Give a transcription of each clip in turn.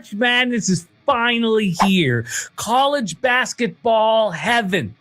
March Madness is finally here. College basketball heaven.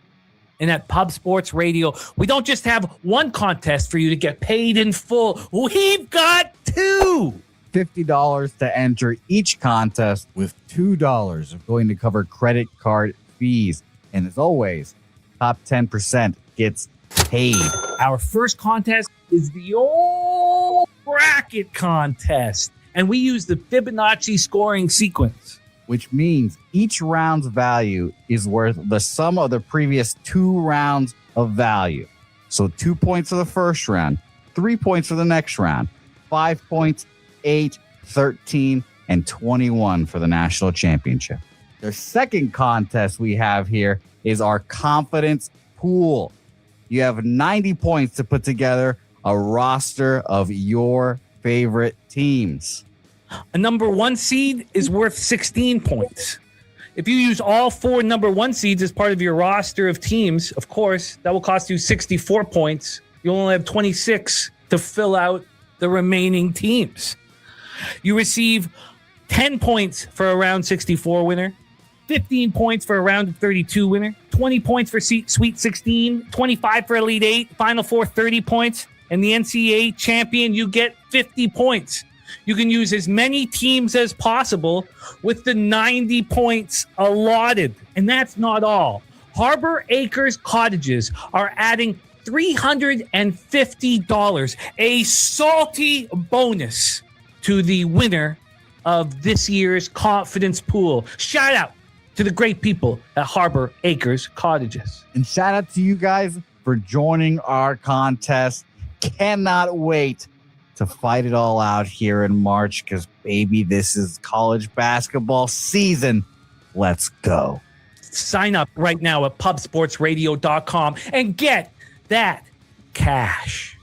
And at Pub Sports Radio, we don't just have one contest for you to get paid in full. We've got two. $50 to enter each contest, with $2 of going to cover credit card fees. And as always, top 10% gets paid. Our first contest is the old bracket contest. And we use the Fibonacci scoring sequence, which means each round's value is worth the sum of the previous 2 rounds of value. So 2 points for the first round, 3 points for the next round, 5 points, 8, 13, and 21 for the national championship. The second contest we have here is our confidence pool. You have 90 points to put together a roster of your favorite teams. A number 1 seed is worth 16 points. If you use all 4 number 1 seeds as part of your roster of teams, of course, that will cost you 64 points. You'll only have 26 to fill out the remaining teams. You receive 10 points for a round 64 winner, 15 points for a round of 32 winner, 20 points for Sweet 16, 25 for Elite 8, Final Four 30 points, and the NCAA champion, you get 50 points. You can use as many teams as possible with the 90 points allotted. And that's not all. Harbor Acres Cottages are adding $350, a salty bonus to the winner of this year's confidence pool. Shout out to the great people at Harbor Acres Cottages. And shout out to you guys for joining our contest. Cannot wait to fight it all out here in March, because, baby, this is college basketball season. Let's go. Sign up right now at pubsportsradio.com and get that cash.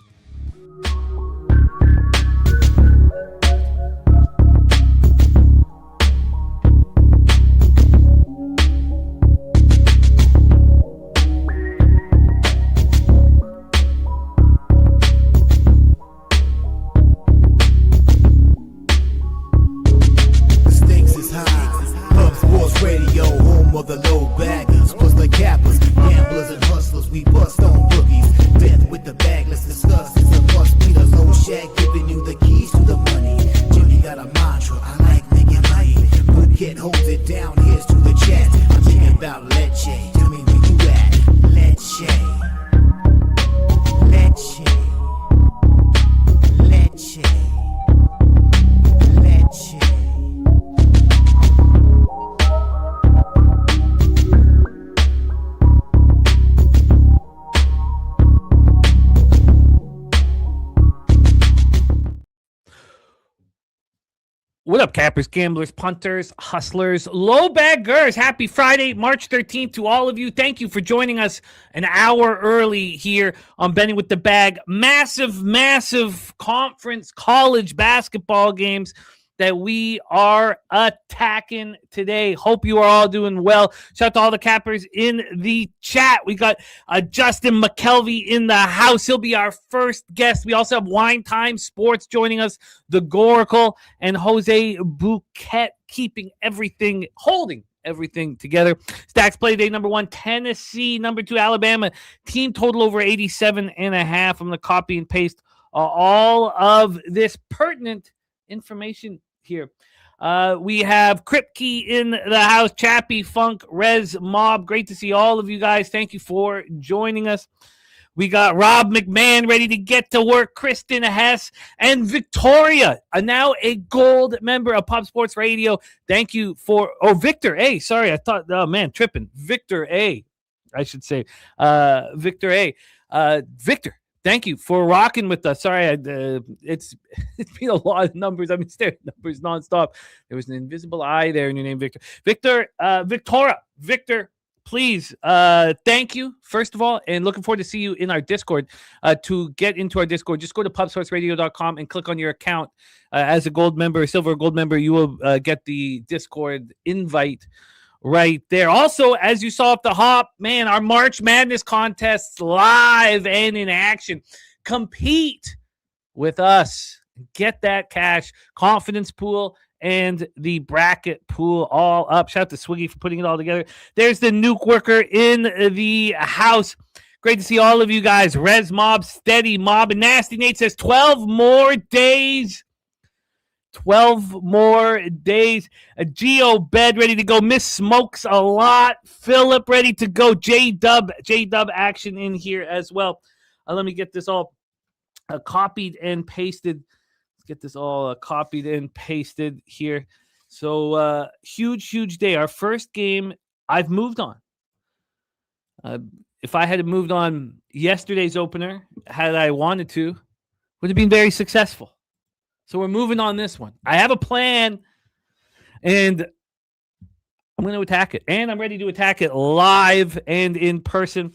The low baggers, plus the cappers, gamblers and hustlers, we bust on boogies. Death with the bag, let's discuss. It's a must be the low shack, giving you the keys to the money. Jimmy got a mantra, I like making money. Phuket holds it down, here's to the chat. I'm thinking about leche, tell me where you at. Leche, leche, leche, leche. What up, cappers, gamblers, punters, hustlers, low baggers? Happy Friday, March 13th to all of you. Thank you for joining us an hour early here on Betting with the Bag. Massive conference college basketball games that we are attacking today. Hope you are all doing well. Shout out to all the cappers in the chat. We got Justin Mcelvy in the house. He'll be our first guest. We also have Wine Time Sports joining us, the Goracle, and Jose Bouquet holding everything together. Stacks play day number 1, Tennessee, number 2, Alabama. Team total over 87.5. I'm going to copy and paste all of this pertinent information here. We have Kripke in the house, Chappie, Funk, Rez, Mob. Great to see all of you guys. Thank you for joining us. We got Rob McMahon ready to get to work, Kristen Hess, and Victoria, now a gold member of Pub Sports Radio. Thank you for, Victor A. Sorry, I thought, tripping. Victor A, I should say. Victor A. Victor, thank you for rocking with us. Sorry, it's been a lot of numbers. I've been staring at numbers nonstop. There was an invisible eye there in your name, Victor. Victor, please, thank you, first of all, and looking forward to see you in our Discord. To get into our Discord, just go to pubsportsradio.com and click on your account. As a gold member, silver gold member, you will get the Discord invite right there. Also, as you saw up the hop, man, our March Madness contests live and in action. Compete with us. Get that cash. Confidence pool and the bracket pool all up. Shout out to Swiggy for putting it all together. There's the nuke worker in the house. Great to see all of you guys. Res Mob, Steady Mob, and Nasty Nate says 12 more days. 12 more days. A Geo Bed ready to go. Miss Smokes a lot. Philip ready to go. J-Dub action in here as well. Let me get this all copied and pasted. Let's get this all copied and pasted here. So huge day. Our first game, I've moved on. If I had moved on yesterday's opener, had I wanted to, would have been very successful. So we're moving on this one. I have a plan, and I'm going to attack it. And I'm ready to attack it live and in person.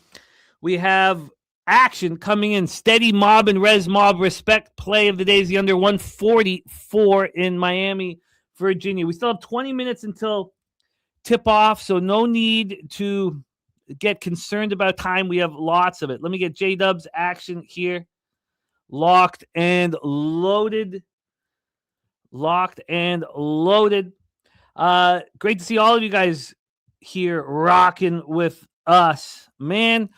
We have action coming in. Steady Mob and Res Mob. Respect play of the day is the under 144 in Miami, Virginia. We still have 20 minutes until tip-off, so no need to get concerned about time. We have lots of it. Let me get J-Dub's action here. Locked and loaded. Locked and loaded. Great to see all of you guys here rocking with us. Man,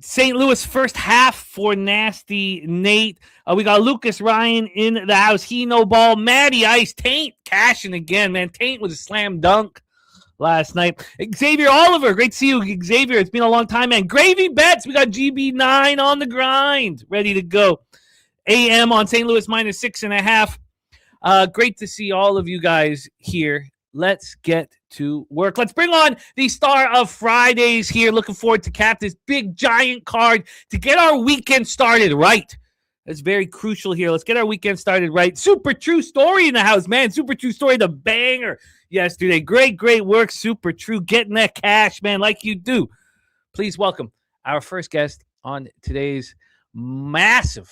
St. Louis first half for Nasty Nate. We got Lucas Ryan in the house. He no ball. Matty Ice. Taint cashing again, man. Taint was a slam dunk last night. Xavier Oliver. Great to see you, Xavier. It's been a long time, man. Gravy Bets. We got GB9 on the grind. Ready to go. AM on St. Louis minus 6.5. Great to see all of you guys here. Let's get to work. Let's bring on the star of Fridays here. Looking forward to cap this big giant card to get our weekend started right. That's very crucial here. Let's get our weekend started right. Super True Story in the house, man. Super True Story, the banger yesterday. Great work, Super True. Getting that cash, man, like you do. Please welcome our first guest on today's massive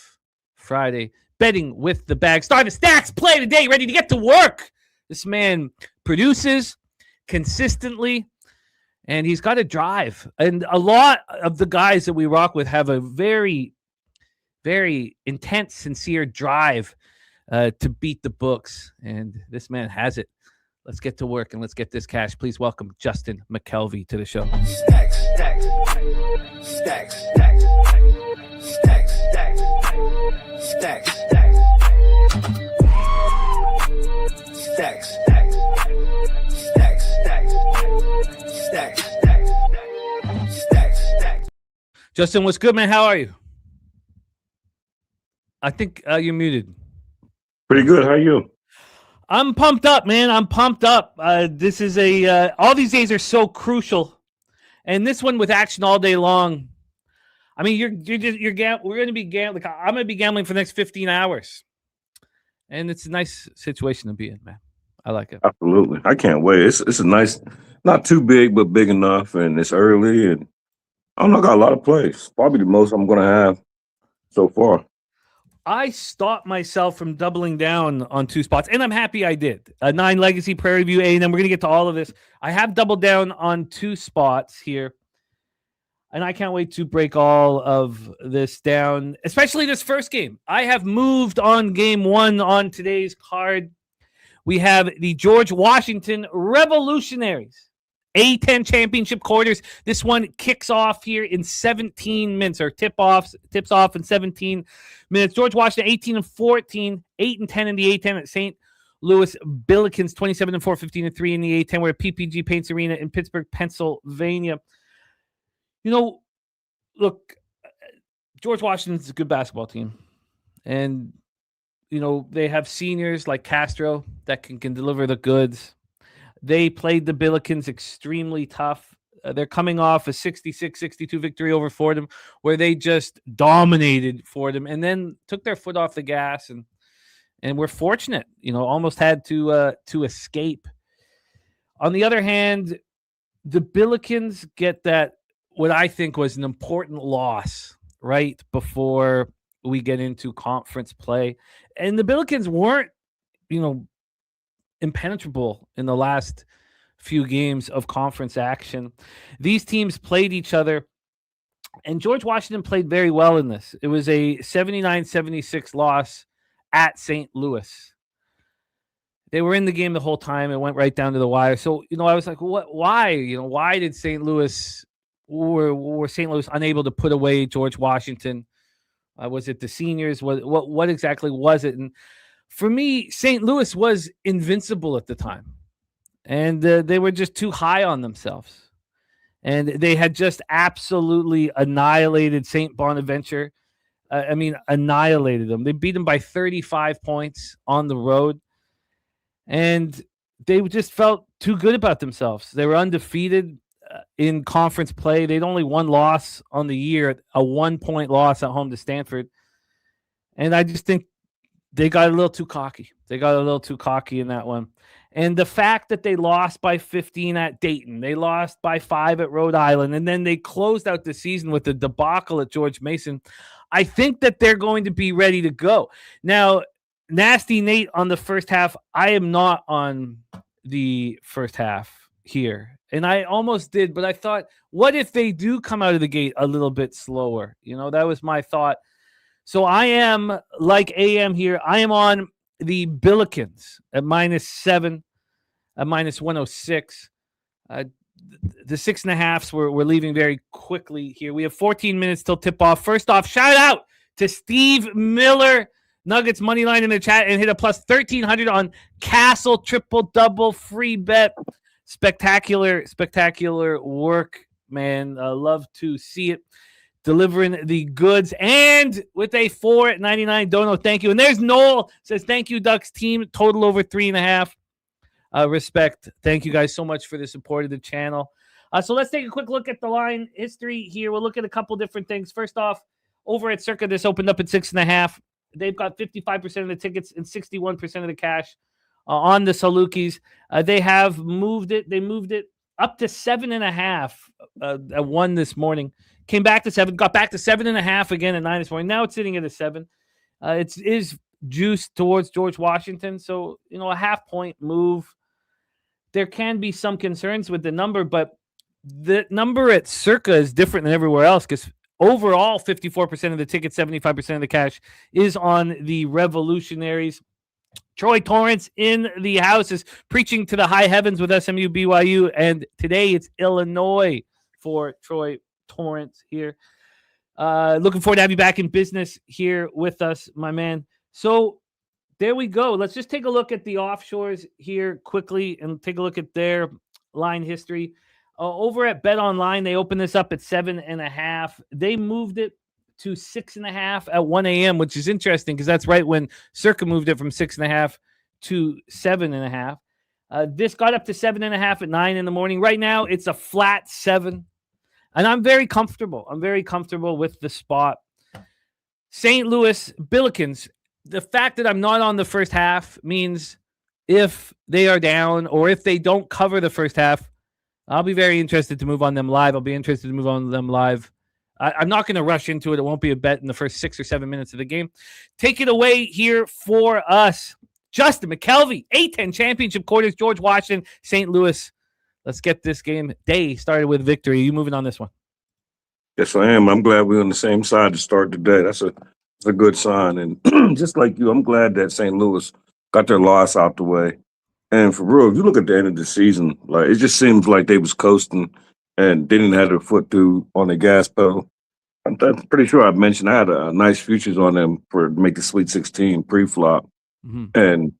Friday Betting with the Bag. Start the stacks play today. Ready to get to work. This man produces consistently, and he's got a drive. And a lot of the guys that we rock with have a very, very intense, sincere drive to beat the books. And this man has it. Let's get to work and let's get this cash. Please welcome Justin Mcelvy to the show. Stacks. Justin, what's good, man? How are you? I think you're muted. Pretty good. How are you? I'm pumped up, man. I'm pumped up. This is all these days are so crucial, and this one with action all day long. I mean, we're going to be gambling. I'm going to be gambling for the next 15 hours, and it's a nice situation to be in, man. I like it. Absolutely. I can't wait. It's a nice, not too big, but big enough, and it's early, and I don't know, I got a lot of plays. Probably the most I'm going to have so far. I stopped myself from doubling down on two spots, and I'm happy I did. 9 Legacy, Prairie View, A&M. We're going to get to all of this. I have doubled down on 2 spots here, and I can't wait to break all of this down, especially this first game. I have moved on game 1 on today's card. We have the George Washington Revolutionaries A10 championship quarters. This one kicks off here in 17 minutes, or tips off in 17 minutes. George Washington 18-14, 8-10 in the A10 at St. Louis Billikens, 27-4, 15-3 in the A10. We're at PPG Paints Arena in Pittsburgh, Pennsylvania. You know, look, George Washington's a good basketball team, and you know they have seniors like Castro that can deliver the goods. They played the Billikens extremely tough. They're coming off a 66-62 victory over Fordham, where they just dominated Fordham and then took their foot off the gas and were fortunate, you know, almost had to escape. On the other hand, the Billikens get that what I think was an important loss right before we get into conference play. And the Billikens weren't, you know, impenetrable in the last few games of conference action. These teams played each other, and George Washington played very well in this. It was a 79-76 loss at St. Louis. They were in the game the whole time. It went right down to the wire. So, I was like, what? Why? Why did St. Louis were St. Louis unable to put away George Washington? Was it the seniors? What exactly was it? And for me, St. Louis was invincible at the time, and they were just too high on themselves, and they had just absolutely annihilated St. Bonaventure. Annihilated them. They beat them by 35 points on the road. And they just felt too good about themselves. They were undefeated in conference play. They'd only one loss on the year, a 1-point loss at home to Stanford. And I just think they got a little too cocky. They got a little too cocky in that one. And the fact that they lost by 15 at Dayton, they lost by 5 at Rhode Island, and then they closed out the season with the debacle at George Mason, I think that they're going to be ready to go. Now, Nasty Nate on the first half. I am not on the first half here. And I almost did, but I thought, what if they do come out of the gate a little bit slower? That was my thought. So I am, like AM here, I am on the Billikens at -7, at -106. The 6.5s we're leaving very quickly here. We have 14 minutes till tip off. First off, shout out to Steve Miller. Nuggets money line in the chat and hit a plus 1,300 on Castle triple-double free bet. Spectacular work, man. Love to see it. Delivering the goods and with a 4.99 dono. Thank you. And there's Noel says, thank you, Ducks team. Total over 3.5. Respect. Thank you guys so much for the support of the channel. So let's take a quick look at the line history here. We'll look at a couple different things. First off, over at Circa, this opened up at 6.5. They've got 55% of the tickets and 61% of the cash on the Salukis. They have moved it. They moved it up to 7.5 at 1 this morning. Came back to 7. Got back to 7.5 again at 9 this morning. Now it's sitting at a 7. It is juiced towards George Washington. So, a half-point move. There can be some concerns with the number, but the number at Circa is different than everywhere else because overall, 54% of the tickets, 75% of the cash is on the Revolutionaries. Troy Torrence in the house is preaching to the high heavens with SMU BYU, and today it's Illinois for Troy Torrence here. Looking forward to have you back in business here with us, my man. So there we go. Let's just take a look at the offshores here quickly and take a look at their line history. Over at Bet Online, they opened this up at 7.5. They moved it to 6.5 at 1 a.m., which is interesting because that's right when Circa moved it from 6.5 to 7.5. This got up to 7.5 at 9 in the morning. Right now, it's a flat 7, and I'm very comfortable. I'm very comfortable with the spot. St. Louis Billikens. The fact that I'm not on the first half means if they are down or if they don't cover the first half, I'll be very interested to move on them live. I'll be interested to move on them live. I'm not going to rush into it. It won't be a bet in the first 6 or 7 minutes of the game. Take it away here for us. Justin Mcelvy, A10 championship quarters, George Washington, St. Louis. Let's get this game day started with victory. You moving on this one? Yes, I am. I'm glad we're on the same side to start today. That's a good sign. And just like you, I'm glad that St. Louis got their loss out the way. And for real, if you look at the end of the season, like it just seems like they was coasting and didn't have their foot through on the gas pedal. I'm pretty sure I mentioned I had a nice futures on them for make the Sweet 16 pre-flop. Mm-hmm. And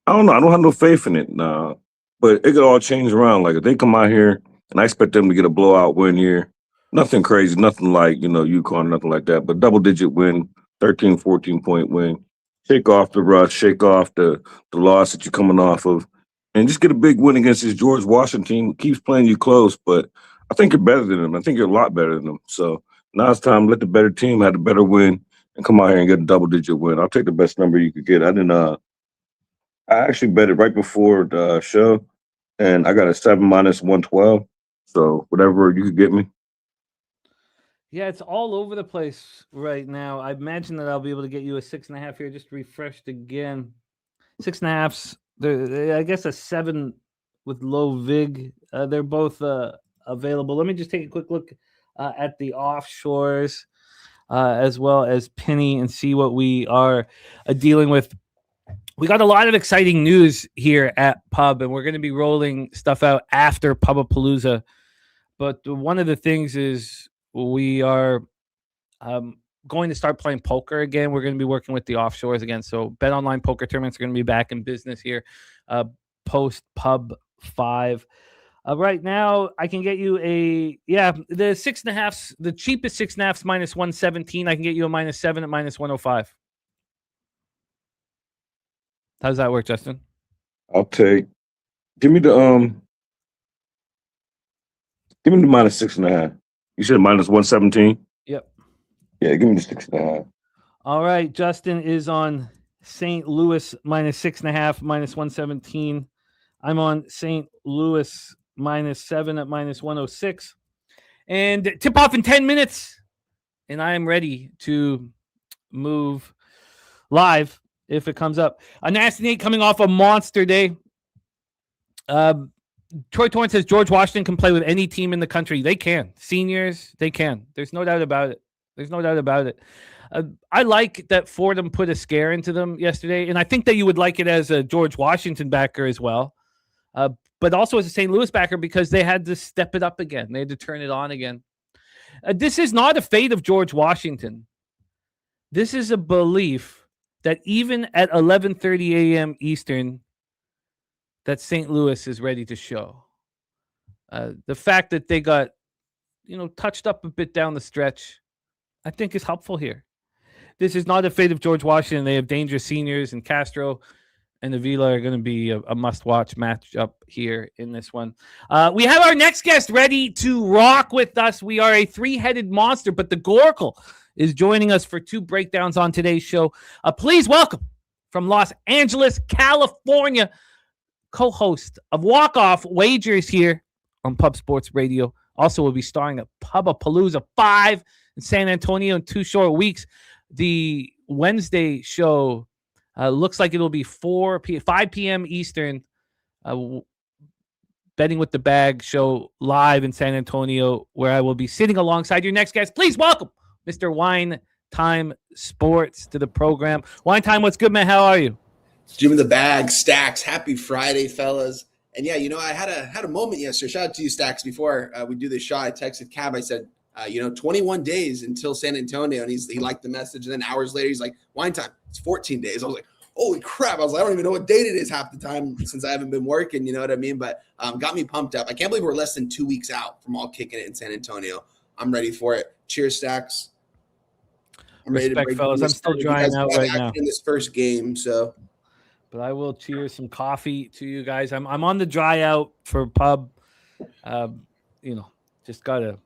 I don't know. I don't have no faith in it now. But it could all change around. Like if they come out here, and I expect them to get a blowout win here. Nothing crazy, nothing like, UConn, nothing like that. But double-digit win, 13, 14-point win. Shake off the rust, shake off the loss that you're coming off of, and just get a big win against this George Washington team who keeps playing you close. But I think you're better than them. I think you're a lot better than them. So now it's time to let the better team have the better win and come out here and get a double-digit win. I'll take the best number you could get. I actually bet it right before the show, and I got a 7 minus 112. So whatever you could get me. Yeah, it's all over the place right now. I imagine that I'll be able to get you a 6.5 here, just refreshed again. 6.5s. I guess a 7 with low vig. They're both available. Let me just take a quick look at the offshores as well as Penny and see what we are dealing with we got a lot of exciting news here at Pub, and we're going to be rolling stuff out after Pubapalooza. But one of the things is we are going to start playing poker again. We're going to be working with the offshores again. So Bet Online poker tournaments are going to be back in business here post Pub 5. Right now, I can get you the 6.5s, the cheapest 6.5s minus 117. I can get you a -7 at minus 105. How does that work, Justin? Give me the -6.5. You said minus 117? Yep. Yeah, give me the 6.5. All right, Justin is on St. Louis minus 6.5, minus 117. I'm on St. Louis -7 at minus 106. And tip off in 10 minutes. And I am ready to move live if it comes up. A Nasty Nate coming off a monster day. Troy Torrence says George Washington can play with any team in the country. They can. Seniors, they can. There's no doubt about it. I like that Fordham put a scare into them yesterday, and I think that you would like it as a George Washington backer as well, but also as a St. Louis backer because they had to step it up again. They had to turn it on again. This is not a fate of George Washington. This is a belief that even at 11:30 a.m. Eastern, that St. Louis is ready to show. The fact that they got, touched up a bit down the stretch, I think is helpful here. This is not a fate of George Washington. They have dangerous seniors, and Castro and Avila are going to be a must-watch matchup here in this one. We have our next guest ready to rock with us. We are a three-headed monster, but the Goracle is joining us for two breakdowns on today's show. Please welcome from Los Angeles, California, co-host of Walk-Off Wagers here on Pub Sports Radio. Also will be starring at Pubapalooza 5 in San Antonio in 2 short weeks. The Wednesday show looks like it'll be 5 p.m. Eastern. Betting with the Bag show live in San Antonio, where I will be sitting alongside your next guest. Please welcome Mr. Wine Time Sports to the program. Wine Time, what's good, man? How are you? Jim in the Bag, Stacks. Happy Friday, fellas. And yeah, I had a moment yesterday. Shout out to you, Stacks. Before we do this shot, I texted Cab. I said, 21 days until San Antonio, and he liked the message. And then hours later, he's like, Wine Time. It's 14 days. I was like, holy crap. I was like, I don't even know what date it is half the time since I haven't been working. You know what I mean? But got me pumped up. I can't believe we're less than 2 weeks out from all kicking it in San Antonio. I'm ready for it. Cheers, Stacks. I'm ready to break, fellas. I'm still drying out right now in this first game, so. But I will cheers some coffee to you guys. I'm on the dry out for Pub. Just gotta.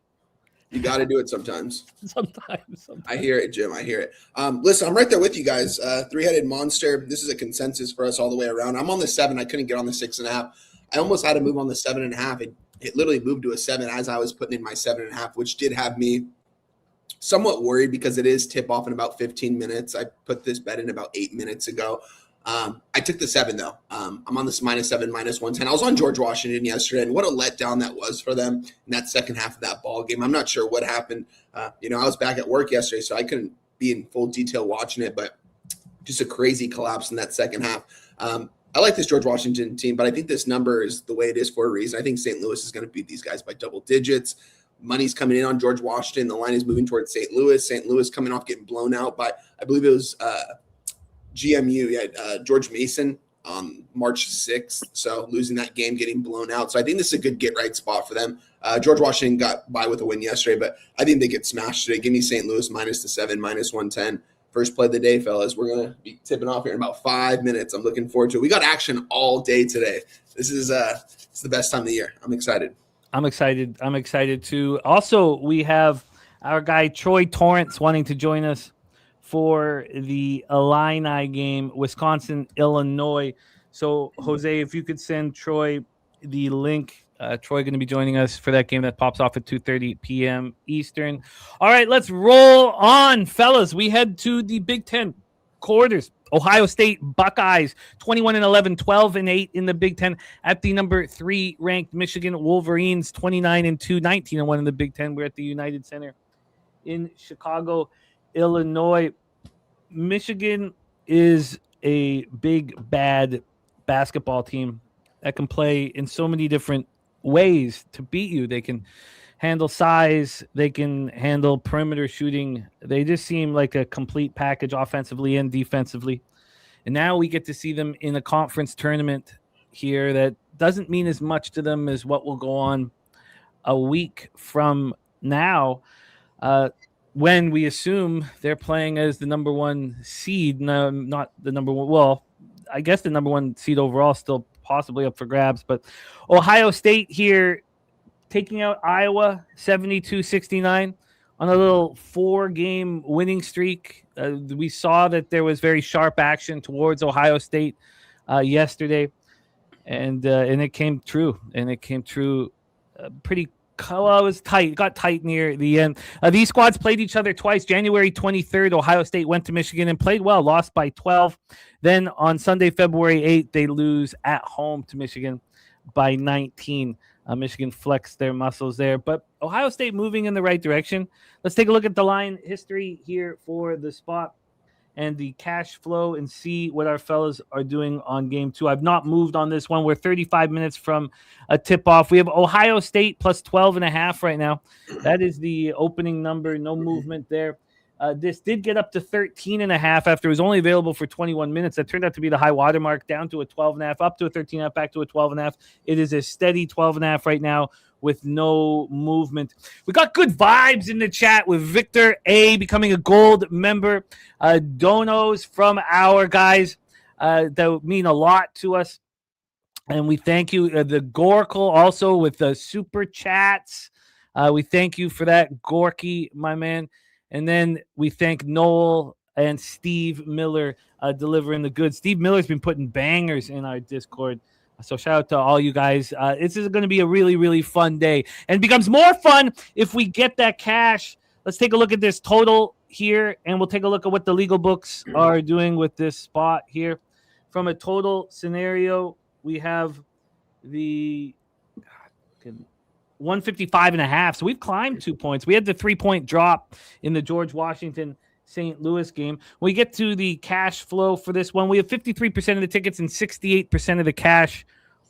You got to do it sometimes. Sometimes. I hear it, Jim. I hear it. Listen, I'm right there with you guys. Three-headed monster. This is a consensus for us all the way around. I'm on the 7. I couldn't get on the 6.5. I almost had to move on the 7.5. It literally moved to a 7 as I was putting in my 7.5, which did have me somewhat worried because it is tip off in about 15 minutes. I put this bet in about 8 minutes ago. I took the 7 though. I'm on this -7, -110. I was on George Washington yesterday, and what a letdown that was for them in that second half of that ball game. I'm not sure what happened. I was back at work yesterday, so I couldn't be in full detail watching it, but just a crazy collapse in that second half. I like this George Washington team, but I think this number is the way it is for a reason. I think St. Louis is going to beat these guys by double digits. Money's coming in on George Washington. The line is moving towards St. Louis. St. Louis coming off getting blown out by, I believe it was GMU, George Mason on March 6th. So losing that game, getting blown out. So I think this is a good get-right spot for them. George Washington got by with a win yesterday, but I think they get smashed today. Give me St. Louis -7, -110. First play of the day, fellas. We're going to be tipping off here in about 5 minutes. I'm looking forward to it. We got action all day today. This is it's the best time of the year. I'm excited. I'm excited too. Also, we have our guy Troy Torrence wanting to join us for the Illini game, Wisconsin, Illinois. So, Jose, if you could send Troy the link. Troy going to be joining us for that game that pops off at 2:30 p.m. Eastern. All right, let's roll on, fellas. We head to the Big Ten quarters. Ohio State Buckeyes, 21-11, 12-8 in the Big Ten at the number 3 ranked Michigan Wolverines, 29-2, 19-1 in the Big Ten. We're at the United Center in Chicago, Illinois. Michigan is a big, bad basketball team that can play in so many different ways to beat you. They can handle size. They can handle perimeter shooting. They just seem like a complete package offensively and defensively. And now we get to see them in a conference tournament here that doesn't mean as much to them as what will go on a week from now, when we assume they're playing as the number one seed. No, not the number one. Well, I guess the number one seed overall still possibly up for grabs. But Ohio State here taking out Iowa 72-69 on a little 4-game winning streak. We saw that there was very sharp action towards Ohio State yesterday, and it came true. And it came true pretty. Well, it was tight. It got tight near the end. These squads played each other twice. January 23rd, Ohio State went to Michigan and played well, lost by 12. Then on Sunday, February 8th, they lose at home to Michigan by 19. Michigan flexed their muscles there, but Ohio State moving in the right direction. Let's take a look at the line history here for the spot and the cash flow and see what our fellas are doing on game 2. I've not moved on this one. We're 35 minutes from a tip-off. We have Ohio State plus 12.5 right now. That is the opening number. No movement there. This did get up to 13.5 after it was only available for 21 minutes. That turned out to be the high watermark, down to a 12.5, up to a 13.5, back to a 12.5. It is a steady 12.5 right now with no movement. We got good vibes in the chat with Victor A becoming a gold member. Donos from our guys that mean a lot to us. And we thank you. The Goracle also with the super chats. We thank you for that, Gorky, my man. And then we thank Noel and Steve Miller delivering the goods. Steve Miller's been putting bangers in our Discord. So shout out to all you guys. This is going to be a really, really fun day. And it becomes more fun if we get that cash. Let's take a look at this total here, and we'll take a look at what the legal books are doing with this spot here. From a total scenario, we have the 155.5. So we've climbed 2 points. We had the 3-point drop in the George Washington St. Louis game. When we get to the cash flow for this one, we have 53% of the tickets and 68% of the cash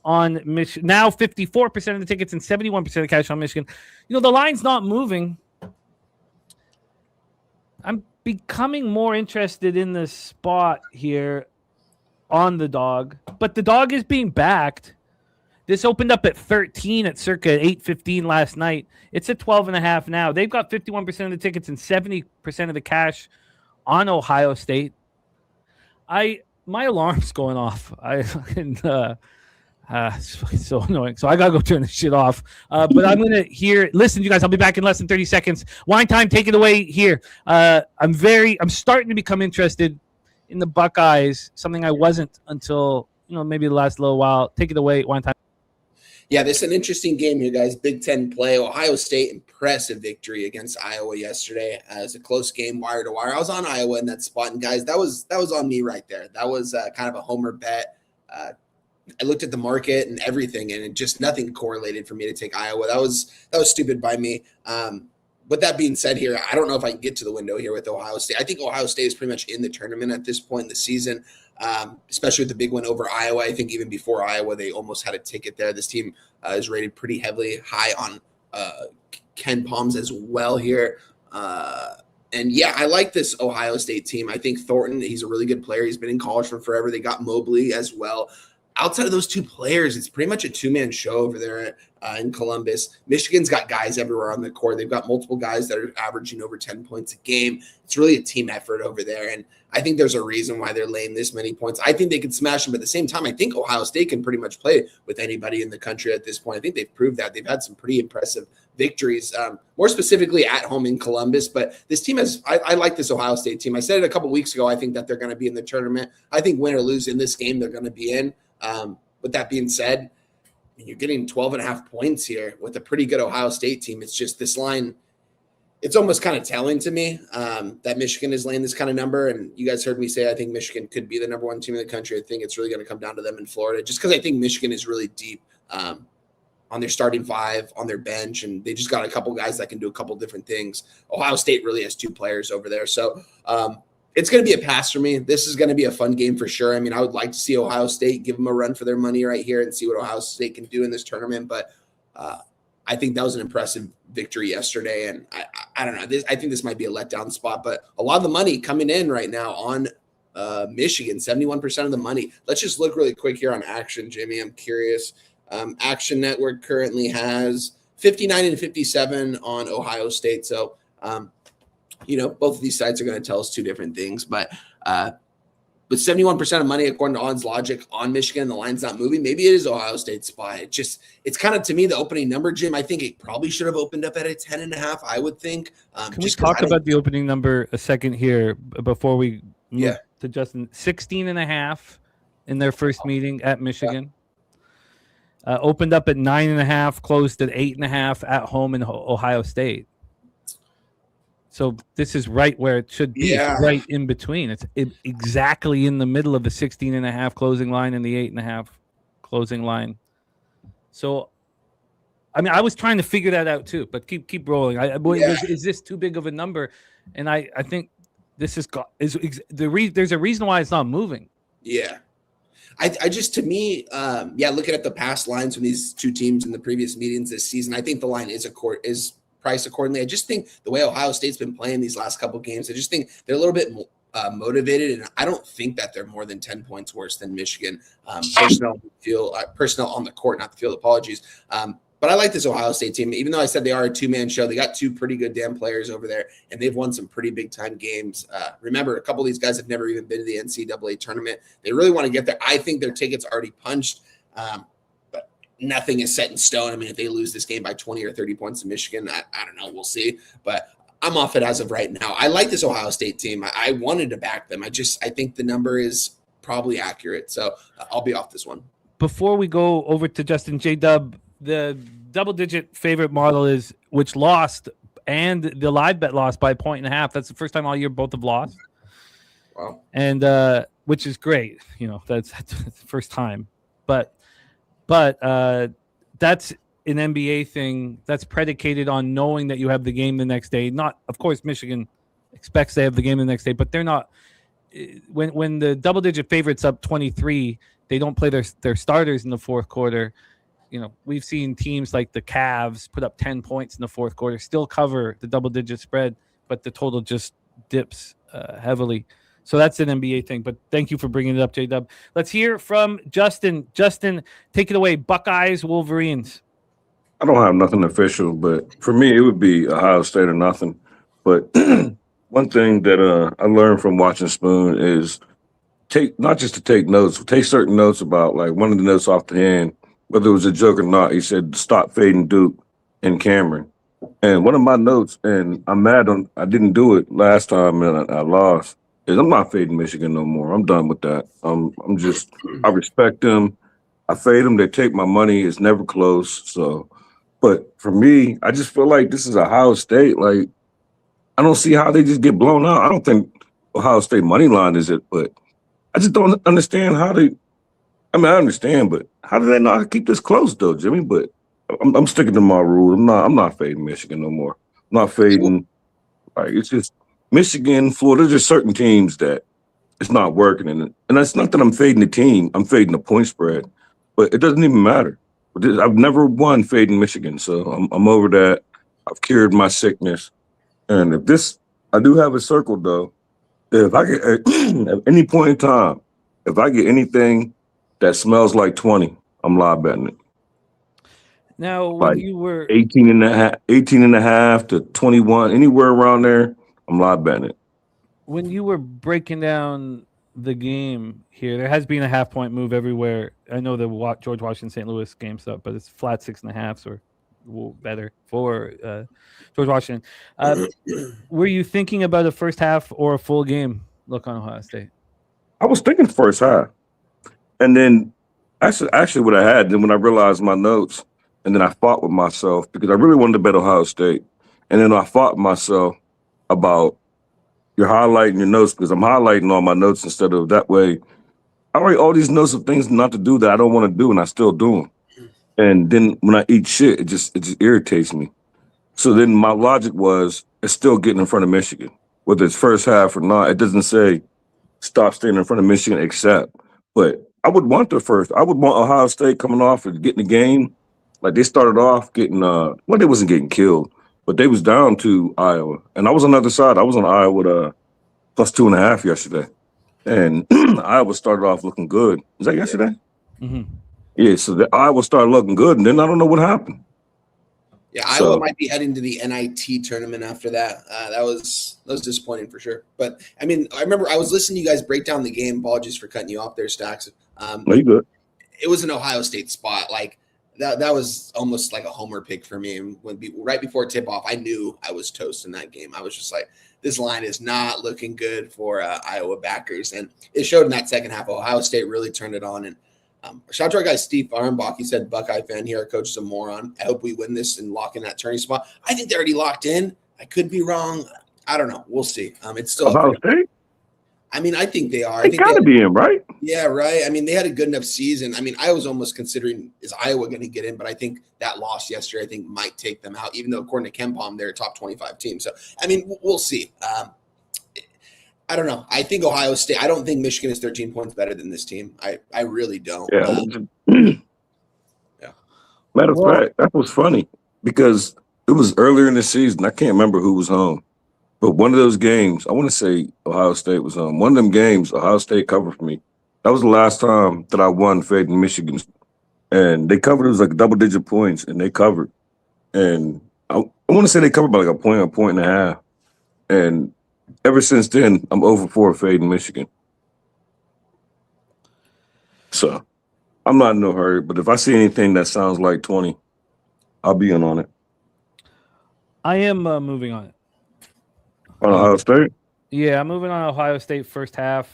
on Michigan. Now 54% of the tickets and 71% of the cash on Michigan. You know, the line's not moving. I'm becoming more interested in this spot here on the dog, but the dog is being backed. This opened up at 13 at circa 8:15 last night. It's at 12.5 now. They've got 51% of the tickets and 70% of the cash on Ohio State. My alarm's going off. It's so annoying. So I gotta go turn this shit off. But I'm gonna listen, you guys. I'll be back in less than 30 seconds. Wine time, take it away here. I'm starting to become interested in the Buckeyes. Something I wasn't until maybe the last little while. Take it away, wine time. Yeah, this is an interesting game here, guys. Big Ten play. Ohio State, impressive victory against Iowa yesterday. It was a close game, wire to wire. I was on Iowa in that spot, and guys, that was on me right there. That was kind of a homer bet. I looked at the market and everything, and it just nothing correlated for me to take Iowa. That was stupid by me. But that being said here, I don't know if I can get to the window here with Ohio State. I think Ohio State is pretty much in the tournament at this point in the season, especially with the big win over Iowa. I think even before Iowa, they almost had a ticket there. This team is rated pretty heavily high on Ken Palms as well here. And, yeah, I like this Ohio State team. I think Thornton, he's a really good player. He's been in college for forever. They got Mobley as well. Outside of those two players, it's pretty much a two-man show over there in Columbus. Michigan's got guys everywhere on the court. They've got multiple guys that are averaging over 10 points a game. It's really a team effort over there, and I think there's a reason why they're laying this many points. I think they can smash them, but at the same time, I think Ohio State can pretty much play with anybody in the country at this point. I think they've proved that. They've had some pretty impressive victories, more specifically at home in Columbus. But this team I like this Ohio State team. I said it a couple weeks ago. I think that they're going to be in the tournament. I think win or lose in this game, they're going to be in. With that being said, you're getting 12.5 points here with a pretty good Ohio State team. It's just this line, it's almost kind of telling to me that Michigan is laying this kind of number. And you guys heard me say I think Michigan could be the number one team in the country. I think it's really going to come down to them in Florida, just because I think Michigan is really deep on their starting five, on their bench, and they just got a couple guys that can do a couple different things. Ohio State really has two players over there. So It's going to be a pass for me. This is going to be a fun game for sure. I mean, I would like to see Ohio State give them a run for their money right here and see what Ohio State can do in this tournament. But I think that was an impressive victory yesterday. And I don't know. I think this might be a letdown spot. But a lot of the money coming in right now on Michigan, 71% of the money. Let's just look really quick here on Action, Jimmy. I'm curious. Action Network currently has 59 and 57 on Ohio State. So, both of these sites are going to tell us two different things. But 71% of money, according to Odds Logic, on Michigan, the line's not moving. Maybe it is Ohio State's spot. It's kind of, to me, the opening number, Jim. I think it probably should have opened up at a 10.5. I would think. Can we talk about the opening number a second here before we move to Justin? 16.5 in their first meeting at Michigan. Opened up at 9.5, closed at 8.5 at home in Ohio State. So this is right where it should be, right in between. It's exactly in the middle of the 16.5 closing line and the 8.5 closing line. So, I mean, I was trying to figure that out too, but keep rolling. Is this too big of a number? And I think this there's a reason why it's not moving. Yeah. I just, to me, looking at the past lines from these two teams in the previous meetings this season, I think the line is priced accordingly. I just think the way Ohio State's been playing these last couple games, I just think they're a little bit motivated, and I don't think that they're more than 10 points worse than Michigan. Personnel on the court, not the field. Apologies. But I like this Ohio State team, even though I said they are a two-man show. They got two pretty good damn players over there, and they've won some pretty big-time games. Remember, a couple of these guys have never even been to the NCAA tournament. They really want to get there. I think their ticket's already punched, but nothing is set in stone. I mean, if they lose this game by 20 or 30 points to Michigan, I don't know. We'll see. But I'm off it as of right now. I like this Ohio State team. I wanted to back them. I think the number is probably accurate. So I'll be off this one. Before we go over to Justin J-Dub, the double-digit favorite model is which lost, and the live bet lost by 1.5. That's the first time all year both have lost. Wow. And which is great. That's the first time. But that's an NBA thing that's predicated on knowing that you have the game the next day. Not, of course, Michigan expects they have the game the next day, but they're not. When the double-digit favorite's up 23, they don't play their starters in the fourth quarter. We've seen teams like the Cavs put up 10 points in the fourth quarter, still cover the double-digit spread, but the total just dips heavily. So that's an NBA thing. But thank you for bringing it up, J-Dub. Let's hear from Justin. Justin, take it away. Buckeyes, Wolverines. I don't have nothing official, but for me, it would be Ohio State or nothing. But one thing that I learned from watching Spoon is not just to take notes, take certain notes about, like, one of the notes off the hand, whether it was a joke or not. He said, stop fading Duke and Cameron. And one of my notes, and I'm mad I didn't do it last time and I lost, is I'm not fading Michigan no more. I'm done with that. I respect them. I fade them. They take my money. It's never close. So, but for me, I just feel like this is Ohio State. Like, I don't see how they just get blown out. I don't think Ohio State money line is it, but I just don't understand how they. I mean, I understand, but how do they not keep this close, though, Jimmy? But I'm sticking to my rule. I'm not fading Michigan no more. I'm not fading. Like, it's just Michigan, Florida. There's just certain teams that it's not working, and that's not that I'm fading the team. I'm fading the point spread, but it doesn't even matter. I've never won fading Michigan, so I'm over that. I've cured my sickness, and I do have a circle though. If I get at any point in time, if I get anything that smells like 20, I'm live betting it. Now, when like you were 18 and a half to 21, anywhere around there, I'm live betting it. When you were breaking down the game here, there has been a half-point move everywhere. I know the George Washington St. Louis game stuff, but it's flat 6.5s or better for George Washington. Were you thinking about a first half or a full game look on Ohio State? I was thinking first half. And then actually what I had, then when I realized my notes, and then I fought with myself because I really wanted to bet Ohio State. And then I fought with myself about you're highlighting your notes because I'm highlighting all my notes instead of that way. I write all these notes of things not to do that I don't want to do, and I still do them. And then when I eat shit, it just irritates me. So then my logic was, it's still getting in front of Michigan. whether it's first half or not. It doesn't say stop standing in front of Michigan except. But I would want I would want Ohio State coming off and getting the game. Like they started off getting they wasn't getting killed, but they was down to Iowa. And I was on the other side. I was on Iowa with plus 2.5 yesterday. And Iowa started off looking good. Was that yesterday? Mm-hmm. Yeah, so the Iowa started looking good, and then I don't know what happened. Yeah, Iowa might be heading to the NIT tournament after that. That was disappointing for sure. But I mean, I remember I was listening to you guys break down the game. Apologies for cutting you off there, Stacks. No, you good. It was an Ohio State spot. Like that was almost like a homer pick for me. And right before tip off, I knew I was toast in that game. I was just like, this line is not looking good for Iowa backers, and it showed in that second half. Ohio State really turned it on. And shout out to our guy Steve Farmbach. He said, "Buckeye fan here. Our coach is a moron. I hope we win this and lock in that turning spot." I think they're already locked in. I could be wrong. I don't know. We'll see. It's still Ohio State. I mean, I think they are. They got to be in, right? Yeah, right. I mean, they had a good enough season. I mean, I was almost considering, is Iowa going to get in? But I think that loss yesterday, I think, might take them out, even though, according to KenPom, they're a top 25 team. So, I mean, we'll see. I don't know. I think Ohio State – I don't think Michigan is 13 points better than this team. I really don't. Yeah. Yeah. Matter of fact, that was funny because it was earlier in the season. I can't remember who was home. But one of those games, I want to say Ohio State was on. One of them games, Ohio State covered for me. That was the last time that I won fading Michigan. And they covered, it was like double-digit points, and they covered. And I want to say they covered by like a point and a half. And ever since then, I'm over 4 fading Michigan. So I'm not in no hurry. But if I see anything that sounds like 20, I'll be in on it. I am moving on it. On Ohio State? Yeah, I'm moving on Ohio State first half,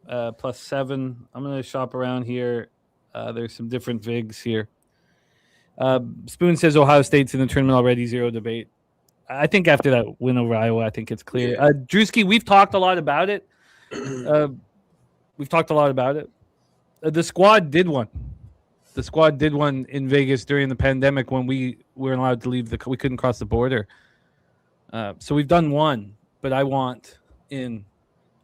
+7. I'm going to shop around here. There's some different VIGs here. Spoon says Ohio State's in the tournament already, 0 debate. I think after that win over Iowa, I think it's clear. Drewski, we've talked a lot about it. The squad did one. The squad did one in Vegas during the pandemic when we weren't allowed to leave. We couldn't cross the border. So we've done one. But I want in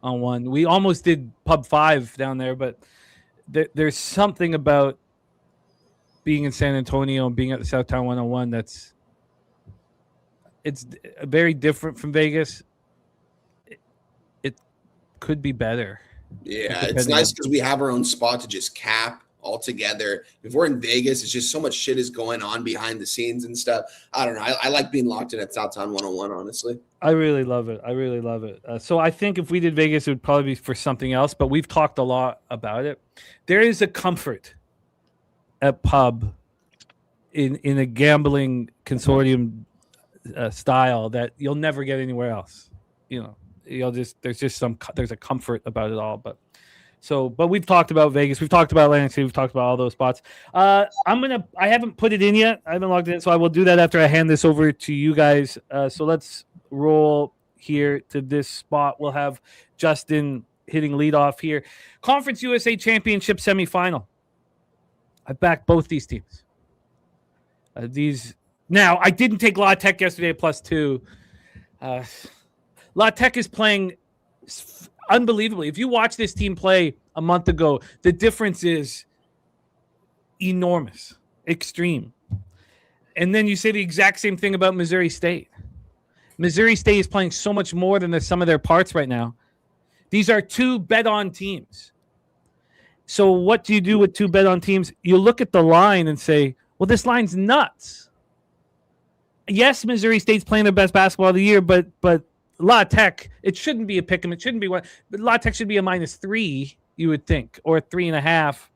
on one. We almost did Pub 5 down there, but there's something about being in San Antonio and being at the Southtown 101 it's very different from Vegas. It could be better. Yeah, it's nice because we have our own spot to just cap all together. If we're in Vegas, it's just so much shit is going on behind the scenes and stuff. I don't know. I like being locked in at Southtown 101, honestly. I really love it. So I think if we did Vegas, it would probably be for something else, but we've talked a lot about it. There is a comfort at Pub in a gambling consortium style that you'll never get anywhere else. You know, there's a comfort about it all, but we've talked about Vegas. We've talked about Atlantic City. We've talked about all those spots. I haven't put it in yet. I haven't logged it in, so I will do that after I hand this over to you guys. So let's roll here to this spot. We'll have Justin hitting leadoff here. Conference USA Championship semifinal. I backed both these teams. Now, I didn't take La Tech yesterday at +2. La Tech is playing unbelievably. If you watch this team play a month ago, the difference is enormous, extreme. And then you say the exact same thing about Missouri State. Missouri State is playing so much more than the sum of their parts right now. These are 2 bet-on teams. So what do you do with 2 bet-on teams? You look at the line and say, well, this line's nuts. Yes, Missouri State's playing their best basketball of the year, but La Tech, it shouldn't be a pick 'em. It shouldn't be one. But La Tech should be a -3, you would think, or 3.5.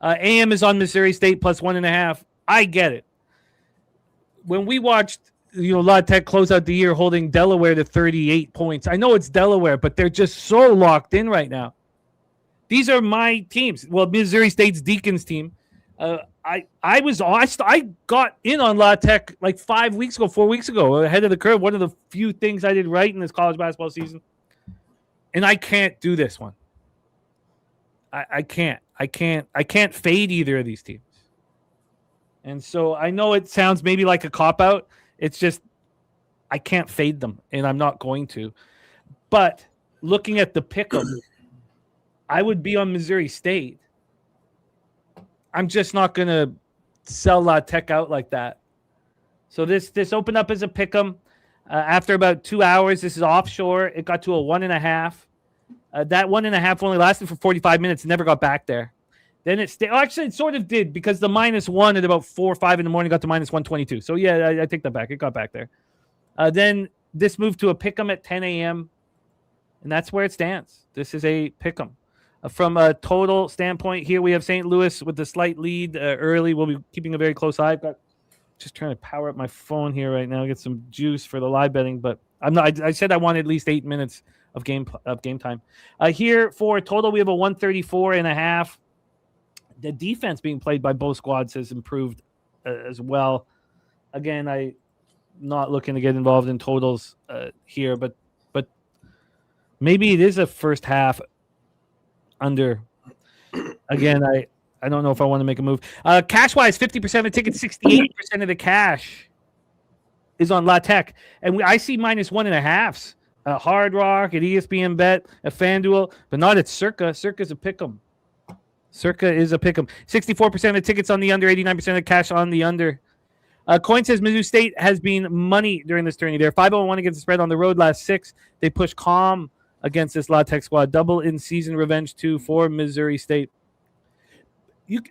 AM is on Missouri State +1.5. I get it. When we watched, La Tech close out the year holding Delaware to 38 points. I know it's Delaware, but they're just so locked in right now. These are my teams. Well, Missouri State's Deacons team. I got in on La Tech like 4 weeks ago, ahead of the curve. One of the few things I did right in this college basketball season. And I can't do this one. I can't fade either of these teams. And so I know it sounds maybe like a cop-out. It's just I can't fade them, and I'm not going to. But looking at the pick'em, I would be on Missouri State. I'm just not going to sell La Tech out like that. So this opened up as a pick'em. After about 2 hours, this is offshore. It got to a 1.5. That 1.5 only lasted for 45 minutes. Never got back there. Then it stayed. Actually, it sort of did because the -1 at about 4 or 5 in the morning got to -122. So yeah, I take that back. It got back there. Then this moved to a pick'em at 10 a.m. and that's where it stands. This is a pick'em. From a total standpoint, here we have St. Louis with the slight lead early. We'll be keeping a very close eye. I've got just trying to power up my phone here right now, get some juice for the live betting, but I'm not. I said I wanted at least 8 minutes of game time. Here for total, we have a 134.5. The defense being played by both squads has improved as well. Again, I'm not looking to get involved in totals here, but maybe it is a first half under. Again, I don't know if I want to make a move. Cash-wise, 50% of the tickets, 68% of the cash is on La Tech. And I see -1.5s. Hard Rock, at ESPN Bet, at FanDuel, but not at Circa. Circa's a pick'em. Circa is a pick'em. 64% of the tickets on the under, 89% of the cash on the under. Coin says Mizzou State has been money during this tourney. They're 5-1 against the spread on the road last 6. They pushed calm against this La Tech squad. Double in season revenge, too, for Missouri State.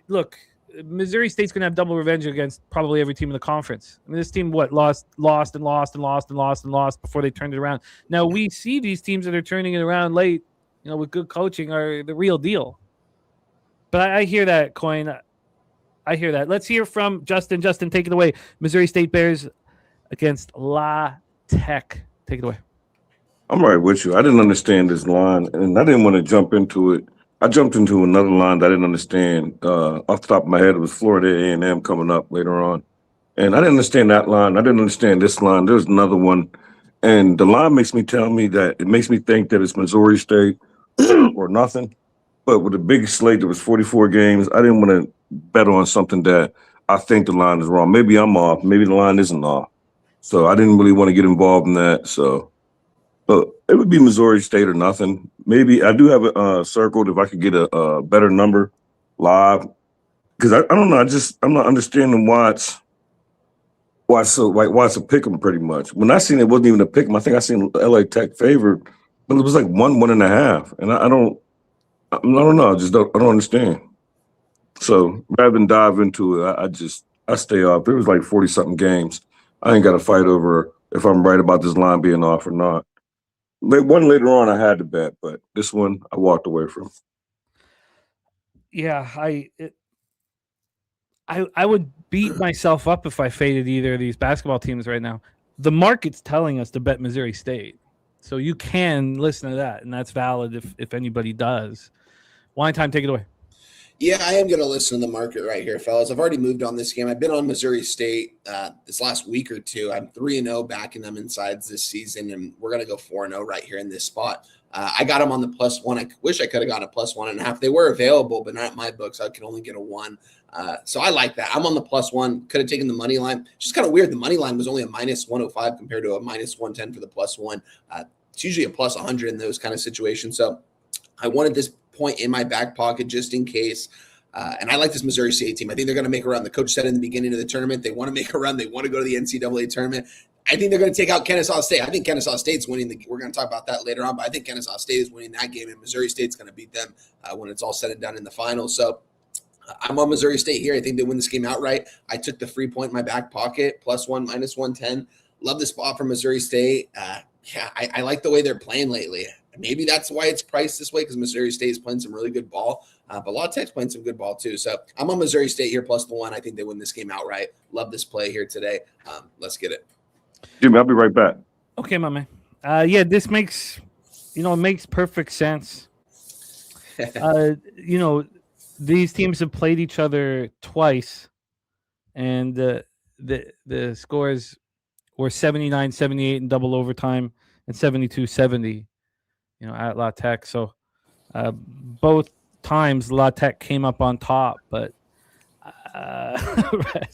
Look, Missouri State's going to have double revenge against probably every team in the conference. I mean, this team, lost before they turned it around. Now, we see these teams that are turning it around late, with good coaching are the real deal. But I hear that, Coin. I hear that. Let's hear from Justin. Justin, take it away. Missouri State Bears against La Tech. Take it away. I'm right with you. I didn't understand this line, and I didn't want to jump into it. I jumped into another line that I didn't understand. Off the top of my head, it was Florida A&M coming up later on. And I didn't understand that line. I didn't understand this line. There's another one. And the line makes me think that it's Missouri State or nothing. But with a big slate that was 44 games, I didn't want to bet on something that I think the line is wrong. Maybe I'm off. Maybe the line isn't off. So I didn't really want to get involved in that. So it would be Missouri State or nothing. Maybe I do have it circled if I could get a better number live. Because I don't know. I'm not understanding why it's a pick 'em pretty much. When I seen it wasn't even a pick 'em. I think I seen LA Tech favored, but it was like 1.5. And I don't know. I don't understand. So rather than dive into it, I stay off. It was like 40-something games. I ain't got to fight over if I'm right about this line being off or not. One later on, I had to bet, but this one I walked away from. Yeah, I would beat myself up if I faded either of these basketball teams right now. The market's telling us to bet Missouri State, so you can listen to that, and that's valid if anybody does. Wine time, take it away. Yeah, I am going to listen to the market right here, fellas. I've already moved on this game. I've been on Missouri State this last week or two. I'm 3-0 backing them insides this season, and we're going to go 4-0 right here in this spot. I got them on the +1. I wish I could have gotten a +1.5. They were available, but not in my books. I could only get a 1. So I like that. I'm on the +1. Could have taken the money line. It's just kind of weird. The money line was only a -105 compared to a -110 for the +1. It's usually a +100 in those kind of situations. So I wanted this point in my back pocket just in case. And I like this Missouri State team. I think they're going to make a run. The coach said in the beginning of the tournament, they want to make a run. They want to go to the NCAA tournament. I think they're going to take out Kennesaw State. I think Kennesaw State's winning. We're going to talk about that later on, but I think Kennesaw State is winning that game, and Missouri State's going to beat them when it's all said and done in the finals. So I'm on Missouri State here. I think they win this game outright. I took the free point in my back pocket, +1, -110. Love the spot for Missouri State. I like the way they're playing lately. Maybe that's why it's priced this way, because Missouri State is playing some really good ball. But La Tech's playing some good ball too. So I'm on Missouri State here +1. I think they win this game outright. Love this play here today. Let's get it. Jimmy, I'll be right back. Okay, my man. Yeah, this makes perfect sense. These teams have played each other twice, and the scores were 79-78 in double overtime and 72-70, at La Tech. So both times La Tech came up on top, but I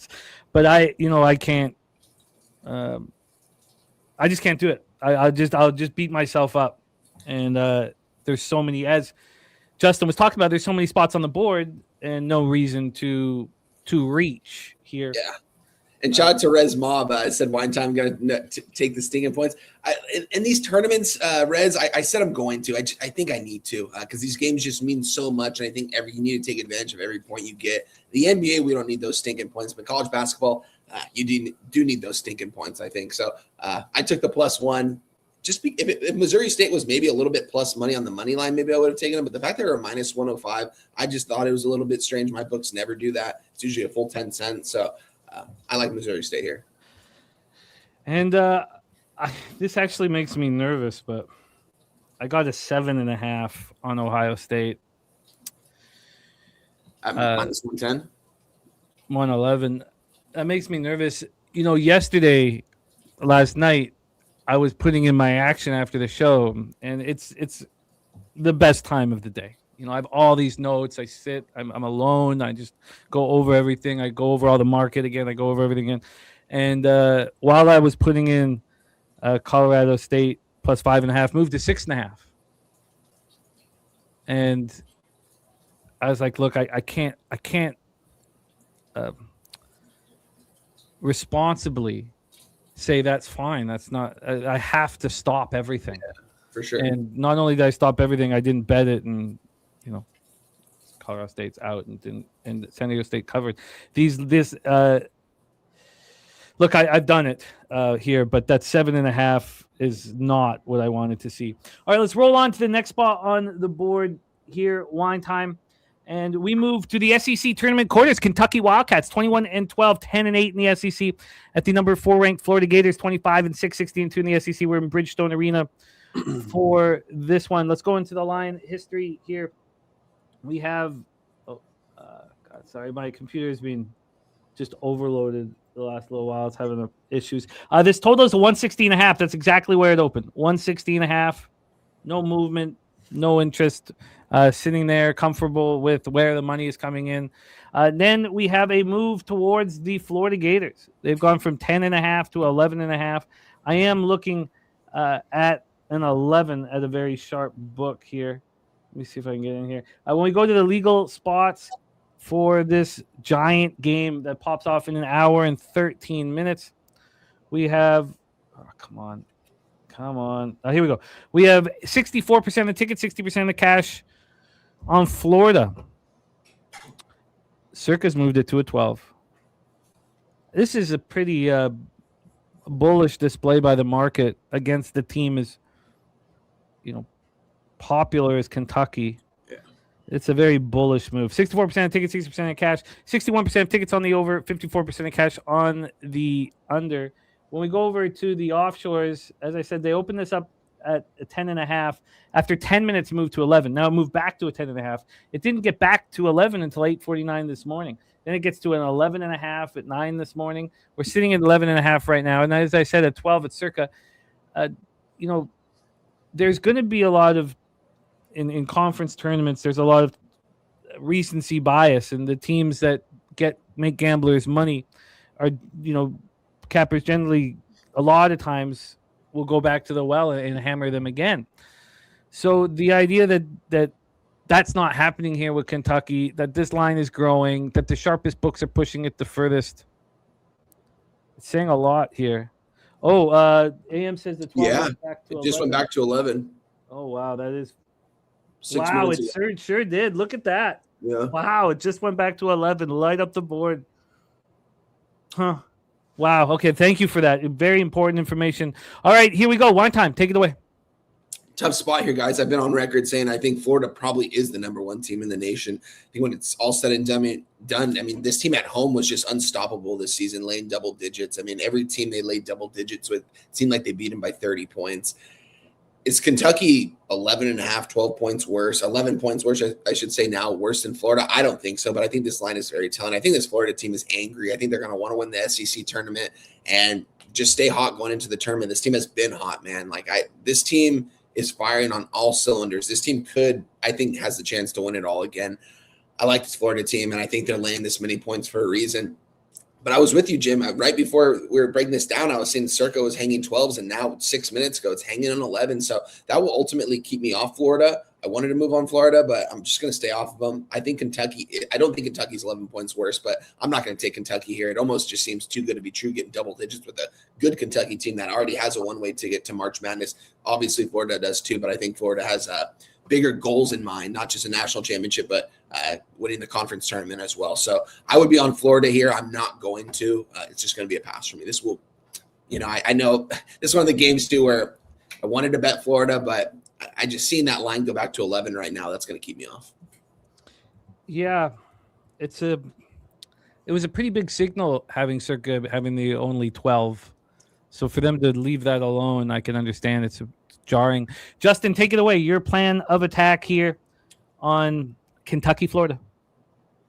can't. I just can't do it. I'll just beat myself up And there's so many, as Justin was talking about, there's so many spots on the board and no reason to reach here. Yeah. And shout out to Rez Mob. Said wine time going to take the stinging points. In these tournaments, Rez, I said I'm going to. I think I need to because these games just mean so much. And I think you need to take advantage of every point you get. The NBA, we don't need those stinking points. But college basketball, you do need those stinking points, I think. So I took the +1. If Missouri State was maybe a little bit plus money on the money line, maybe I would have taken them. But the fact that they were -105, I just thought it was a little bit strange. My books never do that. It's usually a full 10 cents. So I like Missouri State here. And this actually makes me nervous, but I got a 7.5 on Ohio State. -110? 111. That makes me nervous. Last night, I was putting in my action after the show, and it's the best time of the day. I have all these notes. I sit. I'm alone. I just go over everything. I go over all the market again. I go over everything again. And while I was putting in Colorado State +5.5, moved to 6.5. And I was like, look, I can't responsibly say that's fine. That's not. I have to stop everything. Yeah, for sure. And not only did I stop everything, I didn't bet it, and Colorado State's out, and San Diego State covered. Look, I've done it here, but that 7.5 is not what I wanted to see. All right, let's roll on to the next spot on the board here. Wine time. And we move to the SEC tournament quarters. Kentucky Wildcats, 21-12, 10-8 in the SEC. At the number 4 ranked Florida Gators, 25-6, 16-2 in the SEC. We're in Bridgestone Arena for this one. Let's go into the line history here. We have, my computer has been just overloaded the last little while. It's having issues. This total is 160.5. That's exactly where it opened. 160.5. No movement, no interest. Sitting there, comfortable with where the money is coming in. Then we have a move towards the Florida Gators. They've gone from 10.5 to 11.5. I am looking at an 11 at a very sharp book here. Let me see if I can get in here. When we go to the legal spots for this giant game that pops off in an hour and 13 minutes, we have come on. Here we go. We have 64% of the tickets, 60% of the cash on Florida. Circa's moved it to a 12. This is a pretty bullish display by the market against the team as popular as Kentucky. Yeah. It's a very bullish move. 64% of tickets, 60% of cash, 61% of tickets on the over, 54% of cash on the under. When we go over to the offshores, as I said, they opened this up at a 10.5. After 10 minutes, moved to 11. Now it moved back to a 10.5. It didn't get back to 11 until 8:49 this morning. Then it gets to an 11.5 at 9 this morning. We're sitting at 11.5 right now. And as I said, at 12 at Circa, there's going to be a lot of, in conference tournaments, there's a lot of recency bias, and the teams that make gamblers money are, cappers generally a lot of times will go back to the well and hammer them again. So the idea that that's not happening here with Kentucky, that this line is growing, that the sharpest books are pushing it the furthest, it's saying a lot here. AM says the 12 went back to 11. Just went back to 11. Oh, wow, that is 6 wow, minutes it sure did. Look at that. Yeah. Wow, it just went back to 11. Light up the board. Huh. Wow. Okay, thank you for that. Very important information. All right, here we go. Wine time. Take it away. Tough spot here, guys. I've been on record saying I think Florida probably is the number 1 team in the nation. I think when it's all said and done, I mean, this team at home was just unstoppable this season, laying double digits. I mean, every team they laid double digits with seemed like they beat them by 30 points. Is Kentucky 11.5, 12 points worse, 11 points worse, I should say now, worse than Florida? I don't think so, but I think this line is very telling. I think this Florida team is angry. I think they're going to want to win the SEC tournament and just stay hot going into the tournament. This team has been hot, man. This team is firing on all cylinders. This team has the chance to win it all again. I like this Florida team, and I think they're laying this many points for a reason. But I was with you, Jim. Right before we were breaking this down, I was saying Circa was hanging 12s, and now 6 minutes ago, it's hanging on 11. So that will ultimately keep me off Florida. I wanted to move on Florida, but I'm just going to stay off of them. I think Kentucky, I don't think Kentucky's 11 points worse, but I'm not going to take Kentucky here. It almost just seems too good to be true, getting double digits with a good Kentucky team that already has a one-way ticket to March Madness. Obviously, Florida does too, but I think Florida has bigger goals in mind, not just a national championship, but winning the conference tournament as well. So I would be on Florida here. I'm not going to. It's just going to be a pass for me. This will, I know this is one of the games too where I wanted to bet Florida, but I just seen that line go back to 11 right now. That's going to keep me off. Yeah, it was a pretty big signal having Circa having the only 12. So for them to leave that alone, I can understand it's jarring. Justin, take it away. Your plan of attack here on Kentucky, Florida.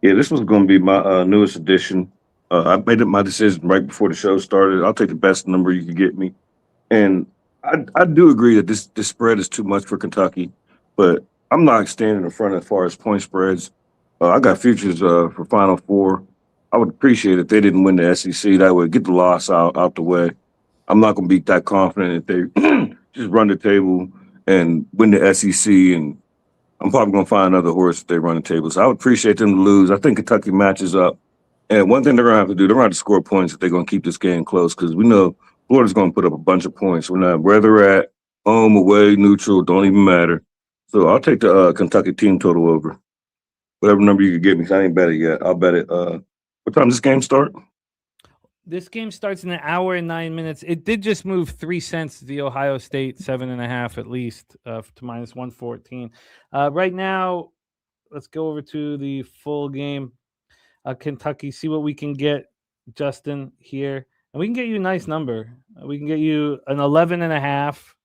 Yeah, this was going to be my newest addition. I made my decision right before the show started. I'll take the best number you can get me. And I do agree that this spread is too much for Kentucky, but I'm not standing in front as far as point spreads. I got futures for Final Four. I would appreciate if they didn't win the SEC. That would get the loss out the way. I'm not going to be that confident if they just run the table and win the SEC, and I'm probably going to find another horse if they run the table. So I would appreciate them to lose. I think Kentucky matches up. And one thing they're going to have to do, they're going to have to score points if they're going to keep this game close, because we know Florida's going to put up a bunch of points. We're not where they're at, home, away, neutral, don't even matter. So I'll take the Kentucky team total over. Whatever number you can get me, 'cause I ain't bet it yet. I'll bet it. What time does this game start? This game starts in an hour and 9 minutes. It did just move 3 cents to the Ohio State 7.5 at least to minus 114. Right now, let's go over to the full game. Kentucky, see what we can get, Justin, here. And we can get you a nice number. We can get you an 11.5.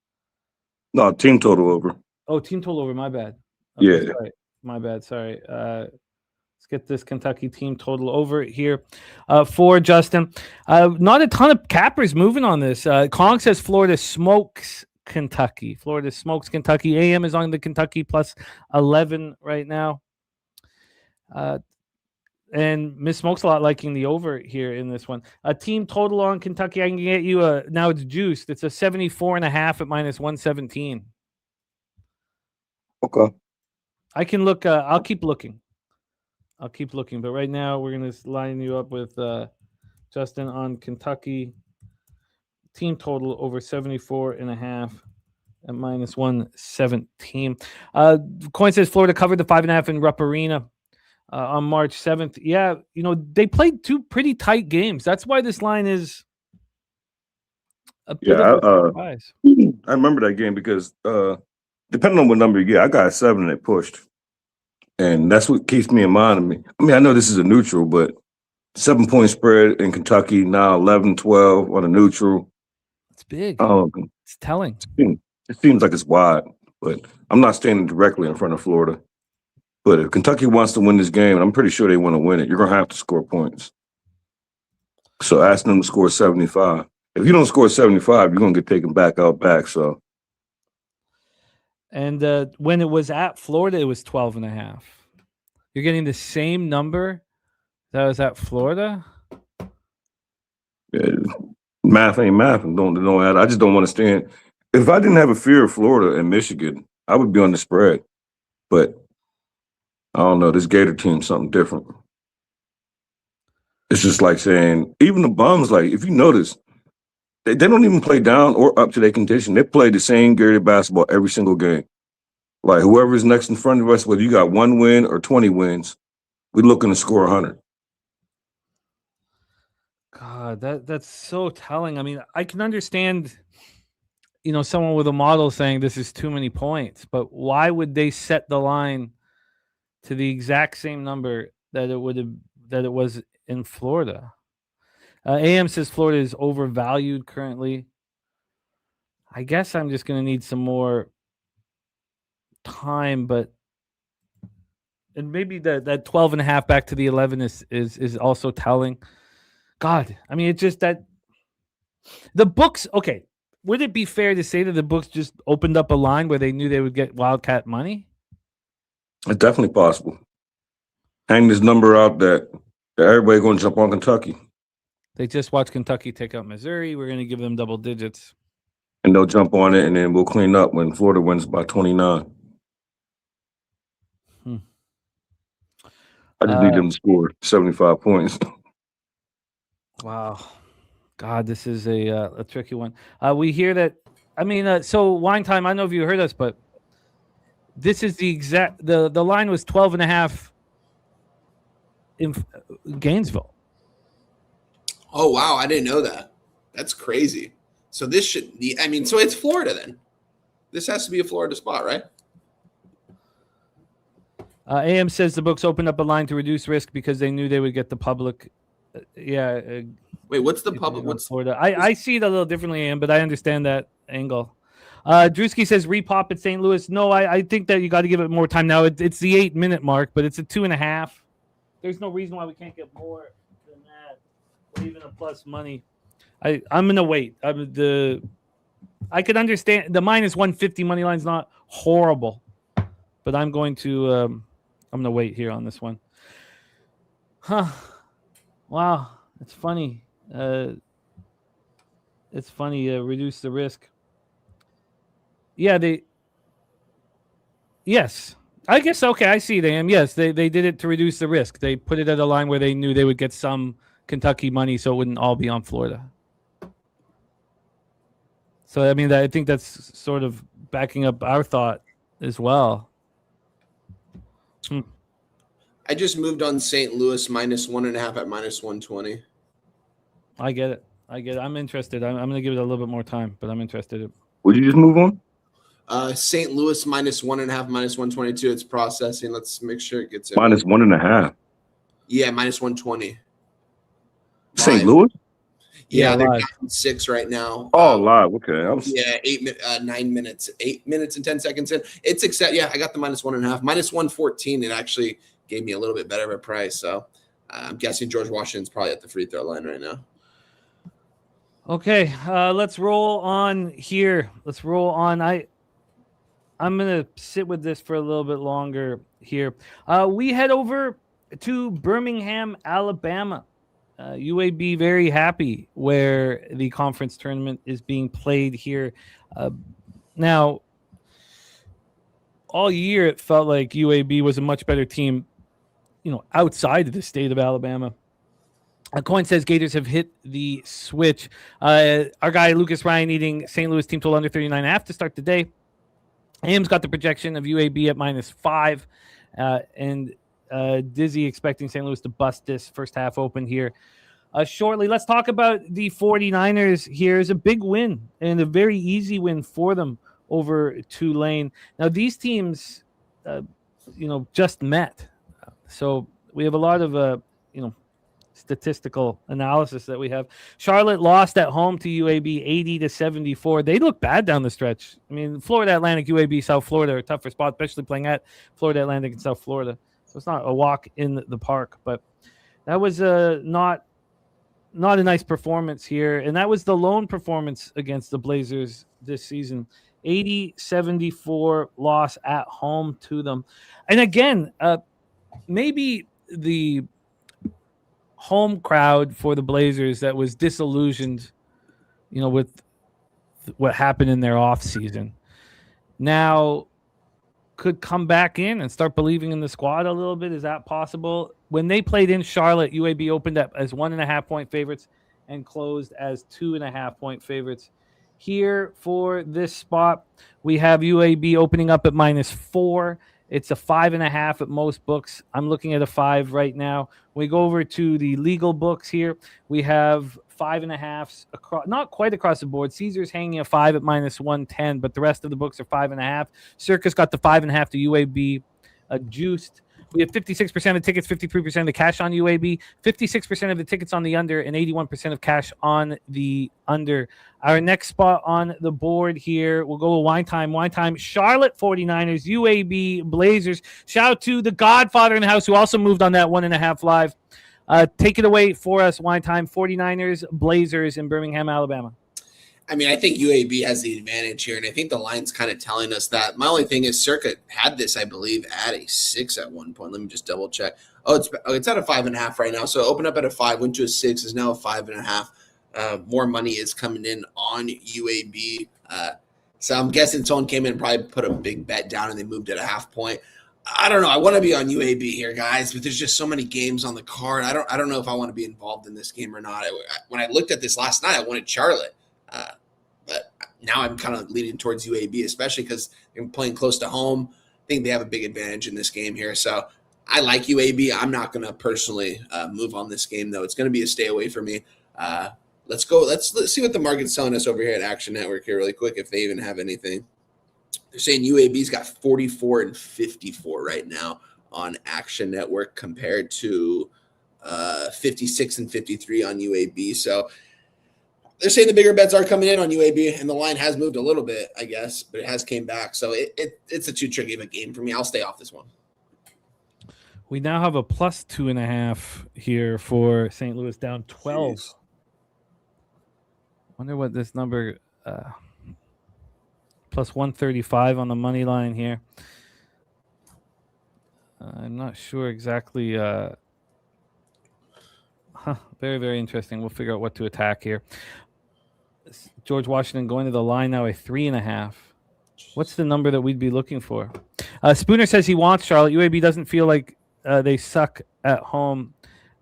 No, team total over. Oh, team total over. My bad. Yeah. Sorry. My bad. Sorry. Let's get this Kentucky team total over here for Justin. Not a ton of cappers moving on this. Kong says Florida smokes Kentucky. Florida smokes Kentucky. AM is on the Kentucky plus 11 right now. And Miss Smokes a lot liking the over here in this one. A team total on Kentucky, I can get you now it's juiced. It's a 74.5 at minus 117. Okay. I can look. I'll keep looking. But right now we're going to line you up with Justin on Kentucky. Team total over 74.5 at minus 117. Coin says Florida covered the 5.5 in Rupp Arena on March 7th. Yeah, they played two pretty tight games. That's why this line is a bit of a surprise. I remember that game because depending on what number you get, I got a 7 and it pushed. And that's what keeps me in mind of me. I mean, I know this is a neutral, but 7-point spread in Kentucky, now 11-12 on a neutral. It's big. It's telling. It seems like it's wide, but I'm not standing directly in front of Florida. But if Kentucky wants to win this game, and I'm pretty sure they want to win it, you're going to have to score points. So ask them to score 75. If you don't score 75, you're going to get taken back out back. So. And when it was at Florida, it was 12.5. You're getting the same number that was at Florida? Yeah, math ain't math. And don't add. I just don't want to stand. If I didn't have a fear of Florida and Michigan, I would be on the spread. But I don't know. This Gator team's something different. It's just like saying, even the bums, like, if you notice, they don't even play down or up to their condition. They play the same Gator basketball every single game. Like, whoever's next in front of us, whether you got 1 win or 20 wins, we're looking to score 100. God, that's so telling. I mean, I can understand, someone with a model saying this is too many points, but why would they set the line to the exact same number that it was in Florida? AM says Florida is overvalued currently. I guess I'm just going to need some more time, and maybe that 12.5 back to the 11 is also telling. God, I mean, it's just that the books. Okay, would it be fair to say that the books just opened up a line where they knew they would get Wildcat money? It's definitely possible. Hang this number out that everybody going to jump on Kentucky. They just watched Kentucky take out Missouri. We're going to give them double digits. And they'll jump on it, and then we'll clean up when Florida wins by 29. I just need them to score 75 points. Wow. God, this is a tricky one. We hear that. I mean, so Wine Time, I don't know if you heard us, but this is the exact, the line was 12.5 in Gainesville. Oh, wow. I didn't know that. That's crazy. So this should be, I mean, so it's Florida then. This has to be a Florida spot, right? AM says the books opened up a line to reduce risk because they knew they would get the public. Wait, what's the public? What's Florida? I see it a little differently, AM, but I understand that angle. Drewski says repop at St. Louis. No, I think that you got to give it more time now. It's the 8-minute mark, but it's a 2.5. There's no reason why we can't get more than that, or even a plus money. I'm gonna wait. I could understand the minus 150 money line's not horrible, but I'm going to wait here on this one. Huh? Wow, it's funny. It's funny. Reduce the risk. Yeah, Yes, I guess. Okay, I see them. Yes, they did it to reduce the risk. They put it at a line where they knew they would get some Kentucky money, so it wouldn't all be on Florida. So I mean, I think that's sort of backing up our thought as well. I just moved on St. Louis minus 1.5 at minus 120. I get it. I'm interested. I'm going to give it a little bit more time, but I'm interested. Would you just move on? St. Louis minus 1.5, minus 122. It's processing. Let's make sure it gets in. Minus 1.5. Yeah, minus 120. St. Louis? Yeah, they're live. down 6 right now. Oh, live. Okay. 9 minutes, 8 minutes and 10 seconds in. It's accept. Yeah, I got the minus 1.5, minus 114. It actually gave me a little bit better of a price. So I'm guessing George Washington's probably at the free throw line right now. Okay, let's roll on here. Let's roll on. I'm gonna sit with this for a little bit longer here. We head over to Birmingham, Alabama. UAB very happy where the conference tournament is being played here. Now, all year it felt like UAB was a much better team, outside of the state of Alabama. A coin says Gators have hit the switch. Our guy Lucas Ryan needing St. Louis team total under 39.5 to start the day. AM's got the projection of UAB at -5, and Dizzy expecting St. Louis to bust this first half open here. Shortly, let's talk about the 49ers here. It's a big win and a very easy win for them over Tulane. Now, these teams, just met. So we have a lot of, statistical analysis that we have. Charlotte lost at home to UAB 80-74. They look bad down the stretch. I mean, Florida Atlantic, UAB, South Florida are a tougher spot, especially playing at Florida Atlantic and South Florida. So it's not a walk in the park, but that was not a nice performance here. And that was the lone performance against the Blazers this season. 80-74 loss at home to them. And again, maybe the home crowd for the Blazers that was disillusioned, with what happened in their offseason, now could come back in and start believing in the squad a little bit. Is that possible? When they played in Charlotte, UAB opened up as 1.5-point favorites and closed as 2.5-point favorites. Here for this spot, we have UAB opening up at -4. It's a 5.5 at most books. I'm looking at a 5 right now. We go over to the legal books here. We have 5.5s across, not quite across the board. Caesar's hanging a 5 at -110, but the rest of the books are 5.5. Circus got the 5.5 to UAB juiced. We have 56% of tickets, 53% of the cash on UAB, 56% of the tickets on the under, and 81% of cash on the under. Our next spot on the board here, we'll go with Wine Time. Charlotte 49ers, UAB Blazers. Shout out to the Godfather in the house who also moved on that 1.5 live. Take it away for us, Wine Time. 49ers, Blazers in Birmingham, Alabama. I mean, I think UAB has the advantage here, and I think the line's kind of telling us that. My only thing is Circuit had this, I believe, at a 6 at one point. Let me just double check. It's at a 5.5 right now. So it opened up at a 5, went to a 6, is now a 5.5. More money is coming in on UAB. So I'm guessing someone came in and probably put a big bet down, and they moved it a half point. I don't know. I want to be on UAB here, guys, but there's just so many games on the card. I don't know if I want to be involved in this game or not. When I looked at this last night, I wanted Charlotte. But now I'm kind of leaning towards UAB, especially because they're playing close to home. I think they have a big advantage in this game here. So I like UAB. I'm not going to personally move on this game, though. It's going to be a stay away for me. Let's go. Let's see what the market's telling us over here at Action Network here really quick, if they even have anything. They're saying UAB's got 44 and 54 right now on Action Network compared to 56 and 53 on UAB. So they're saying the bigger bets are coming in on UAB, and the line has moved a little bit, I guess, but it has came back. So it's a too tricky of a game for me. I'll stay off this one. We now have a plus 2.5 here for St. Louis, down 12. Jeez. Wonder what this number plus 135 on the money line here. I'm not sure exactly. Very, very interesting. We'll figure out what to attack here. George Washington going to the line now, a 3.5. What's the number that we'd be looking for? Spooner says he wants Charlotte. UAB doesn't feel like they suck at home.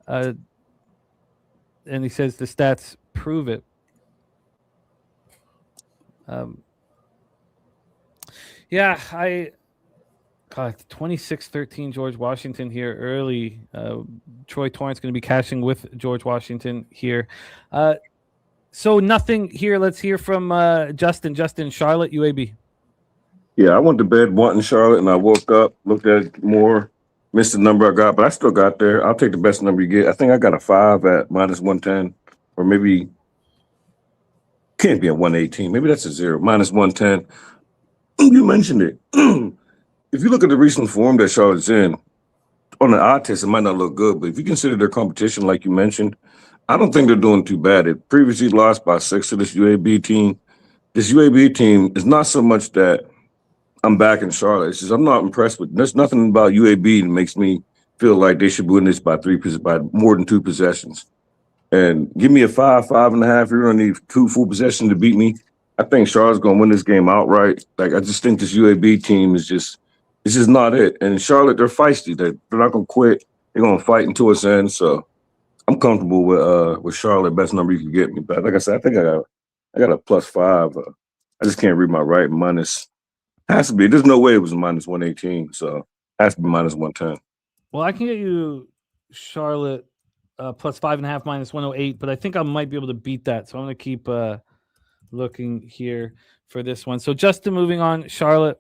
And he says the stats prove it. Yeah, 26-13 George Washington here early. Troy Torrence going to be cashing with George Washington here. So nothing here. Let's hear from Justin. Justin, Charlotte, UAB. Yeah, I went to bed wanting Charlotte, and I woke up, looked at it more, missed the number I got, but I still got there. I'll take the best number you get. I think I got a 5 at minus 110, or maybe can't be at 118. Maybe that's a 0, minus 110. You mentioned it. If you look at the recent form that Charlotte's in, on the eye test, it might not look good, but if you consider their competition, like you mentioned, I don't think they're doing too bad. It previously lost by 6 to this UAB team. This UAB team is not so much that I'm back in Charlotte. It's just I'm not impressed with. There's nothing about UAB that makes me feel like they should win this by more than 2 possessions. And give me a 5, 5.5. You're gonna need 2 full possessions to beat me. I think Charlotte's gonna win this game outright. Like I just think this UAB team is just not it. And Charlotte, they're feisty. They're not gonna quit. They're gonna fight until it's end. So I'm comfortable with Charlotte. Best number you can get me. But like I said, I think I got a plus 5. I just can't read my right. Minus has to be. There's no way it was a minus 118. So it has to be minus 110. Well, I can get you Charlotte plus 5.5 minus 108, but I think I might be able to beat that. So I'm going to keep looking here for this one. So Justin, moving on, Charlotte.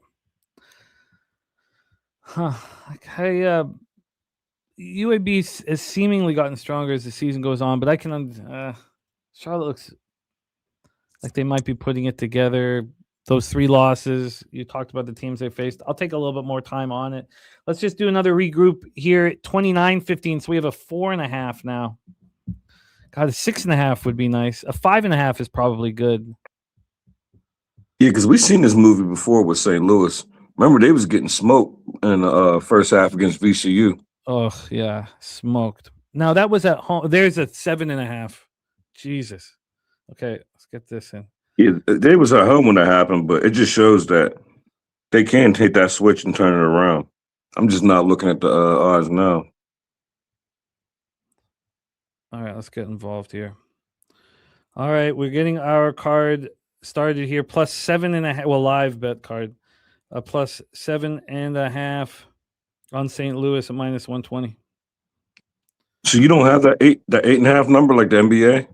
UAB has seemingly gotten stronger as the season goes on, but I can Charlotte looks like they might be putting it together. Those 3 losses, you talked about the teams they faced. I'll take a little bit more time on it. Let's just do another regroup here. 29-15. So we have a 4.5 now. God, a 6.5 would be nice. A 5.5 is probably good. Yeah, because we've seen this movie before with St. Louis. Remember, they was getting smoked in the first half against VCU. Oh, yeah, smoked. Now, that was at home. There's a 7.5. Jesus. Okay, let's get this in. Yeah, they was at home when that happened, but it just shows that they can take that switch and turn it around. I'm just not looking at the odds now. All right, let's get involved here. All right, we're getting our card started here. Plus 7.5. Well, live bet card. Plus 7.5 on St. Louis at minus 120. So you don't have that 8.5 number like the NBA?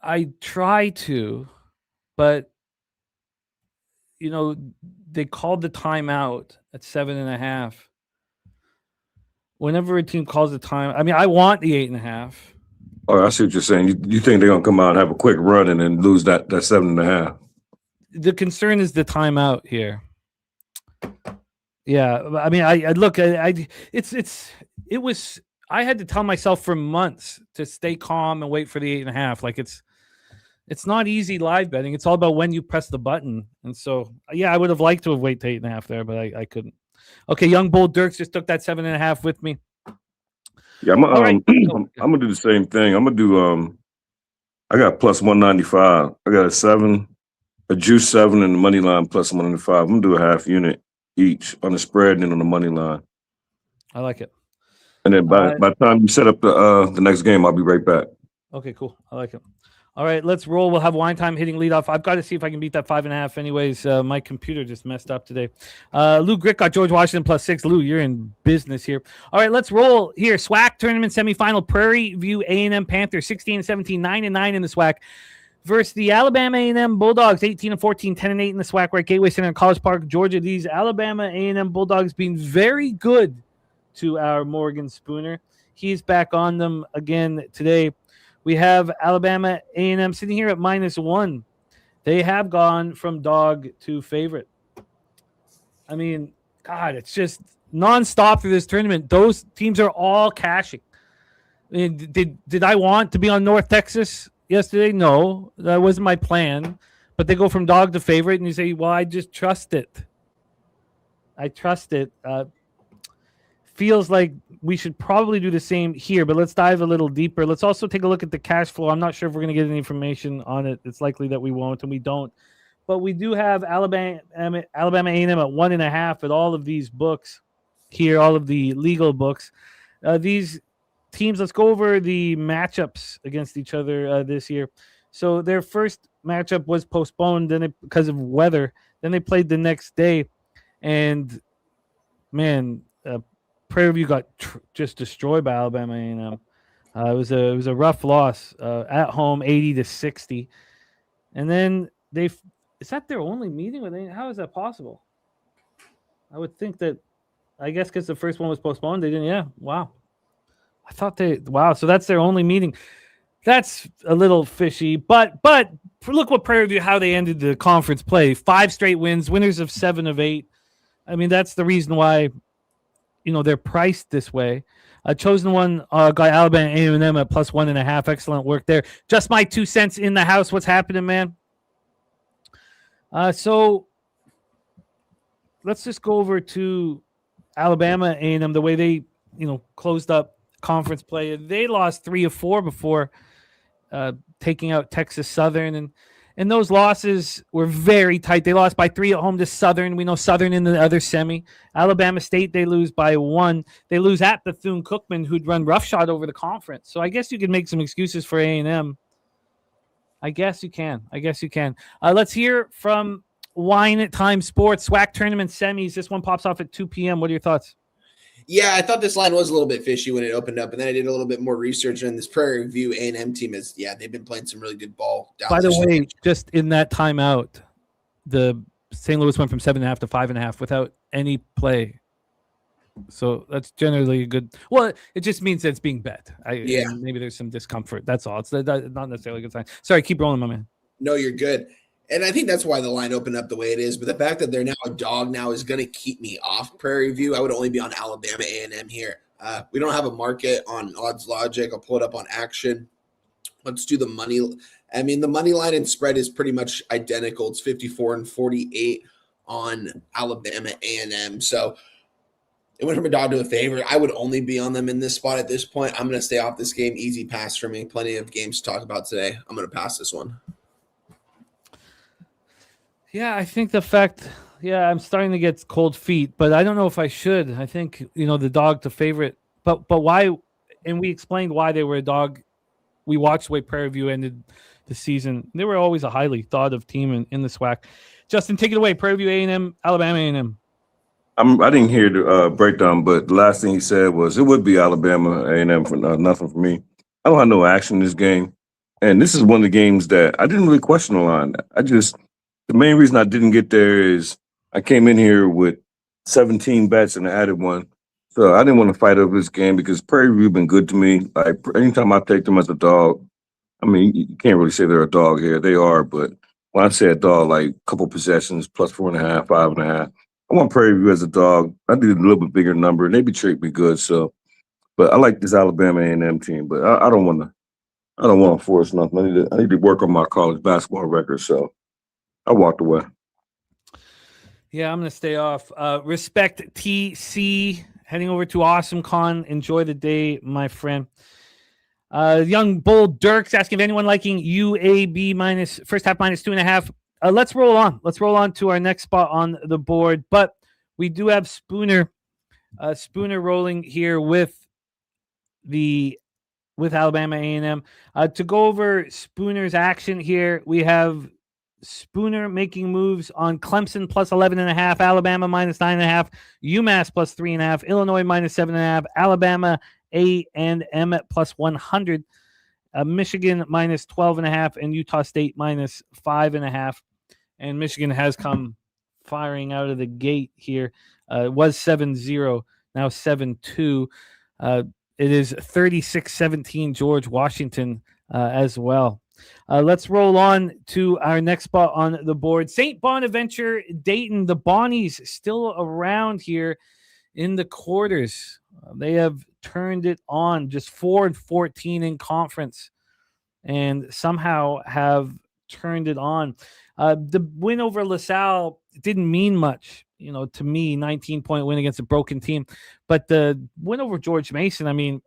I try to, but they called the timeout at 7.5. Whenever a team calls the time, I mean, I want the 8.5. Oh, I see what you're saying. You think they're gonna come out and have a quick run and then lose that 7.5? The concern is the timeout here. Yeah, I mean, I look, it was. I had to tell myself for months to stay calm and wait for the 8.5. Like it's not easy live betting. It's all about when you press the button. And so, yeah, I would have liked to have waited to 8.5 there, but I couldn't. Okay, Young Bull Dirks just took that 7.5 with me. Yeah, I'm All right. I'm gonna do the same thing. I'm gonna do I got plus 195. I got a juice 7 and the money line plus 195. I'm gonna do a half unit each on the spread and then on the money line. I like it. And then by the time you set up the next game, I'll be right back. Okay, cool. I like it. All right, let's roll. We'll have Wine Time hitting leadoff. I've got to see if I can beat that 5.5. Anyways, my computer just messed up today. Lou Grick got George Washington plus 6. Lou, you're in business here. All right, let's roll here. SWAC tournament semifinal. Prairie View A&M Panthers 16-17, 9-9 in the SWAC versus the Alabama A&M Bulldogs 18-14, 10-8 in the SWAC. We're at Gateway Center in College Park, Georgia. These Alabama A&M Bulldogs being very good to our Morgan Spooner. He's back on them again today. We have Alabama A&M sitting here at -1. They have gone from dog to favorite. I mean, God, it's just nonstop through this tournament. Those teams are all cashing. I mean, did I want to be on North Texas yesterday? No, that wasn't my plan. But they go from dog to favorite, and you say, well, I just trust it. I trust it. Feels like we should probably do the same here, but let's dive a little deeper. Let's also take a look at the cash flow. I'm not sure if we're going to get any information on it. It's likely that we won't, and we don't. But we do have Alabama A&M at 1.5 at all of these books here, all of the legal books. These teams, let's go over the matchups against each other this year. So their first matchup was postponed because of weather. Then they played the next day, and man, Prairie View got just destroyed by Alabama A&M. It was a rough loss at home, 80-60, and then is that their only meeting with A&M? How is that possible? I would think that, I guess because the first one was postponed, they didn't. Yeah, wow. I thought so that's their only meeting. That's a little fishy, but look what Prairie View, how they ended the conference play. 5 straight wins, winners of 7 of 8. I mean, that's the reason why, they're priced this way. Chosen one got Alabama A&M at plus 1.5. Excellent work there. Just my 2 cents in the house. What's happening, man? So let's just go over to Alabama A&M, the way they, closed up conference play. They lost 3 of 4 before taking out Texas Southern, and those losses were very tight. They lost by 3 at home to Southern. We know Southern in the other semi. Alabama State, they lose by 1. They lose at Bethune-Cookman, who'd run roughshod over the conference. So I guess you could make some excuses for A&M. I guess you can. Let's hear from Wine Time Sports, SWAC tournament semis. This one pops off at 2 p.m. What are your thoughts? Yeah, I thought this line was a little bit fishy when it opened up, and then I did a little bit more research, and this Prairie View A&M team they've been playing some really good ball. By the way, just in that timeout, the St. Louis went from 7.5 to 5.5 without any play. So that's generally a good. Well, it just means that it's being bet. Maybe there's some discomfort. That's all. It's not necessarily a good sign. Sorry, keep rolling, my man. No, you're good. And I think that's why the line opened up the way it is. But the fact that they're now a dog now is going to keep me off Prairie View. I would only be on Alabama A&M here. We don't have a market on Odds Logic. I'll pull it up on Action. Let's do the money. I mean, the money line and spread is pretty much identical. It's 54-48 on Alabama A&M. So it went from a dog to a favorite. I would only be on them in this spot at this point. I'm going to stay off this game. Easy pass for me. Plenty of games to talk about today. I'm going to pass this one. Yeah, I think the fact, I'm starting to get cold feet, but I don't know if I should. I think, the dog to favorite, but why? And we explained why they were a dog. We watched the way Prairie View ended the season. They were always a highly thought of team in the SWAC. Justin, take it away. Prairie View A&M, Alabama A&M. I didn't hear the breakdown, but the last thing he said was it would be Alabama A&M for nothing for me. I don't have no action in this game, and this is one of the games that I didn't really question the line. The main reason I didn't get there is I came in here with 17 bets and I added one. So I didn't want to fight over this game because Prairie View been good to me. Like anytime I take them as a dog, I mean, you can't really say they're a dog here. They are, but when I say a dog, like a couple possessions, plus 4.5, 5.5, I want Prairie View as a dog. I did a little bit bigger number and they be treating me good. So, But I like this Alabama A&M team, but I don't want to force nothing. I need to work on my college basketball record, so I walked away. Yeah, I'm going to stay off. Respect TC. Heading over to Awesome Con. Enjoy the day, my friend. Young Bull Dirks asking if anyone liking UAB minus first half minus 2.5. Let's roll on. Let's roll on to our next spot on the board. But we do have Spooner rolling here with Alabama A&M. To go over Spooner's action here, we have Spooner making moves on Clemson plus 11.5, Alabama minus 9.5, UMass plus 3.5, Illinois minus 7.5, Alabama A&M at plus 100, Michigan minus 12.5, and Utah State minus 5.5. And Michigan has come firing out of the gate here. It was 7-0, now 7-2. It is 36-17 George Washington as well. Let's roll on to our next spot on the board. St. Bonaventure, Dayton. The Bonnies still around here in the quarters. They have turned it on, just 4-14 in conference, and somehow have turned it on. The win over LaSalle didn't mean much, to me, 19-point win against a broken team. But the win over George Mason, I mean,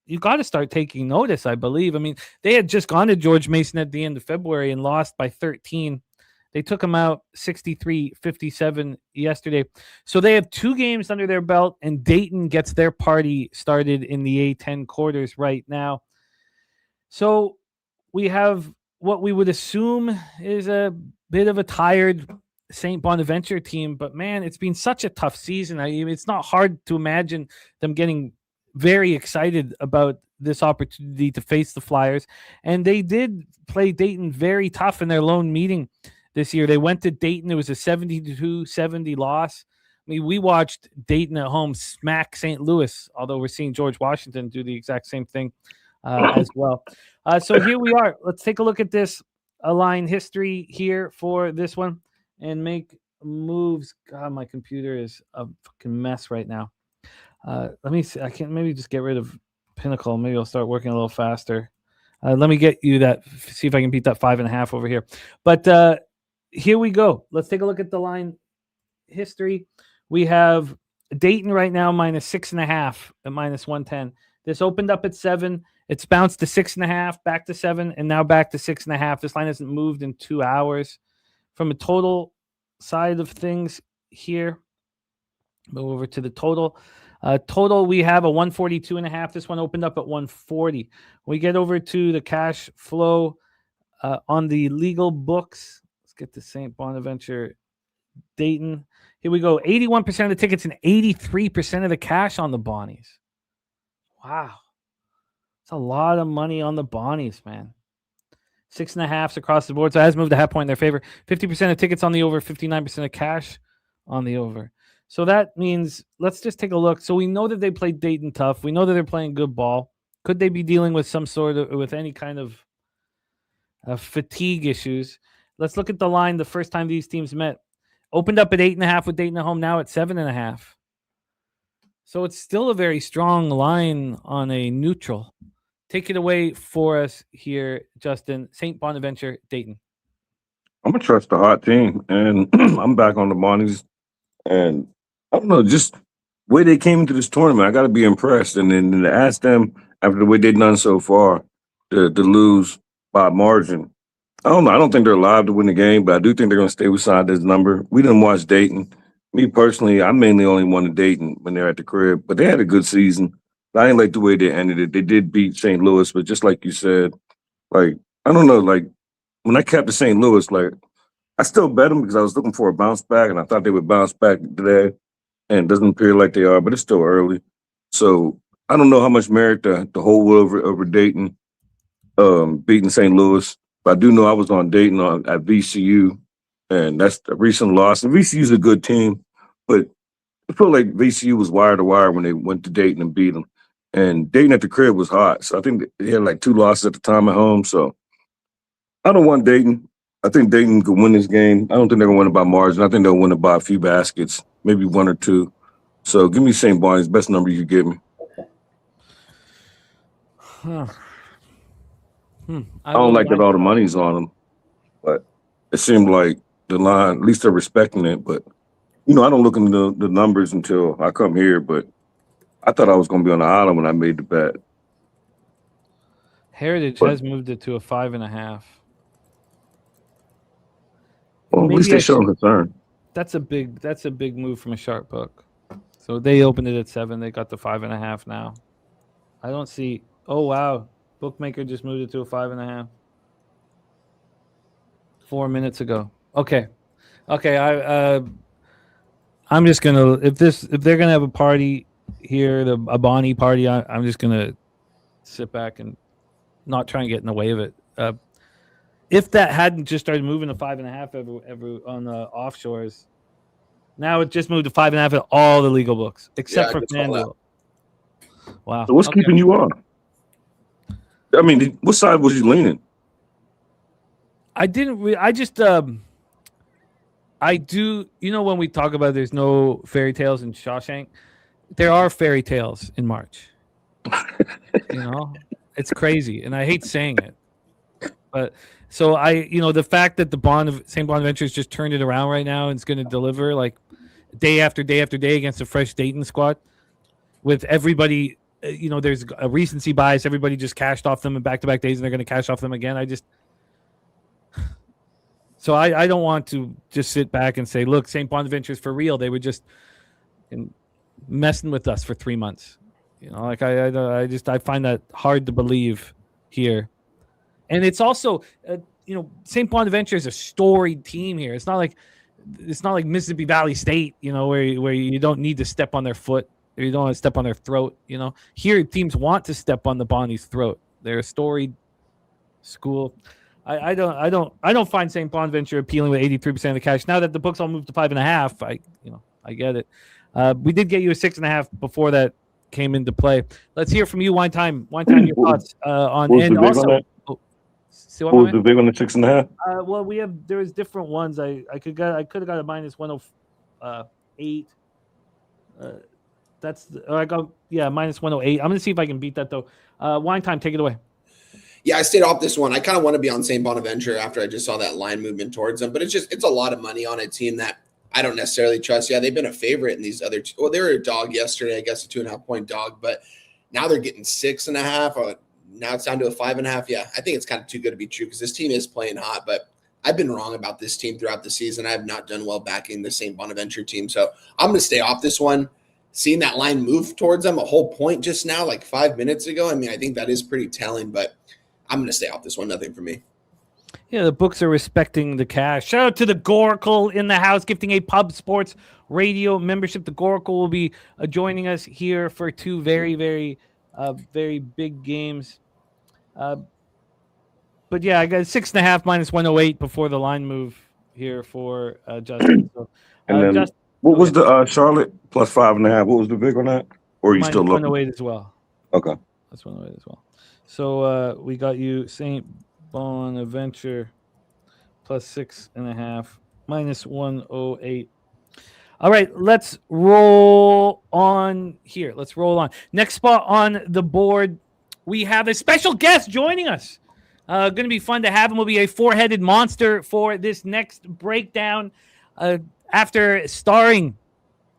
you got to start taking notice, I believe. I mean, they had just gone to George Mason at the end of February and lost by 13. They took them out 63-57 yesterday. So they have 2 games under their belt, and Dayton gets their party started in the A10 quarters right now. So we have what we would assume is a bit of a tired St. Bonaventure team, but man, it's been such a tough season. I mean, it's not hard to imagine them getting very excited about this opportunity to face the Flyers. And they did play Dayton very tough in their lone meeting this year. They went to Dayton. It was a 72-70 loss. I mean, we watched Dayton at home smack St. Louis, although we're seeing George Washington do the exact same thing as well. So here we are. Let's take a look at this line history here for this one and make moves. God, my computer is a fucking mess right now. Let me see. I can maybe just get rid of Pinnacle. Maybe I'll start working a little faster. Let me get you that. See if I can beat that 5.5 over here. But here we go. Let's take a look at the line history. We have Dayton right now minus 6.5 at minus 110. This opened up at 7. It's bounced to 6.5, back to 7, and now back to 6.5. This line hasn't moved in 2 hours. From a total side of things here, move over to the total. Total, we have a 142.5. This one opened up at 140. We get over to the cash flow on the legal books. Let's get to St. Bonaventure, Dayton. Here we go. 81% of the tickets and 83% of the cash on the Bonnies. Wow. It's a lot of money on the Bonnies, man. 6.5s across the board. So it has moved a half point in their favor. 50% of tickets on the over, 59% of cash on the over. So that means, let's just take a look. So we know that they played Dayton tough. We know that they're playing good ball. Could they be dealing with with any kind of fatigue issues? Let's look at the line the first time these teams met. Opened up at 8.5 with Dayton at home, now at 7.5. So it's still a very strong line on a neutral. Take it away for us here, Justin. St. Bonaventure, Dayton. I'm going to trust the hot team, and I'm back on the Bonnies. And I don't know, just the way they came into this tournament, I got to be impressed. And then to ask them, after the way they've done so far, to lose by margin, I don't know. I don't think they're alive to win the game, but I do think they're going to stay beside this number. We didn't watch Dayton. Me personally, I mainly only wanted Dayton when they're at the crib, but they had a good season. I didn't like the way they ended it. They did beat St. Louis, but just like you said, like, I don't know, like, when I kept to St. Louis, like, I still bet them because I was looking for a bounce back, and I thought they would bounce back today, and it doesn't appear like they are, but it's still early. So I don't know how much merit to hold over Dayton beating St. Louis, but I do know I was on Dayton at VCU, and that's a recent loss. And VCU's a good team, but I feel like VCU was wire to wire when they went to Dayton and beat them. And Dayton at the crib was hot, so I think they had like 2 losses at the time at home. So I don't want Dayton. I think Dayton could win this game. I don't think they're going to win it by margin. I think they'll win it by a few baskets, maybe 1 or 2. So give me St. Bonnie's, best number you can give me. Huh. I don't like that all the money's on them, but it seemed like the line, at least they're respecting it. But, I don't look into the numbers until I come here, but I thought I was going to be on the island when I made the bet. Heritage But- has moved it to a 5.5. Well, at least Maybe they show concern. That's a big move from a sharp book. So they opened it at 7. They got the 5.5 now. I don't see. Oh wow, bookmaker just moved it to a 5.5. 4 minutes ago. Okay. I'm just gonna if they're gonna have a party here, a Bonnie party. I'm just gonna sit back and not try and get in the way of it. If that hadn't just started moving to 5.5 every on the offshores, now it just moved to 5.5 at all the legal books except for FanDuel. Wow. So what's keeping you on? I mean, what side was you leaning? I didn't. I just. I do. When we talk about there's no fairy tales in Shawshank, there are fairy tales in March. It's crazy, and I hate saying it, but so the fact that the St. Bonaventure's just turned it around right now and it's going to deliver like day after day after day against a fresh Dayton squad, with everybody. There's a recency bias. Everybody just cashed off them in back-to-back days, and they're going to cash off them again. So I don't want to just sit back and say, look, St. Bonaventure's for real. They were just messing with us for 3 months. I find that hard to believe here. And it's also, St. Bonaventure is a storied team here. It's not like Mississippi Valley State, where you don't need to step on their foot. Or you don't want to step on their throat, Here, teams want to step on the Bonnie's throat. They're a storied school. I don't find St. Bonaventure appealing with 83% of the cash. Now that the books all moved to 5.5, I get it. We did get you a 6.5 before that came into play. Let's hear from you, Wine Time. Wine Time, your thoughts on What was and the big also. on that? What was the big on the 6.5? Well, there's different ones. I could have got a minus 108. I got minus 108. I'm gonna see if I can beat that though. Wine Time, take it away. Yeah, I stayed off this one. I kind of want to be on St. Bonaventure after I just saw that line movement towards them, but it's a lot of money on a team that I don't necessarily trust. Yeah, they've been a favorite in these other. Well, they were a dog yesterday, I guess a 2.5 point dog, but now they're getting 6.5. Now it's down to a 5.5. Yeah, I think it's kind of too good to be true because this team is playing hot, but I've been wrong about this team throughout the season. I have not done well backing the St. Bonaventure team, so I'm going to stay off this one. Seeing that line move towards them a whole point just now, like 5 minutes ago, I mean, I think that is pretty telling, but I'm going to stay off this one. Nothing for me. Yeah, the books are respecting the cash. Shout out to the Goracle in the house, gifting a Pub Sports Radio membership. The Goracle will be joining us here for 2 very, very, very big games. But yeah, I got 6.5 minus 108 before the line move here for Justin. So, and then Justin, what was the Charlotte plus 5.5? What was the big on that? Or are you still looking? 108 as well. Okay. That's 108 as well. So we got you St. Bonaventure plus 6.5 minus 108. All right, let's roll on here. Let's roll on. Next spot on the board, we have a special guest joining us. Going to be fun to have him. Will be a 4-headed monster for this next breakdown. After starring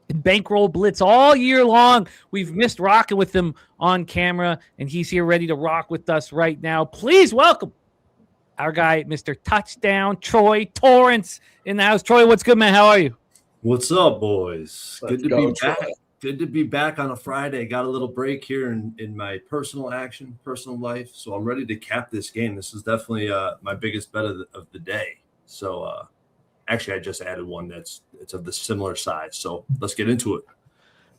in Bankroll Blitz all year long, we've missed rocking with him on camera, and he's here ready to rock with us right now. Please welcome our guy, Mr. Touchdown, Troy Torrence in the house. Troy, what's good, man? How are you? What's up, boys? Let's Good to go, be back. Troy. Good to be back on a Friday. Got a little break here in my personal life. So I'm ready to cap this game. This is definitely my biggest bet of the day. So actually, I just added one it's of the similar size. So let's get into it.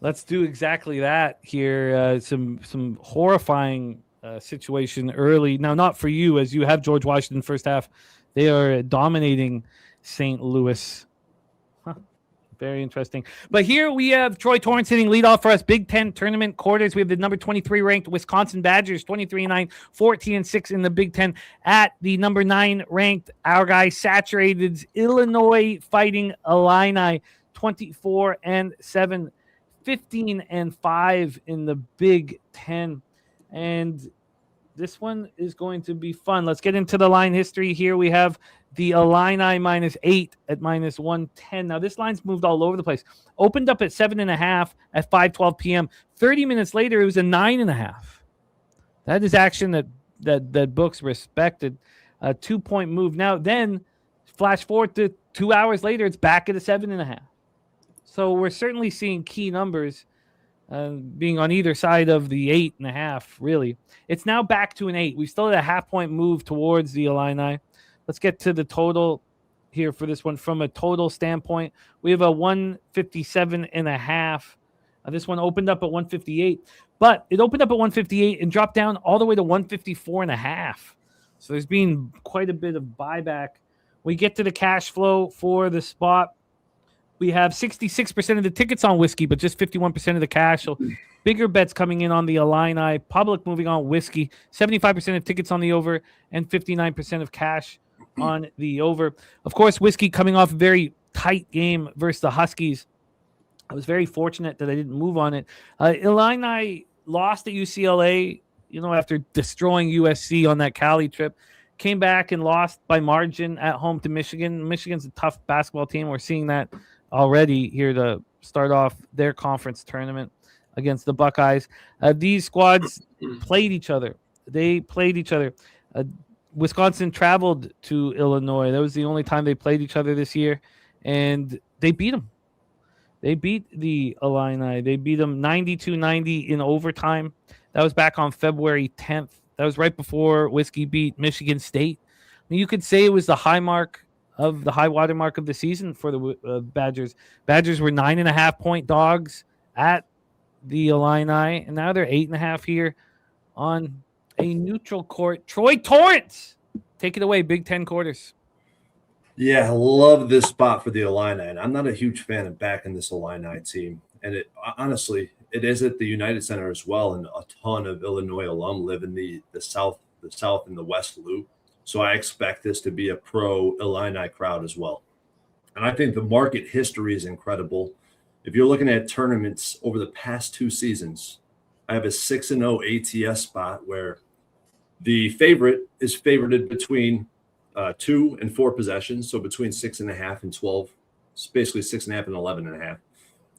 Let's do exactly that here. Some horrifying situation early. Now, not for you, as you have George Washington first half. They are dominating St. Louis. Very interesting. But here we have Troy Torrence hitting leadoff for us. Big Ten tournament quarters. We have the number 23 ranked Wisconsin Badgers, 23-9, 14-6 in the Big Ten. At the number 9 ranked, our guy Saturated Illinois Fighting Illini, 24-7, 15-5 in the Big Ten. And This one is going to be fun. Let's get into the line history here. We have the Illini -8 at -110. Now, this line's moved all over the place. Opened up at 7.5 at 5:12 p.m. 30 minutes later, it was a 9.5. That is action that books respected. A 2-point move. Now, then, flash forward to 2 hours later, it's back at a 7.5. So we're certainly seeing key numbers being on either side of the 8.5, really. It's now back to an 8. We still had a half-point move towards the Illini. Let's get to the total here for this one. From a total standpoint, we have a 157.5. This one opened up at 158, but it opened up at 158 and dropped down all the way to 154.5. So there's been quite a bit of buyback. We get to the cash flow for the spot. We have 66% of the tickets on whiskey, but just 51% of the cash. So bigger bets coming in on the Illini. Public moving on whiskey. 75% of tickets on the over and 59% of cash on the over. Of course, whiskey coming off a very tight game versus the Huskies. I was very fortunate that I didn't move on it. Illini lost at UCLA, after destroying USC on that Cali trip. Came back and lost by margin at home to Michigan. Michigan's a tough basketball team. We're seeing that already here to start off their conference tournament against the Buckeyes. These squads played each other. Wisconsin traveled to Illinois. That was the only time they played each other this year, and they beat them. They beat the Illini. They beat them 92-90 in overtime. That was back on February 10th. That was right before Whiskey beat Michigan State. I mean, you could say it was the high water mark of the season for the Badgers. Badgers were 9.5-point dogs at the Illini, and now they're 8.5 here on a neutral court. Troy Torrence, take it away. Big 10 quarters. Yeah, I love this spot for the Illini, and I'm not a huge fan of backing this Illini team. And it honestly, it is at the United Center as well, and a ton of Illinois alum live in the South and the West Loop. So I expect this to be a pro Illini crowd as well. And I think the market history is incredible. If you're looking at tournaments over the past 2 seasons, I have a 6-0 ATS spot where the favorite is favorited between 2 and 4 possessions, so between 6.5 and 12. It's basically 6.5 and 11.5.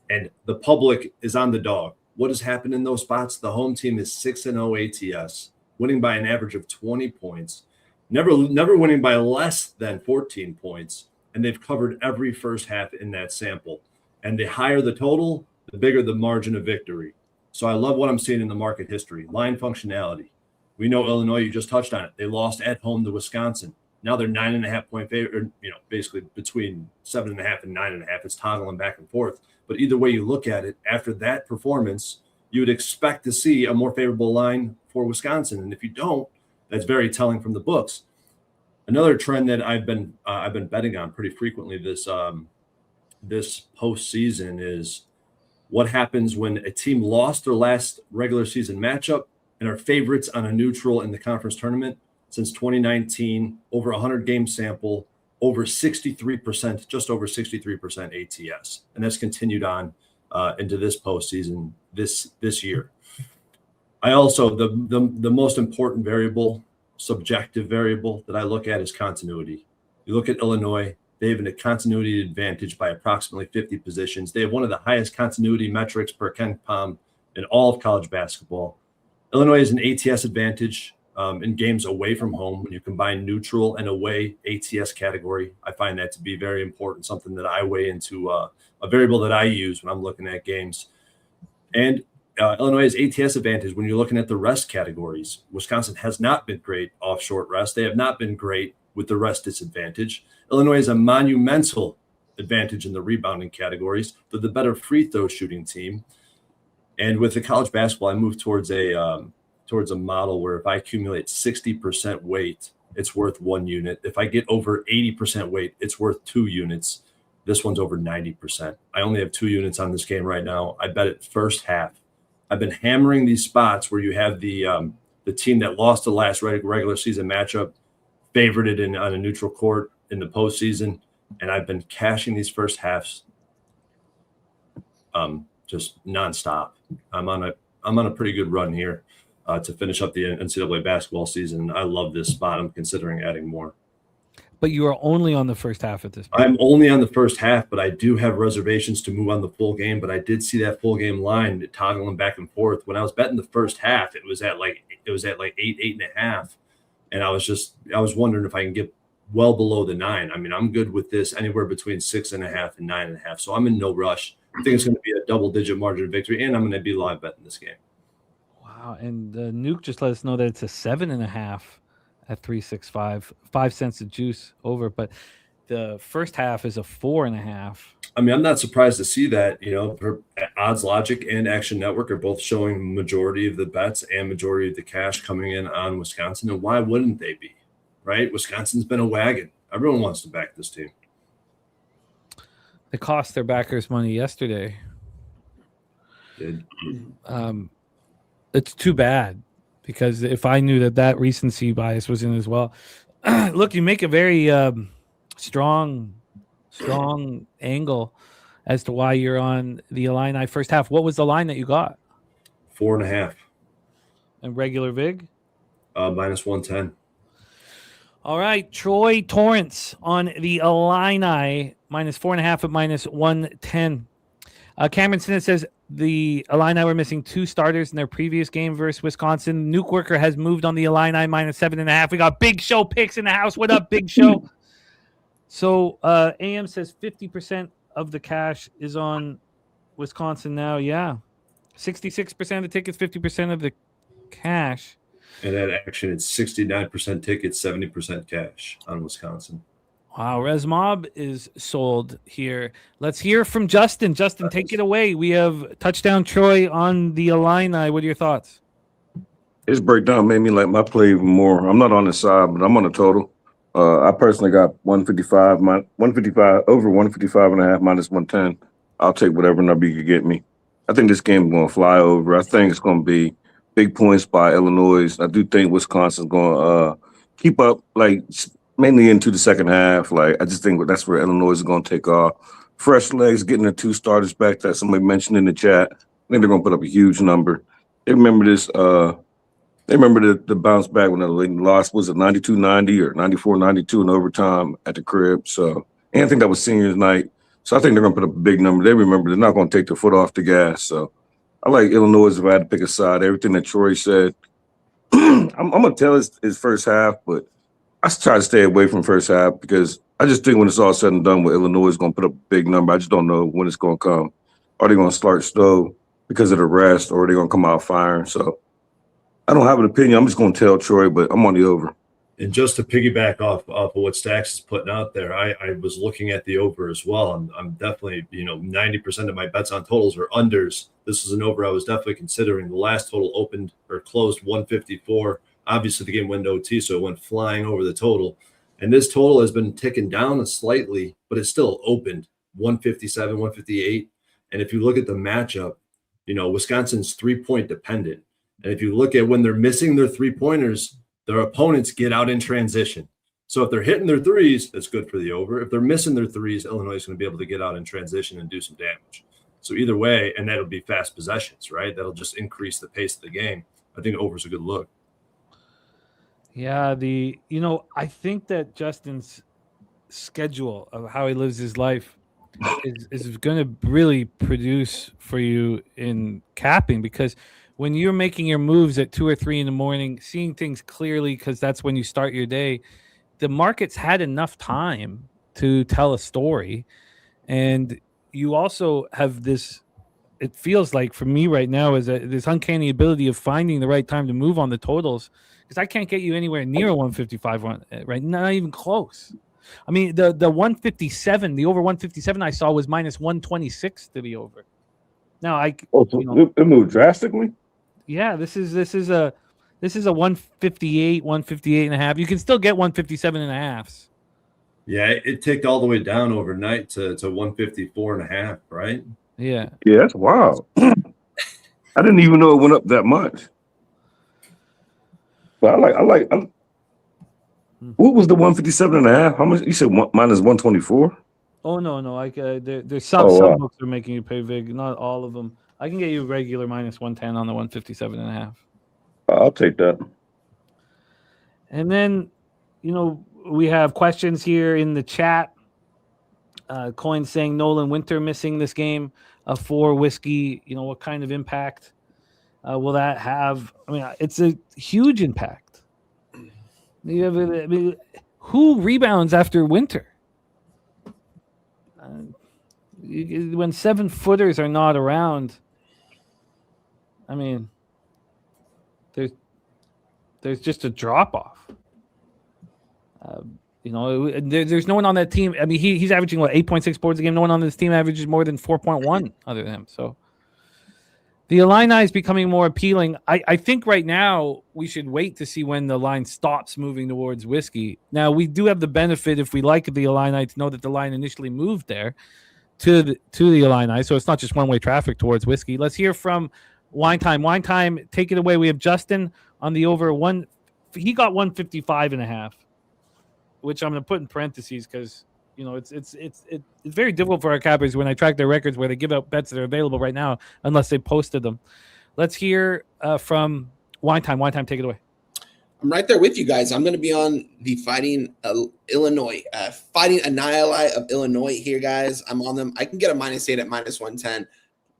And the public is on the dog. What has happened in those spots? The home team is 6-0 ATS, winning by an average of 20 points, never winning by less than 14 points, and they've covered every first half in that sample. And the higher the total, the bigger the margin of victory. So I love what I'm seeing in the market history. Line functionality. We know Illinois, you just touched on it. They lost at home to Wisconsin. Now they're 9.5-point favorite, basically between 7.5 and 9.5. It's toggling back and forth. But either way you look at it, after that performance, you would expect to see a more favorable line for Wisconsin. And if you don't, that's very telling from the books. Another trend that I've been betting on pretty frequently this postseason is what happens when a team lost their last regular season matchup and are favorites on a neutral in the conference tournament. Since 2019, over 100 game sample, over 63%, just over 63% ATS. And that's continued on into this postseason this year. I also, the most important variable, subjective variable that I look at is continuity. You look at Illinois, they have a continuity advantage by approximately 50 positions. They have one of the highest continuity metrics per Ken Pom in all of college basketball. Illinois has an ATS advantage in games away from home. When you combine neutral and away ATS category, I find that to be very important, something that I weigh into a variable that I use when I'm looking at games. And Illinois has ATS advantage when you're looking at the rest categories. Wisconsin has not been great off short rest. They have not been great with the rest disadvantage. Illinois has a monumental advantage in the rebounding categories. They're the better free throw shooting team. And with the college basketball, I move towards a model where if I accumulate 60% weight, it's worth 1 unit. If I get over 80% weight, it's worth 2 units. This one's over 90%. I only have 2 units on this game right now. I bet it first half. I've been hammering these spots where you have the team that lost the last regular season matchup favorited on a neutral court in the postseason, and I've been cashing these first halves just nonstop. I'm on a pretty good run here. to finish up the NCAA basketball season. I love this spot. I'm considering adding more. But you are only on the first half at this point. I'm only on the first half, but I do have reservations to move on the full game. But I did see that full game line toggling back and forth. When I was betting the first half, it was at like 8.5. And I was wondering if I can get well below the 9. I mean, I'm good with this anywhere between 6.5 and 9.5. So I'm in no rush. I think it's going to be a double-digit margin of victory, and I'm going to be live betting this game. Wow. And Nuke just let us know that it's a 7.5 at 365, 5 cents a juice over. But the first half is a 4.5. I mean, I'm not surprised to see that. Odds Logic and Action Network are both showing majority of the bets and majority of the cash coming in on Wisconsin. And why wouldn't they be, right? Wisconsin's been a wagon. Everyone wants to back this team. It cost their backers money yesterday. Did. It's too bad, because if I knew that recency bias was in as well. Look, you make a very strong angle as to why you're on the Illini first half. What was the line that you got? 4.5. And regular VIG? Minus 110. All right, Troy Torrence on the Illini, minus 4.5 at minus 110. Cameron Sinnott says the Illini were missing 2 starters in their previous game versus Wisconsin. Nuke Worker has moved on the Illini, minus 7.5. We got Big Show picks in the house. What up, Big Show? So AM says 50% of the cash is on Wisconsin now. Yeah, 66% of the tickets, 50% of the cash. And at Action, it's 69% tickets, 70% cash on Wisconsin. Wow, Res Mob is sold here. Let's hear from Justin. Justin, take it away. We have touchdown Troy on the Illini. What are your thoughts? His breakdown made me like my play even more. I'm not on the side, but I'm on the total. I personally got 155 over 155.5 minus 110. I'll take whatever number you can get me. I think this game is going to fly over. I think it's going to be big points by Illinois. I do think Wisconsin's going to keep up, like mainly into the second half. Like I just think that's where Illinois is going to take off. Fresh legs, getting the 2 starters back that somebody mentioned in the chat. I think they're going to put up a huge number. They remember this. They remember the bounce back when they lost, was it 92-90 or 94-92 in overtime at the crib. So, and I think that was seniors night. So I think they're going to put up a big number. They remember they're not going to take their foot off the gas. So I like Illinois if I had to pick a side. Everything that Troy said. I'm going to tell his first half, but I try to stay away from first half because I just think when it's all said and done with Illinois is going to put up a big number. I just don't know when it's going to come. Are they going to start slow because of the rest, or are they going to come out firing? So I don't have an opinion. I'm just going to tell Troy, but I'm on the over. And just to piggyback off of what Stacks is putting out there, I was looking at the over as well. I'm definitely, 90% of my bets on totals are unders. This is an over I was definitely considering. The last total opened or closed 154. Obviously, the game went to OT, so it went flying over the total. And this total has been ticking down slightly, but it's still opened 157, 158. And if you look at the matchup, Wisconsin's 3-point dependent. And if you look at when they're missing their 3-pointers, their opponents get out in transition. So if they're hitting their threes, that's good for the over. If they're missing their threes, Illinois is going to be able to get out in transition and do some damage. So either way, and that'll be fast possessions, right? That'll just increase the pace of the game. I think over is a good look. Yeah, I think that Justin's schedule of how he lives his life is going to really produce for you in capping, because when you're making your moves at 2 or 3 in the morning, seeing things clearly, because that's when you start your day, the market's had enough time to tell a story. And you also have this, it feels like for me right now, is this uncanny ability of finding the right time to move on the totals, because I can't get you anywhere near a 155 one, right? Not even close. I mean, the 157, the over 157 I saw was minus 126 to be over. Now it moved drastically. Yeah, this is a 158, 158 and a half. You can still get 157 and a half. Yeah, it ticked all the way down overnight to 154 and a half, right? Yeah. Yeah, that's wild. I didn't even know it went up that much. But I like. What was the 157 and a half? How much? You said minus 124? Oh no, like there's some books are making you pay VIG, not all of them. I can get you regular minus 110 on the 157 and a half. I'll take that. And then, we have questions here in the chat. Coin saying Nolan Winter missing this game for Whiskey. What kind of impact will that have? I mean, it's a huge impact. Who rebounds after Winter? When 7-footers are not around, I mean, there's just a drop off. There's no one on that team. I mean, he's averaging 8.6 boards a game. No one on this team averages more than 4.1 other than him. So the Illini is becoming more appealing. I think right now we should wait to see when the line stops moving towards Whiskey. Now we do have the benefit, if we like the Illini, to know that the line initially moved there to the Illini, so it's not just one-way traffic towards Whiskey. Let's hear from Wine Time. Wine Time, take it away. We have Justin on the over one. He got 155.5, which I'm going to put in parentheses because it's very difficult for our cappers when I track their records where they give out bets that are available right now unless they posted them. Let's hear from Wine Time. Wine Time, take it away. I'm right there with you guys. I'm going to be on the Fighting Illinois, Fighting Annihili of Illinois here, guys. I'm on them. I can get a -8 at -110.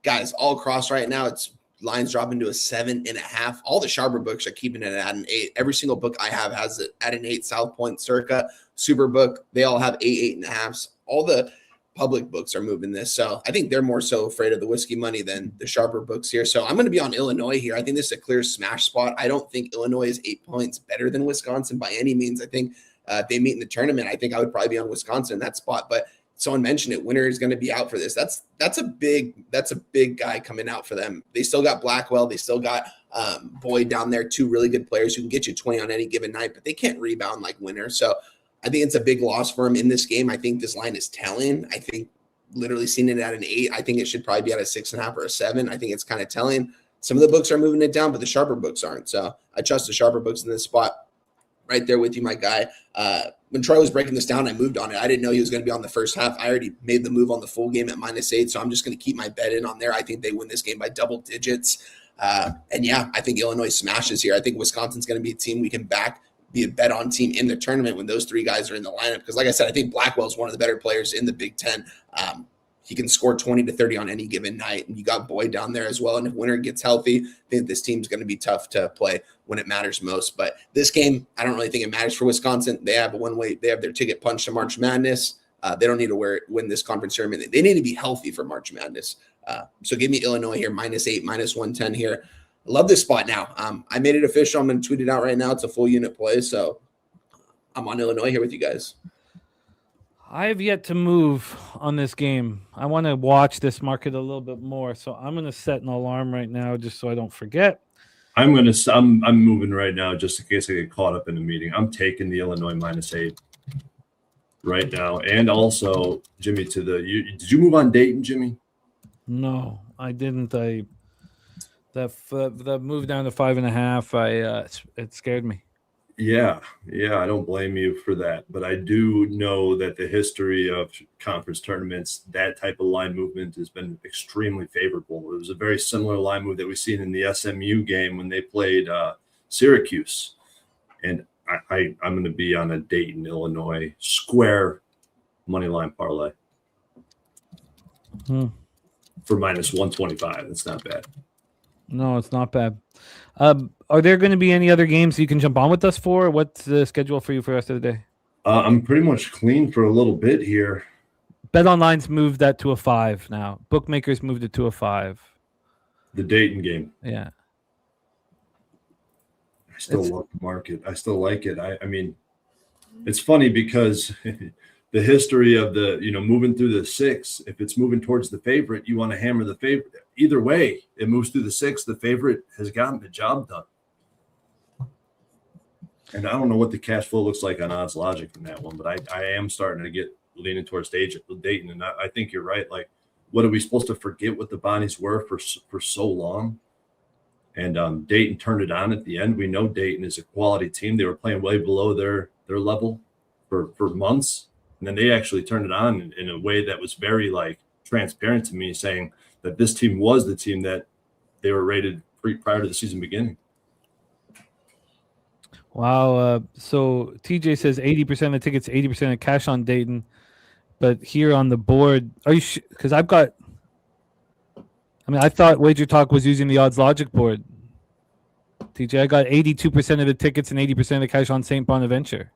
Guys, all across right now, it's lines dropping to a 7.5. All the sharper books are keeping it at an 8. Every single book I have has it at an 8. South Point, Circa, Superbook, they all have 8.5s. All the public books are moving this. So I think they're more so afraid of the Whiskey money than the sharper books here. So I'm going to be on Illinois here. I think this is a clear smash spot. I don't think Illinois is 8 points better than Wisconsin by any means. I think if they meet in the tournament, I think I would probably be on Wisconsin in that spot. But someone mentioned it. Winter is going to be out for this. That's a big guy coming out for them. They still got Blackwell. They still got Boyd down there, 2 really good players who can get you 20 on any given night, but they can't rebound like Winter. So I think it's a big loss for him in this game. I think this line is telling. I think literally seeing it at an 8, I think it should probably be at a 6.5 or a 7. I think it's kind of telling. Some of the books are moving it down, but the sharper books aren't. So I trust the sharper books in this spot. Right there with you, my guy. When Troy was breaking this down, I moved on it. I didn't know he was going to be on the first half. I already made the move on the full game at -8, so I'm just going to keep my bet in on there. I think they win this game by double digits. And yeah, I think Illinois smashes here. I think Wisconsin's going to be a team we can back, be a bet-on team in the tournament when those 3 guys are in the lineup. Because like I said, I think Blackwell's one of the better players in the Big Ten. He can score 20 to 30 on any given night. And you got Boyd down there as well. And if Winter gets healthy, I think this team's going to be tough to play when it matters most. But this game, I don't really think it matters for Wisconsin. They have they have their ticket punched to March Madness. They don't need to win this conference tournament. They need to be healthy for March Madness. So give me Illinois here, -8, -110 here. I love this spot now. I made it official. I'm going to tweet it out right now. It's a full unit play. So I'm on Illinois here with you guys. I have yet to move on this game. I want to watch this market a little bit more. So I'm going to set an alarm right now just so I don't forget. I'm moving right now just in case I get caught up in a meeting. I'm taking the Illinois -8 right now. And also, Jimmy, did you move on Dayton, Jimmy? No, I didn't. That move down to 5.5. It scared me. Yeah, I don't blame you for that. But I do know that the history of conference tournaments, that type of line movement has been extremely favorable. It was a very similar line move that we've seen in the SMU game when they played Syracuse. And I'm going to be on a Dayton, Illinois square money line parlay for -125. That's not bad. No, it's not bad. Are there going to be any other games you can jump on with us for? What's the schedule for you for the rest of the day? I'm pretty much clean for a little bit here. BetOnline's moved that to a 5 now. Bookmakers moved it to a 5. The Dayton game. Yeah. I still love the market. I still like it. I mean, it's funny because the history of moving through the 6, if it's moving towards the favorite, you want to hammer the favorite. Either way, it moves through the 6. The favorite has gotten the job done. And I don't know what the cash flow looks like on Odds Logic in that one, but I am starting to get leaning towards Dayton. And I think you're right. Like, what are we supposed to forget what the Bonnies were for so long? And Dayton turned it on at the end. We know Dayton is a quality team. They were playing way below their level for months. And then they actually turned it on in a way that was very transparent to me, saying that this team was the team that they were rated prior to the season beginning. Wow. So TJ says 80% of the tickets, 80% of cash on Dayton. But here on the board, are you because I thought Wager Talk was using the Odds Logic board. TJ, I got 82% of the tickets and 80% of the cash on St. Bonaventure.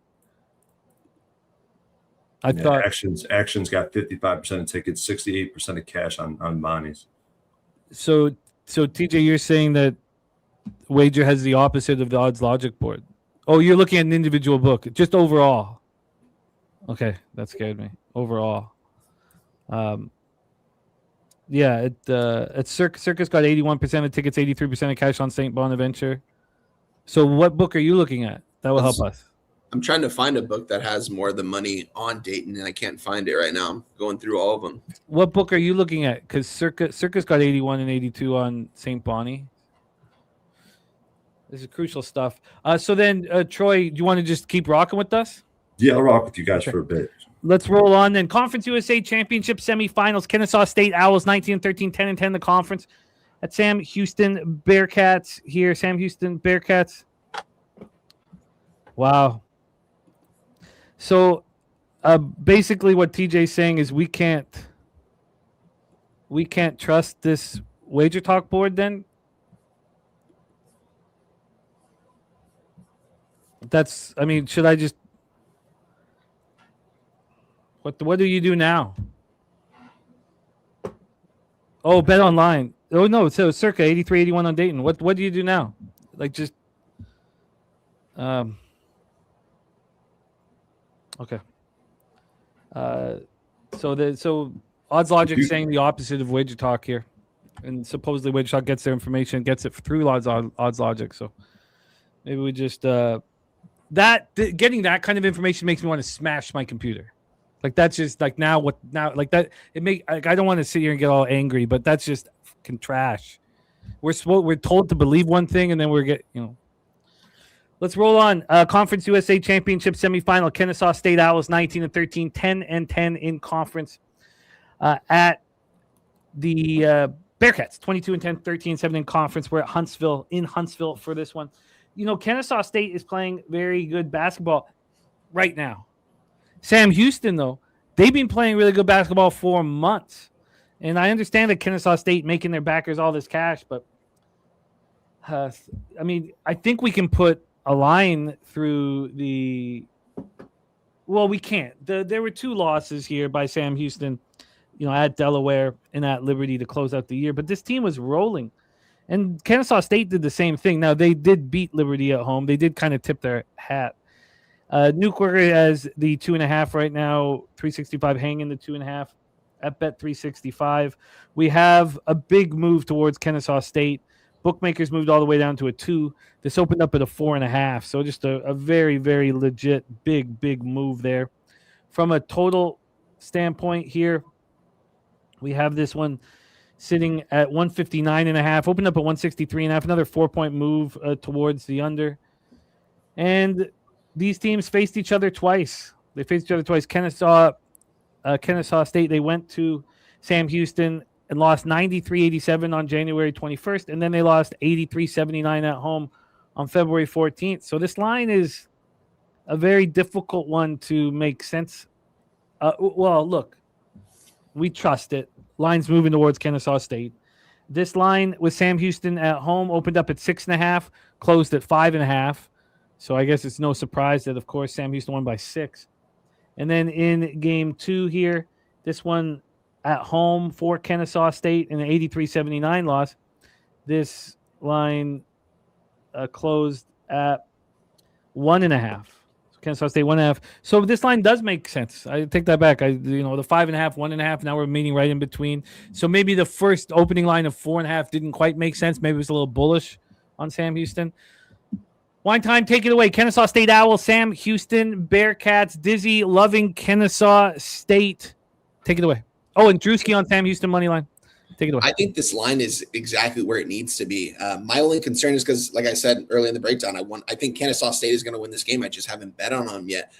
I thought Actions got 55% of tickets, 68% of cash on Bonnie's. so. So TJ, you're saying that Wager has the opposite of the Odds Logic board. Oh, you're looking at an individual book, just overall. Okay, that scared me. Overall, yeah. Circus got 81% of tickets, 83% of cash on St. Bonaventure. So, what book are you looking at? That will help us. I'm trying to find a book that has more of the money on Dayton, and I can't find it right now. I'm going through all of them. What book are you looking at? Because Circus got 81 and 82 on St. Bonnie. This is crucial stuff. So then, Troy, do you want to just keep rocking with us? Yeah, I'll rock with you guys for a bit. Let's roll on then. Conference USA Championship semifinals. Kennesaw State Owls 19-13, 10-10 the conference. At Sam Houston Bearcats here. Sam Houston Bearcats. Wow. So basically what TJ's saying is we can't trust this Wager Talk board then? Should I just what do you do now? Oh, bet online. Oh no, so circa 83, 81 on Dayton. What do you do now? Like just okay. So Odds Logic saying the opposite of Wager Talk here. And supposedly Wager Talk gets their information, gets it through Odds Logic. So maybe we just getting that kind of information makes me want to smash my computer. Like that's just like now like that I don't want to sit here and get all angry, but that's just fucking trash. We're told to believe one thing and then let's roll on. Conference USA Championship semifinal. Kennesaw State Owls 19-13, 10-10 in conference. At the Bearcats 22-10, 13-7 in conference. We're at Huntsville for this one. Kennesaw State is playing very good basketball right now. Sam Houston, though, they've been playing really good basketball for months. And I understand that Kennesaw State making their backers all this cash, but I think we can put a line through the – well, we can't. There were 2 losses here by Sam Houston, at Delaware and at Liberty to close out the year. But this team was rolling. And Kennesaw State did the same thing. Now, they did beat Liberty at home. They did kind of tip their hat. Newquarter has the 2.5 right now, 365 hanging the 2.5 at bet 365. We have a big move towards Kennesaw State. Bookmakers moved all the way down to a 2. This opened up at a 4.5. So just a very, very legit big move there. From a total standpoint here, we have this one sitting at 159.5, opened up at 163.5, another 4-point move towards the under. And these teams faced each other twice. Kennesaw State, they went to Sam Houston and lost 93-87 on January 21st, and then they lost 83-79 at home on February 14th. So this line is a very difficult one to make sense. Well, look, we trust it. Line's moving towards Kennesaw State. This line with Sam Houston at home opened up at 6.5, closed at 5.5. So I guess it's no surprise that, of course, Sam Houston won by 6. And then in game 2 here, this one at home for Kennesaw State in an 83-79 loss. This line closed at 1.5. Kennesaw State 1.5. So this line does make sense. I take that back. The 5.5, 1.5. Now we're meeting right in between. So maybe the first opening line of 4.5 didn't quite make sense. Maybe it was a little bullish on Sam Houston. Wine time, take it away. Kennesaw State Owls, Sam Houston Bearcats, Dizzy loving Kennesaw State. Take it away. Oh, and Drewski on Sam Houston money line. Take it away. I think this line is exactly where it needs to be. My only concern is because, like I said earlier in the breakdown, I think Kennesaw State is going to win this game. I just haven't bet on them yet.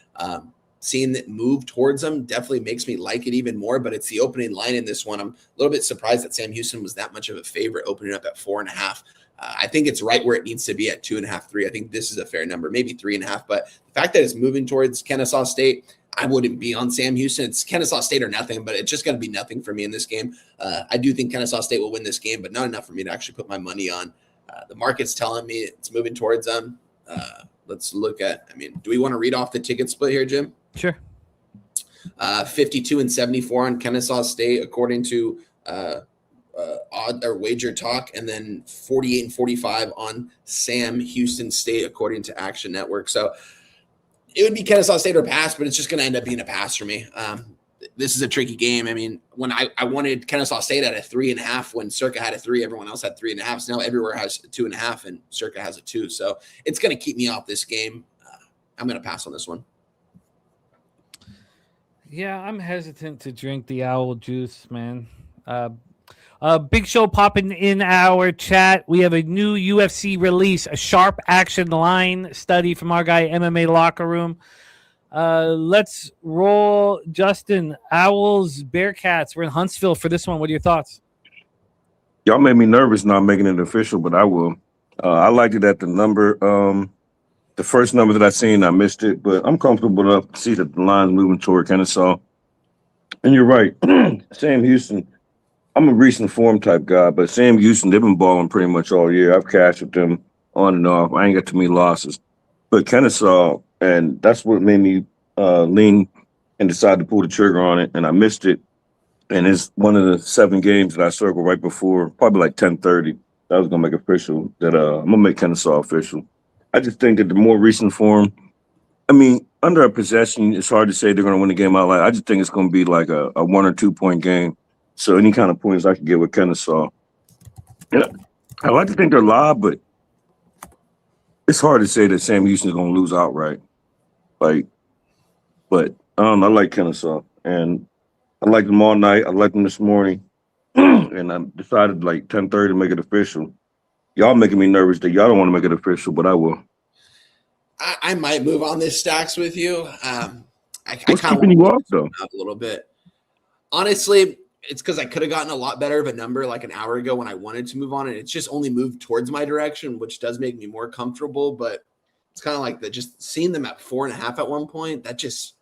Seeing that move towards them definitely makes me like it even more, but it's the opening line in this one. I'm a little bit surprised that Sam Houston was that much of a favorite opening up at 4.5. I think it's right where it needs to be at 2.5, 3. I think this is a fair number, maybe 3.5. But the fact that it's moving towards Kennesaw State, I wouldn't be on Sam Houston. It's Kennesaw State or nothing, but it's just going to be nothing for me in this game. I do think Kennesaw State will win this game, but not enough for me to actually put my money on. The market's telling me it's moving towards them. Let's look at, do we want to read off the ticket split here, Jim? Sure. 52 and 74 on Kennesaw State, according to odd or wager talk, and then 48 and 45 on Sam Houston State, according to Action Network. So it would be Kennesaw State or pass, but it's just going to end up being a pass for me. This is a tricky game. When I wanted Kennesaw State at a 3.5, when Circa had a 3, everyone else had 3.5. So now everywhere has 2.5, and Circa has a 2. So it's going to keep me off this game. I'm going to pass on this one. Yeah, I'm hesitant to drink the owl juice, man. Big show popping in our chat. We have a new UFC release, a sharp action line study from our guy MMA Locker Room. Let's roll, Justin. Owls, Bearcats. We're in Huntsville for this one. What are your thoughts? Y'all made me nervous not making it official, but I will. I liked it at the number. The first number that I seen, I missed it, but I'm comfortable enough to see that the line's moving toward Kennesaw. And you're right. Sam Houston, I'm a recent form type guy, but Sam Houston, they've been balling pretty much all year. I've cashed with them on and off. I ain't got too many losses. But Kennesaw, and that's what made me lean and decide to pull the trigger on it, and I missed it. And it's one of the 7 games that I circled right before, probably like 10:30. That was going to make official, that I'm going to make Kennesaw official. I just think that the more recent form, under a possession, it's hard to say they're going to win the game outright. I just think it's going to be like a 1 or 2 point game. So any kind of points I could get with Kennesaw. Yeah, I like to think they're live, but it's hard to say that Sam Houston's going to lose outright. But I don't know. I like Kennesaw, and I liked them all night. I liked them this morning, and I decided like 10:30 to make it official. Y'all making me nervous that y'all don't want to make it official, but I will. I might move on this stacks with you. What's keeping you off though? A little bit. Honestly, it's because I could have gotten a lot better of a number like an hour ago when I wanted to move on, and it's just only moved towards my direction, which does make me more comfortable. But it's kind of like just seeing them at 4.5 at one point. It's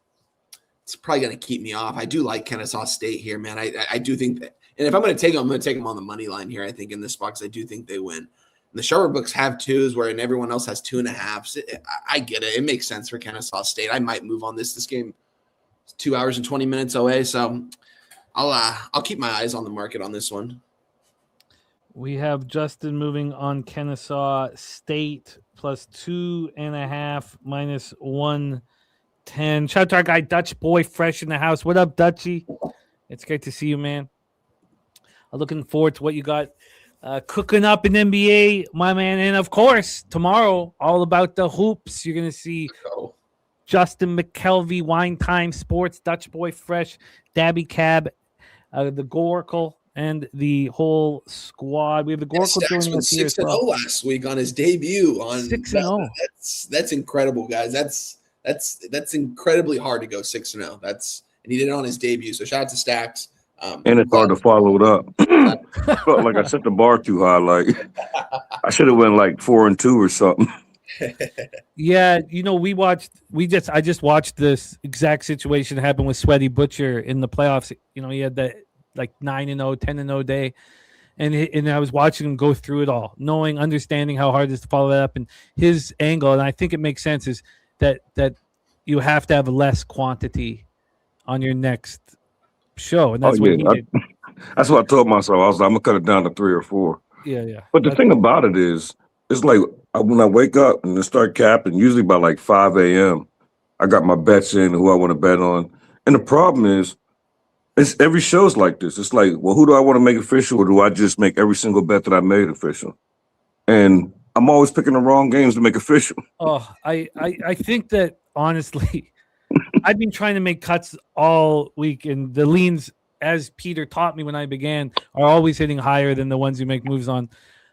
probably going to keep me off. I do like Kennesaw State here, man. I do think that, and if I'm going to take them, I'm going to take them on the money line here. I think in this box, I do think they win. And the sharper books have 2s, where everyone else has 2.5s. I get it. It makes sense for Kennesaw State. I might move on this. This game is 2 hours and 20 minutes away, so I'll keep my eyes on the market on this one. We have Justin moving on Kennesaw State plus 2.5 minus 110. Shout out to our guy Dutch Boy Fresh in the house. What up, Dutchy? It's great to see you, man. I'm looking forward to what you got cooking up in NBA, my man. And of course, tomorrow, all about the hoops. You're going to see Justin Mcelvy, Wine Time Sports, Dutch Boy Fresh, Dabby Cab, the Goracle, and the whole squad. We have the Goracle joining us here. 6-0 last week on his debut. 6-0. That's incredible, guys. That's incredibly hard to go 6-0. And he did it on his debut. So shout out to Stacks. And it's hard to follow it up. Felt like I set the bar too high. Like I should have went like 4-2 or something. Yeah, I just watched this exact situation happen with Sweaty Butcher in the playoffs. He had that like 9-0, 10-0 day, and I was watching him go through it all, understanding how hard it is to follow that up, and his angle. And I think it makes sense is that you have to have less quantity on your next show, and that's what he did. That's what I told myself. I was like, I'm gonna cut it down to 3 or 4. Yeah. But the thing about it is, it's like when I wake up and start capping, usually by like 5 a.m., I got my bets in who I want to bet on. And the problem is, it's every show's like this. It's like, well, who do I want to make official, or do I just make every single bet that I made official? And I'm always picking the wrong games to make official. Oh, I think that honestly, I've been trying to make cuts all week, and the leans, as Peter taught me when I began, are always hitting higher than the ones you make moves on.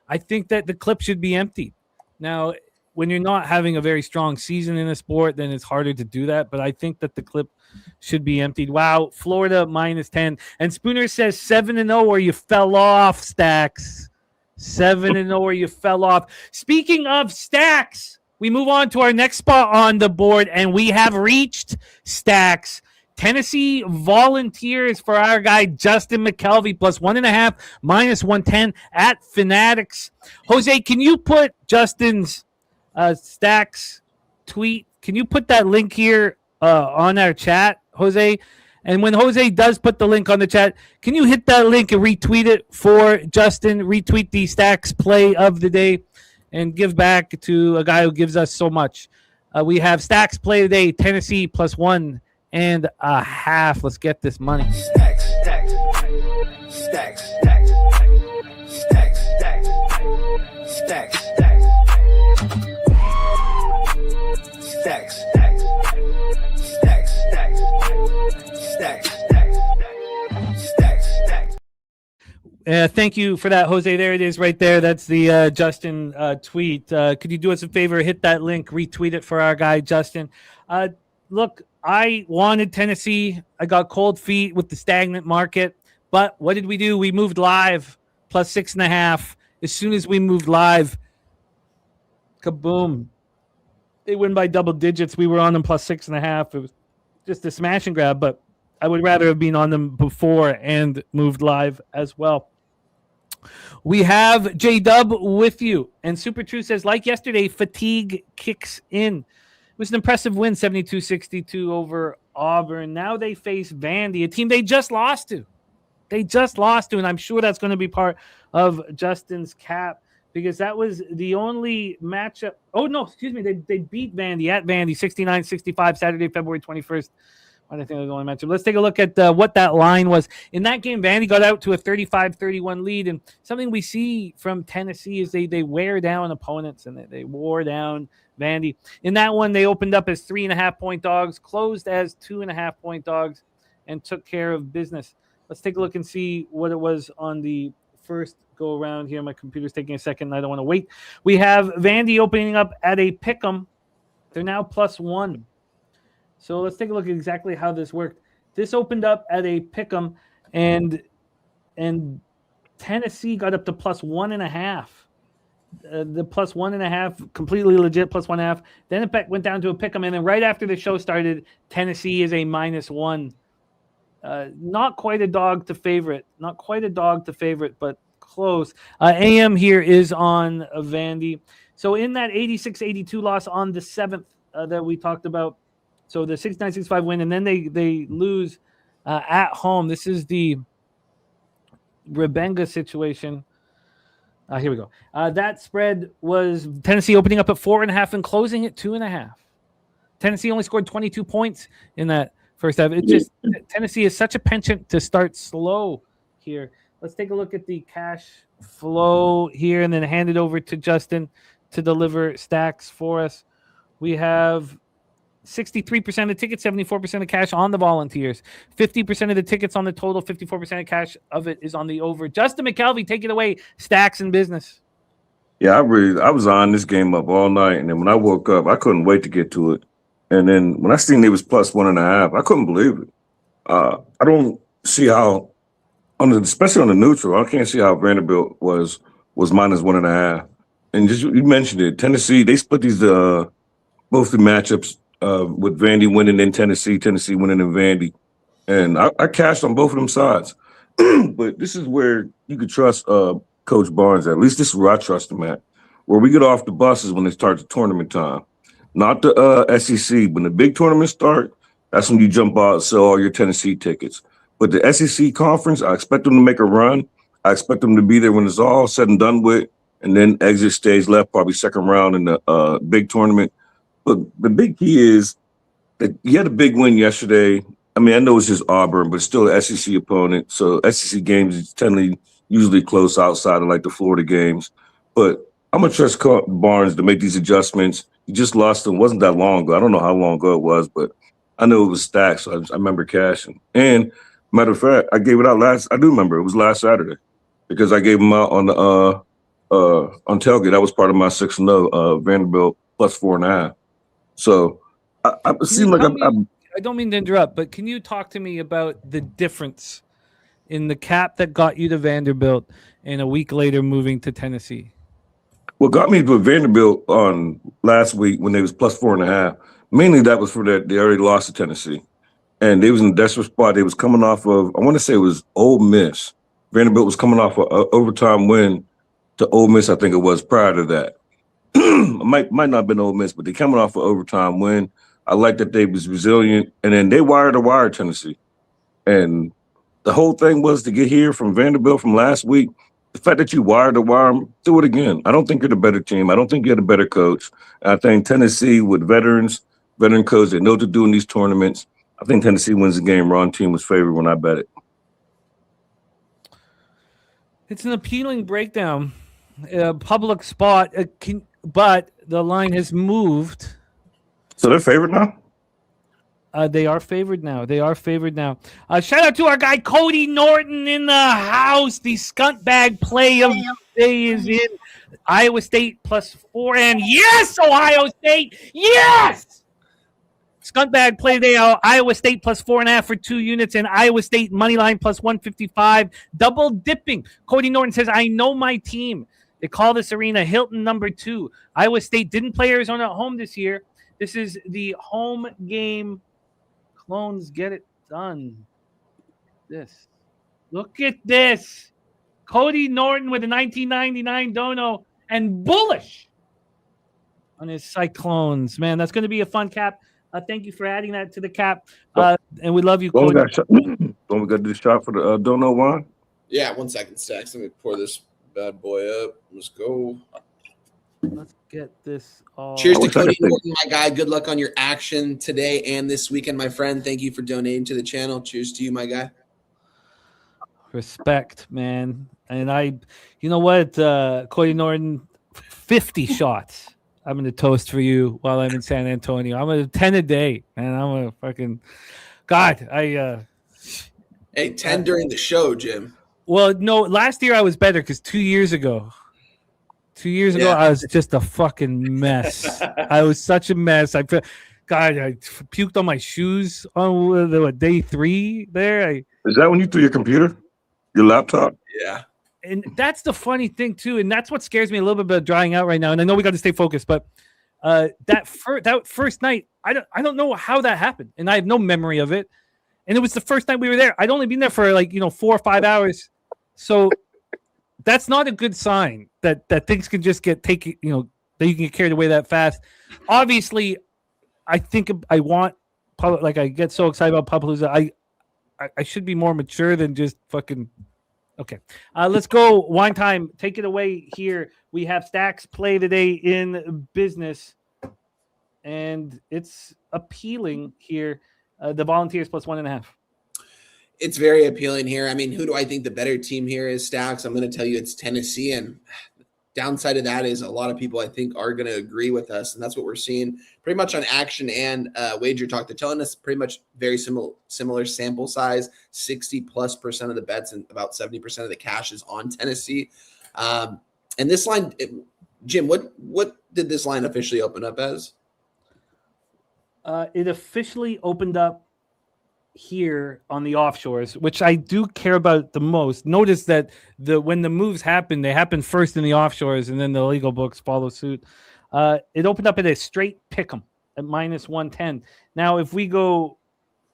I think that the clip should be emptied. Now, when you're not having a very strong season in a sport, then it's harder to do that. But I think that the clip should be emptied. Wow, Florida minus 10. And Spooner says 7-0 or you fell off, Stacks. 7-0 where you fell off. Speaking of stacks, we move on to our next spot on the board, and we have reached stacks. Tennessee Volunteers for our guy Justin Mcelvy plus 1.5 minus 110 at Fanatics. Jose, can you put Justin's stacks tweet? Can you put that link here on our chat, Jose? And when Jose does put the link on the chat, can you hit that link and retweet it for Justin? Retweet the stacks play of the day and give back to a guy who gives us so much. We have stacks play today, Tennessee plus 1.5. Let's get this money. Stacks, stacks, stacks, stacks, stacks, stacks, stacks, stacks, stacks, stacks, stacks, stacks, stacks, stacks, stacks. Thank you for that, Jose. There it is right there. That's the Justin tweet. Could you do us a favor? Hit that link, retweet it for our guy, Justin. Look, I wanted Tennessee. I got cold feet with the stagnant market. But what did we do? We moved live plus 6.5. As soon as we moved live, kaboom. They win by double digits. We were on them plus 6.5. It was just a smash and grab, but I would rather have been on them before and moved live as well. We have J-Dub with you. And Super True says, like yesterday, fatigue kicks in. It was an impressive win, 72-62 over Auburn. Now they face Vandy, a team they just lost to. And I'm sure that's going to be part of Justin's cap because that was the only matchup. Oh, no, excuse me. They beat Vandy at Vandy, 69-65, Saturday, February 21st. I think it was the only matchup. Let's take a look at what that line was. In that game, Vandy got out to a 35-31 lead, and something we see from Tennessee is they wear down opponents, and they wore down Vandy. In that one, they opened up as 3.5-point dogs, closed as 2.5-point dogs, and took care of business. Let's take a look and see what it was on the first go around here. My computer's taking a second, and I don't want to wait. We have Vandy opening up at a pick'em. They're now plus 1. So let's take a look at exactly how this worked. This opened up at a pick'em, and Tennessee got up to plus 1.5. The plus 1.5, completely legit plus 1.5. Then it went down to a pick'em, and then right after the show started, Tennessee is a minus 1. Not quite a dog to favorite. But close. AM here is on Vandy. So in that 86-82 loss on the 7th that we talked about, so the 69-65 win, and then they lose at home. This is the Rebenga situation. Here we go. That spread was Tennessee opening up at 4.5 and closing at 2.5. Tennessee only scored 22 points in that first half. Tennessee is such a penchant to start slow here. Let's take a look at the cash flow here and then hand it over to Justin to deliver stacks for us. We have 63% of tickets, 74% of cash on the Volunteers. 50% of the tickets on the total, 54% of cash of it is on the over. Justin Mcelvy, take it away. Stacks in business. Yeah, I was on this game up all night, and then when I woke up, I couldn't wait to get to it. And then when I seen it was plus 1.5, I couldn't believe it. I don't see how, especially on the neutral, I can't see how Vanderbilt was minus 1.5. And just you mentioned it, Tennessee, they split these both the matchups. With Vandy winning in Tennessee winning in Vandy. And I cashed on both of them sides. But this is where you could trust Coach Barnes. At least this is where I trust him at. Where we get off the buses when it starts the tournament time. Not the SEC. When the big tournaments start, that's when you jump out and sell all your Tennessee tickets. But the SEC conference, I expect them to make a run. I expect them to be there when it's all said and done with. And then exit stage left, probably second round in the big tournament. But the big key is that you had a big win yesterday. I mean, I know it's just Auburn, but it's still an SEC opponent. So SEC games usually close outside of like the Florida games. But I'm going to trust Barnes to make these adjustments. He just lost them. It wasn't that long ago. I don't know how long ago it was, but I know it was stacked. So I remember cashing. And matter of fact, I gave it out I do remember it was last Saturday because I gave them out on tailgate. That was part of my 6-0 Vanderbilt plus 4.5. So I seem like I don't mean to interrupt, but can you talk to me about the difference in the cap that got you to Vanderbilt and a week later moving to Tennessee? What got me to Vanderbilt on last week when they was plus 4.5, mainly that was for that they already lost to Tennessee. And they was in a desperate spot. They was coming off of, I want to say it was Ole Miss. Vanderbilt was coming off an overtime win to Ole Miss, I think it was, prior to that. might not have been Ole Miss, but they coming off an overtime win. I like that they was resilient. And then they wire Tennessee. And the whole thing was to get here from Vanderbilt from last week. The fact that you wire them, do it again. I don't think you're the better team. I don't think you're the better coach. I think Tennessee with veteran coach that know what to do in these tournaments. I think Tennessee wins the game. Wrong team was favored when I bet it. It's an appealing breakdown. Public spot, but the line has moved. So they're favored now? They are favored now. Shout out to our guy Cody Norton in the house. The scuntbag play of the day is in. Iowa State +4. And yes, Ohio State. Yes! Scuntbag play today. Iowa State +4.5 for 2 units. And Iowa State moneyline +155. Double dipping. Cody Norton says, I know my team. They call this arena Hilton #2. Iowa State didn't play Arizona at home this year. This is the home game. Clones, get it done. Look at this. Cody Norton with a 1999 dono and bullish on his Cyclones. Man, that's going to be a fun cap. Thank you for adding that to the cap. And we love you, Cody. Don't we got to do the shot for the dono wine? Yeah, 1 second, Stacks. Let me pour this bad boy up. Let's go. Let's get this all. Cheers to Cody Norton, my guy. Good luck on your action today and this weekend, my friend. Thank you for donating to the channel. Cheers to you, my guy. Respect, man. And you know what, Cody Norton, 50 shots. I'm going to toast for you while I'm in San Antonio. I'm going to 10 a day, man. I'm going to fucking God. Hey, 10 during the show, Jim. Well, no, last year I was better because 2 years ago, I was just a fucking mess. I was such a mess. I puked on my shoes on day 3 there. Is that when you threw your computer, your laptop? Yeah. And that's the funny thing too, and that's what scares me a little bit about drying out right now. And I know we got to stay focused, but that first night, I don't know how that happened, and I have no memory of it. And it was the first night we were there. I'd only been there for 4 or 5 hours, so that's not a good sign that things can just get taken. That you can get carried away that fast. Obviously, I think I want I get so excited about Papalooza. I should be more mature than just fucking. Okay, let's go. Wine time. Take it away here. We have Stacks play today in business, and it's appealing here. The Volunteers +1.5. It's very appealing here. I mean, who do I think the better team here is, Stacks? I'm going to tell you it's Tennessee, and downside of that is a lot of people I think are going to agree with us, and that's what we're seeing pretty much on action and wager talk. They're telling us pretty much very similar sample size, 60+% of the bets and about 70% of the cash is on Tennessee. And this line, Jim, what did this line officially open up as? It officially opened up here on the offshores, which I do care about the most. Notice that when the moves happen, they happen first in the offshores, and then the legal books follow suit. It opened up at a straight pick'em at -110. Now, if we go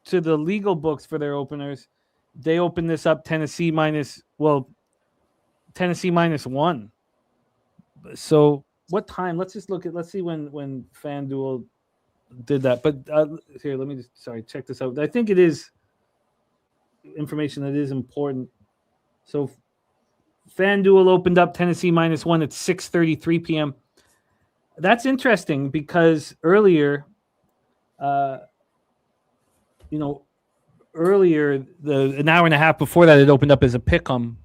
to the legal books for their openers, they open this up Tennessee -1. So what time? Let's see when FanDuel did that. But here, let me just check this out. I think it is information that is important. So FanDuel opened up Tennessee -1 at 6:33 p.m. That's interesting because earlier, an hour and a half before that, it opened up as a pick'em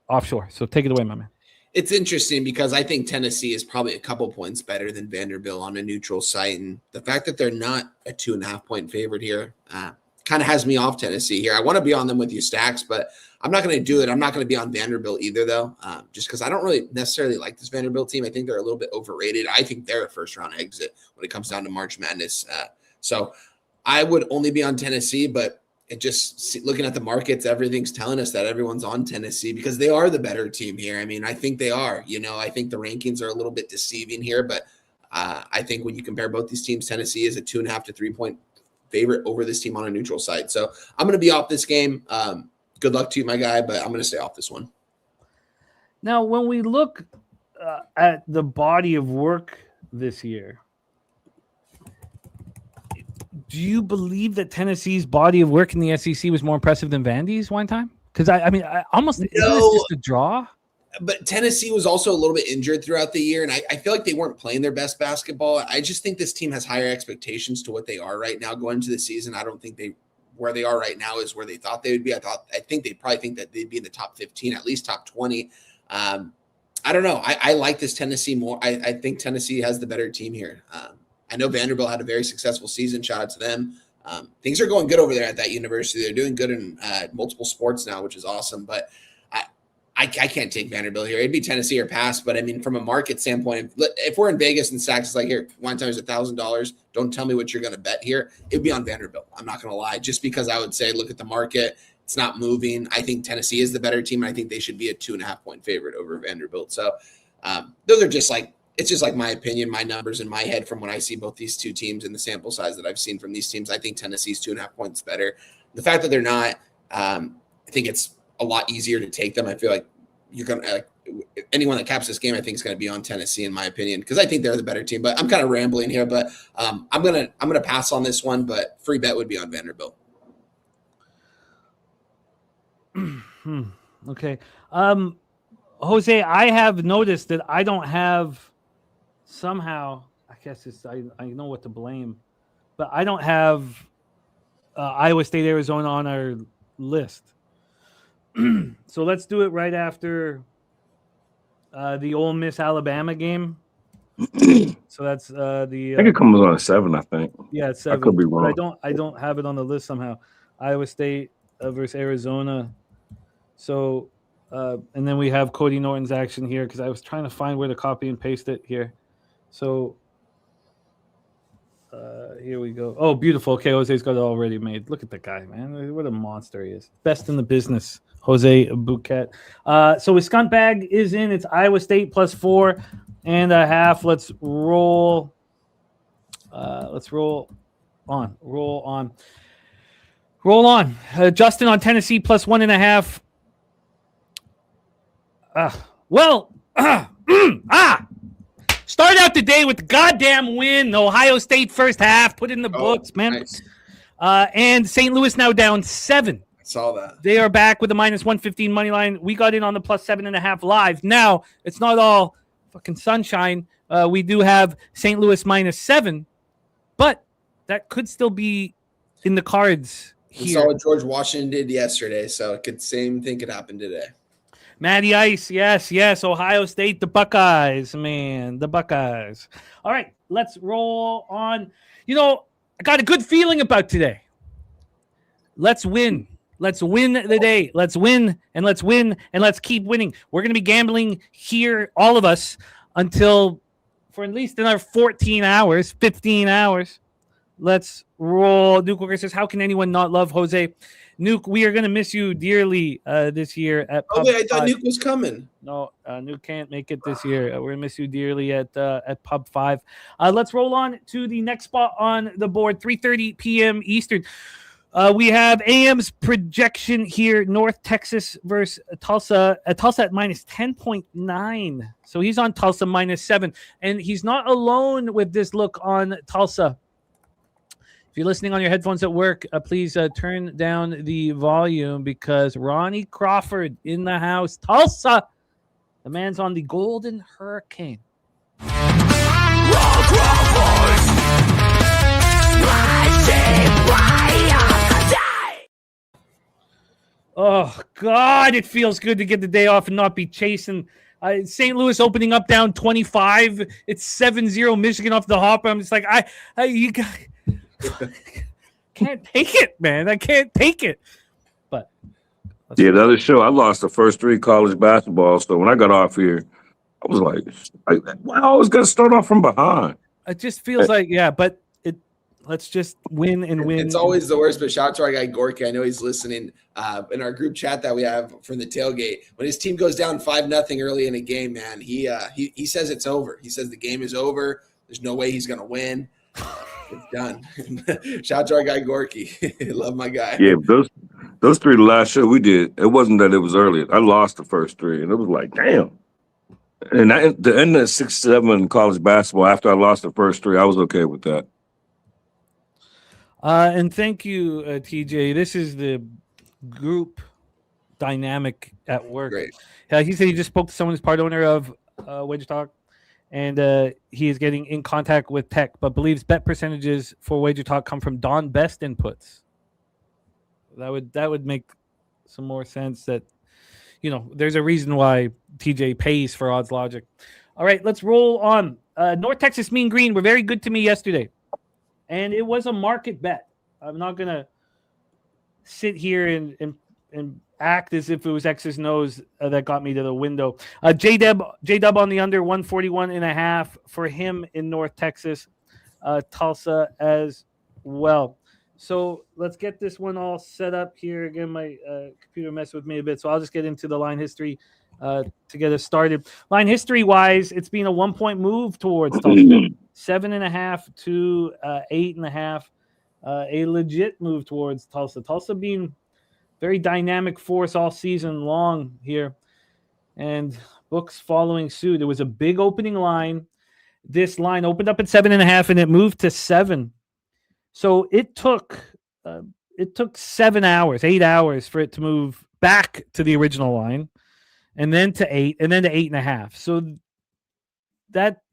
offshore. So take it away, my man. It's interesting because I think Tennessee is probably a couple points better than Vanderbilt on a neutral site. And the fact that they're not a 2.5 point favorite here kind of has me off Tennessee here. I want to be on them with you, Stacks, but I'm not going to do it. I'm not going to be on Vanderbilt either, though, just because I don't really necessarily like this Vanderbilt team. I think they're a little bit overrated. I think they're a first-round exit when it comes down to March Madness. So I would only be on Tennessee, but looking at the markets, everything's telling us that everyone's on Tennessee because they are the better team here. I mean, I think they are. I think the rankings are a little bit deceiving here, but I think when you compare both these teams, Tennessee is a 2.5 to 3 point favorite over this team on a neutral site. So I'm going to be off this game. Good luck to you, my guy, but I'm going to stay off this one. Now, when we look at the body of work this year, do you believe that Tennessee's body of work in the SEC was more impressive than Vandy's one time? Because I almost isn't this just a draw? But Tennessee was also a little bit injured throughout the year, and I feel like they weren't playing their best basketball. I just think this team has higher expectations to what they are right now going into the season. I don't think where they are right now is where they thought they would be. I think they probably think that they'd be in the top 15, at least top 20. I don't know. I like this Tennessee more. I think Tennessee has the better team here. I know Vanderbilt had a very successful season. Shout out to them. Things are going good over there at that university. They're doing good in multiple sports now, which is awesome. But I can't take Vanderbilt here. It'd be Tennessee or pass. But I mean, from a market standpoint, if we're in Vegas and Saks is like, here, one time is $1,000. Don't tell me what you're going to bet here. It'd be on Vanderbilt. I'm not going to lie. Just because I would say, look at the market. It's not moving. I think Tennessee is the better team. And I think they should be a 2.5 point favorite over Vanderbilt. So those are just like, it's just like my opinion, my numbers in my head from when I see both these two teams and the sample size that I've seen from these teams. I think Tennessee's 2.5 points better. The fact that they're not, I think it's a lot easier to take them. I feel like you're going to anyone that caps this game, I think is going to be on Tennessee in my opinion, because I think they're the better team, but I'm kind of rambling here, but I'm going to pass on this one, but free bet would be on Vanderbilt. Okay. Jose, I have noticed that I don't have somehow, I guess I know what to blame, but I don't have Iowa State, Arizona on our list. So let's do it right after the Ole Miss Alabama game. So that's I think it comes on at 7. I think. Yeah, it's 7. I could be wrong. But I don't have it on the list somehow. Iowa State versus Arizona. So and then we have Cody Norton's action here because I was trying to find where to copy and paste it here. So here we go. Oh, beautiful. Okay, Jose's got it already made. Look at the guy, man. What a monster he is. Best in the business, Jose Bouquet. So his skunt bag is in. It's Iowa State plus 4.5. Let's roll. Let's roll on. Roll on. Justin on Tennessee plus 1.5. Start out the day with the goddamn win. The Ohio State first half. Put it in the books, man. Nice. And St. Louis now down 7. I saw that. They are back with a minus 115 money line. We got in on the plus 7.5 live. Now, it's not all fucking sunshine. We do have St. Louis minus 7, but that could still be in the cards here. We saw what George Washington did yesterday, so same thing could happen today. Matty Ice, yes. Ohio State, the Buckeyes, man, the Buckeyes. All right, let's roll on. I got a good feeling about today. Let's win. Let's win the day. Let's win, and let's win, and let's keep winning. We're going to be gambling here, all of us, for at least another 15 hours. Let's roll. Nuke Walker says, how can anyone not love Jose? Nuke, we are going to miss you dearly this year at Pub wait, I thought 5. Nuke was coming. No, Nuke can't make it this year. We're going to miss you dearly at Pub 5. Let's roll on to the next spot on the board, 3:30 p.m. Eastern. We have AM's projection here, North Texas versus Tulsa. Tulsa at minus 10.9. So he's on Tulsa minus 7. And he's not alone with this look on Tulsa. If you're listening on your headphones at work, please turn down the volume because Ronnie Crawford in the house. Tulsa, the man's on the Golden Hurricane. Oh, God, it feels good to get the day off and not be chasing. St. Louis opening up down 25. It's 7-0 Michigan off the hopper. I'm just like, you guys... can't take it, man. I can't take it. But the other show, I lost the first 3 college basketball. So when I got off here, I was like, wow, I was going to start off from behind. It just feels like, but Let's just win and win. It's always the worst, but shout out to our guy Gorky. I know he's listening in our group chat that we have from the tailgate. When his team goes down 5-0 early in a game, man, he says it's over. He says the game is over. There's no way he's gonna win. It's done. Shout out to our guy Gorky. Love my guy. Yeah, those 3 last show we did, it wasn't that it was early. I lost the first 3, and it was like, damn. And the end of 6-7 in college basketball, after I lost the first 3, I was okay with that. And thank you, TJ. This is the group dynamic at work. Great. He said he just spoke to someone who's part owner of Wager Talk, and he is getting in contact with Tech, but believes bet percentages for Wager Talk come from Don Best inputs. That would make some more sense. That there's a reason why TJ pays for Odds Logic. All right, let's roll on. North Texas Mean Green were very good to me yesterday. And it was a market bet. I'm not going to sit here and act as if it was X's nose that got me to the window. J-Dub on the under 141.5 for him in North Texas. Tulsa as well. So let's get this one all set up here. Again, my computer messed with me a bit, so I'll just get into the line history to get us started. Line history-wise, it's been a 1-point move towards Tulsa. 7.5 to 8.5. A legit move towards Tulsa. Tulsa being very dynamic force all season long here. And books following suit. It was a big opening line. This line opened up at 7.5 and it moved to 7. So it took 7 hours, 8 hours for it to move back to the original line, and then to 8, and then to 8.5. So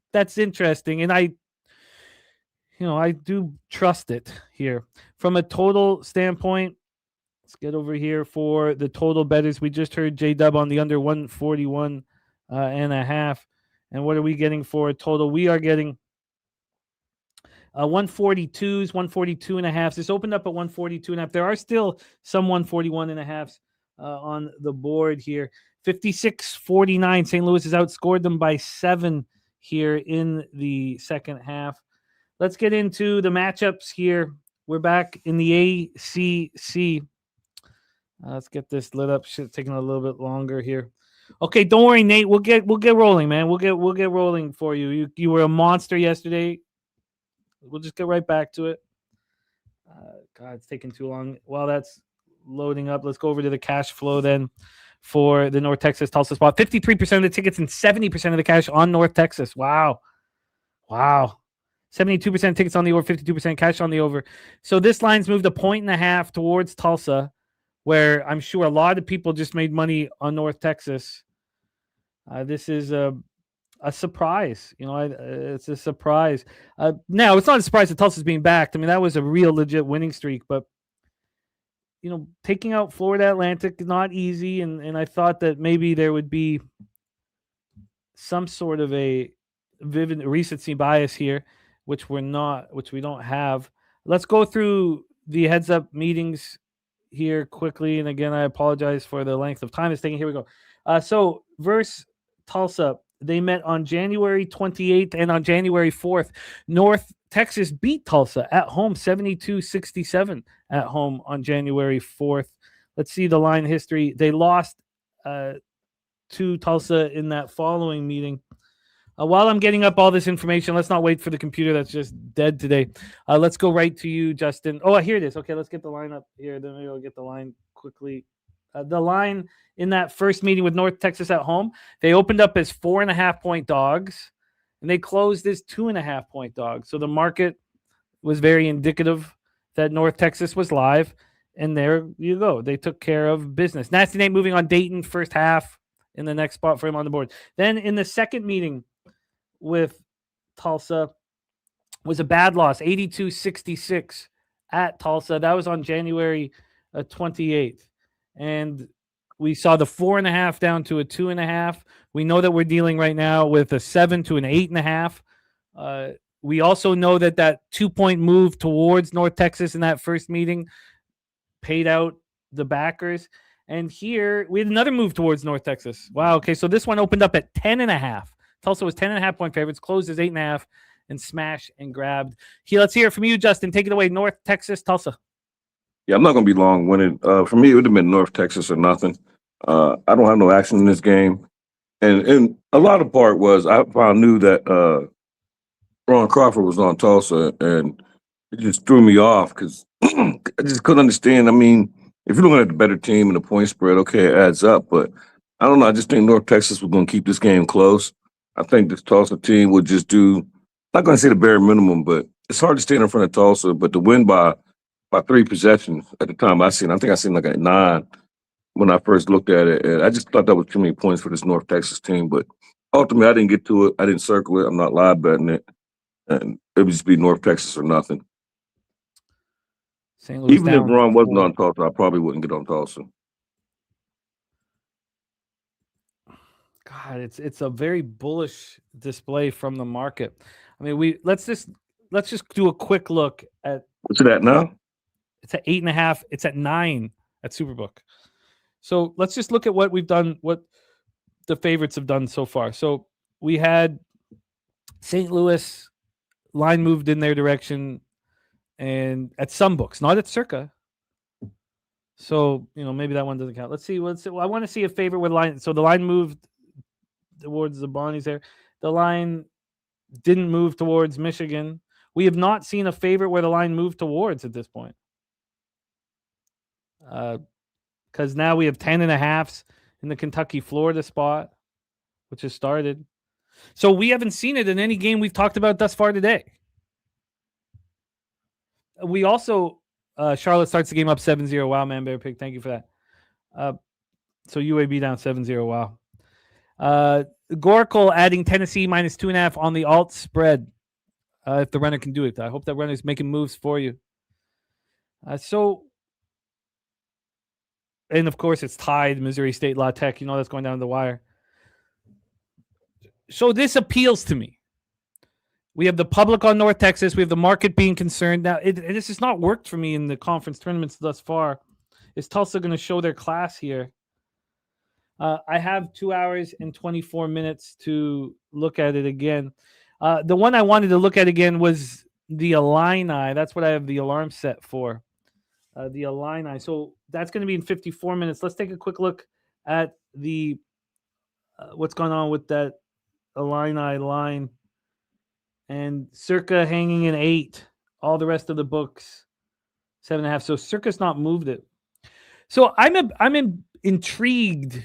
that's interesting, and I do trust it here from a total standpoint. Let's get over here for the total bettors. We just heard J-Dub on the under 141 and a half, and what are we getting for a total? We are getting 142s, 142 and a half. This opened up at 142 and a half. There are still some 141 and a halves on the board here. 56-49. St. Louis has outscored them by 7 here in the second half. Let's get into the matchups here. We're back in the ACC. Let's get this lit up. Shit's taking a little bit longer here. Okay, don't worry, Nate. We'll get rolling, man. We'll get rolling for you. You were a monster yesterday. We'll just get right back to it. God, it's taking too long. While that's loading up, let's go over to the cash flow then for the North Texas Tulsa spot. 53% of the tickets and 70% of the cash on North Texas. Wow. 72% tickets on the over, 52% cash on the over. So this line's moved 1.5 towards Tulsa, where I'm sure a lot of people just made money on North Texas. This is a surprise. It's a surprise. Now, it's not a surprise that Tulsa's being backed. I mean, that was a real legit winning streak, but taking out Florida Atlantic is not easy, and I thought that maybe there would be some sort of a vivid recency bias here, which we don't have. Let's go through the heads up meetings here quickly, and again, I apologize for the length of time it's taking. Here we go. So versus Tulsa, they met on January 28th and on January 4th. North Texas beat Tulsa at home 72-67 at home on January 4th. Let's see the line history. They lost to Tulsa in that following meeting. While I'm getting up all this information, let's not wait for the computer that's just dead today. Let's go right to you, Justin. Oh, here it is. Okay, let's get the line up here. Then maybe I'll get the line quickly. The line in that first meeting with North Texas at home, they opened up as 4.5-point dogs, and they closed as 2.5-point dogs. So the market was very indicative that North Texas was live, and there you go. They took care of business. Nasty Nate moving on Dayton first half in the next spot for him on the board. Then in the second meeting with Tulsa was a bad loss, 82-66 at Tulsa. That was on January 28th. And we saw the 4.5 down to a 2.5. We know that we're dealing right now with a 7 to an 8.5. We also know that 2-point move towards North Texas in that first meeting paid out the backers. And here we had another move towards North Texas. Wow. Okay. So this one opened up at 10.5. Tulsa was 10.5-point favorites, closed as 8.5, and smash and grabbed. Let's hear it from you, Justin. Take it away. North Texas, Tulsa. Yeah, I'm not going to be long-winded. For me, it would have been North Texas or nothing. I don't have no action in this game. And a lot of part was I knew that Ron Crawford was on Tulsa, and it just threw me off because I just couldn't understand. I mean, if you're looking at the better team and the point spread, okay, it adds up. But I don't know. I just think North Texas was going to keep this game close. I think this Tulsa team would just do, not going to say the bare minimum, but it's hard to stand in front of Tulsa. But to win by 3 possessions at the time I think I seen like a 9 when I first looked at it. And I just thought that was too many points for this North Texas team. But ultimately, I didn't get to it. I didn't circle it. I'm not live betting it. And it would just be North Texas or nothing. St. Louis Even if down Ron wasn't 4. on Tulsa, I probably wouldn't get on Tulsa. God, it's a very bullish display from the market. I mean, let's just do a quick look at. What's it at now? It's at 8.5. It's at 9 at Superbook. So let's just look at what we've done, what the favorites have done so far. So we had St. Louis line moved in their direction, and at some books, not at Circa. So maybe that one doesn't count. Let's see. I want to see a favorite with line. So the line moved towards the Bonnies there. The line didn't move towards Michigan. We have not seen a favorite where the line moved towards at this point. Because now we have 10.5s in the Kentucky-Florida spot, which has started. So we haven't seen it in any game we've talked about thus far today. We also, Charlotte starts the game up 7-0. Wow, man, Bear Pig. Thank you for that. So UAB down 7-0. Wow. Goracle adding Tennessee minus 2.5 on the alt spread. If the runner can do it. I hope that runner's making moves for you. And of course, it's tied Missouri State La Tech. That's going down the wire. So this appeals to me. We have the public on North Texas. We have the market being concerned. Now, this has not worked for me in the conference tournaments thus far. Is Tulsa going to show their class here? I have 2 hours and 24 minutes to look at it again. The one I wanted to look at again was the Illini. That's what I have the alarm set for. The Illini. So that's going to be in 54 minutes. Let's take a quick look at the what's going on with that Illini line. And Circa hanging in 8. All the rest of the books 7.5. So Circa's not moved it. So I'm intrigued.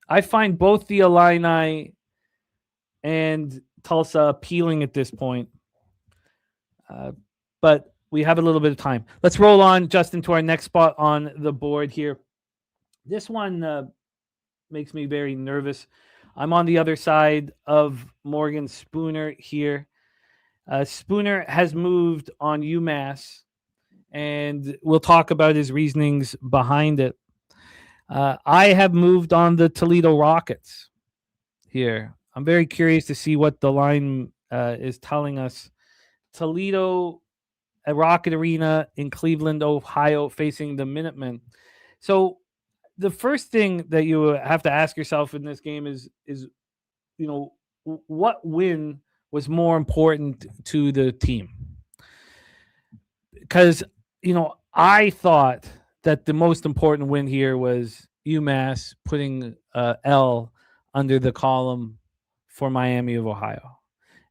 I find both the Illini and Tulsa appealing at this point. But we have a little bit of time. Let's roll on, Justin, to our next spot on the board here. This one makes me very nervous. I'm on the other side of Morgan Spooner here. Spooner has moved on UMass, and we'll talk about his reasonings behind it. I have moved on the Toledo Rockets here. I'm very curious to see what the line is telling us. Toledo at Rocket Arena in Cleveland, Ohio, facing the Minutemen. So the first thing that you have to ask yourself in this game is what win was more important to the team? Because, I thought that the most important win here was UMass putting L under the column for Miami of Ohio.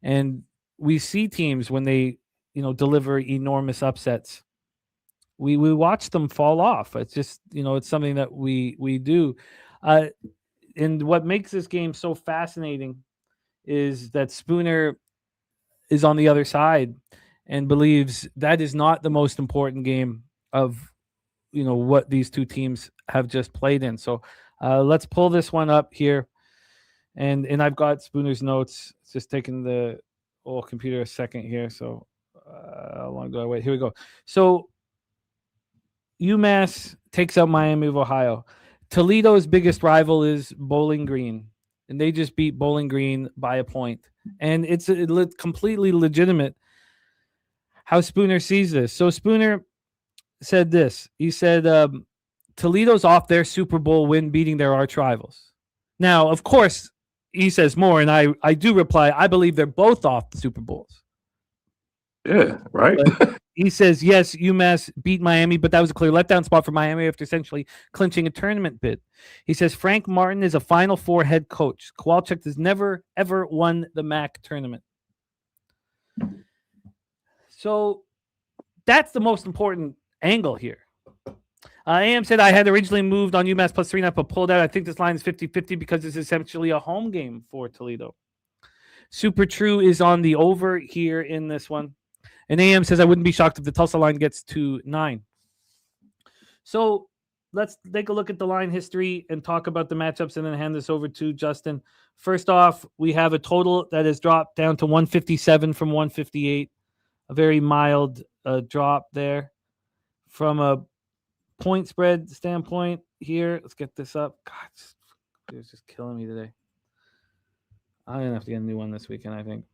And we see teams when they, deliver enormous upsets, we watch them fall off. It's just, it's something that we do. And what makes this game so fascinating is that Spooner is on the other side and believes that is not the most important game of, what these two teams have just played in. So let's pull this one up here. And I've got Spooner's notes. It's just taking the old computer a second here. So how long do I wait? Here we go. So UMass takes out Miami of Ohio. Toledo's biggest rival is Bowling Green, and they just beat Bowling Green by a point. And it's completely legitimate how Spooner sees this. So Spooner said this. He said, Toledo's off their Super Bowl win, beating their arch rivals. Now, of course, he says more, and I do reply, I believe they're both off the Super Bowls. Yeah, right. He says, yes, UMass beat Miami, but that was a clear letdown spot for Miami after essentially clinching a tournament bid. He says, Frank Martin is a Final Four head coach. Kowalczyk has never, ever won the MAC tournament. So that's the most important angle here. AM said I had originally moved on UMass plus 3.5, but pulled out. I think this line is 50-50 because it's essentially a home game for Toledo. Super True is on the over here in this one. And AM says I wouldn't be shocked if the Tulsa line gets to 9. So let's take a look at the line history and talk about the matchups and then hand this over to Justin. First off, we have a total that has dropped down to 157 from 158. A very mild drop there. From a point spread standpoint here, let's get this up. God, it's just killing me today. I'm going to have to get a new one this weekend, I think.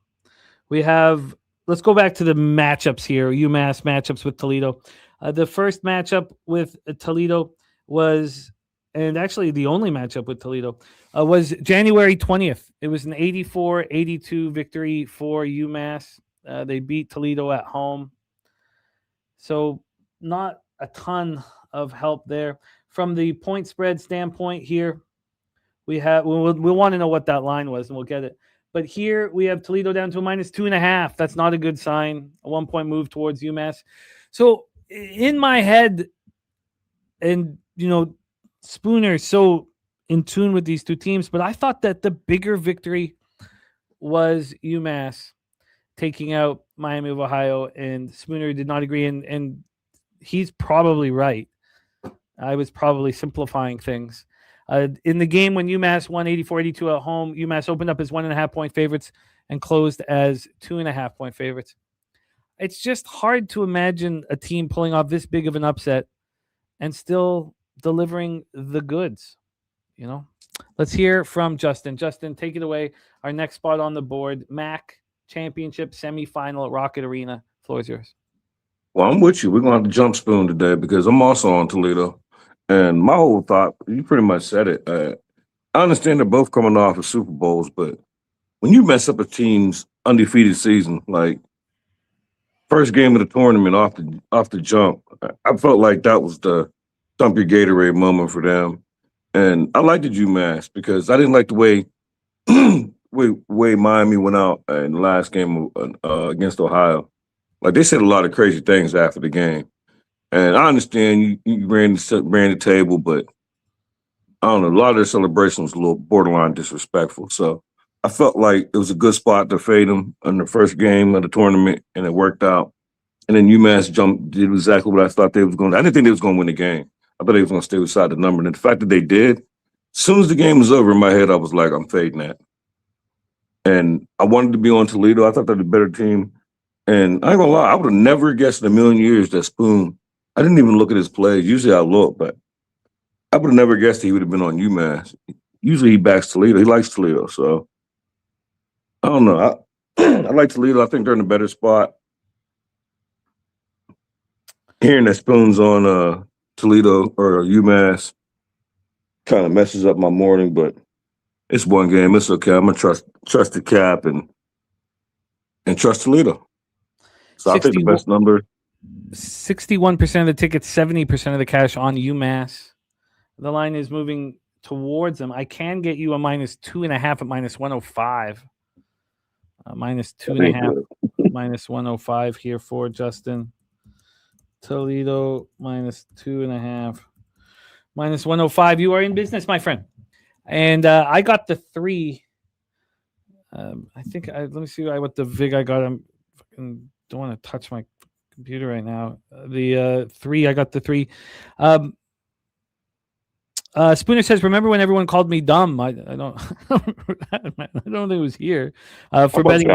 We have... Let's go back to the matchups here. UMass matchups with Toledo. The first matchup with Toledo was, and actually the only matchup with Toledo, was January 20th. It was an 84-82 victory for UMass. They beat Toledo at home. So not a ton of help there. From the point spread standpoint here, we'll want to know what that line was, and we'll get it. But here we have Toledo down to a -2.5. That's not a good sign. A 1-point move towards UMass. So in my head, and Spooner's so in tune with these two teams, but I thought that the bigger victory was UMass taking out Miami of Ohio, and Spooner did not agree, and he's probably right. I was probably simplifying things. In the game when UMass won 84-82 at home, UMass opened up as 1.5-point favorites and closed as 2.5-point favorites. It's just hard to imagine a team pulling off this big of an upset and still delivering the goods. Let's hear from Justin. Justin, take it away. Our next spot on the board, MAC Championship Semifinal at Rocket Arena. Floor is yours. Well, I'm with you. We're going to have to jump Spoon today because I'm also on Toledo. And my whole thought, you pretty much said it. I understand they're both coming off of Super Bowls, but when you mess up a team's undefeated season, like first game of the tournament off the jump, I felt like that was the dump your Gatorade moment for them. And I liked the UMass because I didn't like the way way Miami went out in the last game against Ohio. Like they said a lot of crazy things after the game. And I understand you ran the table, but I don't know. A lot of their celebration was a little borderline disrespectful. So I felt like it was a good spot to fade them in the first game of the tournament, and it worked out. And then UMass did exactly what I thought they was going to. I didn't think they was going to win the game. I thought they was going to stay beside the number. And the fact that they did, as soon as the game was over, in my head, I was like, I'm fading that. And I wanted to be on Toledo. I thought they were the better team. And I ain't going to lie, I would have never guessed in a million years that Spoon, I didn't even look at his plays. Usually I look, but I would have never guessed he would have been on UMass. Usually he backs Toledo. He likes Toledo. So I don't know. I like Toledo. I think they're in a better spot. Hearing that Spoon's on Toledo or UMass kind of messes up my morning, but it's one game. It's okay. I'm gonna trust the cap and trust Toledo. So I'll take the best number. 61% of the tickets, 70% of the cash on UMass. The line is moving towards them. I can get you a -2.5 at -105. -2.5, -105 here for Justin. Toledo -2.5, -105. You are in business, my friend. And I got the 3. I think let me see what the vig I got. I'm fucking don't want to touch my computer right now. The 3, I got the 3. Spooner says, "Remember when everyone called me dumb?" I don't. I don't think it was here for betting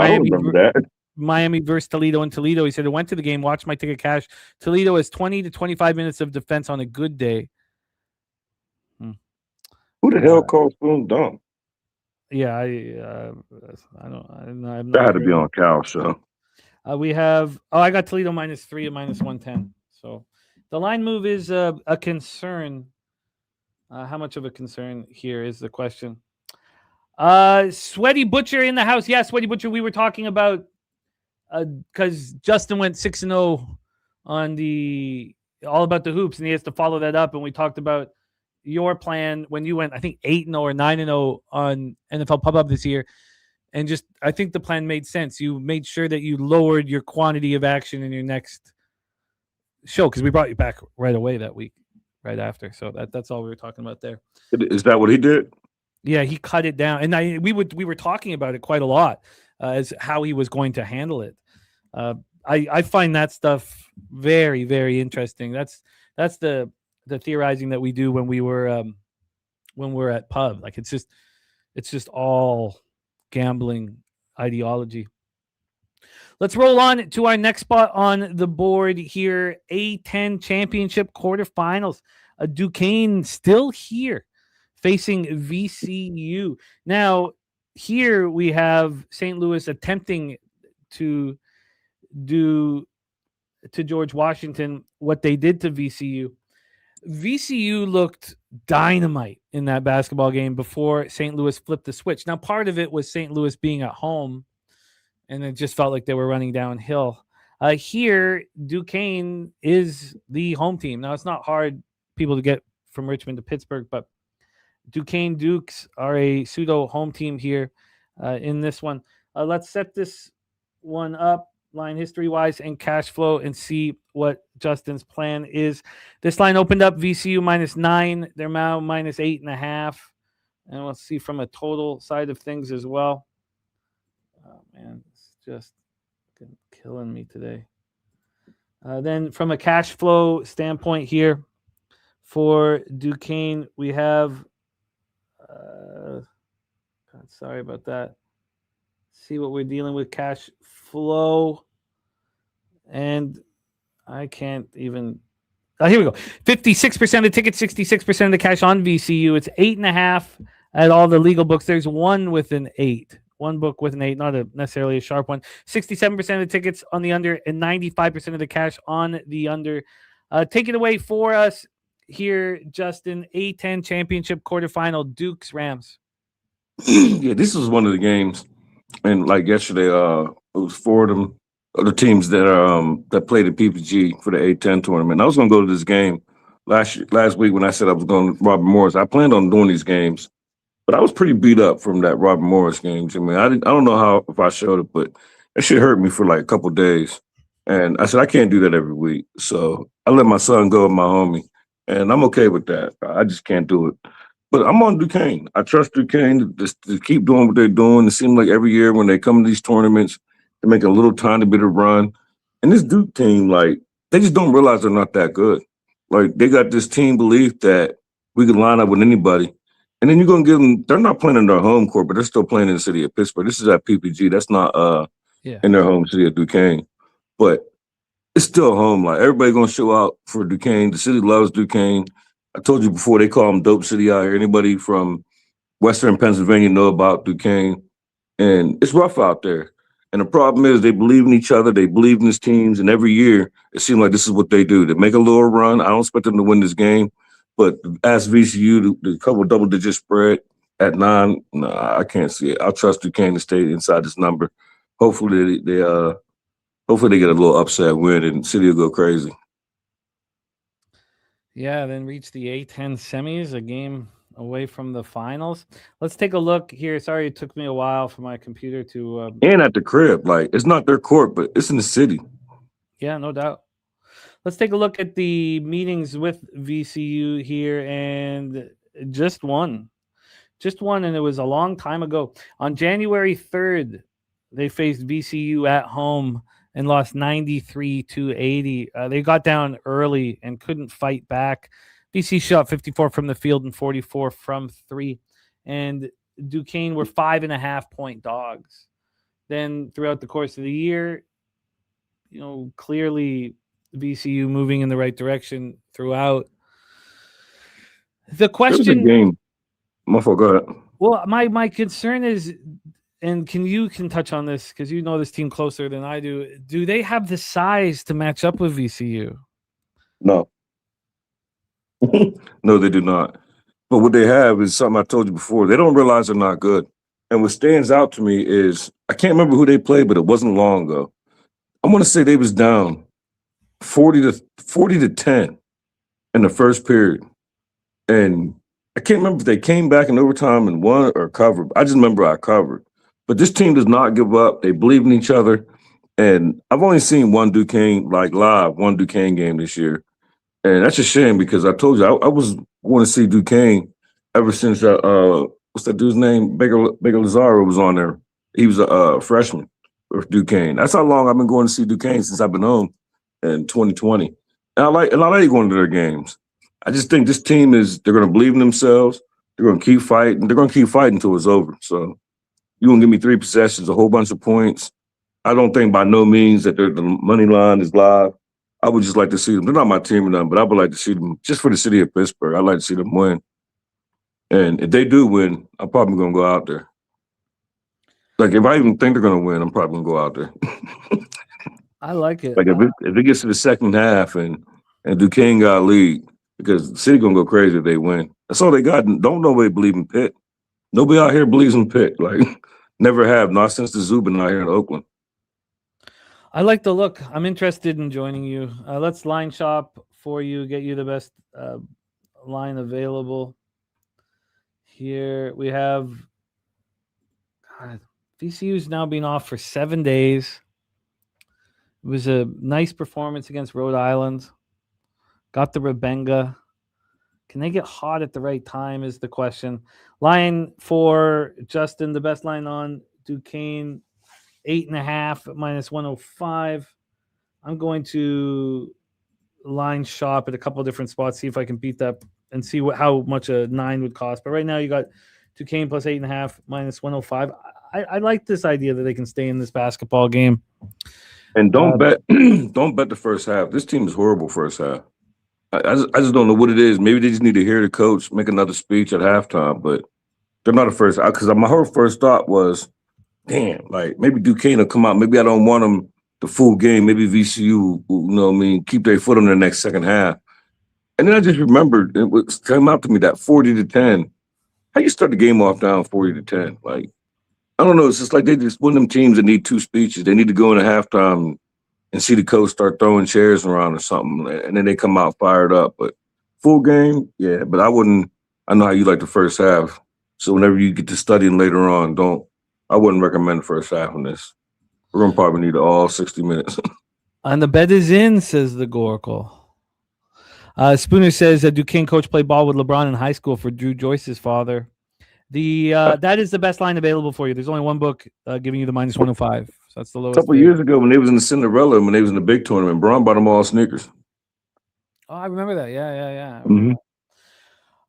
Miami versus Toledo and Toledo. He said, "I went to the game, watched my ticket cash. Toledo has 20 to 25 minutes of defense on a good day." Who the hell called Spoon dumb? Yeah, I don't. That had to be on Cal's show. We have. I got Toledo -3 at -110. So the line move is a concern. How much of a concern here is the question. Sweaty Butcher in the house. Yeah, Sweaty Butcher. We were talking about because Justin went 6-0 on the All About the Hoops, and he has to follow that up. And we talked about your plan when you went, I think 8-0 or 9-0 on NFL Pub Up this year. And just, I think the plan made sense. You made sure that you lowered your quantity of action in your next show because we brought you back right away that week, right after. So that's all we were talking about there. Is that what he did? Yeah, he cut it down, and we were talking about it quite a lot as how he was going to handle it. I find that stuff very, very interesting. That's the theorizing that we do when we're at pub. Like it's just all gambling ideology. Let's roll on to our next spot on the board here. A10 Championship Quarterfinals. Duquesne still here facing VCU. Now, here we have St. Louis attempting to do to George Washington what they did to VCU. VCU looked dynamite in that basketball game before St. Louis flipped the switch. Now, part of it was St. Louis being at home, and it just felt like they were running downhill. Here, Duquesne is the home team. Now, it's not hard people to get from Richmond to Pittsburgh, but Duquesne Dukes are a pseudo home team here in this one. Let's set this one up line history wise and cash flow and see what Justin's plan is. This line opened up VCU -9. They're now -8.5. And let's see from a total side of things as well. Oh man, it's just killing me today. Then from a cash flow standpoint here for Duquesne, we have God, sorry about that. See what we're dealing with cash flow. And I can't even. Here we go. 56% of tickets, 66% of the cash on VCU. It's 8.5 at all the legal books. There's one with an 8. One book with an 8, not necessarily a sharp one. 67% of the tickets on the under and 95% of the cash on the under. Take it away for us here, Justin. A10 Championship Quarterfinal, Dukes Rams. Yeah, this was one of the games, and like yesterday, it was 4 of them, other teams that played at PPG for the A10 tournament. I was going to go to this game last week when I said I was going to Robert Morris. I planned on doing these games, but I was pretty beat up from that Robert Morris game. I mean, I don't know if I showed it, but that shit hurt me for like a couple of days. And I said I can't do that every week, so I let my son go with my homie, and I'm okay with that. I just can't do it. But I'm on Duquesne. I trust Duquesne to keep doing what they're doing. It seems like every year when they come to these tournaments, they make a little tiny bit of run. And this Duke team, like, they just don't realize they're not that good. Like, they got this team belief that we can line up with anybody. And then you're going to give them – they're not playing in their home court, but they're still playing in the city of Pittsburgh. This is at PPG. That's not in their home city of Duquesne. But it's still home. Like, everybody going to show out for Duquesne. The city loves Duquesne. I told you before, they call them Dope City out here. Anybody from Western Pennsylvania know about Duquesne. And it's rough out there. And the problem is they believe in each other. They believe in these teams. And every year, it seems like this is what they do. They make a little run. I don't expect them to win this game. But as VCU, the couple double-digit spread at 9, no, I can't see it. I'll trust Duquesne to stay inside this number. Hopefully they get a little upset win and City will go crazy. Yeah, then reach the A10 semis, a game away from the finals. Let's take a look here. Sorry, it took me a while for my computer to... And at the crib. Like, it's not their court, but it's in the city. Yeah, no doubt. Let's take a look at the meetings with VCU here, and just one, and it was a long time ago. On January 3rd, they faced VCU at home and lost 93-80. They got down early and couldn't fight back. VCU shot 54 from the field and 44 from 3. And Duquesne were 5.5-point dogs. Then throughout the course of the year, clearly VCU moving in the right direction throughout. The question... game. My fault, go ahead. Well, my concern is... And you can touch on this because you know this team closer than I do. Do they have the size to match up with VCU? No. No, they do not. But what they have is something I told you before. They don't realize they're not good. And what stands out to me is I can't remember who they played, but it wasn't long ago. I want to say they was down 40-10 in the first period. And I can't remember if they came back in overtime and won or covered. I just remember I covered. But this team does not give up. They believe in each other. And I've only seen one Duquesne game this year. And that's a shame because I told you I was going to see Duquesne ever since what's that dude's name? Baker Lazaro was on there. He was a freshman with Duquesne. That's how long I've been going to see Duquesne since I've been home in 2020. And I like going to their games. I just think this team they're going to believe in themselves. They're going to keep fighting. They're going to keep fighting until it's over. So you going to give me 3 possessions, a whole bunch of points. I don't think by no means that the money line is live. I would just like to see them. They're not my team or nothing, but I would like to see them just for the city of Pittsburgh. I'd like to see them win. And if they do win, I'm probably going to go out there. Like, if I even think they're going to win, I'm probably going to go out there. I like it. Like, if it gets to the second half and Duquesne got a lead, because the city going to go crazy if they win. That's all they got. Don't nobody believe in Pitt. Nobody out here believes in Pitt. Like, never have. Not since the Zoo been out here in Oakland. I like the look. I'm interested in joining you. Let's line shop for you, get you the best line available. Here we have VCU's now been off for 7 days. It was a nice performance against Rhode Island. Got the Rebenga. Can they get hot at the right time is the question. Line for Justin, the best line on Duquesne, 8.5 at -105. I'm going to line shop at a couple of different spots, see if I can beat that and see how much a 9 would cost. But right now you got Duquesne plus 8.5 -105. I like this idea that they can stay in this basketball game. And don't bet the first half. This team is horrible first half. I just don't know what it is. Maybe they just need to hear the coach make another speech at halftime, but they're not a first. Because my whole first thought was, damn, like maybe Duquesne will come out. Maybe I don't want them the full game. Maybe VCU, keep their foot on their next second half. And then I just remembered came out to me that 40-10. How you start the game off down 40-10? Like, I don't know. It's just like they just one of them teams that need 2 speeches. They need to go into halftime and see the coach start throwing chairs around or something, and then they come out fired up. But full game, yeah. But I wouldn't. I know how you like the first half. So whenever you get to studying later on, I wouldn't recommend the first half on this. We're gonna probably need all 60 minutes. And the bet is in, says the Goracle. Spooner says that Duquesne coach played ball with LeBron in high school for Drew Joyce's father. That is the best line available for you. There's only one book giving you the -105. So that's the lowest. A couple years ago when they was in the Cinderella, when they was in the big tournament, Braun bought them all sneakers. Oh, I remember that. Yeah. Mm-hmm.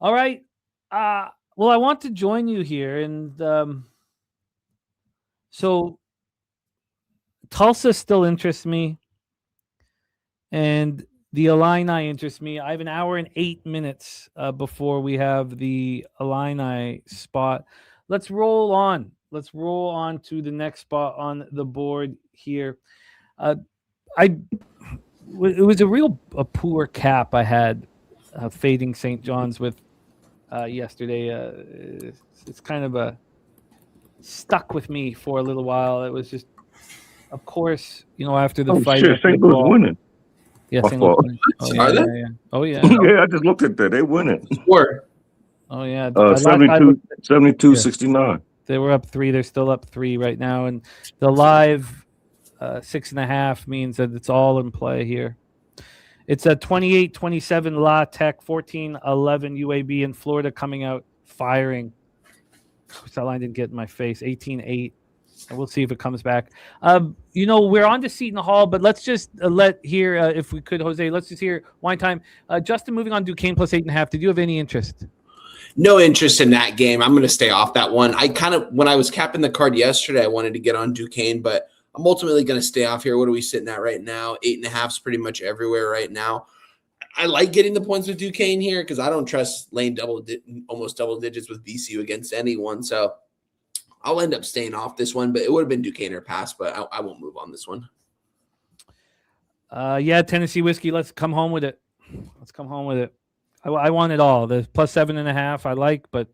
All right. Well, I want to join you here. And so Tulsa still interests me. And the Illini interests me. I have an hour and 8 minutes before we have the Illini spot. Let's roll on. Let's roll on to the next spot on the board here. It was a poor cap I had fading St. John's with yesterday. It's kind of stuck with me for a little while. It was just, of course, after the fight. Shit, St. Louis winning. Yeah, St. Louis. Are they? Yeah. Oh, yeah. Yeah, I just looked at that. They winning. Score. Oh, yeah. 72-69. They were up 3. They're still up 3 right now. And the live 6.5 means that it's all in play here. It's a 28-27 La Tech, 14-11 UAB in Florida coming out firing. That line didn't get in my face. 18-8. And we'll see if it comes back. We're on to Seton Hall, but let's just if we could, Jose, let's just hear wine time. Justin, moving on Duquesne plus 8.5. Did you have any interest? No interest in that game. I'm going to stay off that one. When I was capping the card yesterday, I wanted to get on Duquesne, but I'm ultimately going to stay off here. What are we sitting at right now? 8.5 is pretty much everywhere right now. I like getting the points with Duquesne here because I don't trust laying almost double digits with VCU against anyone. So I'll end up staying off this one, but it would have been Duquesne or pass, but I won't move on this one. Tennessee whiskey. Let's come home with it. I want it all. The plus 7.5 I like, but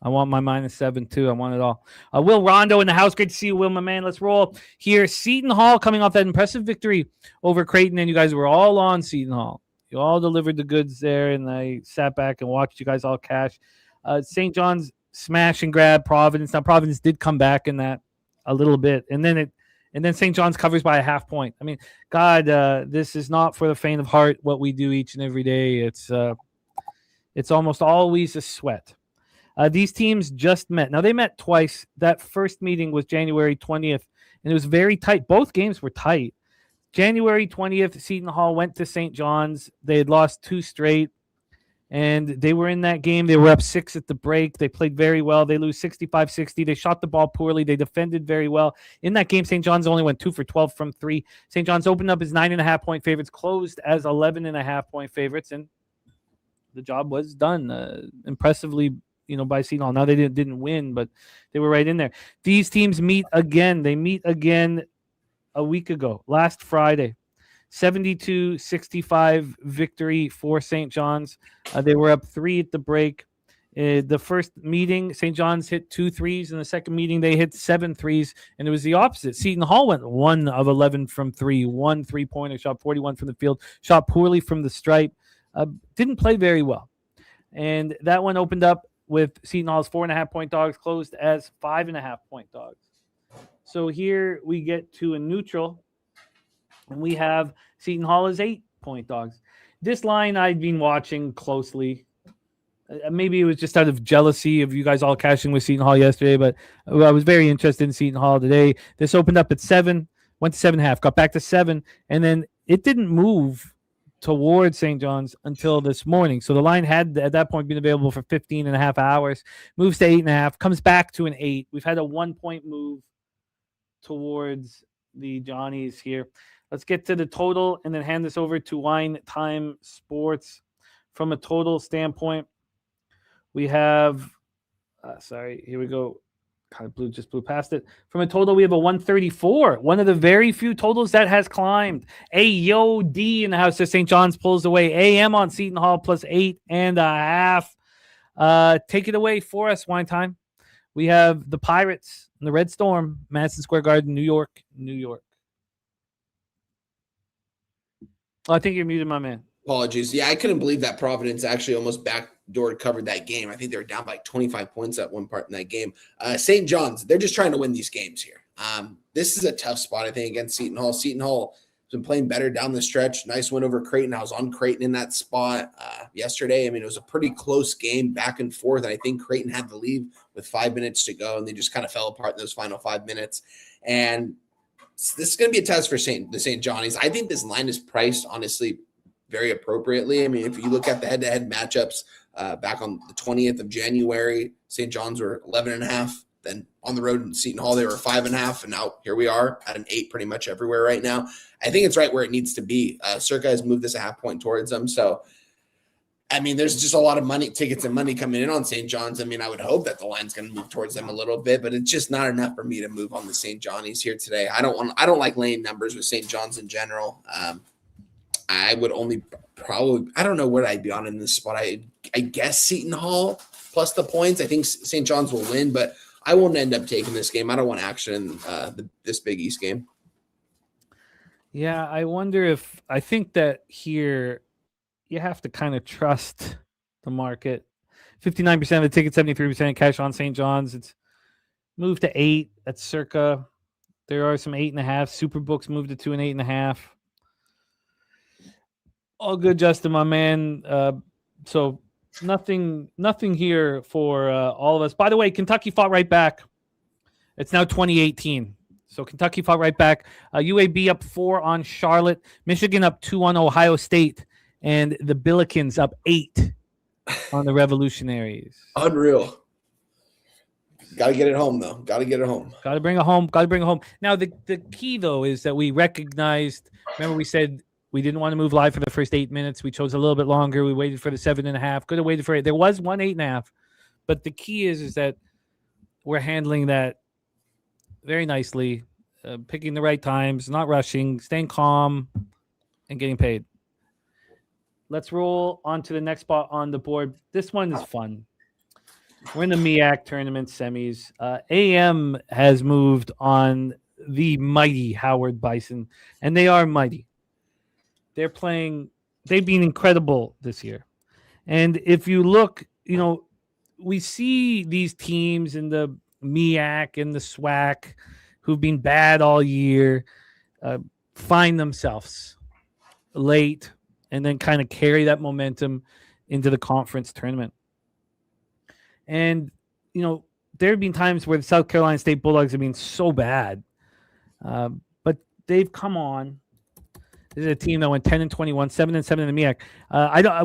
I want my -7 too. I want it all. Will Rondo in the house. Great to see you, Will, my man. Let's roll here. Seton Hall coming off that impressive victory over Creighton, and you guys were all on Seton Hall. You all delivered the goods there, and I sat back and watched you guys all cash. St. John's smash and grab Providence. Now Providence did come back in that a little bit, and then St. John's covers by a half point. I mean, God, this is not for the faint of heart. What we do each and every day, it's almost always a sweat. These teams just met. Now, they met twice. That first meeting was January 20th, and it was very tight. Both games were tight. January 20th, Seton Hall went to St. John's. They had lost 2 straight, and they were in that game. They were up 6 at the break. They played very well. They lose 65-60. They shot the ball poorly. They defended very well. In that game, St. John's only went 2 for 12 from 3. St. John's opened up as 9.5-point favorites, closed as 11.5-point favorites, and the job was done impressively, by Seton Hall. Now they didn't win, but they were right in there. These teams meet again. They meet again a week ago, last Friday. 72-65 victory for St. John's. They were up 3 at the break. The first meeting, St. John's hit 2 threes. In the second meeting, they hit 7 threes, and it was the opposite. Seton Hall went 1 of 11 from 3, 1 3-pointer, shot 41 from the field, shot poorly from the stripe, didn't play very well. And that one opened up with Seton Hall's 4.5-point dogs, closed as 5.5-point dogs. So here we get to a neutral, and we have Seton Hall as 8-point dogs. This line I'd been watching closely. Maybe it was just out of jealousy of you guys all cashing with Seton Hall yesterday, but I was very interested in Seton Hall today. This opened up at 7, went to 7.5, got back to 7, and then it didn't move towards St. John's until this morning. So the line had at that point been available for 15.5 hours, moves to 8.5, comes back to an 8. We've had a 1-point move towards the Johnnies here. Let's get to the total and then hand this over to Wine Time Sports. From a total standpoint, we have, here we go. Kind of just blew past it. From a total, we have a 134. One of the very few totals that has climbed. AOD in the house of St. John's pulls away. AM on Seton Hall plus 8.5. Take it away for us, Wine Time. We have the Pirates and the Red Storm, Madison Square Garden, New York, New York. Oh, I think you're muted, my man. Apologies. Yeah, I couldn't believe that Providence actually almost backdoor covered that game. I think they were down by like 25 points at one part in that game. St. John's, they're just trying to win these games here. This is a tough spot, I think, against Seton Hall. Seton Hall has been playing better down the stretch. Nice win over Creighton. I was on Creighton in that spot yesterday. I mean, it was a pretty close game back and forth. And I think Creighton had the lead with 5 minutes to go, and they just kind of fell apart in those final 5 minutes. And this is going to be a test for the St. Johnnies. I think this line is priced, honestly, very appropriately. I mean, if you look at the head-to-head matchups back on the 20th of January, St. John's were 11.5. Then on the road in Seton Hall, they were 5.5. And now here we are at an 8 pretty much everywhere right now. I think it's right where it needs to be. Circa has moved this a half point towards them. So, I mean, there's just a lot of tickets and money coming in on St. John's. I mean, I would hope that the line's going to move towards them a little bit, but it's just not enough for me to move on the St. Johnnies here today. I don't like laying numbers with St. John's in general. I would only probably, I don't know what I'd be on in this spot. I guess Seton Hall plus the points. I think St. John's will win, but I won't end up taking this game. I don't want action in this Big East game. Yeah, I wonder if, I think that here you have to kind of trust the market. 59% of the ticket, 73% cash on St. John's. It's moved to 8 at Circa. There are some 8.5. Superbooks moved to 2 and 8.5. All good, Justin, my man. So nothing here for all of us. By the way, Kentucky fought right back. It's now 2018. So Kentucky fought right back. UAB up 4 on Charlotte. Michigan up 2 on Ohio State. And the Billikens up 8 on the Revolutionaries. Unreal. Got to get it home, though. Got to get it home. Got to bring it home. Got to bring it home. Now, the key, though, is that we recognized, remember we said, we didn't want to move live for the first 8 minutes. We chose a little bit longer. We waited for the 7.5. Could have waited for it. There was one 8.5. But the key is that we're handling that very nicely, picking the right times, not rushing, staying calm, and getting paid. Let's roll on to the next spot on the board. This one is fun. We're in the MEAC tournament semis. AM has moved on the mighty Howard Bison, and they are mighty. They've been incredible this year. And if you look, we see these teams in the MEAC and the SWAC who've been bad all year find themselves late and then kind of carry that momentum into the conference tournament. And, there have been times where the South Carolina State Bulldogs have been so bad, but they've come on. This is a team that went 10-21, 7-7 in the MEAC.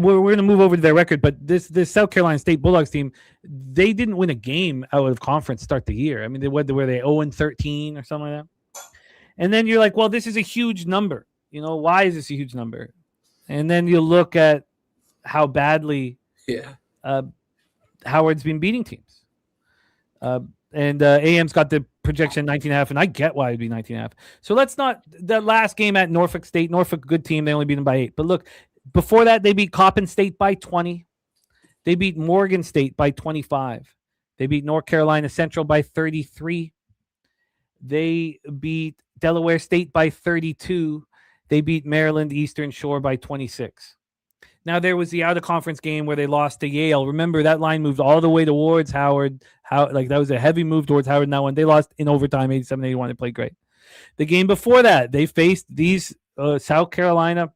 We're going to move over to their record, but this South Carolina State Bulldogs team, they didn't win a game out of conference to start the year. I mean, were they 0-13 or something like that? And then you're like, well, this is a huge number. Why is this a huge number? And then you look at how badly Howard's been beating teams. And AM's got the projection 19.5, and I get why it'd be 19.5. So let's not. The last game at Norfolk State, Norfolk, good team, they only beat them by 8. But look, before that, they beat Coppin State by 20. They beat Morgan State by 25. They beat North Carolina Central by 33. They beat Delaware State by 32. They beat Maryland Eastern Shore by 26. Now, there was the out-of-conference game where they lost to Yale. Remember, that line moved all the way towards Howard. That was a heavy move towards Howard in that one. They lost in overtime, 87-81. They played great. The game before that, they faced these South Carolina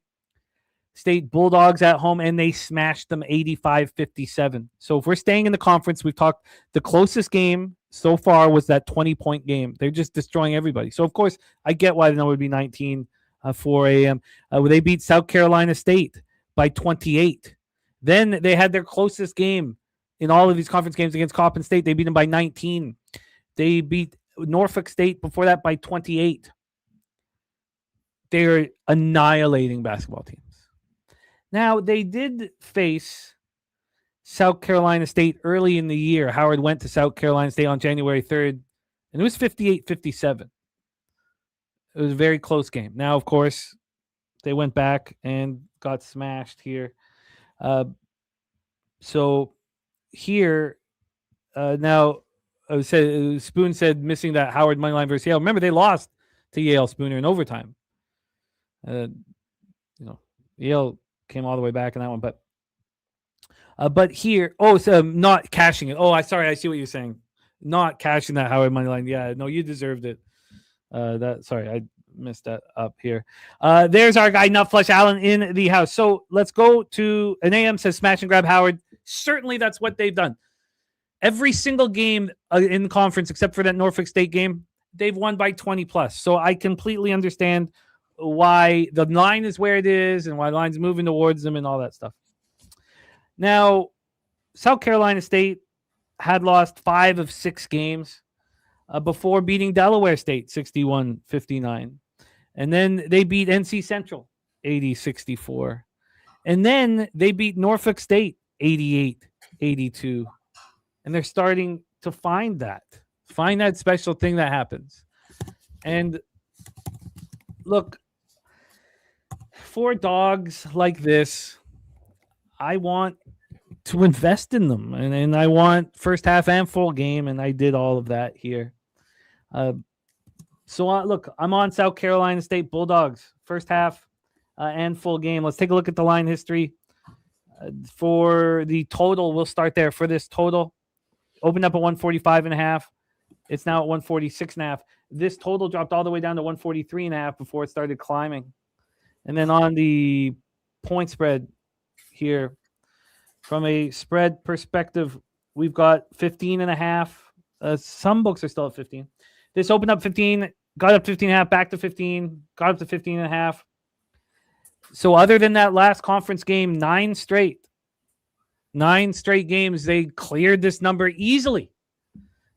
State Bulldogs at home, and they smashed them 85-57. So if we're staying in the conference, we've talked the closest game so far was that 20-point game. They're just destroying everybody. So, of course, I get why the number would be 19 for AM. They beat South Carolina State by 28. Then they had their closest game in all of these conference games against Coppin State. They beat them by 19. They beat Norfolk State before that by 28. They're annihilating basketball teams. Now, they did face South Carolina State early in the year. Howard went to South Carolina State on January 3rd, and it was 58-57. It was a very close game. Now, of course, they went back and got smashed here. So here, now, Spoon said missing that Howard money line versus Yale. Remember, they lost to Yale, Spooner, in overtime. Yale came all the way back in that one. But here, so not cashing it. I see what you're saying. Not cashing that Howard money line. Yeah, no, you deserved it. I messed that up here. There's our guy, Nutflush Allen, in the house. So let's go to an AM says smash and grab Howard. Certainly that's what they've done. Every single game in the conference, except for that Norfolk State game, they've won by 20 plus. So I completely understand why the line is where it is and why the line's moving towards them and all that stuff. Now, South Carolina State had lost 5 of 6 games before beating Delaware State 61-59. And then they beat NC Central 80-64. And then they beat Norfolk State 88-82. And they're starting to find that special thing that happens. And look, for dogs like this, I want to invest in them. And I want first half and full game. And I did all of that here. Look, I'm on South Carolina State Bulldogs, first half and full game. Let's take a look at the line history. For the total, we'll start there. For this total, opened up at 145.5. It's now at 146.5. This total dropped all the way down to 143.5 before it started climbing. And then on the point spread here, from a spread perspective, we've got 15.5. Some books are still at 15. This opened up 15, got up 15.5, back to 15, got up to 15.5. So other than that last conference game, 9 straight games, they cleared this number easily.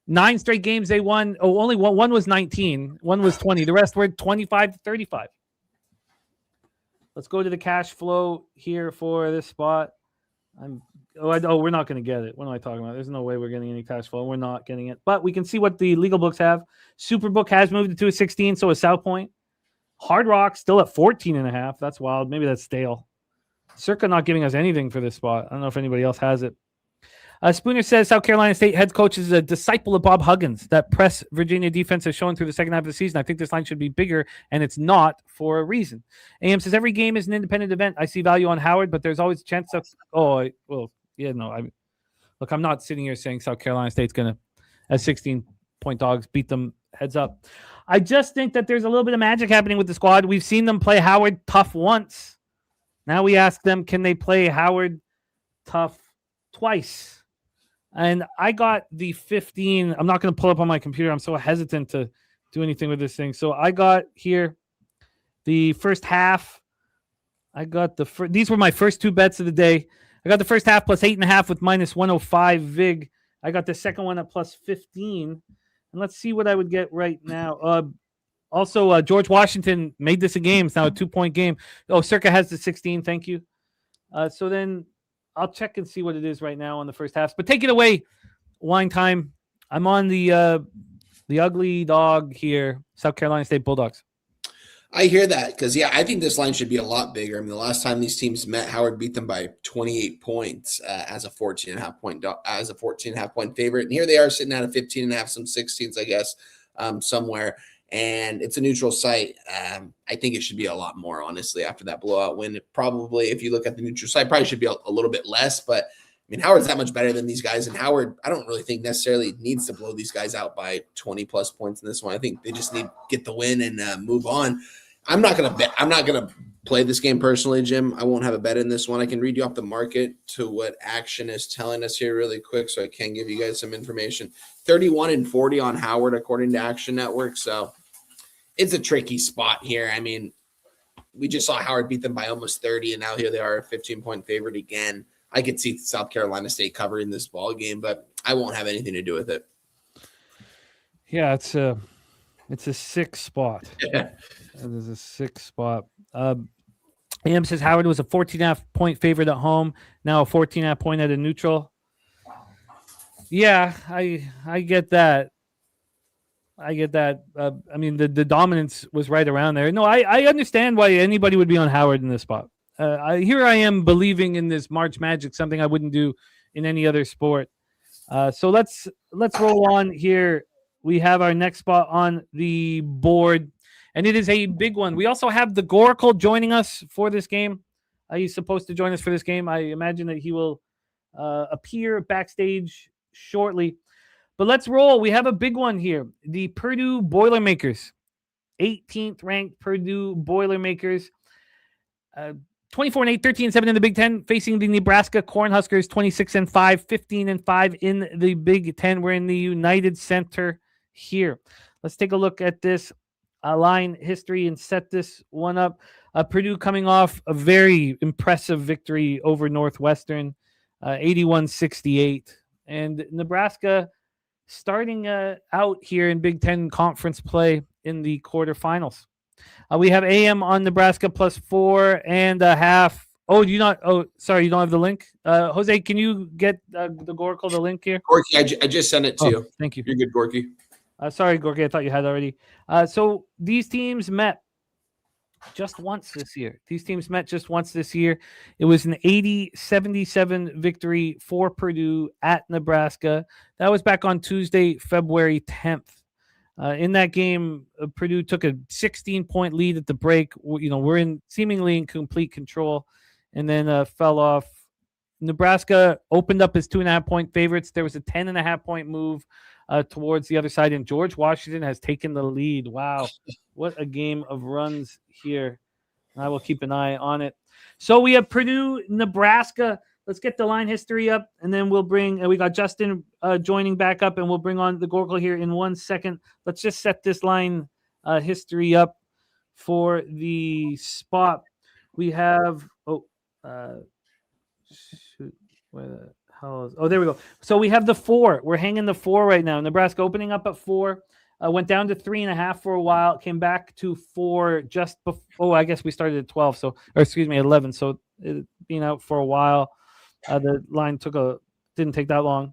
9 straight games they won. Only one was 19, one was 20. The rest were 25-35. Let's go to the cash flow here for this spot. We're not going to get it. What am I talking about? There's no way we're getting any cash flow. We're not getting it. But we can see what the legal books have. Superbook has moved it to a 16, so is South Point. Hard Rock still at 14.5. That's wild. Maybe that's stale. Circa not giving us anything for this spot. I don't know if anybody else has it. Spooner says South Carolina State head coach is a disciple of Bob Huggins. That press Virginia defense has shown through the second half of the season. I think this line should be bigger, and it's not for a reason. AM says every game is an independent event. I see value on Howard, but there's always a chance of. I'm not sitting here saying South Carolina State's going to, as 16-point dogs, beat them heads up. I just think that there's a little bit of magic happening with the squad. We've seen them play Howard tough once. Now we ask them, can they play Howard tough twice? And I got the 15. I'm not going to pull up on my computer. I'm so hesitant to do anything with this thing. So I got here the first half. I got these were my first two bets of the day. I got the first half plus 8.5 with minus 105 VIG. I got the second one at plus 15. And let's see what I would get right now. Also, George Washington made this a game. It's now a 2-point game. Oh, Circa has the 16. Thank you. So then I'll check and see what it is right now on the first half. But take it away, wine time. I'm on the ugly dog here, South Carolina State Bulldogs. I hear that because, I think this line should be a lot bigger. I mean, the last time these teams met, Howard beat them by 28 points as a 14.5 point favorite. And here they are sitting at a 15.5, some 16s, I guess, somewhere. And it's a neutral site. I think it should be a lot more, honestly, after that blowout win. It probably, if you look at the neutral site, probably should be a little bit less. But, I mean, Howard's that much better than these guys. And Howard, I don't really think necessarily needs to blow these guys out by 20-plus points in this one. I think they just need to get the win and move on. I'm not going to bet. I'm not going to play this game personally, Jim. I won't have a bet in this one. I can read you off the market to what Action is telling us here really quick so I can give you guys some information. 31-40 on Howard, according to Action Network. So it's a tricky spot here. I mean, we just saw Howard beat them by almost 30, and now here they are, a 15-point favorite again. I could see South Carolina State covering this ball game, but I won't have anything to do with it. Yeah, it's a 6 spot. Yeah. It is a 6 spot. AM says Howard was a 14.5 point favorite at home, now a 14.5 point at a neutral. Yeah, I get that. I get that. I mean, the dominance was right around there. No, I understand why anybody would be on Howard in this spot. Here I am believing in this March Magic, something I wouldn't do in any other sport. So let's roll on here. We have our next spot on the board, and it is a big one. We also have the Goracle joining us for this game. He's supposed to join us for this game. I imagine that he will appear backstage shortly. But let's roll. We have a big one here. The Purdue Boilermakers, 18th ranked Purdue Boilermakers, 24-8, 13-7 in the Big Ten, facing the Nebraska Cornhuskers, 26-5, 15-5 in the Big Ten. We're in the United Center here. Let's take a look at this line history and set this one up. Purdue coming off a very impressive victory over Northwestern, 81-68. And Nebraska starting out here in Big Ten conference play in the quarterfinals. We have AM on Nebraska plus 4.5. Oh, you don't have the link? Jose, can you get the Goracle the link here? Gorky, I just sent it to you. Thank you. You're good, Gorky. Sorry, Gorky, I thought you had already. So these teams met just once this year. It was an 80-77 victory for Purdue at Nebraska. That was back on Tuesday, February 10th. In that game, Purdue took a 16-point lead at the break. We're seemingly in complete control, and then fell off. Nebraska opened up as 2.5-point favorites. There was a 10.5-point move towards the other side, and George Washington has taken the lead. Wow, what a game of runs here. I will keep an eye on it. So we have Purdue, Nebraska. Let's get the line history up, and then we'll bring we got Justin joining back up, and we'll bring on the Goracle here in 1 second. Let's just set this line history up for the spot. We have there we go. So we have the 4. We're hanging the 4 right now. Nebraska opening up at 4. Went down to 3.5 for a while. Came back to 4 just before. Oh, I guess we started at 12. So, or excuse me, 11. So it being out for a while. The line didn't take that long,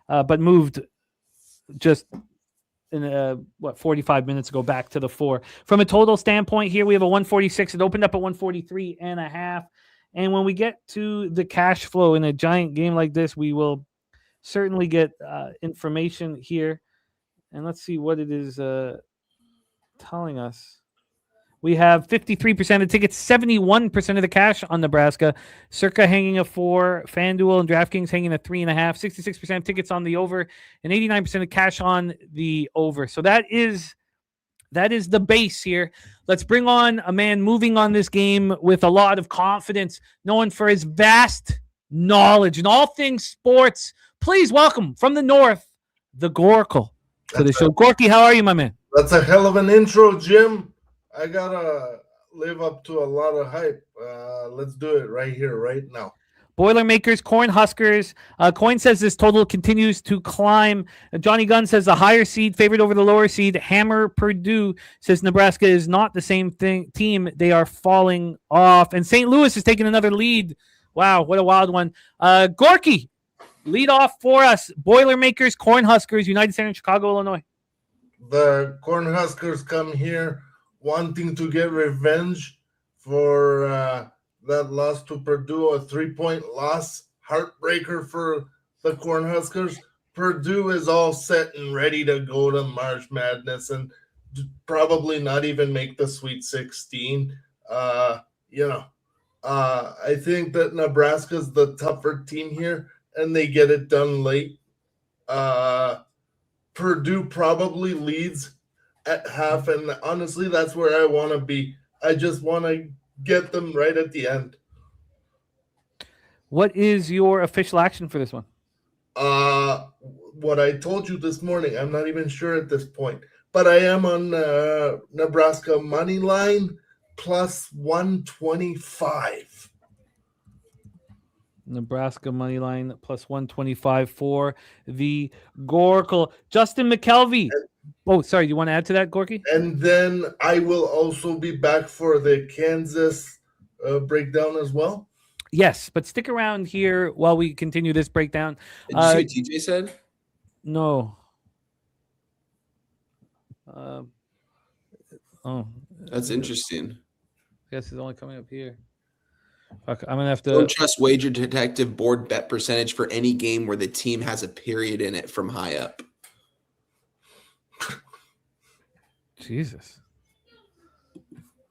but moved just in 45 minutes ago back to the 4. From a total standpoint here, we have a 146. It opened up at 143.5. And when we get to the cash flow in a giant game like this, we will certainly get information here. And let's see what it is telling us. We have 53% of tickets, 71% of the cash on Nebraska. Circa hanging a 4, FanDuel and DraftKings hanging a 3.5, 66% of tickets on the over, and 89% of cash on the over. So that is the base here. Let's bring on a man moving on this game with a lot of confidence, known for his vast knowledge in all things sports. Please welcome from the north, the Goracle to the show. Gorky, how are you, my man? That's a hell of an intro, Jim. I gotta live up to a lot of hype. Let's do it right here, right now. Boilermakers, Cornhuskers. Coin says this total continues to climb. Johnny Gunn says the higher seed favored over the lower seed. Hammer Purdue says Nebraska is not the same team. They are falling off. And St. Louis is taking another lead. Wow, what a wild one. Gorky, lead off for us. Boilermakers, Cornhuskers, United Center, Chicago, Illinois. The Cornhuskers come here wanting to get revenge for that loss to Purdue, a 3-point loss, heartbreaker for the Cornhuskers. Purdue is all set and ready to go to March Madness and probably not even make the Sweet 16. I think that Nebraska's the tougher team here, and they get it done late. Purdue probably leads at half, and honestly, that's where I want to be. I just want to get them right at the end. What is your official action for this one? What I told you this morning, I'm not even sure at this point, but I am on Nebraska money line plus 125. Nebraska money line plus 125 for the Goracle. Justin Mcelvy. Oh, sorry. You want to add to that, Gorky? And then I will also be back for the Kansas breakdown as well. Yes, but stick around here while we continue this breakdown. Did you see what TJ said? No. That's interesting. I guess it's only coming up here. Okay, I'm going to have to... Don't trust Wager Detective board bet percentage for any game where the team has a period in it from high up. Jesus.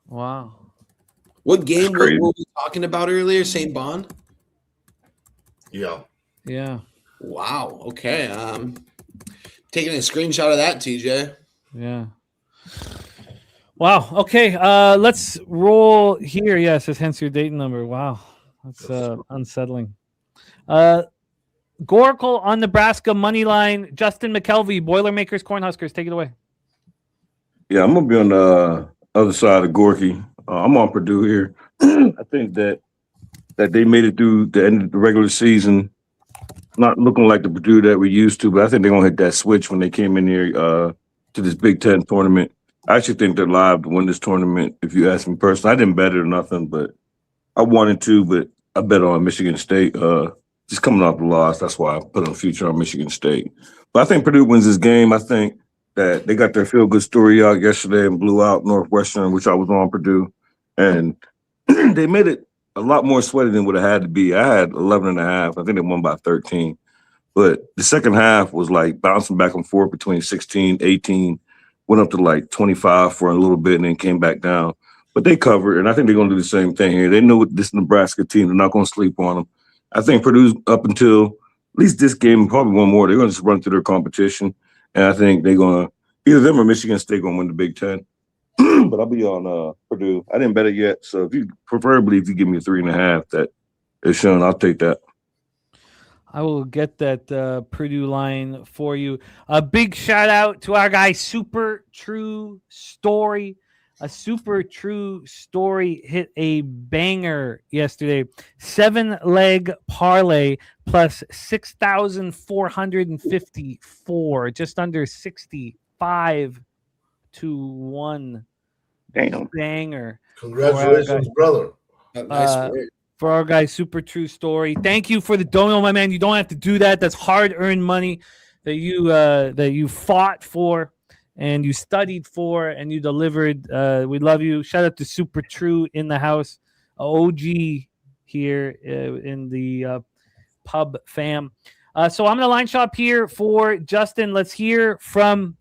Wow. What game were we talking about earlier? St. Bond? Yeah. Yeah. Wow. Okay. Taking a screenshot of that, TJ. Yeah. Wow. Okay. Let's roll here. Yeah, it says hence your date number. Wow. That's unsettling. Goracle on Nebraska money line. Justin Mcelvey, Boilermakers, Cornhuskers. Take it away. Yeah, I'm gonna be on the other side of Gorky. I'm on Purdue here. I think that they made it through the end of the regular season, not looking like the Purdue that we used to, but I think they're gonna hit that switch when they came in here to this Big Ten tournament. I actually think they're live to win this tournament. If you ask me personally, I didn't bet it or nothing, but I wanted to. But I bet on Michigan State. Just coming off the loss, that's why I put on future on Michigan State. But I think Purdue wins this game. I think that they got their feel-good story out yesterday and blew out Northwestern, which I was on Purdue. And they made it a lot more sweaty than what it had to be. I had 11.5. I think they won by 13. But the second half was like bouncing back and forth between 16, 18, went up to like 25 for a little bit and then came back down. But they covered, and I think they're going to do the same thing here. They know this Nebraska team, they're not going to sleep on them. I think Purdue's up until at least this game, probably one more, they're going to just run through their competition. And I think they're going to, either them or Michigan State going to win the Big Ten. But I'll be on Purdue. I didn't bet it yet. So if you give me a 3.5 that is shown, I'll take that. I will get that Purdue line for you. A big shout out to our guy, Super True Story. A Super True Story hit a banger yesterday. 7-leg parlay plus 6,454, just under 65 to 1. Damn. Banger. Congratulations, brother. Nice work. For our guy, Super True Story. Thank you for the dono, my man. You don't have to do that. That's hard-earned money that you fought for and you studied for and you delivered. We love you. Shout out to Super True in the house, OG here in the pub fam. So I'm going to line shop here for Justin. Let's hear from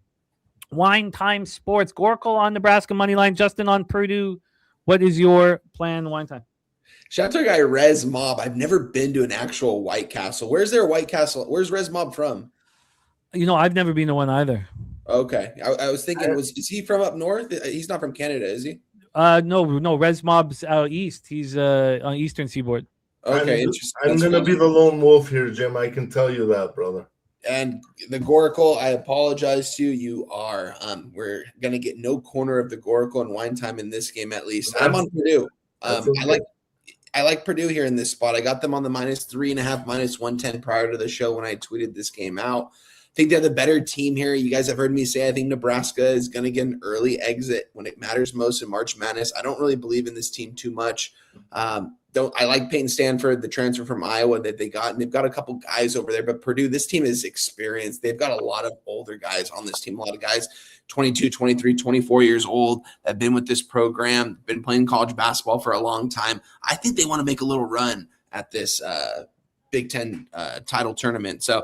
Wine Time Sports. Goracle on Nebraska money line. Justin on Purdue. What is your plan, Wine Time? Shout out to our guy Rez Mob. I've never been to an actual White Castle. Where's their White Castle? Where's Rez Mob from? I've never been to one either. Okay. I was thinking, is he from up north? He's not from Canada, is he? No. Rez Mob's out east. He's on Eastern Seaboard. Okay, interesting. I'm going to be the lone wolf here, Jim. I can tell you that, brother. And the Goracle, I apologize to you. You are. We're going to get no corner of the Goracle and Wine Time in this game, at least. I'm on Purdue. I like Purdue here in this spot. I got them on the -3.5, -110 prior to the show when I tweeted this game out. I think they're the better team here. You guys have heard me say I think Nebraska is going to get an early exit when it matters most in March Madness. I don't really believe in this team too much. I like Peyton Stanford, the transfer from Iowa that they got, and they've got a couple guys over there. But Purdue, this team is experienced. They've got a lot of older guys on this team, a lot of guys 22, 23, 24 years old that have been with this program, been playing college basketball for a long time. I think they want to make a little run at this Big Ten title tournament. So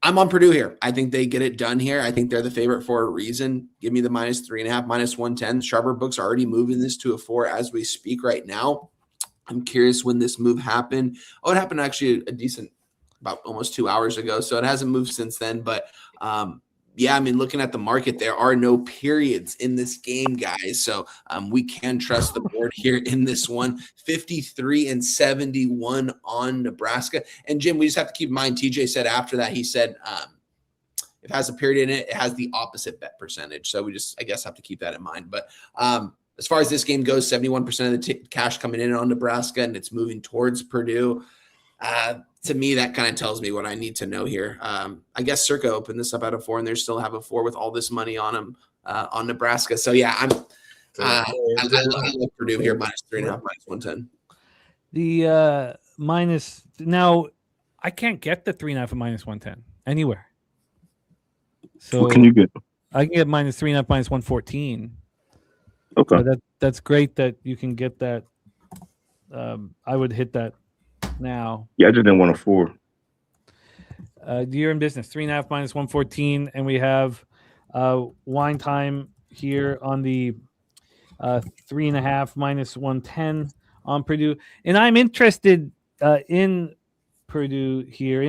I'm on Purdue here. I think they get it done here. I think they're the favorite for a reason. Give me the -3.5, -110. Sharper books are already moving this to a 4 as we speak right now. I'm curious when this move happened. Oh, it happened actually about almost 2 hours ago. So it hasn't moved since then. But yeah, I mean, looking at the market, there are no periods in this game, guys. So we can trust the board here in this one. 53-71 on Nebraska. And Jim, we just have to keep in mind, TJ said after that, he said if it has a period in it, it has the opposite bet percentage. So we just, I guess, have to keep that in mind. But as far as this game goes, 71% of the cash coming in on Nebraska, and it's moving towards Purdue. To me, that kind of tells me what I need to know here. I guess Circa opened this up at a 4, and they still have a 4 with all this money on them on Nebraska. So yeah, I love Purdue here -3.5, -110. The minus now, I can't get the 3.5 and -110 anywhere. So What can you get? I can get -3.5, -114. Okay. That's great that you can get that. I would hit that now. Yeah, I just didn't want a 4. You're in business. 3.5 -114, and we have Wine Time here on the 3.5 -110 on Purdue. And I'm interested in Purdue here.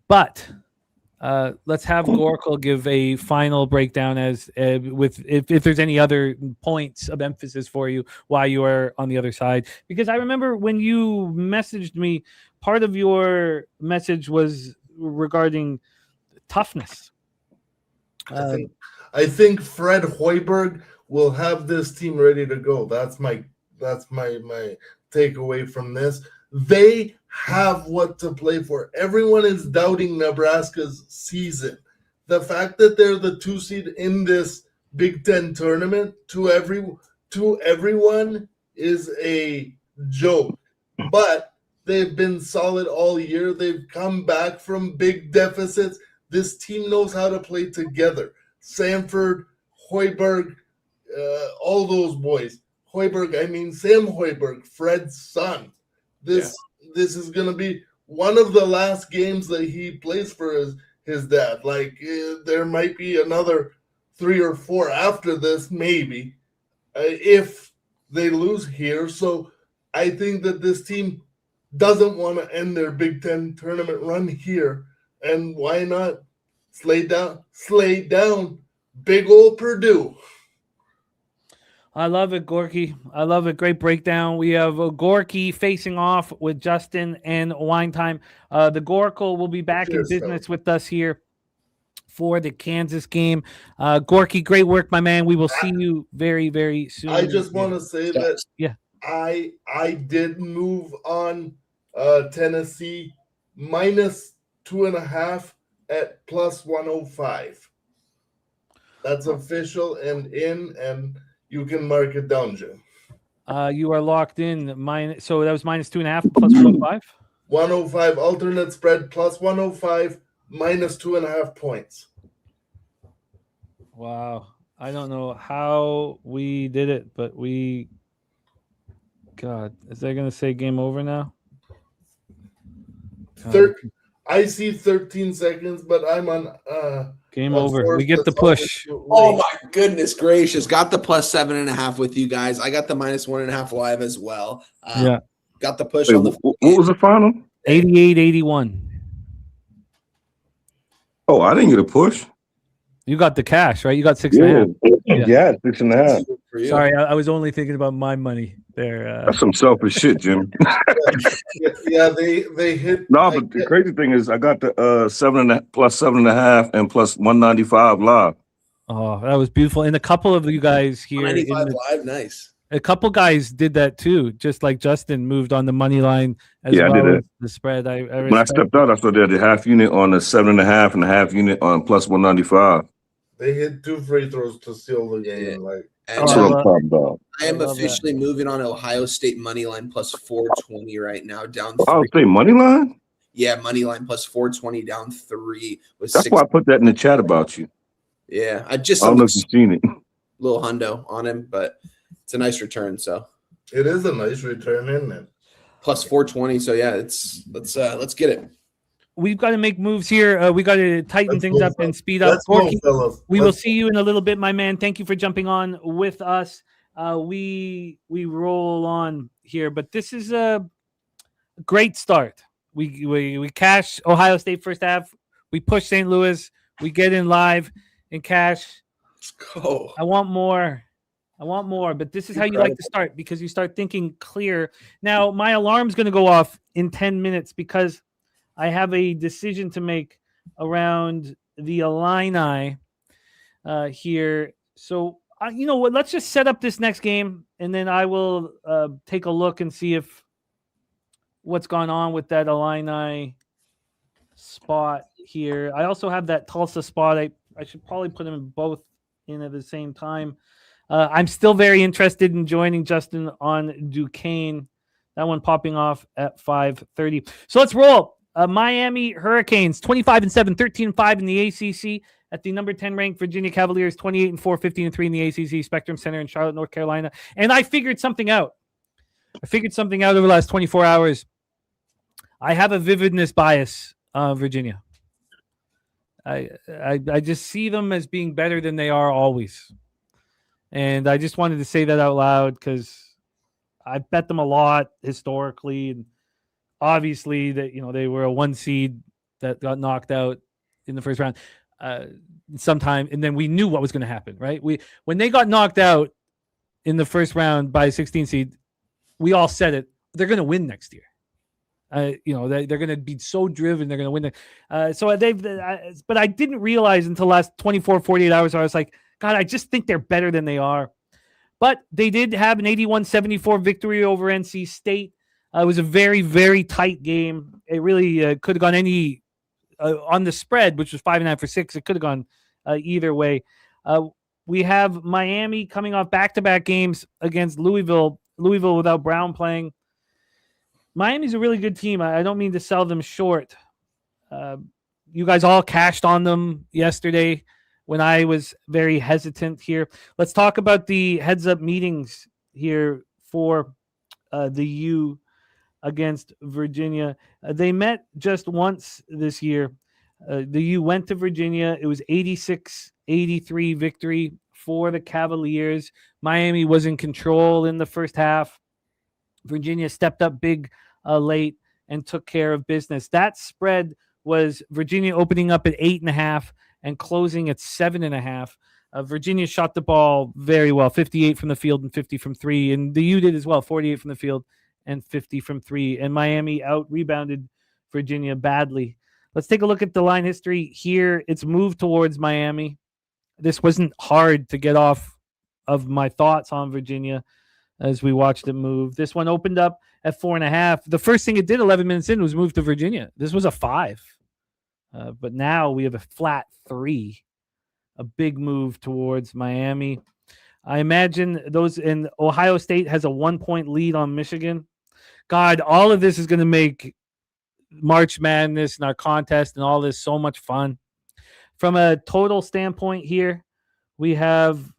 But let's have Goracle give a final breakdown as with if there's any other points of emphasis for you why you are on the other side. Because I remember when you messaged me, part of your message was regarding toughness. I think Fred Hoiberg will have this team ready to go. That's my takeaway from this. They have what to play for. Everyone is doubting Nebraska's season. The fact that they're the 2 seed in this Big Ten tournament to everyone is a joke. But they've been solid all year. They've come back from big deficits. This team knows how to play together. Sanford, Hoiberg, all those boys. Sam Hoiberg, Fred's son. This is going to be one of the last games that he plays for his dad. There might be another 3 or 4 after this, maybe, if they lose here. So I think that this team doesn't want to end their Big Ten tournament run here. And why not slay down big old Purdue? I love it, Gorky. I love it. Great breakdown. We have Gorky facing off with Justin and Wine Time. The Goracle will be back in business with us here for the Kansas game. Gorky, great work, my man. We will see you very, very soon. I just want to say that I did move on Tennessee -2.5 at +105. That's official and you can mark it down, Jim. You are locked in. So that was -2.5 +105? 105 alternate spread +105 -2.5 points. Wow. I don't know how we did it, but God, is that going to say game over now? I see 13 seconds, but I'm on. Game a over. source We get the that's always push. too Oh late. my goodness gracious! Got the plus 7.5 with you guys. I got the minus 1.5 live as well. Yeah. Got the push Wait, on the. what was the final? 88-81. Oh, I didn't get a push. You got the cash, right? You got 6.5. Yeah, 6.5. For you. Sorry, I was only thinking about my money there. That's some selfish shit, Jim. Yeah, they hit. No, but the crazy thing is, I got the plus 7.5 and plus 195 live. Oh, that was beautiful. And a couple of you guys here, 95 live, nice. a couple guys did that too. Just like Justin moved on the money line as Yeah, I well did as the spread. When I respect stepped out, I saw they had the half unit on the 7.5 and the half unit on plus 195. They hit 2 free throws to seal the game. Yeah. Like And That's Oh, what I'm talking about. I am I love officially moving on Ohio State money line plus 420 right now, down Ohio 3. State money line? Yeah, money line plus 420, down 3 with That's 6. why I put that in the chat about you. Yeah, I just I don't a know if you've seen it. little hundo on him, but it's a nice return. So it is a nice return, isn't it? plus 420. So yeah, let's get it. We've got to make moves here. We got to tighten Let's things go, up and speed up. Let's go, Gorky, fellas. we will Let's see you in a little bit, my man. Thank you for jumping on with us. We roll on here, but this is a great start. We cash Ohio State first half. We push St. Louis. We get in live and cash. Let's go. I want more, but this is how you like to start because you start thinking clear. Now, my alarm's going to go off in 10 minutes because I have a decision to make around the Illini here. So, you know what? Let's just set up this next game, and then I will take a look and see if what's gone on with that Illini spot here. I also have that Tulsa spot. I should probably put them both in at the same time. I'm still very interested in joining Justin on Duquesne. That one popping off at 5:30. So let's roll. Miami Hurricanes 25-7, 13-5 in the ACC. At the number 10 ranked Virginia Cavaliers 28-4, 15-3 in the ACC Spectrum Center in Charlotte, North Carolina. And I figured something out. Over the last 24 hours. I have a vividness bias, Virginia. I just see them as being better than they are always. And I just wanted to say that out loud because I bet them a lot historically. And obviously that, they were a 1 seed that got knocked out in the first round sometime. And then we knew what was going to happen, right? When they got knocked out in the first round by a 16 seed, we all said it. They're going to win next year. They're going to be so driven. They're going to win. But I didn't realize until the last 24, 48 hours. I was like, God, I just think they're better than they are. But they did have an 81-74 victory over NC State. It was a very, very tight game. It really could have gone any on the spread, which was 5.5 for 6. It could have gone either way. We have Miami coming off back-to-back games against Louisville. Louisville without Brown playing. Miami's a really good team. I don't mean to sell them short. You guys all cashed on them yesterday when I was very hesitant here. Let's talk about the heads-up meetings here for the U against Virginia. They met just once this year. The U went to Virginia. It was 86-83 victory for the Cavaliers. Miami was in control in the first half. Virginia stepped up big late and took care of business. That spread was Virginia opening up at 8.5 and closing at 7.5. Virginia shot the ball very well, 58 from the field and 50 from 3. And the U did as well, 48 from the field and 50 from 3. And Miami out-rebounded Virginia badly. Let's take a look at the line history here. It's moved towards Miami. This wasn't hard to get off of my thoughts on Virginia as we watched it move. This one opened up at 4.5. The first thing it did 11 minutes in was move to Virginia. This was a 5. But now we have a flat 3. A big move towards Miami. I imagine those in Ohio State has a 1-point lead on Michigan. God, all of this is going to make March Madness and our contest and all this so much fun. From a total standpoint here, we have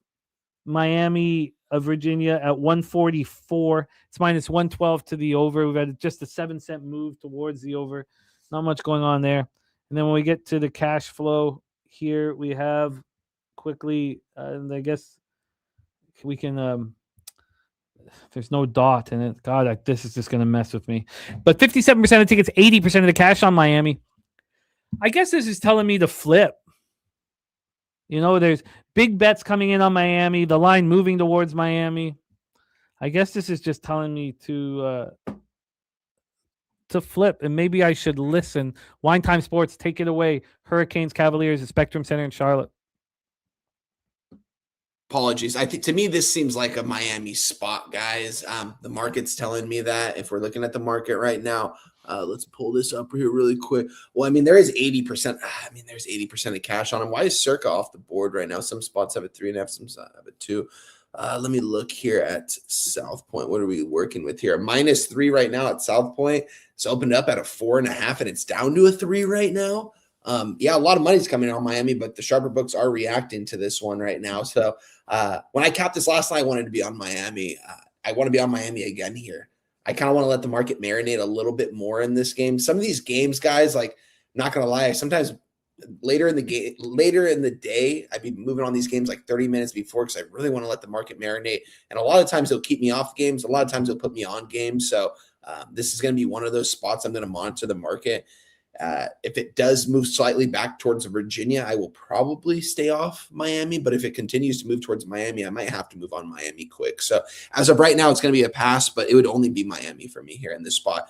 Miami of Virginia at 144. It's minus 112 to the over. We've had just a 7-cent move towards the over. Not much going on there. And then when we get to the cash flow here, we have quickly, and I guess we can. There's no dot in it. God, this is just going to mess with me. But 57% of tickets, 80% of the cash on Miami. I guess this is telling me to flip. There's big bets coming in on Miami, the line moving towards Miami. I guess this is just telling me to flip, and maybe I should listen. Wine Time Sports, take it away. Hurricanes, Cavaliers, at Spectrum Center in Charlotte. Apologies. I think to me this seems like a Miami spot, guys. The market's telling me that. If we're looking at the market right now, let's pull this up here really quick. Well, I mean, there is 80%. There's 80% of cash on him. Why is Circa off the board right now? Some spots have a 3.5, some have a 2. Let me look here at South Point. What are we working with here? -3 right now at South Point. It's opened up at a 4.5, and it's down to a 3 right now. A lot of money's coming on Miami, but the sharper books are reacting to this one right now. So when I capped this last night, I wanted to be on Miami. I want to be on Miami again here. I kind of want to let the market marinate a little bit more in this game. Some of these games, guys, like, not going to lie, sometimes later in the day, I'd be moving on these games like 30 minutes before because I really want to let the market marinate. And a lot of times they'll keep me off games. A lot of times they'll put me on games. So this is going to be one of those spots I'm going to monitor the market. If it does move slightly back towards Virginia, I will probably stay off Miami. But if it continues to move towards Miami, I might have to move on Miami quick. So as of right now, it's going to be a pass, but it would only be Miami for me here in this spot.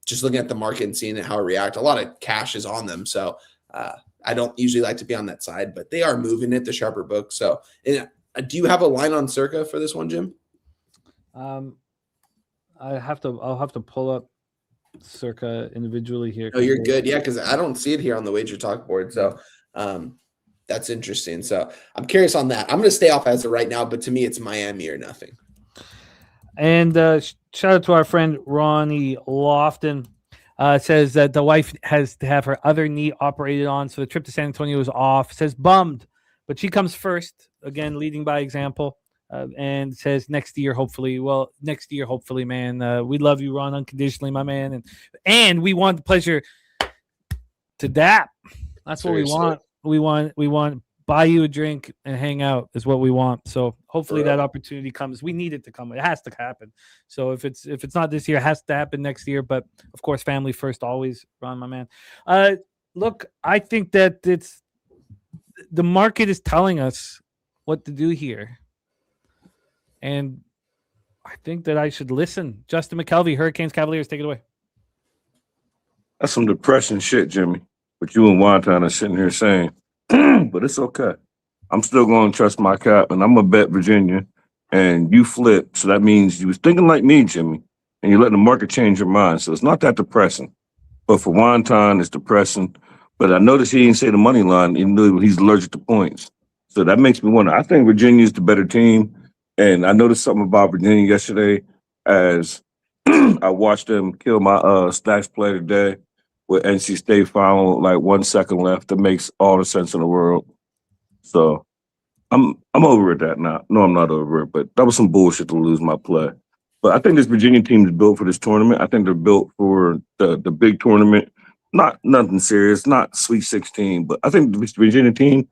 Just looking at the market and seeing how it react. A lot of cash is on them. So I don't usually like to be on that side, but they are moving it, the sharper book. So do you have a line on Circa for this one, Jim? I'll have to pull up Circa individually here. Oh, you're good. Yeah, because I don't see it here on the wager talk board. So that's interesting. So I'm curious on that. I'm going to stay off as of right now, but to me, it's Miami or nothing. And shout out to our friend Ronnie Lofton. Says that the wife has to have her other knee operated on, so the trip to San Antonio is off. Says bummed, but she comes first, again, leading by example. And says next year, hopefully. Well, next year, hopefully, man. We love you, Ron, unconditionally, my man. And we want the pleasure to dap. That's what we want. We want buy you a drink and hang out is what we want. So hopefully that opportunity comes. We need it to come. It has to happen. So if it's not this year, it has to happen next year. But of course, family first, always, Ron, my man. Look, I think that the market is telling us what to do here. And I think that I should listen. Justin Mcelvy, Hurricanes, Cavaliers, take it away. That's some depressing shit, Jimmy. But you and Wonton are sitting here saying, but it's okay. I'm still going to trust my cap, and I'm going to bet Virginia. And you flip, so that means you was thinking like me, Jimmy, and you're letting the market change your mind. So it's not that depressing. But for Wonton, it's depressing. But I noticed he didn't say the money line, even though he's allergic to points. So that makes me wonder. I think Virginia's the better team. And I noticed something about Virginia yesterday as I watched them kill my stacks play today with NC State final, like 1 second left. That makes all the sense in the world. So I'm over it that now. No, I'm not over it, but that was some bullshit to lose my play. But I think this Virginia team is built for this tournament. I think they're built for the big tournament. Not nothing serious, not Sweet 16, but I think this Virginia team,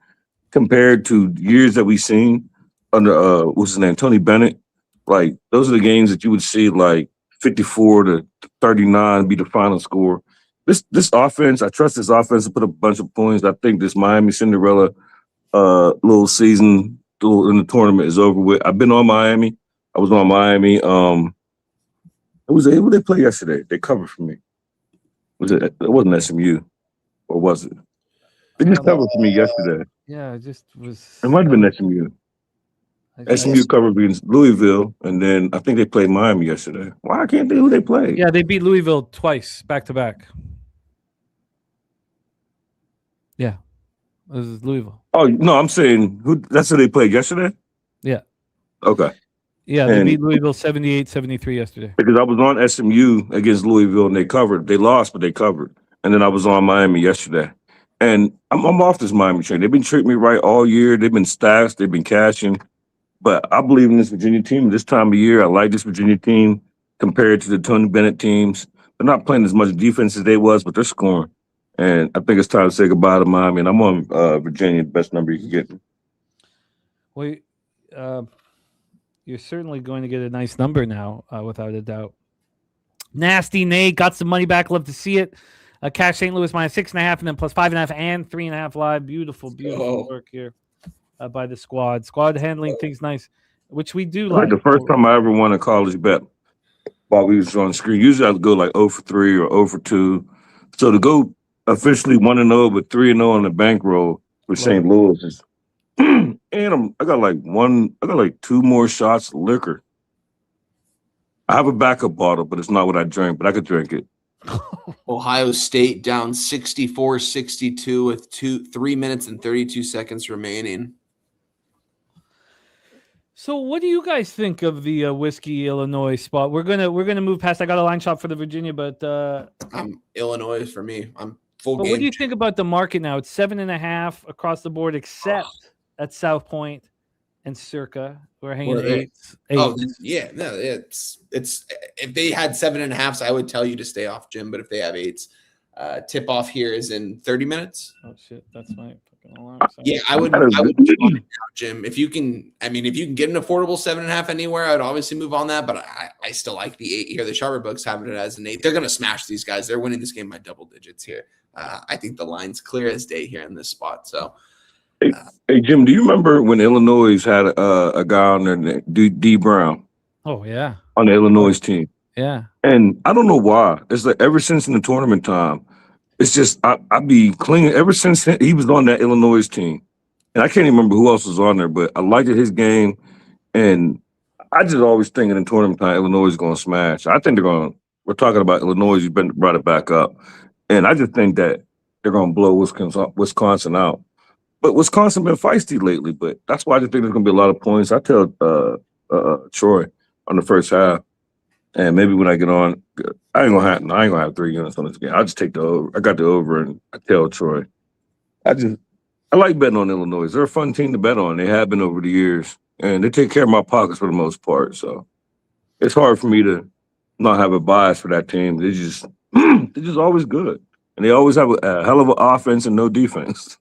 compared to years that we've seen under what's his name, Tony Bennett, like those are the games that you would see like 54-39 be the final score. This offense, I trust this offense to put up a bunch of points. I think this Miami Cinderella little season in the tournament is over with. I've been on Miami. I was on Miami. Who did they play yesterday? They covered for me. It wasn't SMU, or was it? They just covered for me yesterday. Yeah, it just was. It might have been SMU. SMU covered against Louisville, and then I think they played Miami yesterday. Why can't they? Who they play? Yeah, they beat Louisville twice, back to back. Yeah, it was Louisville. Oh no, I'm saying that's who they played yesterday. Yeah. Okay. Yeah, they beat Louisville 78-73 yesterday. Because I was on SMU against Louisville, and they covered. They lost, but they covered. And then I was on Miami yesterday. And I'm off this Miami train. They've been treating me right all year. They've been stacked. They've been cashing. But I believe in this Virginia team this time of year. I like this Virginia team compared to the Tony Bennett teams. they're not playing as much defense as they was, but they're scoring. And I think it's time to say goodbye to Miami. And I'm on Virginia, the best number you can get. Well, you're certainly going to get a nice number now, without a doubt. Nasty Nate got some money back. Love to see it. Cash St. Louis minus 6.5 and then plus 5.5 and 3.5 live. Beautiful work here by the squad. Squad handling things nice, which we do like. The first time I ever won a college bet while we was on the screen. Usually I would go like 0 for 3 or 0 for 2. So to go officially 1-0 but 3-0 on the bankroll for St. Louis is and I got like 2 more shots of liquor. I have a backup bottle, but it's not what I drink, but I could drink it. Ohio State down 64-62 with 3 minutes and 32 seconds remaining. So what do you guys think of the Whiskey Illinois spot? We're gonna move past. I got a line shot for the Virginia, but Illinois for me. I'm full but game. What do you think about the market now? It's 7.5 across the board, except at South Point and Circa. We're hanging at 8. Oh yeah, no, it's if they had 7.5s, I would tell you to stay off, Jim. But if they have 8s, tip off here is in 30 minutes. Oh shit, that's my fucking alarm. Sorry. Yeah, I would move on it now, Jim. If you can, if you can get an affordable 7.5 anywhere, I'd obviously move on that. But I still like the 8 here. The Sharper books have it as an 8. They're gonna smash these guys. They're winning this game by double digits here. I think the line's clear as day here in this spot. So. Hey, Jim, do you remember when Illinois had a guy on there named D. Brown? Oh, yeah. On the Illinois team. Yeah. And I don't know why. It's like ever since in the tournament time, it's just I be clinging ever since he was on that Illinois team. And I can't even remember who else was on there, but I liked his game. And I just always think in the tournament time, Illinois is going to smash. I think we're talking about Illinois. You've brought it back up. And I just think that they're going to blow Wisconsin out. But Wisconsin been feisty lately, but that's why I just think there's gonna be a lot of points. I tell Troy on the first half, and maybe when I get on, I ain't gonna have 3 units on this game. I'll just take the over. I got the over, and I tell Troy, I like betting on Illinois. They're a fun team to bet on. They have been over the years, and they take care of my pockets for the most part. So it's hard for me to not have a bias for that team. They're just always good, and they always have a hell of an offense and no defense.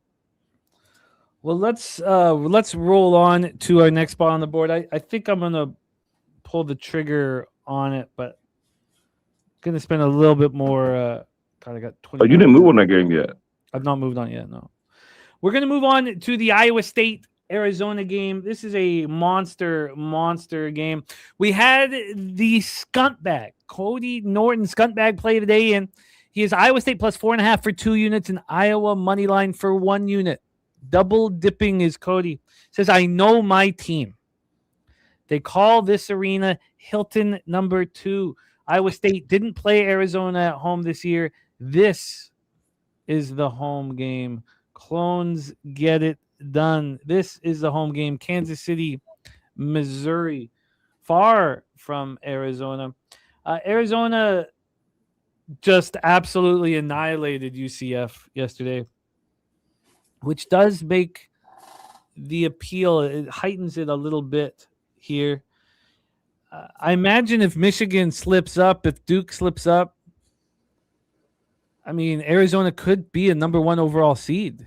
Well, let's roll on to our next spot on the board. I think I'm gonna pull the trigger on it, but I'm gonna spend a little bit more. God, I got 20. Oh, you didn't move on that game yet. I've not moved on yet. No, we're gonna move on to the Iowa State Arizona game. This is a monster game. We had the skunt bag, Cody Norton skunt bag play today, and he is Iowa State plus 4.5 for 2 units and Iowa money line for 1 unit. Double dipping is Cody. Says, I know my team. They call this arena Hilton number 2. Iowa State didn't play Arizona at home this year. This is the home game. Clones get it done. This is the home game. Kansas City, Missouri. Far from Arizona. Arizona just absolutely annihilated UCF yesterday, which does make the appeal. It heightens it a little bit here. I imagine if Michigan slips up, if Duke slips up, Arizona could be a number 1 overall seed.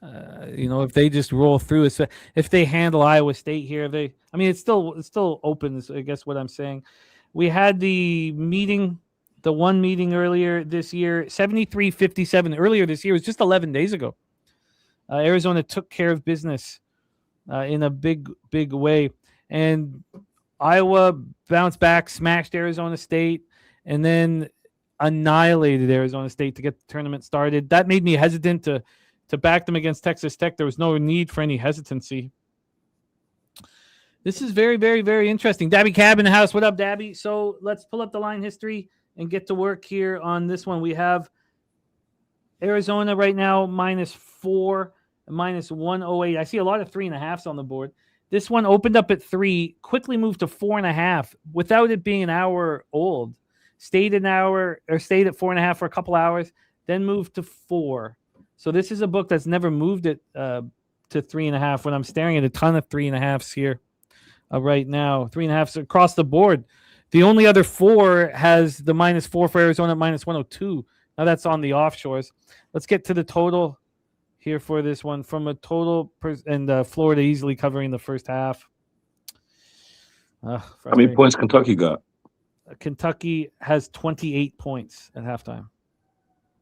If they just roll through, if they handle Iowa State here, it's still open. Is I guess what I'm saying. We had the one meeting earlier this year, 73-57 earlier this year. It was just 11 days ago. Arizona took care of business in a big way. And Iowa bounced back, smashed Arizona State, and then annihilated Arizona State to get the tournament started. That made me hesitant to back them against Texas Tech. There was no need for any hesitancy. This is very, very, very interesting. Dabby Cab in the house. What up, Dabby? So let's pull up the line history and get to work here on this one. We have Arizona right now -4. -108. I see a lot of 3.5s on the board. This one opened up at 3, quickly moved to 4.5 without it being an hour old. Stayed at 4.5 for a couple hours, then moved to 4. So this is a book that's never moved it to 3.5 when I'm staring at a ton of 3.5s here right now. 3.5s across the board. The only other 4 has the -4 for Arizona, -102. Now that's on the offshores. Let's get to the total here for this one. From a total, and Florida easily covering the first half. How many points Kentucky got? Kentucky has 28 points at halftime.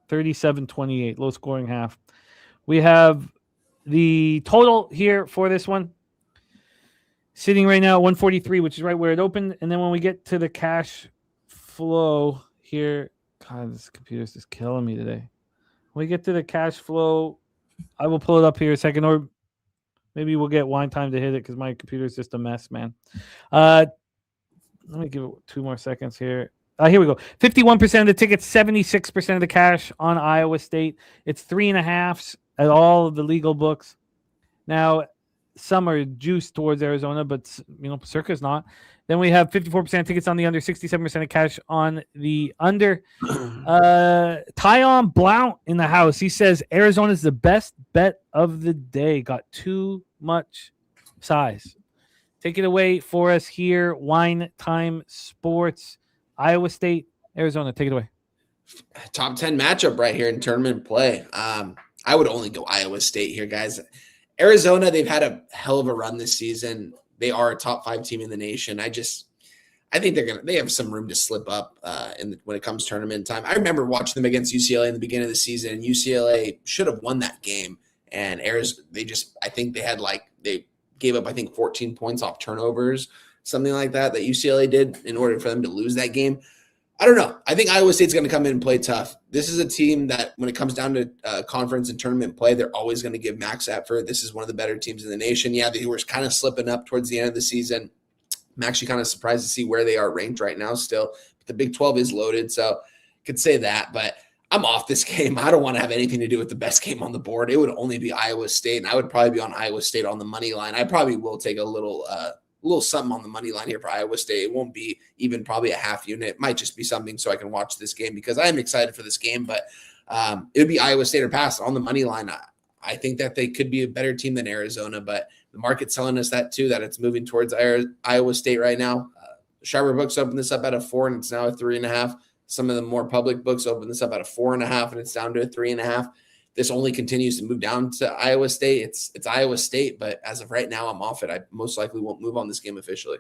37-28, low scoring half. We have the total here for this one sitting right now at 143, which is right where it opened. And then when we get to the cash flow here, God, this computer's just killing me today. When we get to the cash flow, I will pull it up here a second, or maybe we'll get wine time to hit it because my computer's just a mess, man. Let me give it 2 more seconds here. Here we go. 51% of the tickets, 76% of the cash on Iowa State. It's 3.5s at all of the legal books. Now, some are juiced towards Arizona, but Circa's not. Then we have 54% of tickets on the under, 67% of cash on the under. Tyon Blount in the house. He says Arizona's the best bet of the day. Got too much size. Take it away for us here. Wine Time Sports. Iowa State, Arizona. Take it away. Top 10 matchup right here in tournament play. I would only go Iowa State here, guys. Arizona, they've had a hell of a run this season. They are a top 5 team in the nation. I think they have some room to slip up when it comes tournament time. I remember watching them against UCLA in the beginning of the season, and UCLA should have won that game. And Arizona, they gave up 14 points off turnovers, something like that UCLA did in order for them to lose that game. I don't know. I think Iowa State's going to come in and play tough. This is a team that when it comes down to conference and tournament play, they're always going to give max effort. This is one of the better teams in the nation. Yeah, they were kind of slipping up towards the end of the season. I'm actually kind of surprised to see where they are ranked right now still. But the Big 12 is loaded, so I could say that. But I'm off this game. I don't want to have anything to do with the best game on the board. It would only be Iowa State, and I would probably be on Iowa State on the money line. I probably will take a little something on the money line here for Iowa State. It won't be even probably a half unit. It might just be something so I can watch this game because I am excited for this game, but it would be Iowa State or pass on the money line. I think that they could be a better team than Arizona, but the market's telling us that too, that it's moving towards Iowa State right now. Sharper books open this up at a 4 and it's now a 3.5. Some of the more public books open this up at a 4.5 and it's down to a 3.5. This only continues to move down to Iowa State. It's Iowa State, but as of right now, I'm off it. I most likely won't move on this game officially.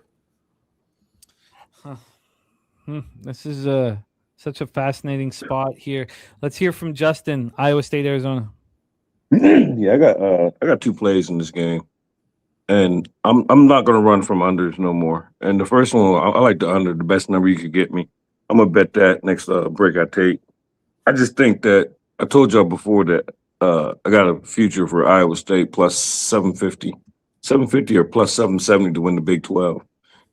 This is such a fascinating spot here. Let's hear from Justin, Iowa State, Arizona. Yeah, I got 2 plays in this game, and I'm not gonna run from unders no more. And the first one, I like the under, the best number you could get me. I'm gonna bet that next break I take. I just think that I told y'all before that I got a future for Iowa State plus 750 or plus 770 to win the Big 12.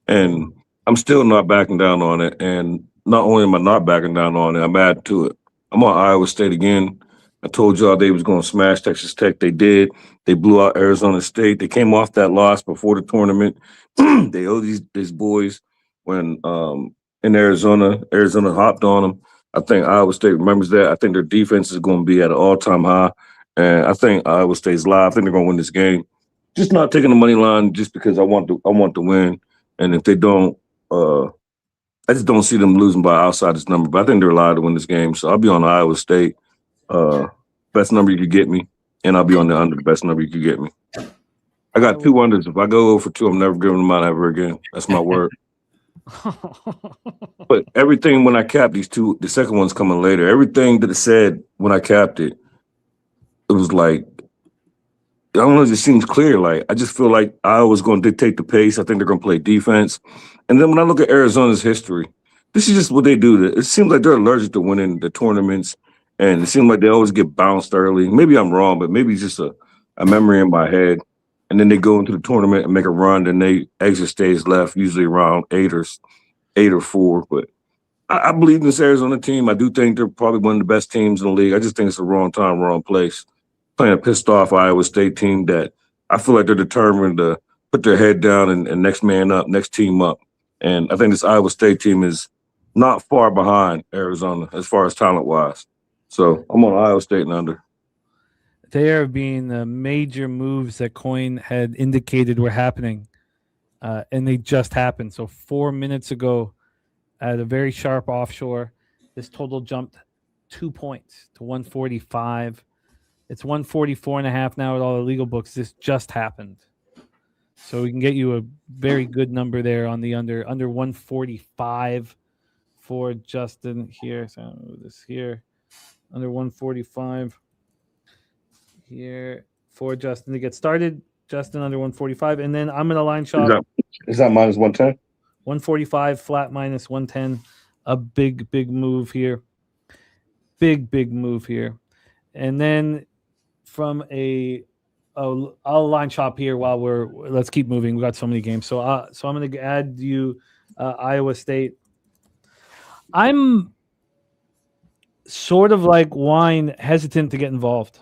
And I'm still not backing down on it. And not only am I not backing down on it, I'm adding to it. I'm on Iowa State again. I told y'all they was going to smash Texas Tech. They did. They blew out Arizona State. They came off that loss before the tournament. They owe these boys when in Arizona hopped on them. I think Iowa State remembers that. I think their defense is going to be at an all-time high. And I think Iowa State's live. I think they're going to win this game. Just not taking the money line just because I want to win. And if they don't, I just don't see them losing by outside this number. But I think they're allowed to win this game. So I'll be on Iowa State. Best number you could get me. And I'll be on the under, the best number you could get me. I got 2 unders. If I go 0-for-2, I'm never giving them out ever again. That's my word. But everything when I capped these 2, the second one's coming later. Everything that it said when I capped it, it was like, I don't know, it just seems clear. Like, I just feel like Iowa's going to dictate the pace. I think they're going to play defense. And then when I look at Arizona's history, this is just what they do. It seems like they're allergic to winning the tournaments, and it seems like they always get bounced early. Maybe I'm wrong, but maybe it's just a memory in my head. And then they go into the tournament and make a run, and they exit stage left, usually around 8 or 4. But I believe in this Arizona team. I do think they're probably one of the best teams in the league. I just think it's the wrong time, wrong place. Playing a pissed off Iowa State team that I feel like they're determined to put their head down and next man up, next team up. And I think this Iowa State team is not far behind Arizona as far as talent-wise. So I'm on Iowa State and under. There have been major moves that Coin had indicated were happening, and they just happened. So 4 minutes ago, at a very sharp offshore. This total jumped 2 points to 145. It's 144.5 now with all the legal books. This just happened. So we can get you a very good number there on the under 145 for Justin here. So I'll move this here. Under 145 here for Justin to get started. Justin under 145. And then I'm in a line shop. Is that minus 110? 145 flat minus 110. A big move here. Big move here. And then from I'll line shop here while let's keep moving. We got so many games. So I'm going to add you Iowa State. I'm sort of like Wine hesitant to get involved.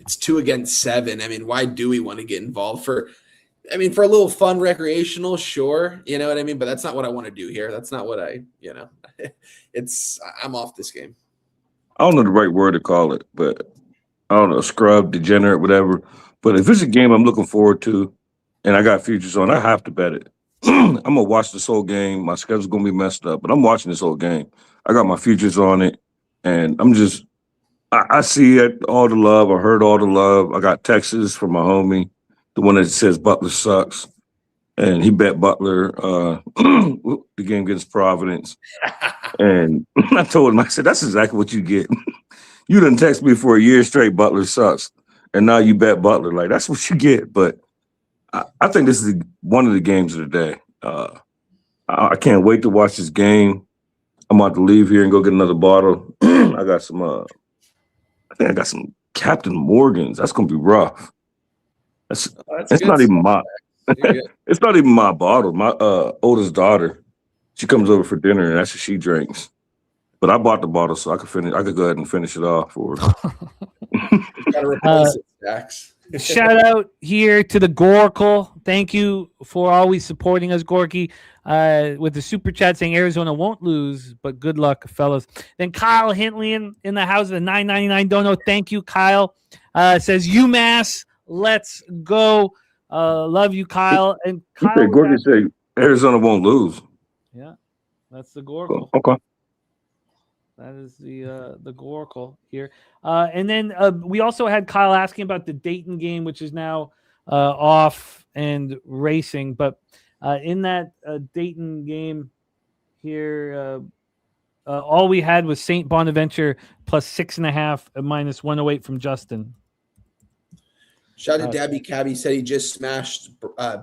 It's 2 against 7. I mean, why do we want to get involved for a little fun recreational? Sure. You know what I mean? But that's not what I want to do here. That's not what I'm off this game. I don't know the right word to call it, but I don't know, scrub, degenerate, whatever. But if it's a game I'm looking forward to and I got futures on, I have to bet it. I'm going to watch this whole game. My schedule's going to be messed up, but I'm watching this whole game. I got my futures on it, and I see it, all the love. I heard all the love. I got texts from my homie, the one that says Butler sucks. And he bet Butler the game against Providence. And I told him, I said, that's exactly what you get. You done text me for a year straight, Butler sucks. And now you bet Butler. Like, that's what you get. But I think this is one of the games of the day. I can't wait to watch this game. I'm about to leave here and go get another bottle. I got some, I think I got some Captain Morgan's. That's going to be rough. It's not even my it's not even my bottle. My oldest daughter, she comes over for dinner and that's what she drinks. But I bought the bottle so I could go ahead and finish it off for her. Gotta replace it, Dax. Shout out here to the Goracle. Thank you for always supporting us, Gorky, with the super chat saying Arizona won't lose, but good luck, fellas. Then Kyle Hintley in the house of the $9.99 dono. Thank you, Kyle. Says UMass, let's go. Love you, Kyle. And Kyle, Gorky said Arizona won't lose. Yeah, that's the Goracle. Okay. That is the Goracle here. And then we also had Kyle asking about the Dayton game, which is now off and racing. But in that Dayton game here, all we had was St. Bonaventure plus 6.5 at minus 108 from Justin. Shout out to Dabby Cabby. Said he just smashed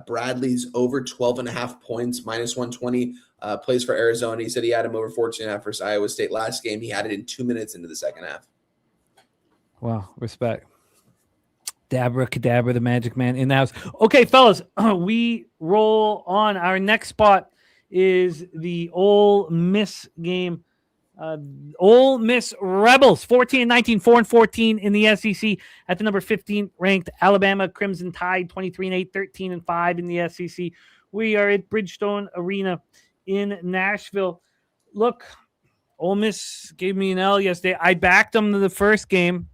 Bradley's over 12.5 points, minus 120. Plays for Arizona. He said he had him over 14.5 versus Iowa State last game. He had it in 2 minutes into the second half. Wow, respect. Dabra Kadabra, the Magic Man in the house. Okay, fellas, we roll on. Our next spot is the Ole Miss game. Ole Miss Rebels, 14-19, 4-14 in the SEC at the number 15 ranked Alabama Crimson Tide, 23-8, 13-5 in the SEC. We are at Bridgestone Arena in Nashville. Look, Ole Miss gave me an L yesterday. I backed them to the first game.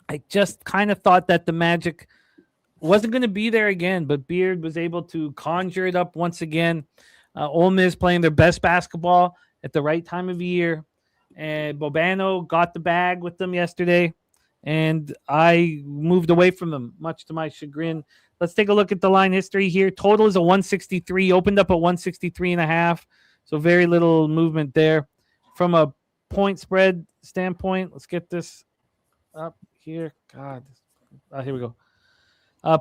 I just kind of thought that the magic wasn't going to be there again, but Beard was able to conjure it up once again. Ole Miss playing their best basketball at the right time of year, and Bobano got the bag with them yesterday, and I moved away from them, much to my chagrin. Let's take a look at the line history here. Total is a 163, opened up at 163.5, so very little movement there. From a point spread standpoint, let's get this up here. God, here we go.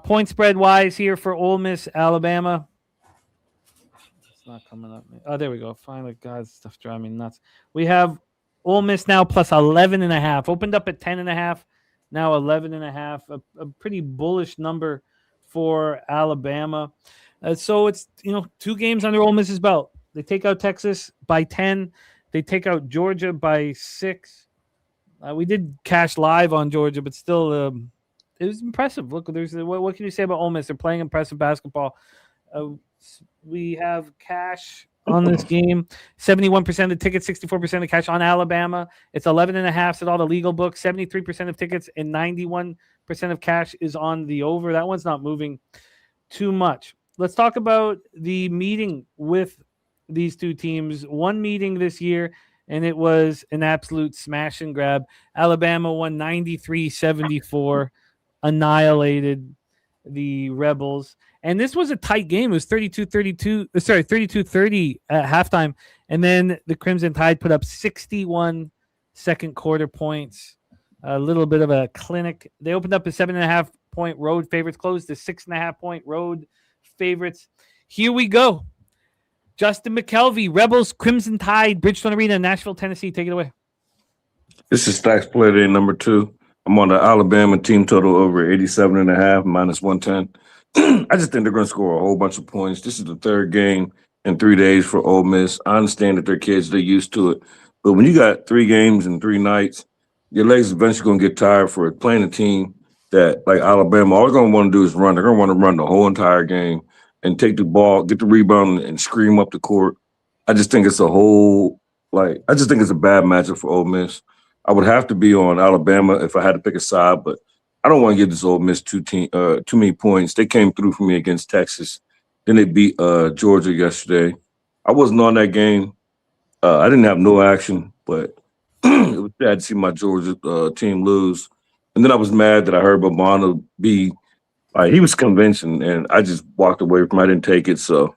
Point spread wise here for Ole Miss, Alabama. It's not coming up. Oh, there we go. Finally, God, stuff driving me nuts. We have Ole Miss now plus 11.5. Opened up at 10.5, now 11.5. A pretty bullish number for Alabama. So it's 2 games under Ole Miss's belt. They take out Texas by 10. They take out Georgia by 6. We did cash live on Georgia, but still, it was impressive. Look, what can you say about Ole Miss? They're playing impressive basketball. We have cash on this game. 71% of the tickets, 64% of cash on Alabama. It's 11.5 at all the legal books. 73% of tickets and 91% of cash is on the over. That one's not moving too much. Let's talk about the meeting with these two teams one meeting this year, and it was an absolute smash and grab. Alabama won 93-74, annihilated the Rebels. And this was a tight game. It was 32-30 at halftime. And then the Crimson Tide put up 61 second quarter points. A little bit of a clinic. They opened up a 7.5 point road favorites, closed to 6.5 point road favorites. Here we go. Justin Mcelvy, Rebels, Crimson Tide, Bridgestone Arena, Nashville, Tennessee. Take it away. This is Stacks Play Day number 2. I'm on the Alabama team total over 87.5 minus 110. I just think they're going to score a whole bunch of points. This is the third game in 3 days for Ole Miss. I understand that they're kids, they're used to it. But when you got 3 games in 3 nights, your legs eventually going to get tired for playing a team that, like Alabama, all they're going to want to do is run. They're going to want to run the whole entire game and take the ball, get the rebound, and scream up the court. I just think it's a bad matchup for Ole Miss. I would have to be on Alabama if I had to pick a side, but I don't want to give this Ole Miss too many points. They came through for me against Texas. Then they beat Georgia yesterday. I wasn't on that game. I didn't have no action, but it was sad to see my Georgia team lose. And then I was mad that I heard Bobano be he was convincing, and I just walked away from it. I didn't take it. So,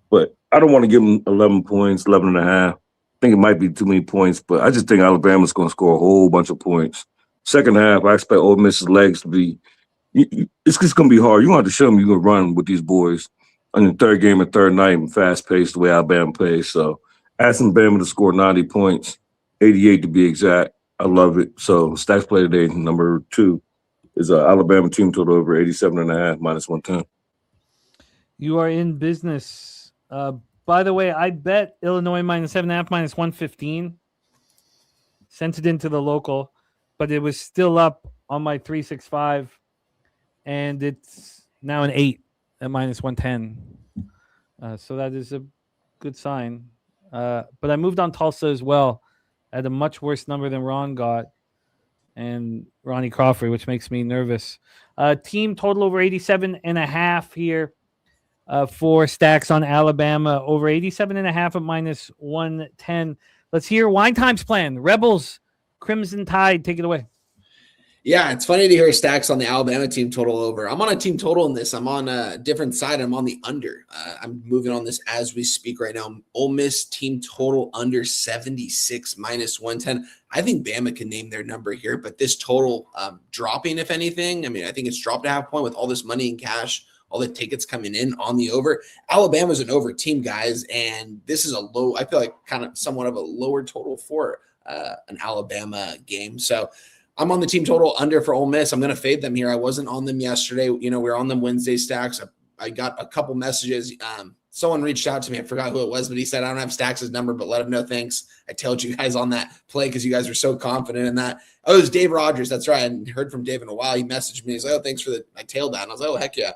but I don't want to give him 11 points, 11.5. I think it might be too many points, but I just think Alabama's going to score a whole bunch of points. Second half, I expect Ole Miss's legs to be it's just going to be hard. You're going to have to show them you're going to run with these boys on the third game and third night and fast-paced the way Alabama plays. So, asking Bama to score 90 points, 88 to be exact. I love it. So, Stacks Play Today, number 2. Is Alabama team total over 87.5 minus 110. You are in business. By the way, I bet Illinois minus 7.5 minus 115. Sent it into the local, but it was still up on my 365, and it's now an 8 at minus 110. So that is a good sign. But I moved on Tulsa as well at a much worse number than Ron got. And Ronnie Crawford, which makes me nervous. Team total over 87.5 here for Stacks on Alabama. Over 87.5 at minus 110. Let's hear Wine Time's plan. Rebels, Crimson Tide, take it away. Yeah, it's funny to hear Stacks on the Alabama team total over. I'm on a team total in this. I'm on a different side. I'm on the under. I'm moving on this as we speak right now. Ole Miss team total under 76 minus 110. I think Bama can name their number here, but this total dropping, if anything, I mean, I think it's dropped a half point with all this money in cash, all the tickets coming in on the over. Alabama's an over team, guys, and this is a low, I feel like kind of somewhat of a lower total for an Alabama game. So I'm on the team total under for Ole Miss. I'm going to fade them here. I wasn't on them yesterday. You know, we were on them Wednesday, Stacks. I got a couple messages. Someone reached out to me. I forgot who it was, but he said, I don't have Stacks' number, but let him know. Thanks. I told you guys on that play because you guys were so confident in that. Oh, it was Dave Rogers. That's right. I hadn't heard from Dave in a while. He messaged me. He's like, oh, thanks for I tailed that. And I was like, oh, heck yeah.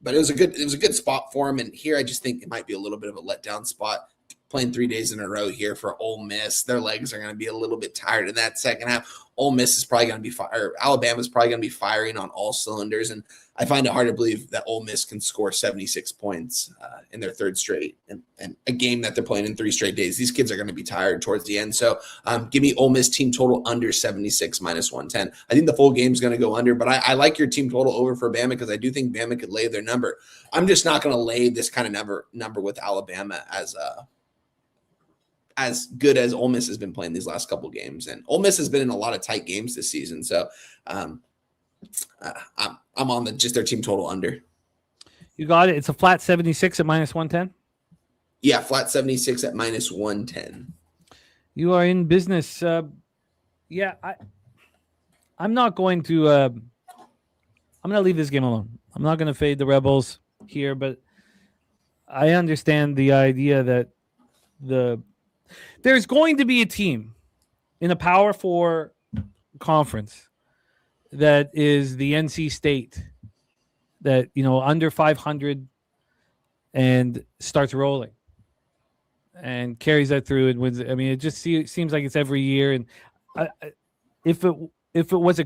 But it was a good spot for him. And here I just think it might be a little bit of a letdown spot. Playing 3 days in a row here for Ole Miss. Their legs are going to be a little bit tired in that second half. Ole Miss is probably going to be Alabama's probably going to be firing on all cylinders. And I find it hard to believe that Ole Miss can score 76 points in their third straight and a game that they're playing in 3 straight days. These kids are going to be tired towards the end. So give me Ole Miss team total under 76 minus 110. I think the full game is going to go under, but I like your team total over for Bama because I do think Bama could lay their number. I'm just not going to lay this kind of number with Alabama as good as Ole Miss has been playing these last couple games. And Ole Miss has been in a lot of tight games this season. So I'm on just their team total under. You got it. It's a flat 76 at minus 110. Yeah, flat 76 at minus 110. You are in business. I'm not going to I'm going to leave this game alone. I'm not going to fade the Rebels here, but I understand the idea that there's going to be a team in a Power 4 conference that is the NC State that, you know, under 500 and starts rolling and carries that through and wins. I mean, it just seems like it's every year. And if it was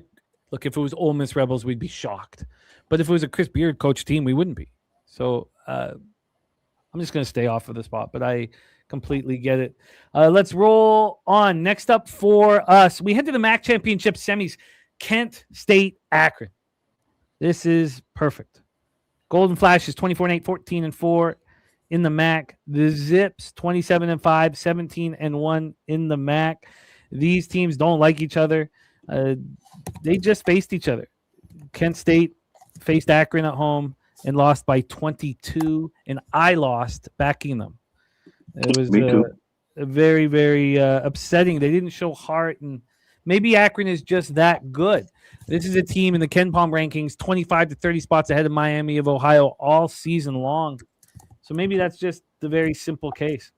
Ole Miss Rebels, we'd be shocked. But if it was a Chris Beard coach team, we wouldn't be. So I'm just going to stay off of the spot, but I completely get it. Let's roll on. Next up for us, we head to the MAC championship semis. Kent State, Akron. This is perfect. Golden Flash is 24-8, 14-4 in the MAC. The Zips 27-5, 17-1 in the MAC. These teams don't like each other. They just faced each other. Kent State faced Akron at home and lost by 22, and I lost backing them. It was Me too. very, very upsetting. They didn't show heart, and maybe Akron is just that good. This is a team in the Ken Palm rankings, 25 to 30 spots ahead of Miami of Ohio all season long. So maybe that's just the very simple case.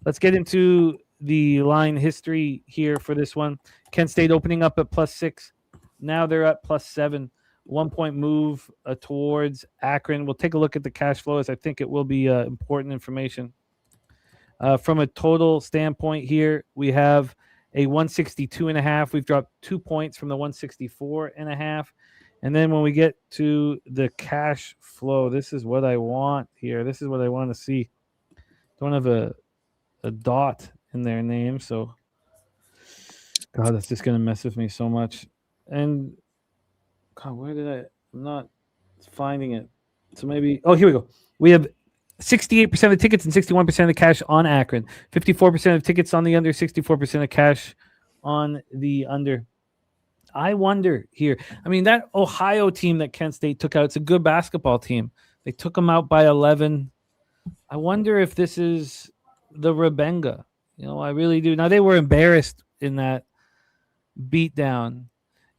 Let's get into the line history here for this one. Kent State opening up at +6. Now they're at +7. 1 point move towards Akron. We'll take a look at the cash flows. I think it will be important information. From a total standpoint here, we have a 162.5. We've dropped 2 points from the 164.5. And then when we get to the cash flow, this is what I want here. This is what I want to see. Don't have a dot in their name, so God, that's just going to mess with me so much. And God, where did I'm not finding it. So maybe, oh, here we go. We have 68% of the tickets and 61% of the cash on Akron. 54% of tickets on the under, 64% of cash on the under. I wonder here. I mean, that Ohio team that Kent State took out, it's a good basketball team. They took them out by 11. I wonder if this is the Rebenga. I really do. Now, they were embarrassed in that beatdown.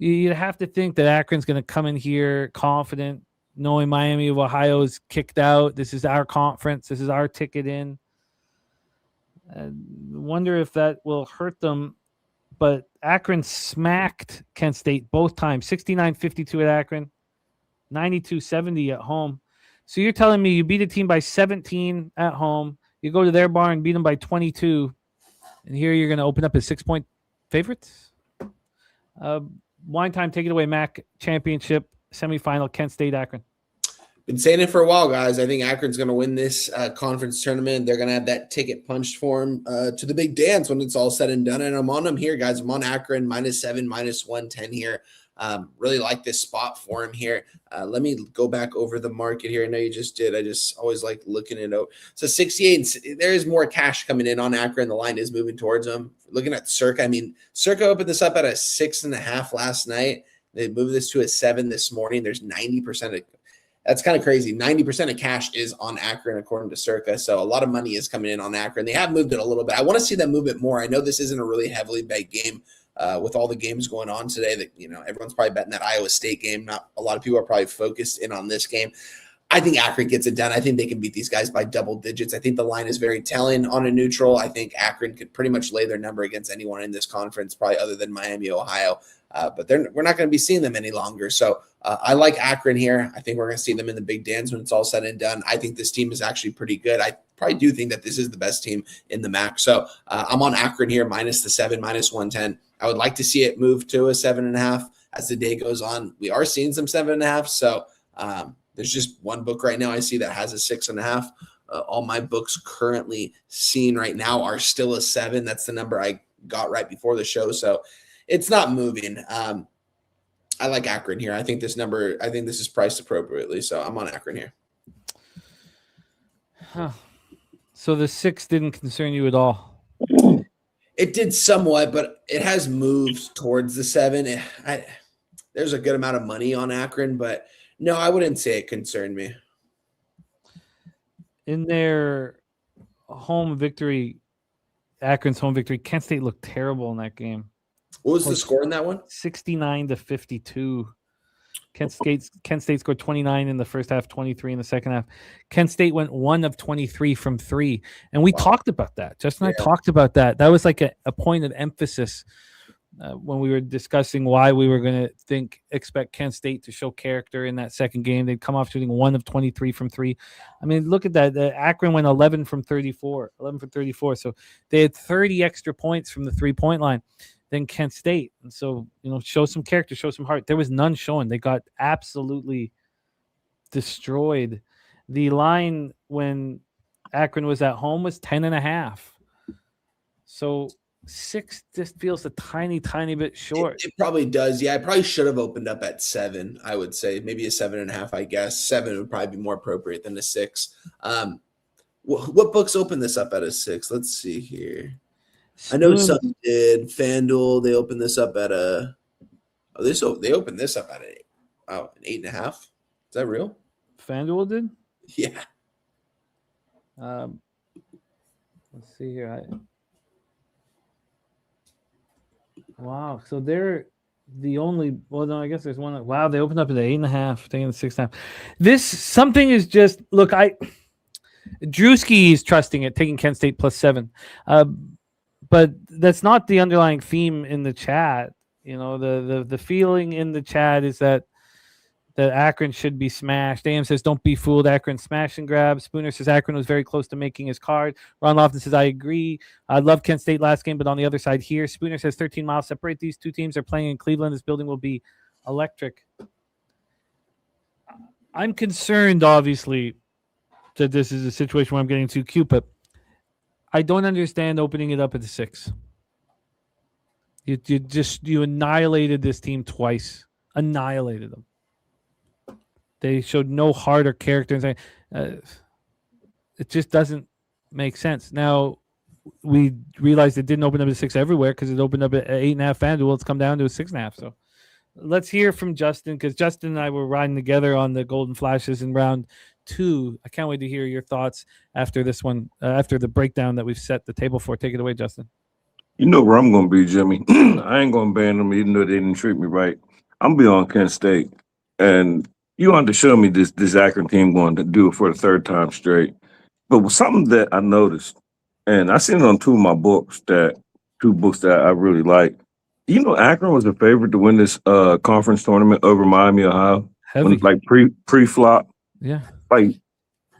You have to think that Akron's going to come in here confident, knowing Miami of Ohio is kicked out. This is our conference. This is our ticket in. I wonder if that will hurt them. But Akron smacked Kent State both times, 69-52 at Akron, 92-70 at home. So you're telling me you beat a team by 17 at home, you go to their barn, beat them by 22, and here you're going to open up as 6-point favorites? Wine time, take it away, MAC championship semifinal, Kent State, Akron. Been saying it for a while, guys. I think Akron's going to win this conference tournament. They're going to have that ticket punched for them to the big dance when it's all said and done. And I'm on them here, guys. I'm on Akron, -7, -110 here. Really like this spot for him here. Let me go back over the market here. I know you just did. I just always like looking it out. So 68, there is more cash coming in on Akron. The line is moving towards them. Looking at Circa, I mean, Circa opened this up at a 6.5 last night. They moved this to a 7 this morning. There's 90% of that's kind of crazy. 90% of cash is on Akron, according to Circa. So a lot of money is coming in on Akron. They have moved it a little bit. I want to see them move it more. I know this isn't a really heavily bet game with all the games going on today that, everyone's probably betting that Iowa State game. Not a lot of people are probably focused in on this game. I think Akron gets it done. I think they can beat these guys by double digits. I think the line is very telling on a neutral. I think Akron could pretty much lay their number against anyone in this conference, probably other than Miami, Ohio. But we're not going to be seeing them any longer. So I like Akron here. I think we're going to see them in the big dance when it's all said and done. I think this team is actually pretty good. I probably do think that this is the best team in the MAC. So I'm on Akron here, -7, -110. I would like to see it move to a 7.5 as the day goes on. We are seeing some 7.5. So there's just one book right now I see that has a 6.5. All my books currently seen right now are still a 7. That's the number I got right before the show. So it's not moving. I like Akron here. I think this is priced appropriately. So I'm on Akron here. Huh. So the 6 didn't concern you at all? It did somewhat, but it has moved towards the 7. There's a good amount of money on Akron, but no, I wouldn't say it concerned me. In their home victory, Akron's home victory, Kent State looked terrible in that game. What was the score in that one? 69-52. Kent State scored 29 in the first half, 23 in the second half. Kent State went 1 of 23 from 3. And we talked about that. Justin and I talked about that. That was like a point of emphasis when we were discussing why we were going to expect Kent State to show character in that second game. They'd come off shooting 1 of 23 from 3. I mean, look at that. The Akron went 11 from 34. So they had 30 extra points from the 3-point line than Kent State. And so, show some character, show some heart. There was none showing. They got absolutely destroyed. The line when Akron was at home was 10.5. So 6 just feels a tiny bit short. It probably does. Yeah, I probably should have opened up at 7. I would say maybe a 7.5. I guess 7 would probably be more appropriate than a 6. What books open this up at a 6? Let's see here. I know some did. FanDuel, they opened this up at a. They opened this up at an 8.5. Is that real? FanDuel did. Yeah. Let's see here. Wow. So they're the only. Well, no, I guess there's one. Wow, they opened up at 8.5, taking the 6.5. This something is just look. Drewski is trusting it, taking Kent State +7. But that's not the underlying theme in the chat. You know, the feeling in the chat is that Akron should be smashed. AM says, don't be fooled. Akron smash and grab. Spooner says Akron was very close to making his card. Ron Lofton says, I agree. I love Kent State last game, but on the other side here. Spooner says 13 miles separate these two teams. Are playing in Cleveland. This building will be electric. I'm concerned, obviously, that this is a situation where I'm getting too cute, but I don't understand opening it up at the 6. You annihilated this team twice. Annihilated them. They showed no heart or character. It just doesn't make sense. Now, we realized it didn't open up at 6 everywhere because it opened up at 8.5 FanDuel. It's come down to a 6.5. So let's hear from Justin, because Justin and I were riding together on the Golden Flashes in round 2. I can't wait to hear your thoughts after this one, after the breakdown that we've set the table for. Take it away, Justin. You know where I'm going to be, Jimmy. I ain't going to ban them even though they didn't treat me right. I'm be on Kent State. And you want to show me this Akron team going to do it for the 3rd time straight. But something that I noticed, and I seen it on 2 of my books, that I really like. You know, Akron was a favorite to win this conference tournament over Miami, Ohio. Heavy. When, pre-flop. Yeah. Like,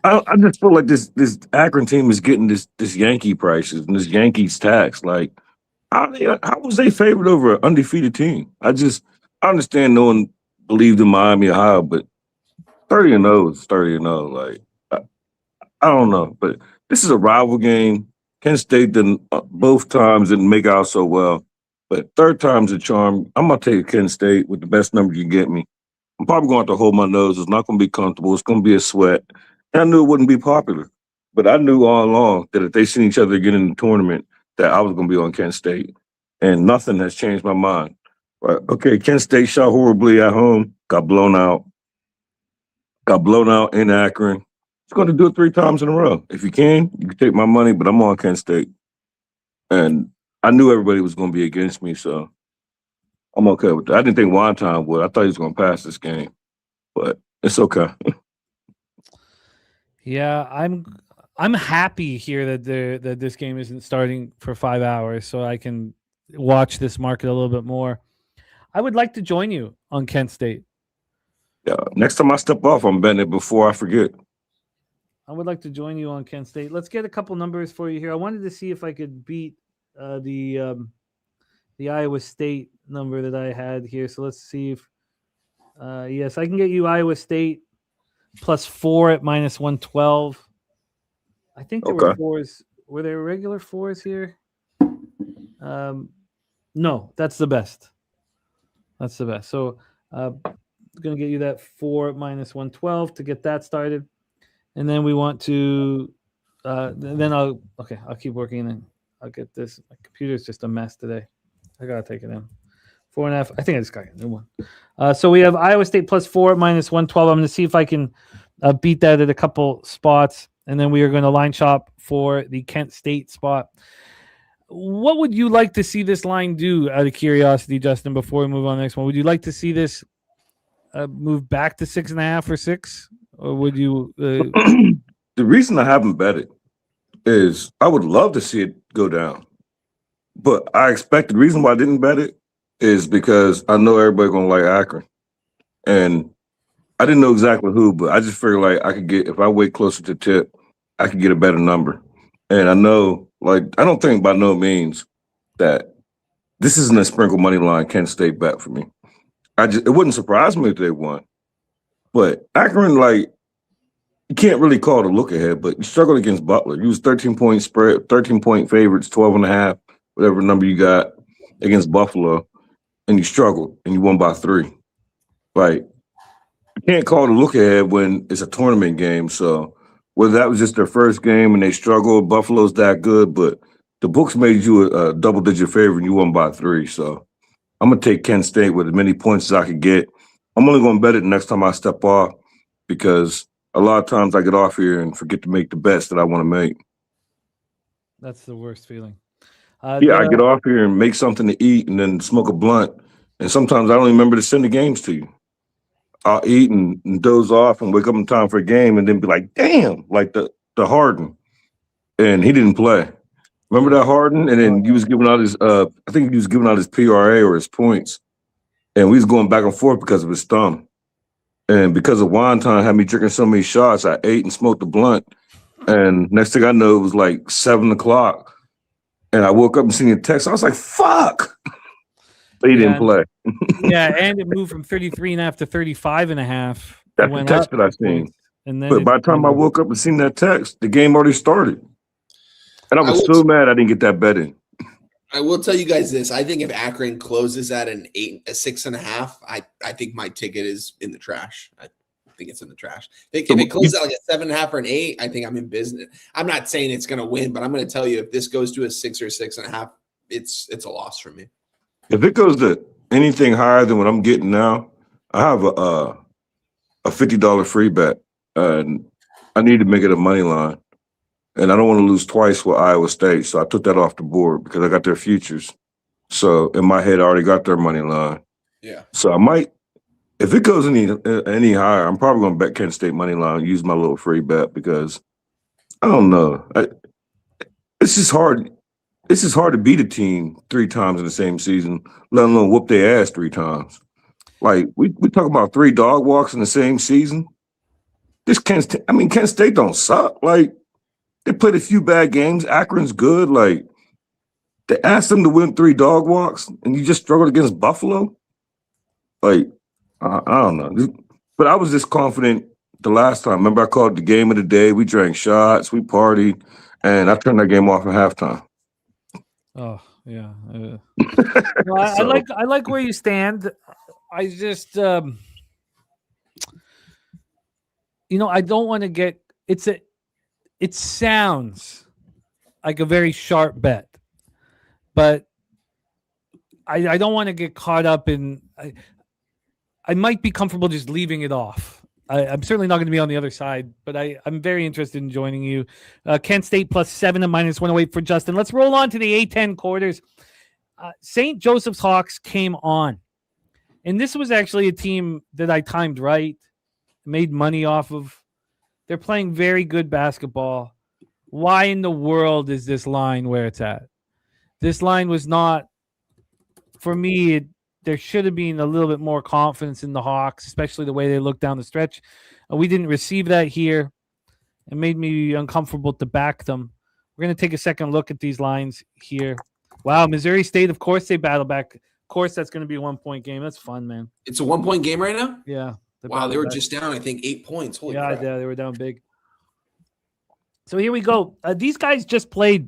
I just feel like this Akron team is getting this Yankee prices and this Yankees tax. Like, how was they favored over an undefeated team? I understand no one believed in Miami, Ohio, but 30-0 is 30-0. Like, I don't know, but this is a rival game. Kent State both times didn't make out so well, but 3rd time's a charm. I'm gonna take Kent State with the best number you can get me. I'm probably going to have to hold my nose. It's not going to be comfortable. It's going to be a sweat. And I knew it wouldn't be popular, but I knew all along that if they seen each other again in the tournament, that I was going to be on Kent State, and nothing has changed my mind. Right? Okay, Kent State shot horribly at home, got blown out in Akron. It's going to do it 3 times in a row. If you can take my money, but I'm on Kent State. And I knew everybody was going to be against me, so I'm okay with that. I didn't think Wonton would. I thought he was going to pass this game, but it's okay. Yeah, I'm happy here that this game isn't starting for 5 hours, so I can watch this market a little bit more. I would like to join you on Kent State. Yeah, next time I step off, I'm betting it before I forget. I would like to join you on Kent State. Let's get a couple numbers for you here. I wanted to see if I could beat the Iowa State number that I had here. So let's see if yes, I can get you Iowa State +4 at -112. I think there were 4s. Were there regular 4s here? No, that's the best. That's the best. So going to get you that 4 at -112 to get that started. And then we want to then I'll keep working and then I'll get this. My computer's just a mess today. I got to take it in. 4.5. I think I just got a new one. So we have Iowa State +4 at -112. I'm going to see if I can beat that at a couple spots. And then we are going to line shop for the Kent State spot. What would you like to see this line do, out of curiosity, Justin, before we move on to the next one? Would you like to see this move back to 6.5 or 6? Or would you? The reason I haven't bet it is I would love to see it go down. But I expect the reason why I didn't bet it is because I know everybody going to like Akron. And I didn't know exactly who, but I just figured like I could get, if I wait closer to tip, I could get a better number. And I know, like, I don't think by no means that this isn't a sprinkle money line Kent State bet for me. It wouldn't surprise me if they won. But Akron, like, you can't really call it a look ahead, but you struggled against Butler. You was 13-point spread, 13-point favorites, 12.5, whatever number you got against Buffalo, and you struggled and you won by 3. Like, you can't call it a look ahead when it's a tournament game. So whether that was just their first game and they struggled, Buffalo's that good, but the books made you a double-digit favorite and you won by 3. So I'm going to take Kent State with as many points as I could get. I'm only going to bet it next time I step off because a lot of times I get off here and forget to make the bets that I want to make. That's the worst feeling. I get off here and make something to eat and then smoke a blunt. And sometimes I don't even remember to send the games to you. I'll eat and doze off and wake up in time for a game and then be like, damn, like the Harden. And he didn't play. Remember that Harden? And then he was giving out his I think he was giving out his PRA or his points. And we was going back and forth because of his thumb. And because of wine time had me drinking so many shots, I ate and smoked a blunt. And next thing I know, it was like 7 o'clock. And I woke up and seen a text. I was like, fuck. But he didn't play. Yeah, and it moved from 33.5 to 35.5. That's the text that I seen. And then but by the time I woke up and seen that text, the game already started. And I was so mad I didn't get that bet in. I will tell you guys this. I think if Akron closes at a 6.5, I think my ticket is in the trash. I think it's in the trash. If it closes at like a 7.5 or an 8, I think I'm in business. I'm not saying it's going to win, but I'm going to tell you if this goes to a 6 or 6.5, it's a loss for me. If it goes to anything higher than what I'm getting now, I have a $50 free bet, and I need to make it a money line. And I don't want to lose twice with Iowa State, so I took that off the board because I got their futures. So in my head, I already got their money line. Yeah. So I might, if it goes any higher, I'm probably going to bet Kent State money line, use my little free bet because I don't know. It's just hard. It's just hard to beat a team 3 times in the same season, let alone whoop their ass 3 times. Like we talk about 3 dog walks in the same season. Kent State don't suck. Like, they played a few bad games. Akron's good. Like, they asked them to win 3 dog walks, and you just struggled against Buffalo. Like, I don't know. But I was just confident the last time. Remember, I called it the game of the day. We drank shots. We partied. And I turned that game off at halftime. Oh, yeah. Well, I like where you stand. I just, I don't want to get – it sounds like a very sharp bet, but I don't want to get caught up in. I might be comfortable just leaving it off. I'm certainly not going to be on the other side, but I'm very interested in joining you. Kent State +7 and -108 for Justin. Let's roll on to the A10 quarters. St. Joseph's Hawks came on, and this was actually a team that I timed right, made money off of. They're playing very good basketball. Why in the world is this line where it's at? This line was not, for me, there should have been a little bit more confidence in the Hawks, especially the way they looked down the stretch. We didn't receive that here. It made me uncomfortable to back them. We're going to take a second look at these lines here. Wow, Missouri State, of course, they battle back. Of course, that's going to be a 1-point game. That's fun, man. It's a 1-point game right now? Yeah. Wow, they were just down, I think, 8 points. Holy crap. Yeah, they were down big. So here we go. These guys just played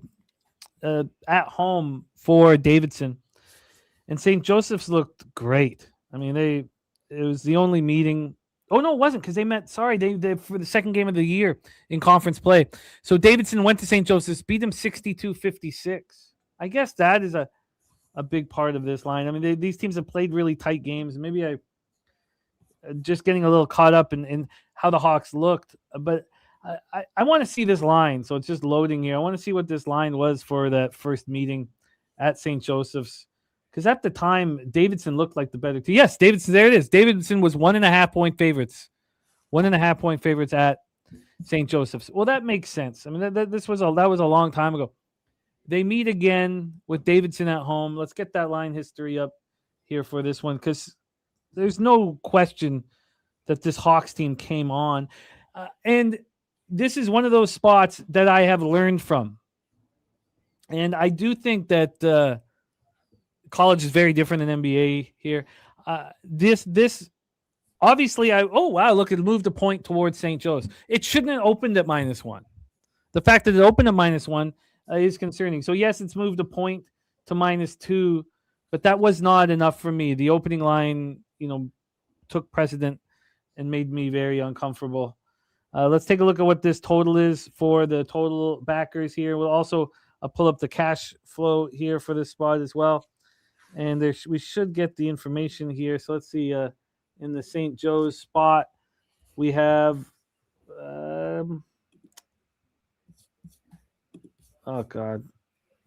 at home for Davidson, and St. Joseph's looked great. I mean, it was the only meeting. Oh, no, it wasn't because they met. Sorry, they for the second game of the year in conference play. So Davidson went to St. Joseph's, beat them 62-56. I guess that is a big part of this line. I mean, these teams have played really tight games. Maybe I just getting a little caught up in how the Hawks looked. But I want to see this line. So it's just loading here. I want to see what this line was for that first meeting at St. Joseph's. Because at the time, Davidson looked like the better team. Yes, Davidson, there it is. Davidson was 1.5-point favorites. 1.5-point favorites at St. Joseph's. Well, that makes sense. I mean, that was a long time ago. They meet again with Davidson at home. Let's get that line history up here for this one because there's no question that this Hawks team came on. And this is one of those spots that I have learned from. And I do think that college is very different than NBA here. This Obviously, oh, wow, look, it moved a point towards St. Joe's. It shouldn't have opened at -1. The fact that it opened at -1 is concerning. So, yes, it's moved a point to -2, but that was not enough for me. The opening line, took precedent and made me very uncomfortable. Let's take a look at what this total is for the total backers here. We'll also pull up the cash flow here for this spot as well. And we should get the information here. So let's see. In the St. Joe's spot, we have oh God,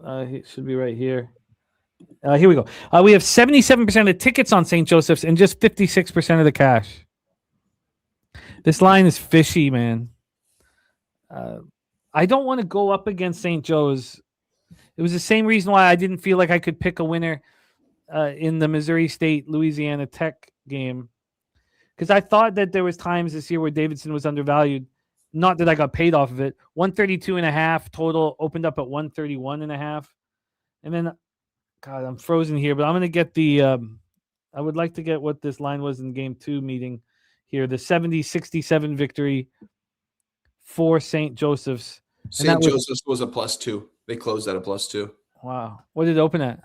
it should be right here. Here we go. We have 77% of tickets on St. Joseph's and just 56% of the cash. This line is fishy, man. I don't want to go up against St. Joe's. It was the same reason why I didn't feel like I could pick a winner in the Missouri State Louisiana Tech game, because I thought that there was times this year where Davidson was undervalued. Not that I got paid off of it. 132.5 total, opened up at 131.5, and then, God, I'm frozen here. But I'm gonna get the. I would like to get what this line was in Game 2 meeting here. The 70-67 victory for St. Joseph's. St. Joseph's was a +2. They closed at a +2. Wow, what did it open at?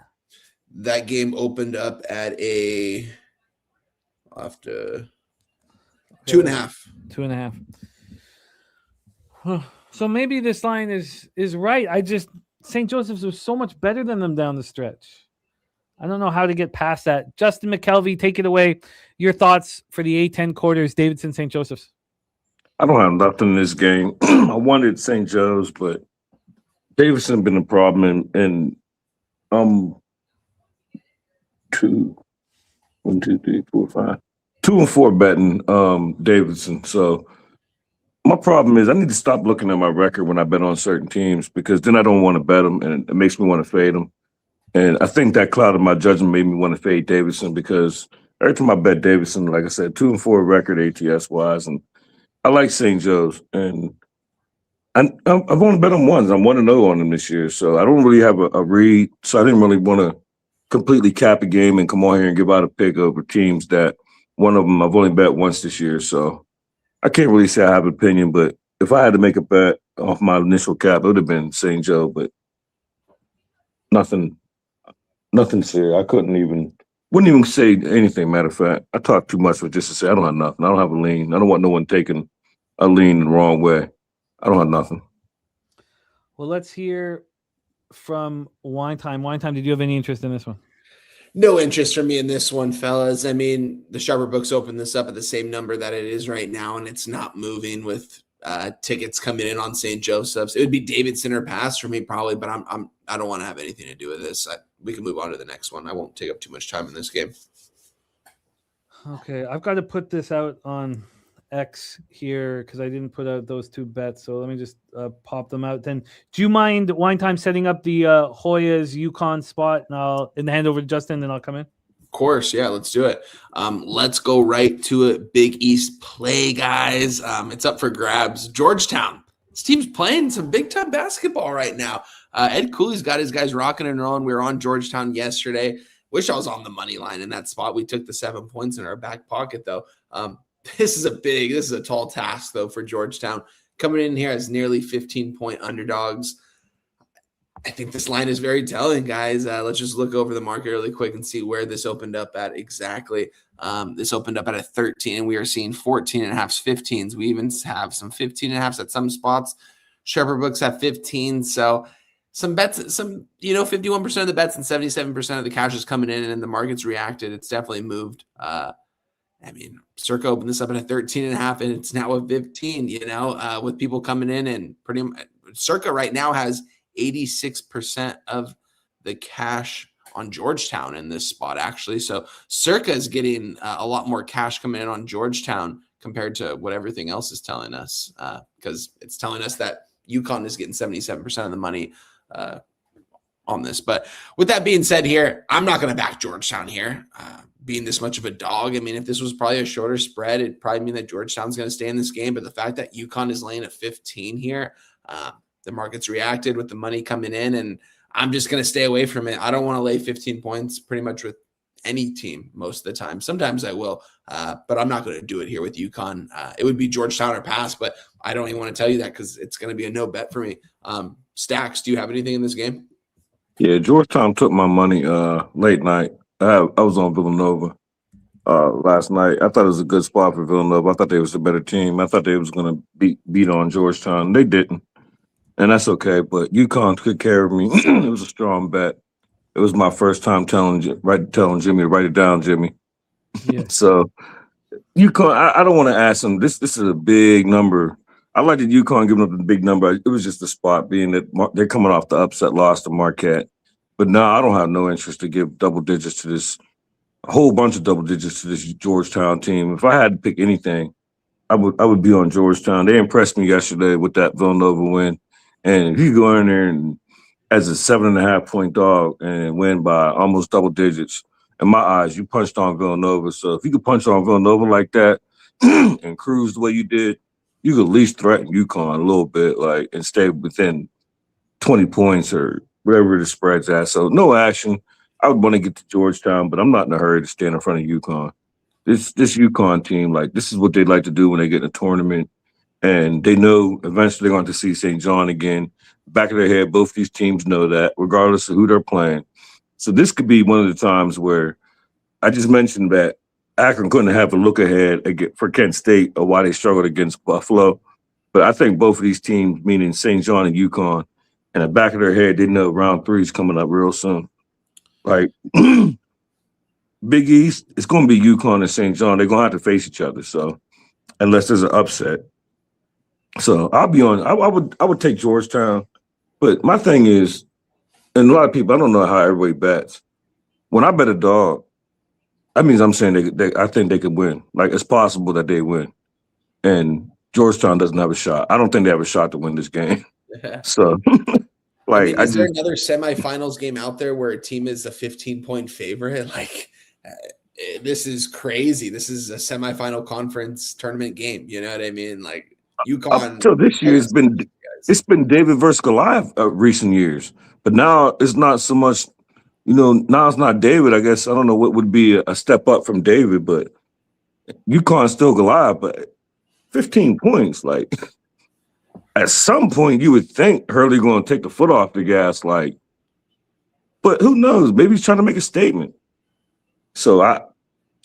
That game opened up at a. I'll have to 2.5. 2.5. So maybe this line is right. St. Joseph's was so much better than them down the stretch. I don't know how to get past that. Justin McKelvey, take it away. Your thoughts for the A10 quarters, Davidson, St. Joseph's. I don't have nothing in this game. I wanted St. Joe's, but Davidson been a problem, and 2 and 4 betting Davidson. So my problem is I need to stop looking at my record when I bet on certain teams, because then I don't want to bet them, and it makes me want to fade them. And I think that clouded my judgment, made me want to fade Davidson, because every time I bet Davidson, like I said, 2-4 record ATS wise, and I like St. Joe's, and I've only bet them once. I'm 1-0 on them this year, so I don't really have a read. So I didn't really want to completely cap a game and come on here and give out a pick over teams that one of them I've only bet once this year. So I can't really say I have an opinion, but if I had to make a bet off my initial cap, it would have been St. Joe, but nothing serious. Wouldn't even say anything. Matter of fact, I talk too much with just to say I don't have nothing. I don't have a lean. I don't want no one taking a lean the wrong way. I don't have nothing. Well, let's hear from Wine Time. Wine Time, did you have any interest in this one? No interest for me in this one, fellas. I mean, the Sharper Books opened this up at the same number that it is right now, and it's not moving with tickets coming in on St. Joseph's. It would be Davidson or pass for me probably, but I don't want to have anything to do with this. We can move on to the next one. I won't take up too much time in this game. Okay, I've got to put this out on X here because I didn't put out those two bets. So let me just pop them out. Then, do you mind, Wine Time, setting up the Hoyas UConn spot? And I'll hand over to Justin, then I'll come in. Of course, yeah, let's do it. Let's go right to it. Big East play, guys. It's up for grabs. Georgetown. This team's playing some big-time basketball right now. Ed Cooley's got his guys rocking and rolling. We were on Georgetown yesterday. Wish I was on the money line in that spot. We took the 7 points in our back pocket, though. This is a tall task, though, for Georgetown. Coming in here as nearly 15-point underdogs. I think this line is very telling, guys. Let's just look over the market really quick and see where this opened up at exactly. This opened up at a 13, and we are seeing 14.5s, 15s. We even have some 15.5s at some spots. Sharper Books have 15. So some bets, 51% of the bets and 77% of the cash is coming in, and the market's reacted. It's definitely moved. Circa opened this up at a 13.5, and it's now a 15, with people coming in, and pretty much Circa right now has 86% of the cash on Georgetown in this spot, actually. So Circa is getting a lot more cash coming in on Georgetown compared to what everything else is telling us, because it's telling us that UConn is getting 77% of the money on this. But with that being said here, I'm not going to back Georgetown here, being this much of a dog. I mean, if this was probably a shorter spread, it'd probably mean that Georgetown's going to stay in this game. But the fact that UConn is laying at 15 here, the market's reacted with the money coming in, and I'm just going to stay away from it. I don't want to lay 15 points pretty much with any team most of the time. Sometimes I will, but I'm not going to do it here with UConn. It would be Georgetown or pass, but I don't even want to tell you that because it's going to be a no bet for me. Stacks, do you have anything in this game? Yeah, Georgetown took my money late night. I was on Villanova last night. I thought it was a good spot for Villanova. I thought they was a better team. I thought they was going to beat on Georgetown. They didn't, and that's okay. But UConn took care of me. It was a strong bet. It was my first time telling Jimmy to write it down, Jimmy. Yeah. So UConn, I don't want to ask him. This is a big number. I like that UConn giving up the big number. It was just the spot being that they're coming off the upset loss to Marquette. But now I don't have no interest to give double digits to this, a whole bunch of double digits to this Georgetown team. If I had to pick anything, I would be on Georgetown. They impressed me yesterday with that Villanova win. And if you go in there and as a 7.5 point dog and win by almost double digits, in my eyes, you punched on Villanova. So if you could punch on Villanova like that and cruise the way you did, you could at least threaten UConn a little bit, like, and stay within 20 points or wherever the spread's at. So no action. I would want to get to Georgetown, but I'm not in a hurry to stand in front of UConn. This UConn team, like, this is what they like to do when they get in a tournament. And they know eventually they're going to see St. John again. Back of their head, both these teams know that, regardless of who they're playing. So this could be one of the times where I just mentioned that Akron couldn't have a look ahead for Kent State or why they struggled against Buffalo. But I think both of these teams, meaning St. John and UConn, in the back of their head, they know round 3 is coming up real soon. Like, Big East, it's going to be UConn and St. John. They're going to have to face each other. So unless there's an upset. So I'll be on. I would take Georgetown. But my thing is, and a lot of people, I don't know how everybody bets. When I bet a dog, that means I'm saying I think they could win. Like, it's possible that they win. And Georgetown doesn't have a shot. I don't think they have a shot to win this game. So, like, is there another semifinals game out there where a team is a 15-point favorite? Like, this is crazy. This is a semifinal conference tournament game. You know what I mean? Like, UConn. Up until this year, it's been David versus Goliath recent years. But now it's not so much, now it's not David. I guess I don't know what would be a step up from David, but UConn's still Goliath. But 15 points, like, at some point you would think Hurley going to take the foot off the gas, like, but who knows? Maybe he's trying to make a statement. So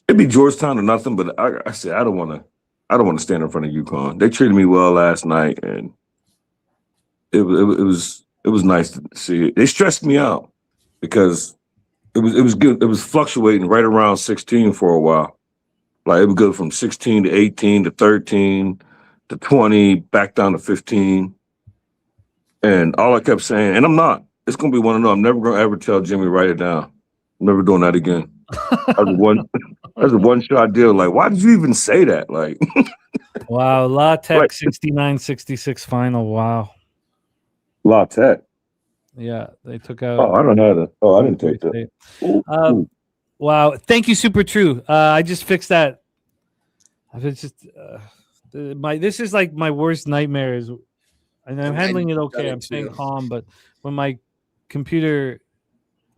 it'd be Georgetown or nothing. But I said I don't want to stand in front of UConn. They treated me well last night, and it was nice to see it. They stressed me out because it was good. It was fluctuating right around 16 for a while. Like, it would go from 16 to 18 to 13 to 20, back down to 15. And all I kept saying, and I'm not, it's going to be one of them. I'm never going to ever tell Jimmy to write it down. I'm never doing that again. That's a one-shot deal. Like, why did you even say that? Like, wow, La Tech 69-66 final. Wow. La Tech. Yeah, they took out. Oh, I don't know that. Oh, I didn't take that. Ooh. Wow, thank you, Super True. I just fixed that. It's just this is like my worst nightmare is, and I'm handling it okay. I'm staying calm, but when my computer,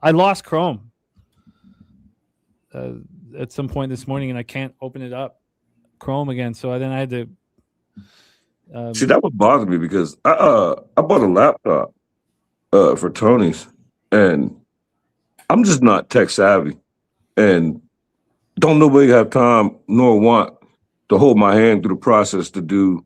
I lost Chrome at some point this morning, and I can't open it up, Chrome again. So then I had to. See, that would bother me because I bought a laptop for Tony's, and I'm just not tech savvy, and don't nobody have time nor want to hold my hand through the process to do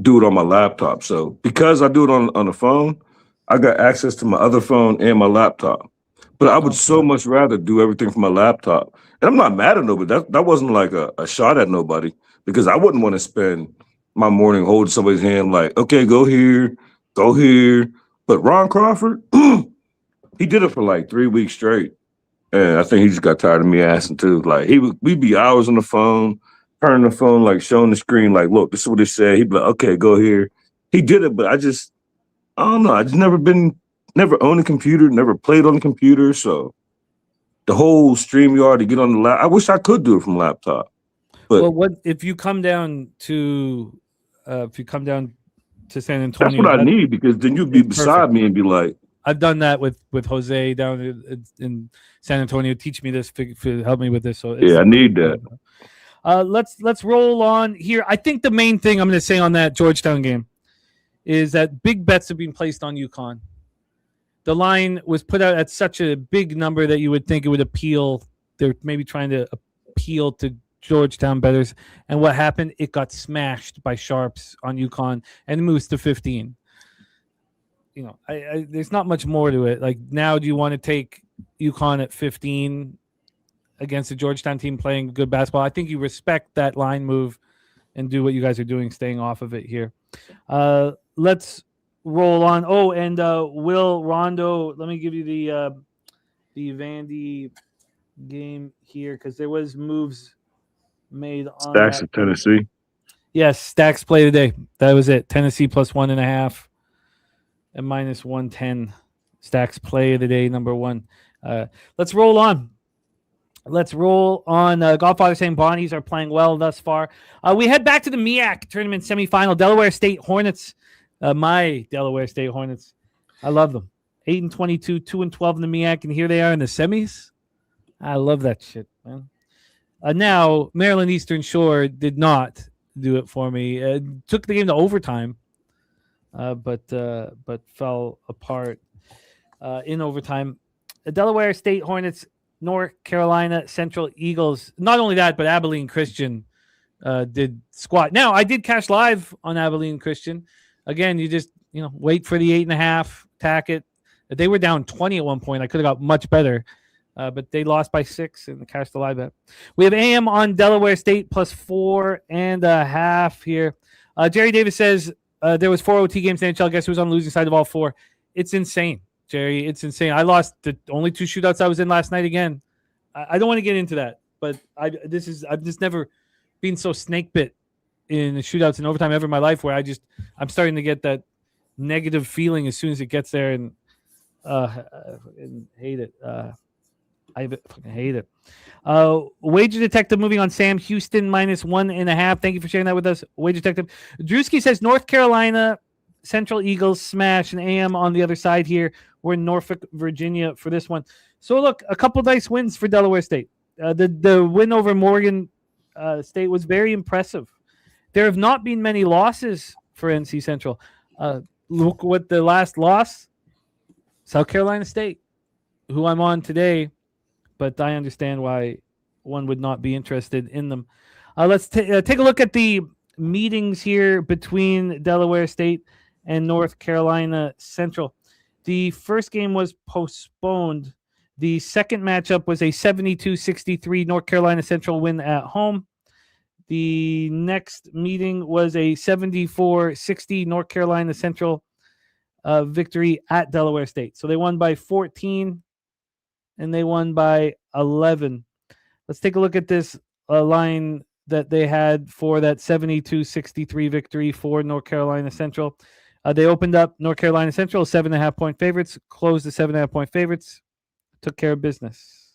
it on my laptop. So because I do it on the phone, I got access to my other phone and my laptop. But I would so much rather do everything from my laptop. And I'm not mad at nobody. That wasn't like a shot at nobody, because I wouldn't want to spend my morning holding somebody's hand like, okay, go here. But Ron Crawford, he did it for like 3 weeks straight. And I think he just got tired of me asking too. Like, we'd be hours on the phone, turning the phone, like showing the screen, like, look, this is what it said. He'd be like, okay, go here. He did it, but I don't know. I just never owned a computer, never played on the computer. So the whole StreamYard to get on the laptop, I wish I could do it from laptop. But well, what if you come down to San Antonio? That's what I need, because then you'd be beside me and be like, I've done that with Jose down in San Antonio. Teach me this, help me with this. So I need that. Let's roll on here. I think the main thing I'm going to say on that Georgetown game is that big bets have been placed on UConn. The line was put out at such a big number that you would think it would appeal. They're maybe trying to appeal to Georgetown bettors. And what happened? It got smashed by sharps on UConn and moves to 15. You know, there's not much more to it. Like, now, do you want to take UConn at 15 against a Georgetown team playing good basketball? I think you respect that line move and do what you guys are doing, staying off of it here. Let's roll on. Oh, and Will Rondo, let me give you the Vandy game here, because there was moves made on Stacks that. of Tennessee. Yes, Stacks play today. That was it. Tennessee plus 1.5 and minus 110. Stacks play of the day, number one. Let's roll on. Godfather saying Bonnies are playing well thus far. We head back to the MEAC tournament semifinal. Delaware State Hornets. My Delaware State Hornets. I love them. 8-22, 2-12 in the MEAC, and here they are in the semis. I love that shit, man. Now, Maryland Eastern Shore did not do it for me. Took the game to overtime, but fell apart in overtime. The Delaware State Hornets, North Carolina Central Eagles. Not only that, but Abilene Christian did squat. Now, I did cash live on Abilene Christian. Again, you just wait for the 8.5, tack it. They were down 20 at one point. I could have got much better, but they lost by 6 in the cash the live bet. We have AM on Delaware State plus 4.5 here. Jerry Davis says there was 4 OT games in NHL. Guess who's on the losing side of all 4? It's insane, Jerry. It's insane. I lost the only 2 shootouts I was in last night again. I don't want to get into that, but I've just never been so snake bit in the shootouts and overtime ever in my life, where I'm starting to get that negative feeling as soon as it gets there, and hate it. I fucking hate it. Wager Detective moving on Sam Houston minus 1.5. Thank you for sharing that with us, Wager Detective. Drewski says North Carolina Central Eagles smash, and AM on the other side here. We're in Norfolk, Virginia for this one. So look, a couple nice wins for Delaware State. The win over Morgan State was very impressive. There have not been many losses for NC Central. Look what the last loss, South Carolina State, who I'm on today, but I understand why one would not be interested in them. Let's take a look at the meetings here between Delaware State and North Carolina Central. The first game was postponed. The second matchup was a 72-63 North Carolina Central win at home. The next meeting was a 74-60 North Carolina Central victory at Delaware State. So they won by 14 and they won by 11. Let's take a look at this line that they had for that 72-63 victory for North Carolina Central. They opened up North Carolina Central 7.5-point favorites, closed the 7.5-point favorites, took care of business.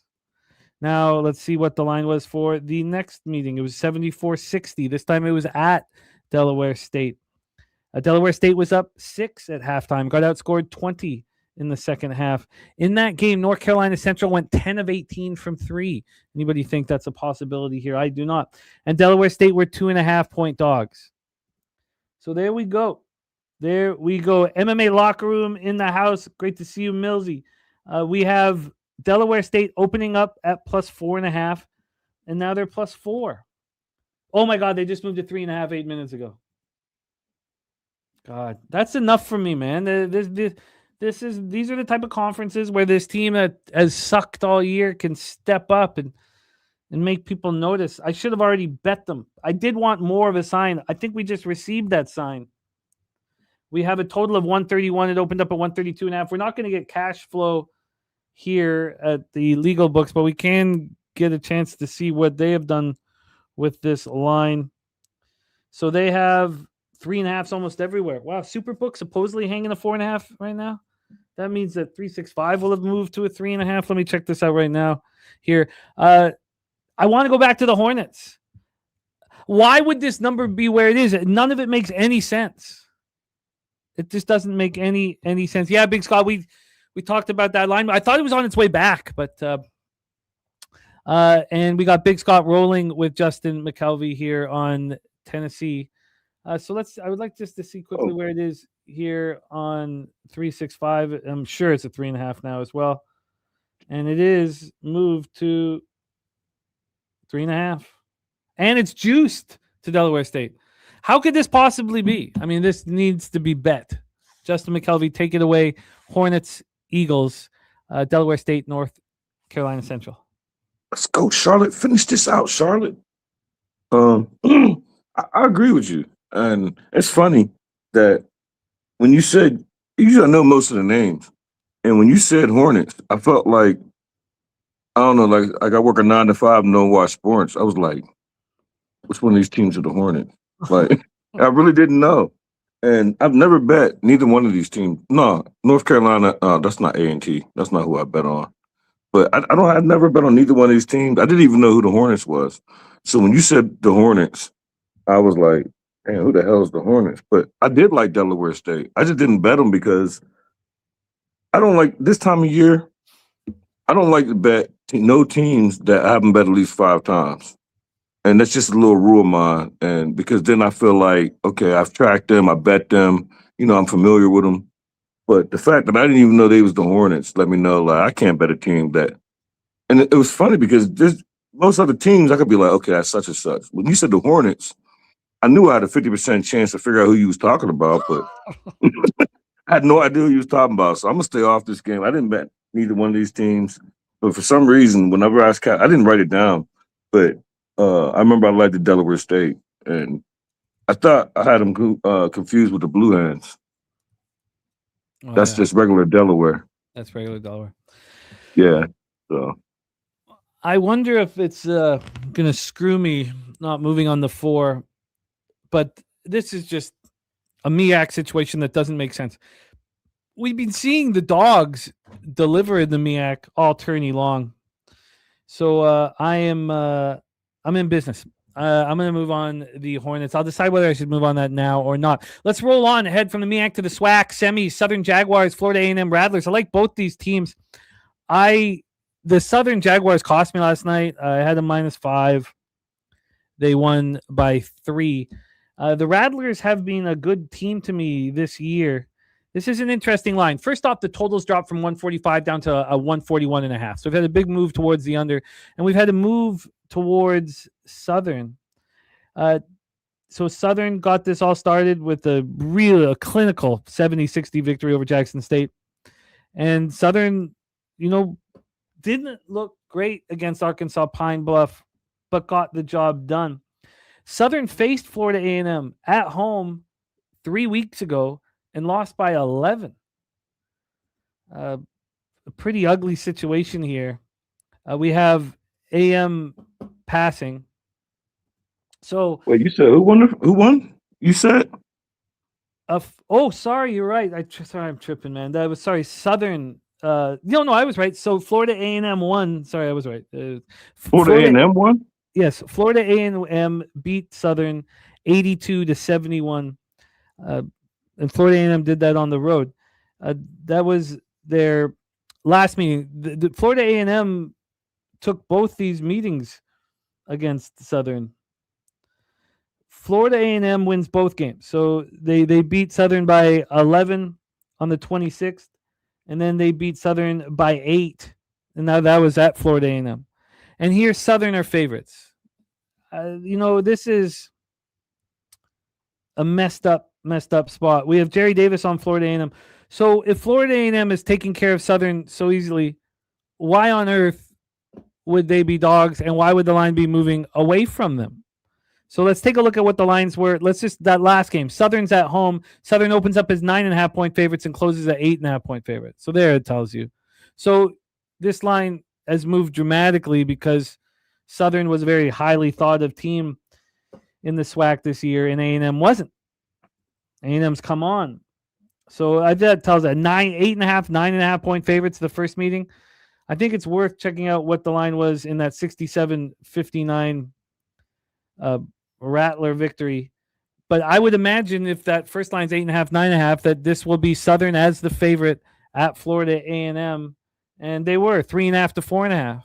Now let's see what the line was for the next meeting. It was 74-60. This time it was at Delaware State. Delaware State was up 6 at halftime, got outscored 20 in the second half. In that game, North Carolina Central went 10 of 18 from 3. Anybody think that's a possibility here? I do not. And Delaware State were 2.5-point dogs. So there we go. There we go. MMA locker room in the house. Great to see you, Mcelvy. We have Delaware State opening up at plus 4.5, and now they're plus 4. Oh my God, they just moved to 3.5 8 minutes ago. God, that's enough for me, man. These are the type of conferences where this team that has sucked all year can step up and make people notice. I should have already bet them. I did want more of a sign. I think we just received that sign. We have a total of 131. It opened up at 132.5. We're not going to get cash flow here at the legal books, but we can get a chance to see what they have done with this line. So they have 3.5s almost everywhere. Wow, Superbook supposedly hanging a 4.5 right now. That means that 365 will have moved to a 3.5. Let me check this out right now. Here, I want to go back to the Hornets. Why would this number be where it is? None of it makes any sense. It just doesn't make any sense. Yeah, Big Scott, we We talked about that line. I thought it was on its way back, but and we got Big Scott rolling with Justin Mcelvy here on Tennessee. So I would like just to see quickly where it is here on 365. I'm sure it's a 3.5 now as well. And it is moved to 3.5. And it's juiced to Delaware State. How could this possibly be? I mean, this needs to be bet. Justin Mcelvy, take it away. Hornets, Eagles, Delaware State, North Carolina Central. Let's go, Charlotte. Finish this out, Charlotte. I agree with you. And it's funny that when you said, usually I know most of the names. And when you said Hornets, I felt like, I don't know, like I work a 9 to 5 and don't watch sports. I was like, which one of these teams are the Hornets? Like, I really didn't know. And I've never bet neither one of these teams. No, North Carolina, that's not A&T. That's not who I bet on. But I've never bet on neither one of these teams. I didn't even know who the Hornets was. So when you said the Hornets, I was like, man, who the hell is the Hornets? But I did like Delaware State. I just didn't bet them because I don't like this time of year. I don't like to bet no teams that I haven't bet at least 5 times. And that's just a little rule of mine. And because then I feel like, okay, I've tracked them, I bet them, I'm familiar with them. But the fact that I didn't even know they was the Hornets let me know, like, I can't bet a team that. And it was funny because there's most other teams, I could be like, okay, that's such and such. When you said the Hornets, I knew I had a 50% chance to figure out who you was talking about, but I had no idea who you was talking about. So I'm going to stay off this game. I didn't bet neither one of these teams. But for some reason, whenever I didn't write it down, but I remember I liked the Delaware State. And I thought I had them confused with the Blue Hands. Oh, That's just regular Delaware. That's regular Delaware. Yeah. So I wonder if it's going to screw me not moving on the 4. But this is just a MEAC situation that doesn't make sense. We've been seeing the dogs deliver in the MEAC all tourney long. So I'm in business. I'm going to move on the Hornets. I'll decide whether I should move on that now or not. Let's roll on ahead from the MEAC to the SWAC, semis, Southern Jaguars, Florida A&M Rattlers. I like both these teams. The Southern Jaguars cost me last night. I had a -5. They won by 3. The Rattlers have been a good team to me this year. This is an interesting line. First off, the totals dropped from 145 down to a 141.5. So we've had a big move towards the under, and we've had a move towards Southern. So Southern got this all started with a clinical 70-60 victory over Jackson State. And Southern, didn't look great against Arkansas Pine Bluff, but got the job done. Southern faced Florida A&M at home 3 weeks ago and lost by 11. A pretty ugly situation here. We have AM passing. So wait, you said who won? You said? Sorry, you're right. I'm tripping, man. That was Southern. No, I was right. So Florida A&M won. Sorry, I was right. Florida A&M won? Yes, Florida A&M beat Southern 82-71. And Florida A&M did that on the road. That was their last meeting. The Florida A&M took both these meetings against Southern. Florida A&M wins both games. So they beat Southern by 11 on the 26th, and then they beat Southern by 8. And now that was at Florida A&M. And here Southern are favorites. This is a messed up spot. We have Jerry Davis on Florida A&M. So if Florida A&M is taking care of Southern so easily, why on earth would they be dogs, and why would the line be moving away from them? So let's take a look at what the lines were. That last game. Southern's at home. Southern opens up as 9.5-point favorites and closes at 8.5-point favorites. So there it tells you. So this line has moved dramatically because Southern was a very highly thought of team in the SWAC this year, and A&M wasn't. A&M's come on. So that tells us 9.5 favorites the first meeting. I think it's worth checking out what the line was in that 67-59 Rattler victory. But I would imagine if that first line's 8.5, 9.5, that this will be Southern as the favorite at Florida A&M, and they were 3.5 to 4.5.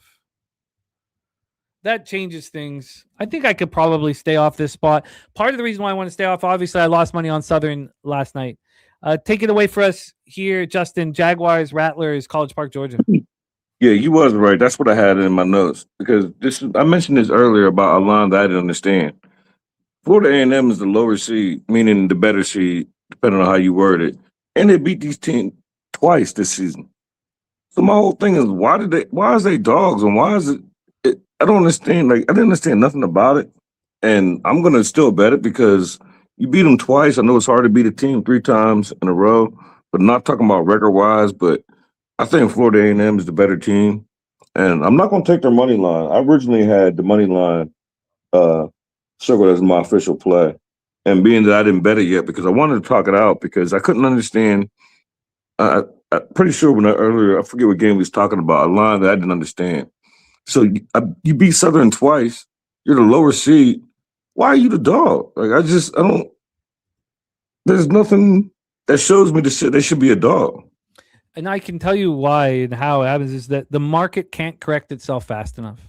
That changes things. I think I could probably stay off this spot. Part of the reason why I want to stay off, obviously, I lost money on Southern last night. Take it away for us here, Justin. Jaguars, Rattlers, College Park, Georgia. Yeah, you was right. That's what I had in my notes because I mentioned this earlier about a line that I didn't understand. Florida A&M is the lower seed, meaning the better seed, depending on how you word it, and they beat these teams twice this season. So my whole thing is, why is they dogs, and why is it? I don't understand. Like I didn't understand nothing about it, and I'm gonna still bet it because you beat them twice. I know it's hard to beat a team 3 times in a row, but not talking about record wise. But I think Florida A&M is the better team, and I'm not gonna take their money line. I originally had the money line circled as my official play, and being that I didn't bet it yet because I wanted to talk it out because I couldn't understand. I'm pretty sure earlier, I forget what game we was talking about, a line that I didn't understand. So you beat Southern twice. You're the lower seed. Why are you the dog? Like I don't. There's nothing that shows me they should be a dog. And I can tell you why and how it happens is that the market can't correct itself fast enough.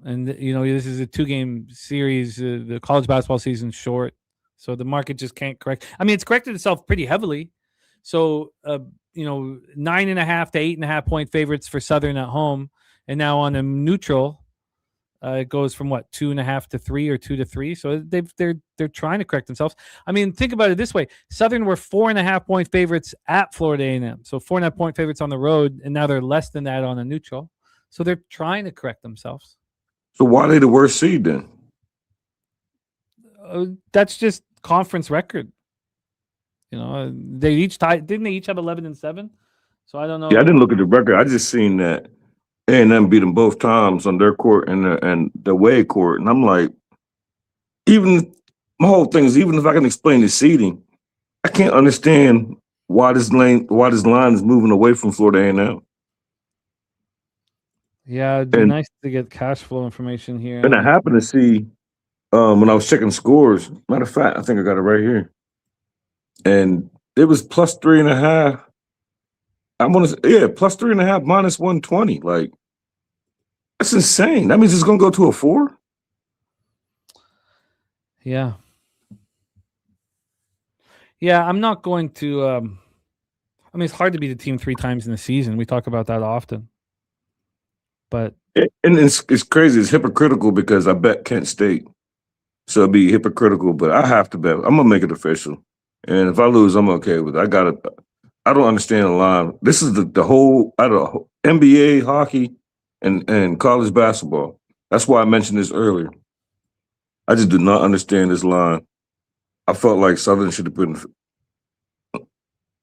And this is a 2-game series. The college basketball season's short, so the market just can't correct. I mean, it's corrected itself pretty heavily. So 9.5 to 8.5 point favorites for Southern at home. And now on a neutral, it goes from 2.5 to 3 or 2 to 3. So they're trying to correct themselves. I mean, think about it this way: Southern were 4.5 point favorites at Florida A&M, so 4.5 point favorites on the road, and now they're less than that on a neutral. So they're trying to correct themselves. So why are they the worst seed then? That's just conference record. They each tied. Didn't they each have 11-7? So I don't know. Yeah, I didn't look at the record. I just seen that A&M beat them both times on their court and the away court, and I'm like, my whole thing is even if I can explain the seeding, I can't understand why this line is moving away from Florida A&M. Yeah, it'd be nice to get cash flow information here. And I happened to see when I was checking scores. Matter of fact, I think I got it right here, and it was plus 3.5. I want to say, plus 3.5 minus 120. Like, that's insane. That means it's going to go to a 4? Yeah. Yeah, I'm not going to I mean, it's hard to beat a team 3 times in the season. We talk about that often. But and it's crazy. It's hypocritical because I bet Kent State. So it'd be hypocritical, but I have to bet. I'm going to make it official. And if I lose, I'm okay with it. I don't understand the line. This is the whole NBA, hockey, and college basketball. That's why I mentioned this earlier. I just do not understand this line. I felt like Southern should have put in,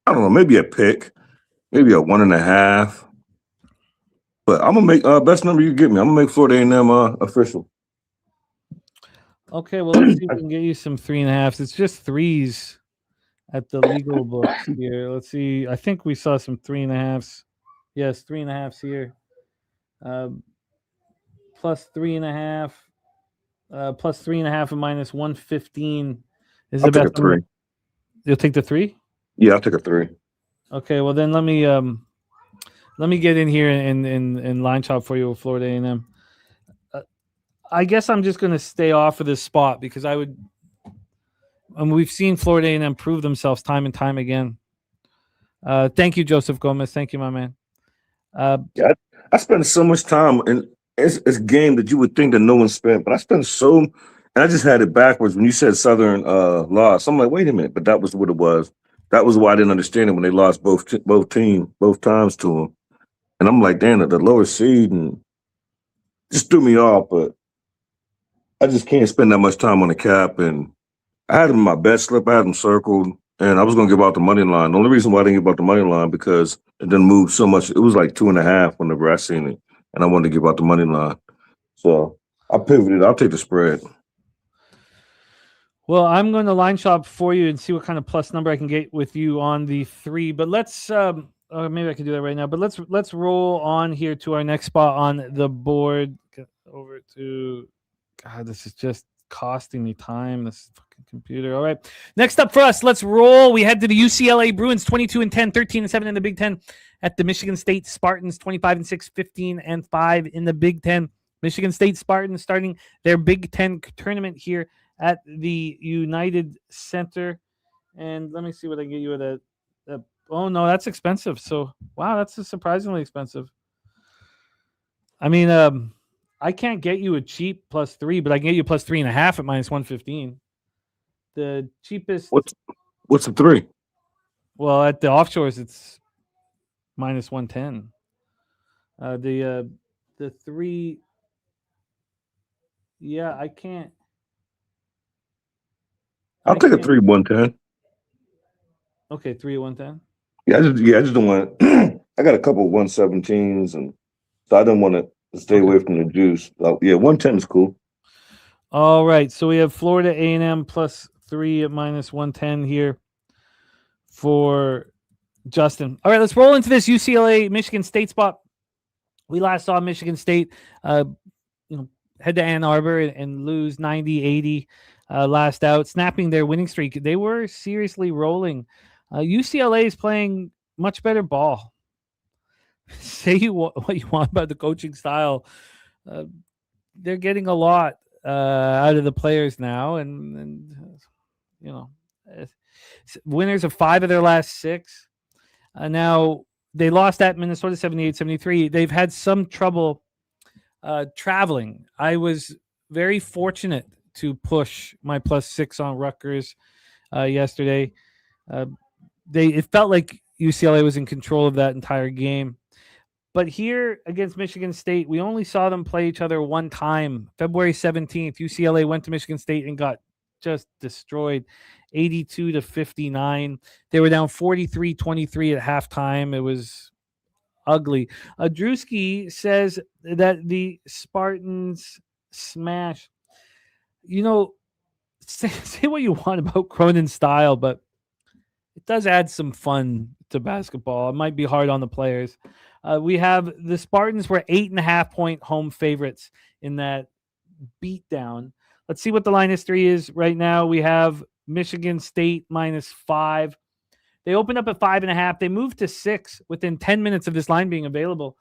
I don't know, maybe a pick, maybe a 1.5. But I'm going to make best number you get me. I'm going to make Florida A&M official. Okay, well, let's see if we can get you some 3.5s. It's just 3s at the legal books here. Let's see. I think we saw some 3.5s. Yes, 3.5s here. Plus 3.5. Plus 3.5 and minus 115 is the best. 3. You'll take the 3? Yeah, I'll take a 3. Okay, well then let me get in here and line chop for you with Florida A&M. I guess I'm just going to stay off of this spot because we've seen Florida A&M prove themselves time and time again. Thank you, Joseph Gomez. Thank you, my man. Yeah, I spend so much time, and it's a game that you would think that no one spent, but I spent and I just had it backwards when you said Southern lost. I'm like, wait a minute, but that was what it was. That was why I didn't understand it when they lost both times to them. And I'm like, damn, the lower seed, and just threw me off, but I just can't spend that much time on the cap. And I had them in my bet slip. I had them circled, and I was going to give out the money line. The only reason why I didn't give out the money line because it didn't move so much. It was like 2.5 whenever I seen it, and I wanted to give out the money line. So I pivoted. I'll take the spread. Well, I'm going to line shop for you and see what kind of plus number I can get with you on the 3. But let's maybe I can do that right now. But let's roll on here to our next spot on the board. Get over to God. This is just costing me time. This fucking computer. All right. Next up for us, let's roll. We head to the UCLA Bruins, 22-10, 13-7 in the Big Ten. At the Michigan State Spartans, 25-6, 15-5 in the Big Ten. Michigan State Spartans starting their Big Ten tournament here at the United Center. And let me see what I can get you at a oh, no, that's expensive. So, wow, that's surprisingly expensive. I mean, I can't get you a cheap +3, but I can get you +3.5 at -115. The cheapest. What's the 3? Well, at the offshores, it's -110. The 3. Yeah, I can't. I'll take a 3 110. Okay, 3 at 110. Yeah, I just don't want. I got a couple of 117s, and so I don't want to stay away from the juice. Yeah, 110 is cool. All right, so we have Florida A&M +3 at -110 here for Justin. All right, let's roll into this UCLA Michigan State spot. We last saw Michigan State, head to Ann Arbor and lose 90-80 last out, snapping their winning streak. They were seriously rolling. UCLA is playing much better ball. Say what you want about the coaching style. They're getting a lot out of the players now, and winners of 5 of their last 6. Now they lost at Minnesota 78-73. They've had some trouble traveling. I was very fortunate to push my +6 on Rutgers yesterday. It felt like UCLA was in control of that entire game. But here against Michigan State, we only saw them play each other one time. February 17th, UCLA went to Michigan State and got just destroyed, 82-59. They were down 43-23 at halftime. It was ugly. Drewski says that the Spartans smash. Say what you want about Cronin's style, but it does add some fun to basketball. It might be hard on the players. We have the Spartans were 8.5-point home favorites in that beatdown. Let's see what the line history is right now. We have Michigan State -5. They opened up at 5.5. They moved to 6 within 10 minutes of this line being available.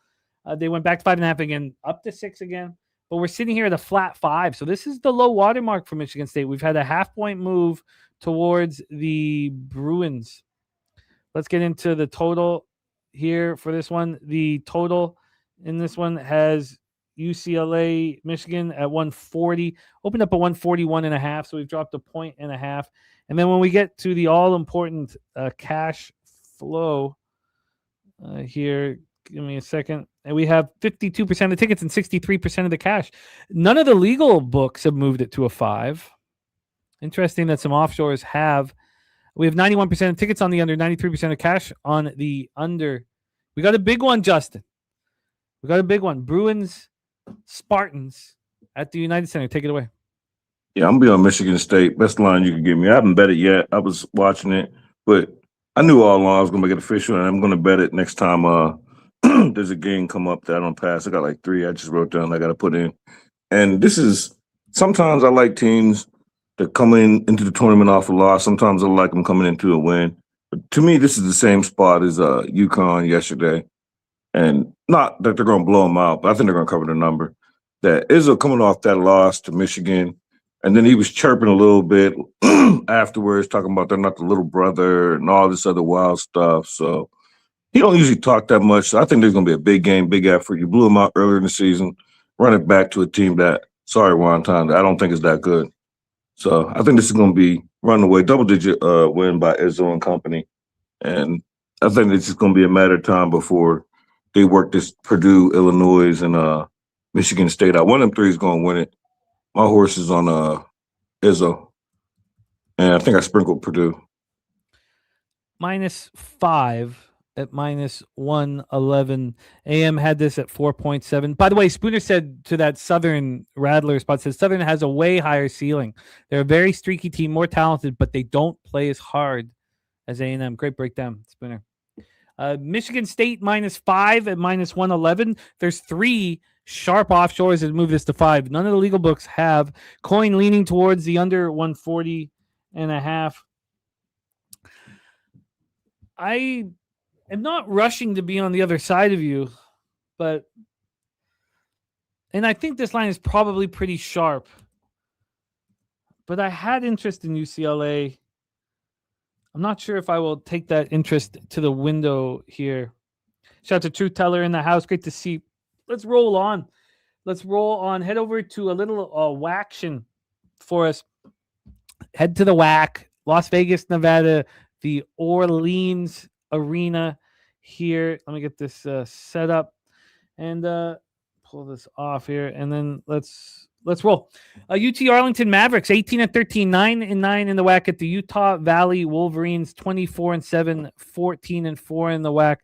They went back to 5.5 again, up to 6 again. But we're sitting here at a flat 5. So this is the low water mark for Michigan State. We've had a half-point move towards the Bruins. Let's get into the total here for this one. The total in this one has UCLA, Michigan at 140, opened up at 141.5. So we've dropped 1.5. And then when we get to the all-important cash flow here, give me a second. And we have 52% of the tickets and 63% of the cash. None of the legal books have moved it to a 5. Interesting that some offshores have. We have 91% of tickets on the under, 93% of cash on the under. We got a big one, Justin. We got a big one. Bruins, Spartans at the United Center. Take it away. Yeah, I'm gonna be on Michigan State. Best line you can give me. I haven't bet it yet. I was watching it, but I knew all along I was gonna make it official, and I'm gonna bet it next time there's a game come up that I don't pass. I got like 3 I just wrote down I gotta put in. And this is sometimes I like teams that come into the tournament off a loss. Sometimes I like them coming into a win. But to me, this is the same spot as UConn yesterday. And not that they're going to blow them out, but I think they're going to cover the number. That Izzo coming off that loss to Michigan, and then he was chirping a little bit afterwards, talking about they're not the little brother and all this other wild stuff. So he don't usually talk that much. So I think there's going to be a big game, big effort. You blew them out earlier in the season. Run it back to a team that, sorry, Wonton, I don't think is that good. So I think this is going to be run away, double-digit win by Izzo and company. And I think it's just going to be a matter of time before they work this Purdue, Illinois, and Michigan State out. One of them 3 is going to win it. My horse is on Izzo. And I think I sprinkled Purdue. -5 at -111. AM had this at 4.7. By the way, Spooner said to that Southern Rattler spot, says Southern has a way higher ceiling. They're a very streaky team, more talented, but they don't play as hard as A&M. Great breakdown, Spooner. Michigan State -5 at -111. There's 3 sharp offshores has moved this to 5. None of the legal books have. Coin leaning towards the under 140.5. I am not rushing to be on the other side of you, and I think this line is probably pretty sharp. But I had interest in UCLA. I'm not sure if I will take that interest to the window here. Shout out to Truth Teller in the house. Great to see. Let's roll on. Head over to a little WACtion for us. Head to the WAC, Las Vegas, Nevada, the Orleans Arena here. Let me get this set up and pull this off here, and then let's roll. UT Arlington Mavericks 18-13, 9-9 in the WAC at the Utah Valley Wolverines 24-7, 14-4 in the WAC.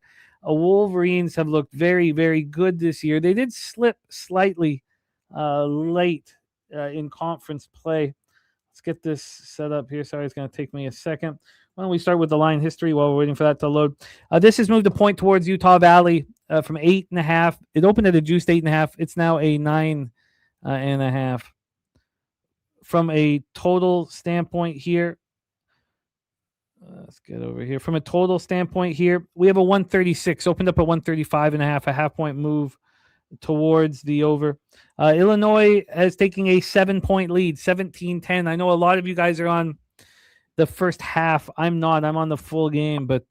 Wolverines have looked very, very good this year. They did slip slightly late in conference play. Let's get this set up here. Sorry, it's going to take me a second. Why don't we start with the line history while we're waiting for that to load? This has moved a point towards Utah Valley from 8.5. It opened at a juiced 8.5. It's now a 9.5. From a total standpoint here, let's get over here. From a total standpoint here, we have a 136. Opened up at 135.5, a half-point move towards the over. Illinois is taking a 7-point lead, 17-10. I know a lot of you guys are on the first half. I'm not. I'm on the full game, but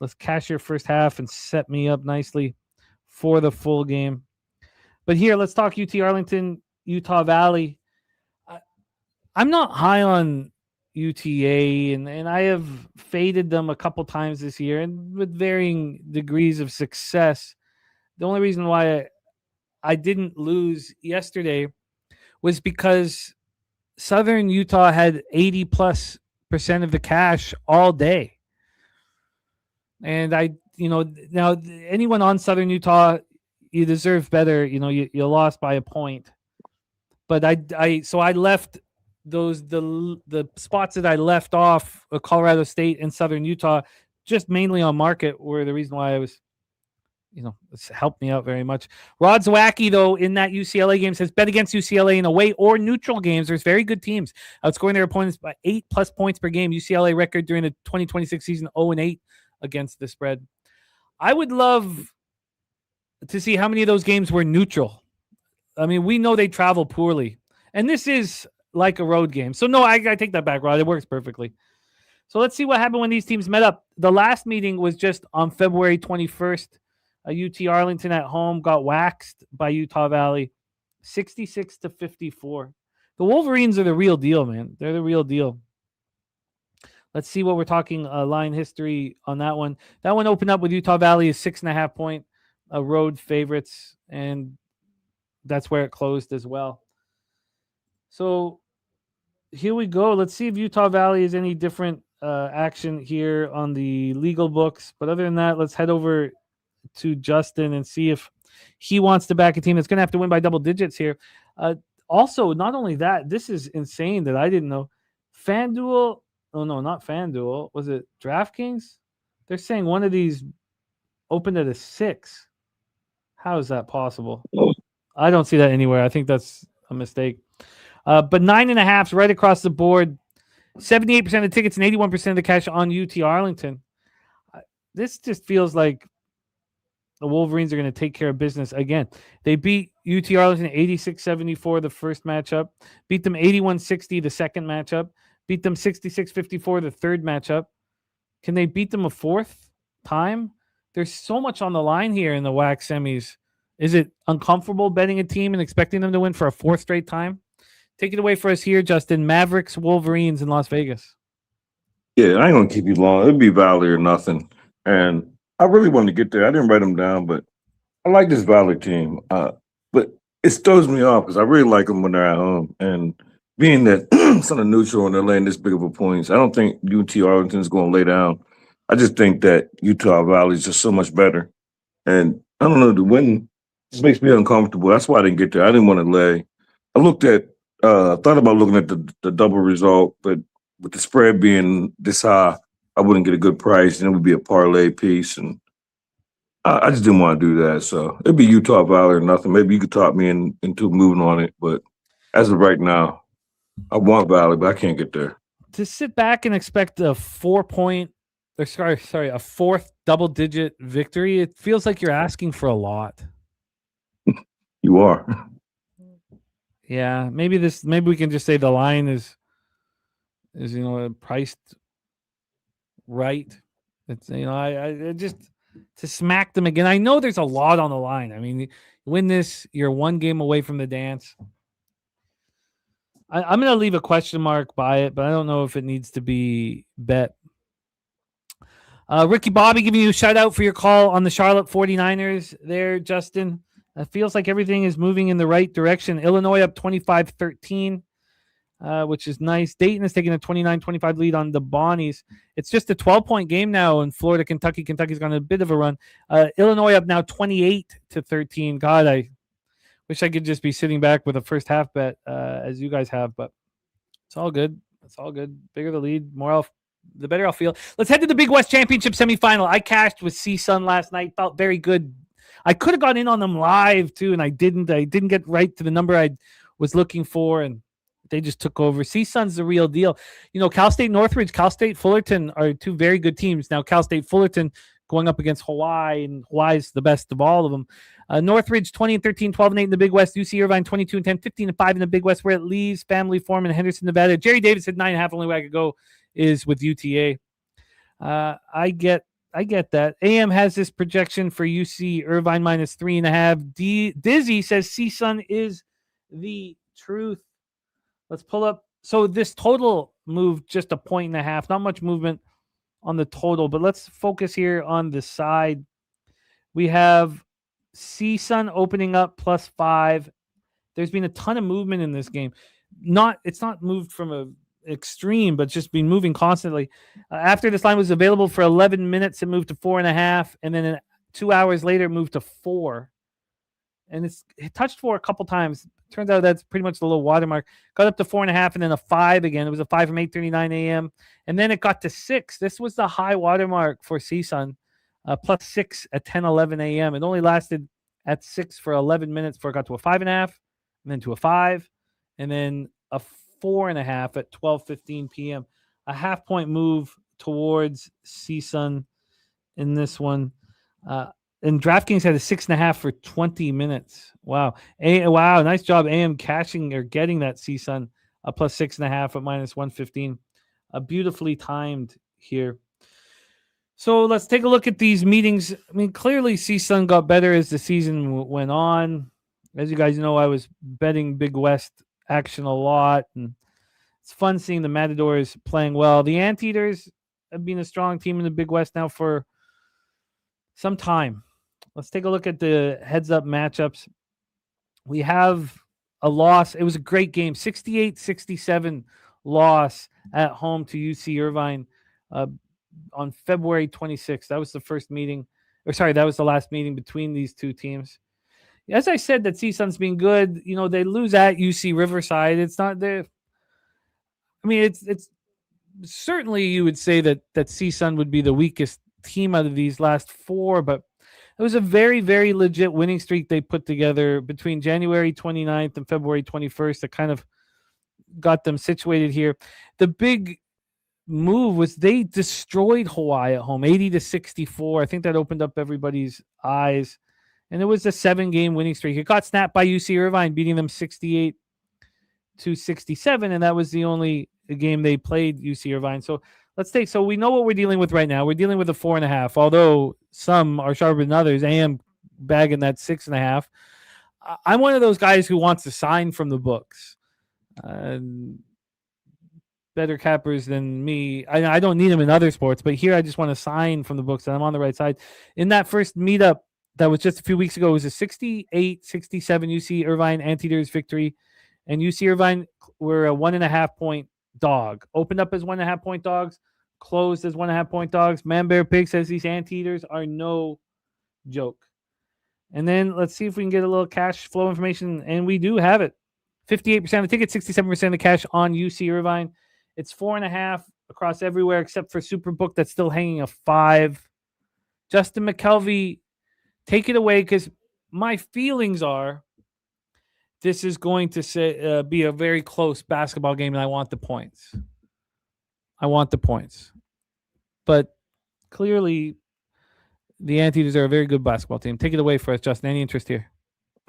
let's cash your first half and set me up nicely for the full game. But here, let's talk UT Arlington, Utah Valley. I'm not high on UTA, and I have faded them a couple times this year, and with varying degrees of success. The only reason why I didn't lose yesterday was because Southern Utah had 80+% of the cash all day. And now anyone on Southern Utah, you deserve better. You lost by a point. But I left the spots that I left off, Colorado State and Southern Utah, just mainly on market, were the reason why I was, it's helped me out very much. Rod Zawacki, though, in that UCLA game says bet against UCLA in away or neutral games. There's very good teams outscoring their opponents by 8+ points per game. UCLA record during the 2026 season 0-8 against the spread. I would love to see how many of those games were neutral. I mean, we know they travel poorly, and this is like a road game. So no, I take that back, Rod. It works perfectly. So let's see what happened when these teams met up. The last meeting was just on February 21st. UT Arlington at home got waxed by Utah Valley, 66-54. The Wolverines are the real deal, man. They're the real deal. Let's see what we're talking line history on that one. That one opened up with Utah Valley as 6.5-point road favorites, and that's where it closed as well. So here we go. Let's see if Utah Valley is any different action here on the legal books. But other than that, let's head over to Justin and see if he wants to back a team that's going to have to win by double digits here. Also, not only that, this is insane that I didn't know. FanDuel, oh no, not FanDuel. Was it DraftKings? They're saying one of these opened at a 6. How is that possible? I don't see that anywhere. I think that's a mistake. But 9.5s right across the board. 78% of the tickets and 81% of the cash on UT Arlington. This just feels like the Wolverines are going to take care of business again. They beat UT Arlington 86-74 the first matchup, beat them 81-60 the second matchup, beat them 66-54 the third matchup. Can they beat them a fourth time? There's so much on the line here in the WAC semis. Is it uncomfortable betting a team and expecting them to win for a fourth straight time? Take it away for us here, Justin. Mavericks, Wolverines in Las Vegas. Yeah, I ain't going to keep you long. It'll be Valley or nothing. And I really wanted to get there. I didn't write them down, but I like this Valley team. But it throws me off because I really like them when they're at home. And being that it's on a neutral and they're laying this big of a points, I don't think UT Arlington is going to lay down. I just think that Utah Valley is just so much better. And I don't know, the win just makes me uncomfortable. That's why I didn't get there. I didn't want to lay. I thought about looking at the double result, but with the spread being this high, I wouldn't get a good price, and it would be a parlay piece. And I just didn't want to do that. So it'd be Utah Valley or nothing. Maybe you could talk me into moving on it. But as of right now, I want Valley, but I can't get there. To sit back and expect a 4-point, or a fourth double-digit victory, it feels like you're asking for a lot. You are. Yeah, maybe we can just say the line is priced right. It's I just to smack them again. I know there's a lot on the line. I mean, you win this, you're one game away from the dance. I'm going to leave a question mark by it, but I don't know if it needs to be bet. Ricky Bobby giving you a shout out for your call on the Charlotte 49ers there, Justin. It feels like everything is moving in the right direction. Illinois up 25-13, which is nice. Dayton is taking a 29-25 lead on the Bonnies. It's just a 12-point game now in Florida, Kentucky. Kentucky's gone a bit of a run. Illinois up now 28-13. God, I wish I could just be sitting back with a first half bet as you guys have, but it's all good. It's all good. Bigger the lead, the better I'll feel. Let's head to the Big West Championship semifinal. I cashed with CSUN last night. Felt very good. I could have gone in on them live too, and I didn't. I didn't get right to the number I was looking for, and they just took over. CSUN's the real deal. Cal State Northridge, Cal State Fullerton are two very good teams. Now, Cal State Fullerton going up against Hawaii, and Hawaii's the best of all of them. Northridge 20-13, 12-8 in the Big West. UC Irvine 22-10, 15-5 in the Big West, where it leaves Family Farm in Henderson, Nevada. Jerry Davis said 9.5. Only way I could go is with UTA. I get that. AM has this projection for UC Irvine minus 3.5. Dizzy says CSUN is the truth. Let's pull up. So this total moved just 1.5 points. Not much movement on the total, but let's focus here on the side. We have CSUN opening up +5. There's been a ton of movement in this game. It's not moved from a extreme, but just been moving constantly. After this line was available for 11 minutes, it moved to 4.5, and then 2 hours later, it moved to 4. And it touched 4 a couple times. Turns out that's pretty much the low watermark. Got up to 4.5, and then a 5 again. It was a 5 from 8:39 a.m. And then it got to 6. This was the high watermark for CSUN, +6 at 10:11 a.m. It only lasted at 6 for 11 minutes before it got to a 5.5, and then to a 5, and then a 4.5 at 12:15 p.m. A half-point move towards CSUN in this one. And DraftKings had a 6.5 for 20 minutes. Wow. Wow. Nice job, AM, cashing or getting that CSUN +6.5 at -115. Beautifully timed here. So let's take a look at these meetings. I mean, clearly CSUN got better as the season went on. As you guys know, I was betting Big West action a lot, and it's fun seeing the Matadors playing well. The Anteaters have been a strong team in the Big West now for some time. Let's take a look at the heads-up matchups. We have a loss. It was a great game, 68-67 loss at home to UC Irvine on February 26th. That was the first meeting. That was the last meeting between these two teams. As I said, that CSUN's been good. They lose at UC Riverside. It's not there. I mean, it's certainly you would say that CSUN would be the weakest team out of these last 4, but it was a very, very legit winning streak they put together between January 29th and February 21st that kind of got them situated here. The big move was they destroyed Hawaii at home, 80-64. I think that opened up everybody's eyes. And it was a 7-game winning streak. It got snapped by UC Irvine, beating them 68-67, and that was the only game they played, UC Irvine. So so we know what we're dealing with right now. We're dealing with a 4.5, although some are sharper than others. I am bagging that 6.5. I'm one of those guys who wants to sign from the books. Better cappers than me. I don't need them in other sports, but here I just want to sign from the books, and I'm on the right side. In that first meetup that was just a few weeks ago, it was a 68-67 UC Irvine Anteaters victory, and UC Irvine were a 1.5-point dog. Opened up as 1.5-point dogs, closed as 1.5-point dogs. Man Bear Pig says these Anteaters are no joke. And then let's see if we can get a little cash flow information, and we do have it. 58% of the tickets, 67% of the cash on UC Irvine. It's 4.5 across everywhere except for Superbook that's still hanging a 5. Justin McKelvey Take it away, because my feelings are this is going to be a very close basketball game, and I want the points. But clearly, the Anteaters are a very good basketball team. Take it away for us, Justin. Any interest here?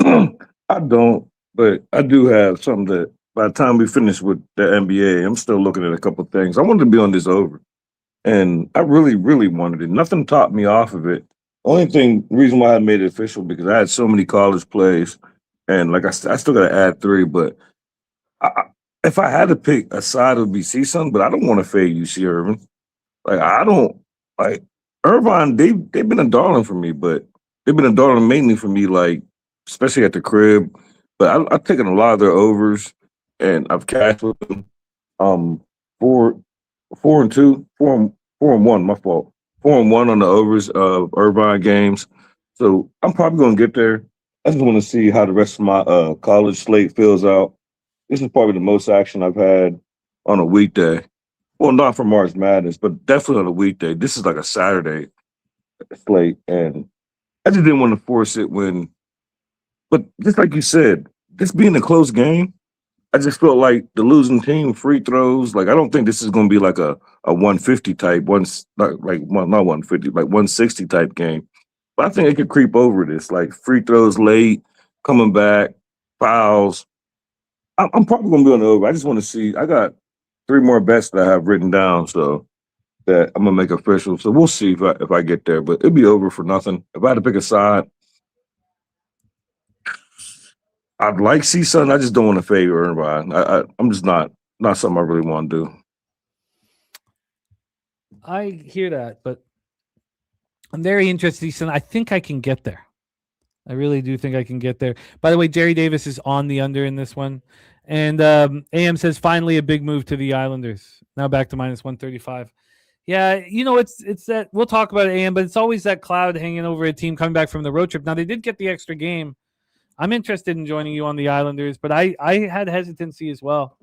I don't, but I do have something that by the time we finish with the NBA, I'm still looking at a couple of things. I wanted to be on this over, and I really, really wanted it. Nothing topped me off of it. Reason why I made it official, because I had so many college plays, and like I still got to add 3. But if I had to pick a side, it would be CSUN. But I don't want to fade UC Irving. Like I don't like Irvine. They've been a darling for me, but they've been a darling mainly for me, like especially at the crib. But I've taken a lot of their overs, and I've cashed with them. 4-2, 4-1. My fault. 4-1 on the overs of Irvine games. So I'm probably going to get there. I just want to see how the rest of my college slate fills out. This is probably the most action I've had on a weekday. Well, not for March Madness, but definitely on a weekday. This is like a Saturday slate, and I just didn't want to force it when. But just like you said, this being a close game, I just felt like the losing team free throws. Like I don't think this is going to be like a 150 type not 150, like 160 type game. But I think it could creep over this, like free throws late, coming back, fouls. I'm probably going to be on the over. I just want to see. I got 3 more bets that I have written down, so that I'm gonna make official. So we'll see if I get there, but it'll be over for nothing. If I had to pick a side, I'd like CSUN. I just don't want to favor Irvine. I'm just not something I really want to do. I hear that, but I'm very interested, CSUN. I think I can get there. I really do think I can get there. By the way, Jerry Davis is on the under in this one. And AM says, finally a big move to the Islanders. Now back to minus 135. Yeah, it's that we'll talk about it, AM, but it's always that cloud hanging over a team coming back from the road trip. Now, they did get the extra game. I'm interested in joining you on the Islanders, but I had hesitancy as well.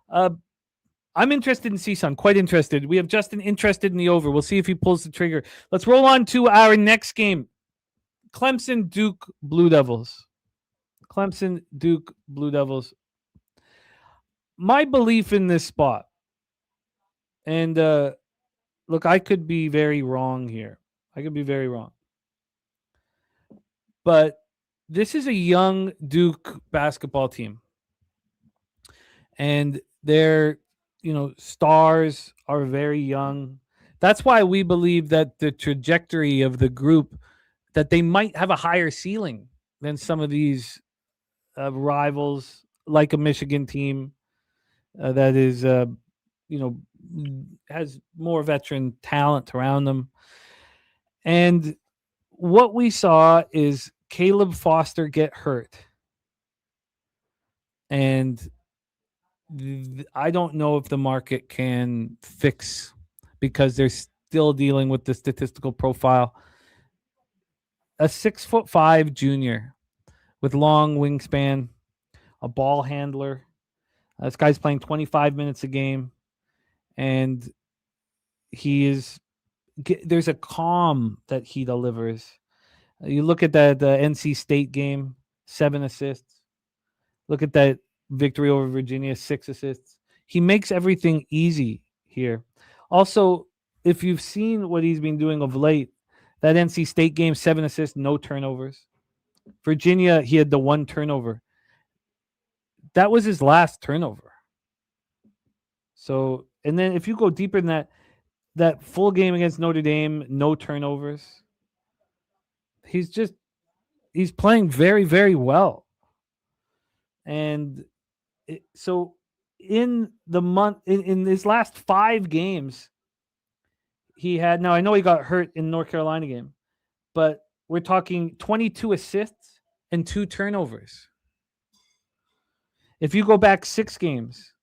I'm interested in CSUN, quite interested. We have Justin interested in the over. We'll see if he pulls the trigger. Let's roll on to our next game. Clemson, Duke, Blue Devils. Clemson, Duke, Blue Devils. My belief in this spot, and look, I could be very wrong here. I could be very wrong. But this is a young Duke basketball team. And their, stars are very young. That's why we believe that the trajectory of the group, that they might have a higher ceiling than some of these rivals, like a Michigan team that is, has more veteran talent around them. And what we saw is Caleb Foster get hurt. And I don't know if the market can fix, because they're still dealing with the statistical profile. A 6'5" junior with long wingspan, a ball handler. This guy's playing 25 minutes a game, and there's a calm that he delivers. You look at the NC State game, 7 assists. Look at that victory over Virginia, 6 assists. He makes everything easy here. Also, if you've seen what he's been doing of late, that NC State game, 7 assists, no turnovers. Virginia, he had the 1 turnover. That was his last turnover. So, and then if you go deeper than that full game against Notre Dame, no turnovers. He's playing very, very well. And so in the month, in his last 5 games, he had, now I know he got hurt in North Carolina game, but we're talking 22 assists and 2 turnovers. If you go back 6 games,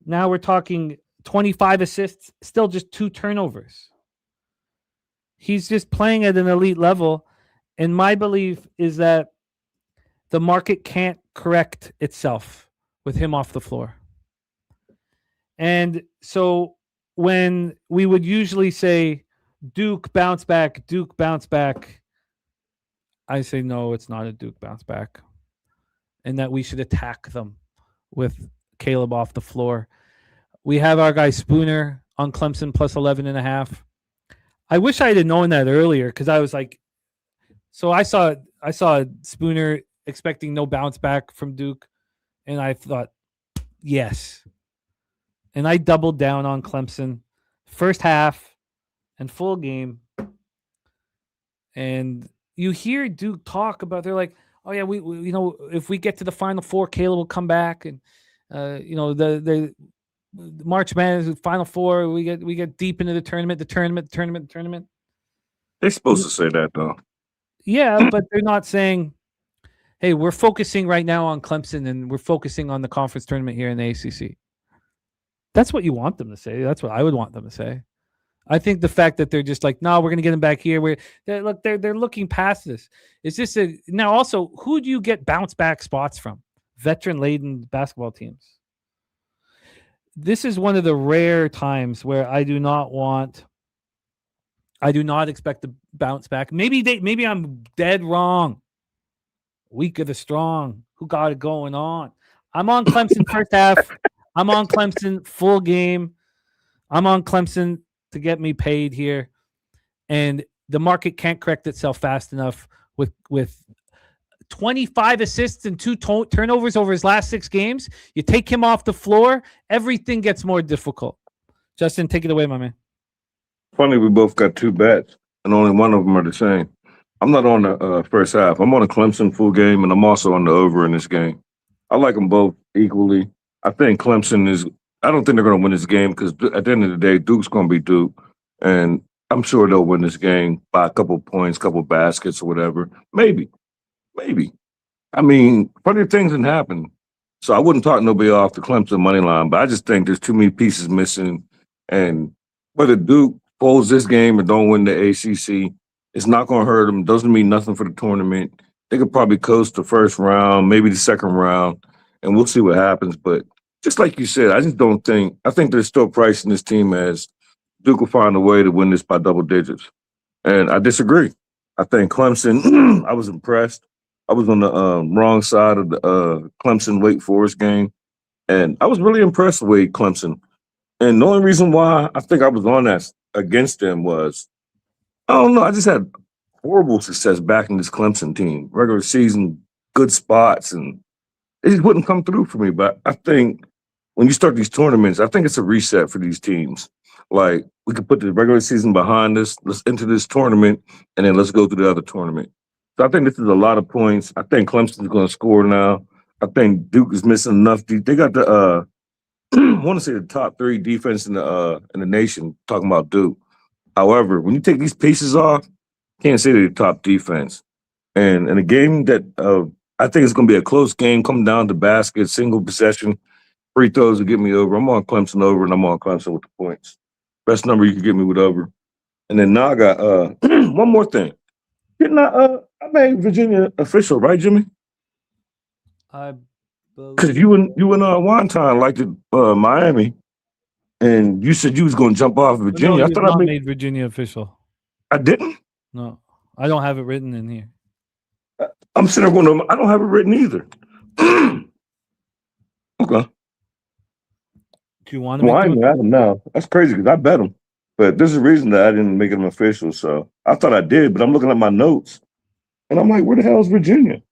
now we're talking 25 assists, still just 2 turnovers. He's just playing at an elite level. And my belief is that the market can't correct itself with him off the floor. And so when we would usually say Duke bounce back, I say no, it's not a Duke bounce back, and that we should attack them with Caleb off the floor. We have our guy Spooner on Clemson plus 11.5. I wish I had known that earlier because I was like, so I saw Spooner expecting no bounce back from Duke, and I thought, yes. And I doubled down on Clemson first half and full game. And you hear Duke talk about, they're like, oh yeah, we if we get to the Final Four, Caleb will come back, and the March Madness Final Four, we get deep into the tournament. They're supposed to say that though. Yeah, but they're not saying, hey, we're focusing right now on Clemson and we're focusing on the conference tournament here in the ACC. That's what you want them to say. That's what I would want them to say. I think the fact that they're just like, no, we're going to get them back here. They're looking past this. Is this now also, who do you get bounce back spots from? Veteran laden basketball teams. This is one of the rare times where I do not expect to bounce back. Maybe I'm dead wrong. Weak of the strong. Who got it going on? I'm on Clemson first half. I'm on Clemson full game. I'm on Clemson to get me paid here. And the market can't correct itself fast enough with 25 assists and 2 turnovers over his last 6 games. You take him off the floor, everything gets more difficult. Justin, take it away, my man. Funny, we both got 2 bets, and only one of them are the same. I'm not on the first half. I'm on a Clemson full game, and I'm also on the over in this game. I like them both equally. I think Clemson is – I don't think they're going to win this game because at the end of the day, Duke's going to be Duke, and I'm sure they'll win this game by a couple points, couple baskets or whatever. Maybe. I mean, plenty of things can happen. So I wouldn't talk nobody off the Clemson money line, but I just think there's too many pieces missing. And whether Duke folds this game or don't win the ACC, it's not going to hurt them. Doesn't mean nothing for the tournament. They could probably coast the first round, maybe the second round, and we'll see what happens. But just like you said, I think they're still pricing this team as Duke will find a way to win this by double digits. And I disagree. I think Clemson, I was impressed. I was on the wrong side of the Clemson-Wake Forest game, and I was really impressed with Clemson. And the only reason why I think I was on that against them was, I don't know, I just had horrible success backing this Clemson team. Regular season, good spots, and it just wouldn't come through for me. But I think when you start these tournaments, I think it's a reset for these teams. Like, we could put the regular season behind us, let's enter this tournament, and then let's go through the other tournament. So I think this is a lot of points. I think Clemson's going to score now. I think Duke is missing enough. They got the I want to say the top 3 defense in the nation. Talking about Duke. However, when you take these pieces off, can't say they're the top defense. And in a game that I think it's going to be a close game, come down to basket, single possession, free throws will get me over. I'm on Clemson over, and I'm on Clemson with the points. Best number you can get me with over. And then now I got one more thing. Didn't I made Virginia official, right, Jimmy? Because you and Wonton liked it, Miami, and you said you was going to jump off Virginia. No, I thought I made Virginia official. I didn't? No, I don't have it written in here. I'm sitting there going, I don't have it written either. Okay. Do you want to? Well, I ain't have him now. That's crazy because I bet him. But there's a reason that I didn't make him official. So I thought I did, but I'm looking at my notes. And I'm like, where the hell is Virginia?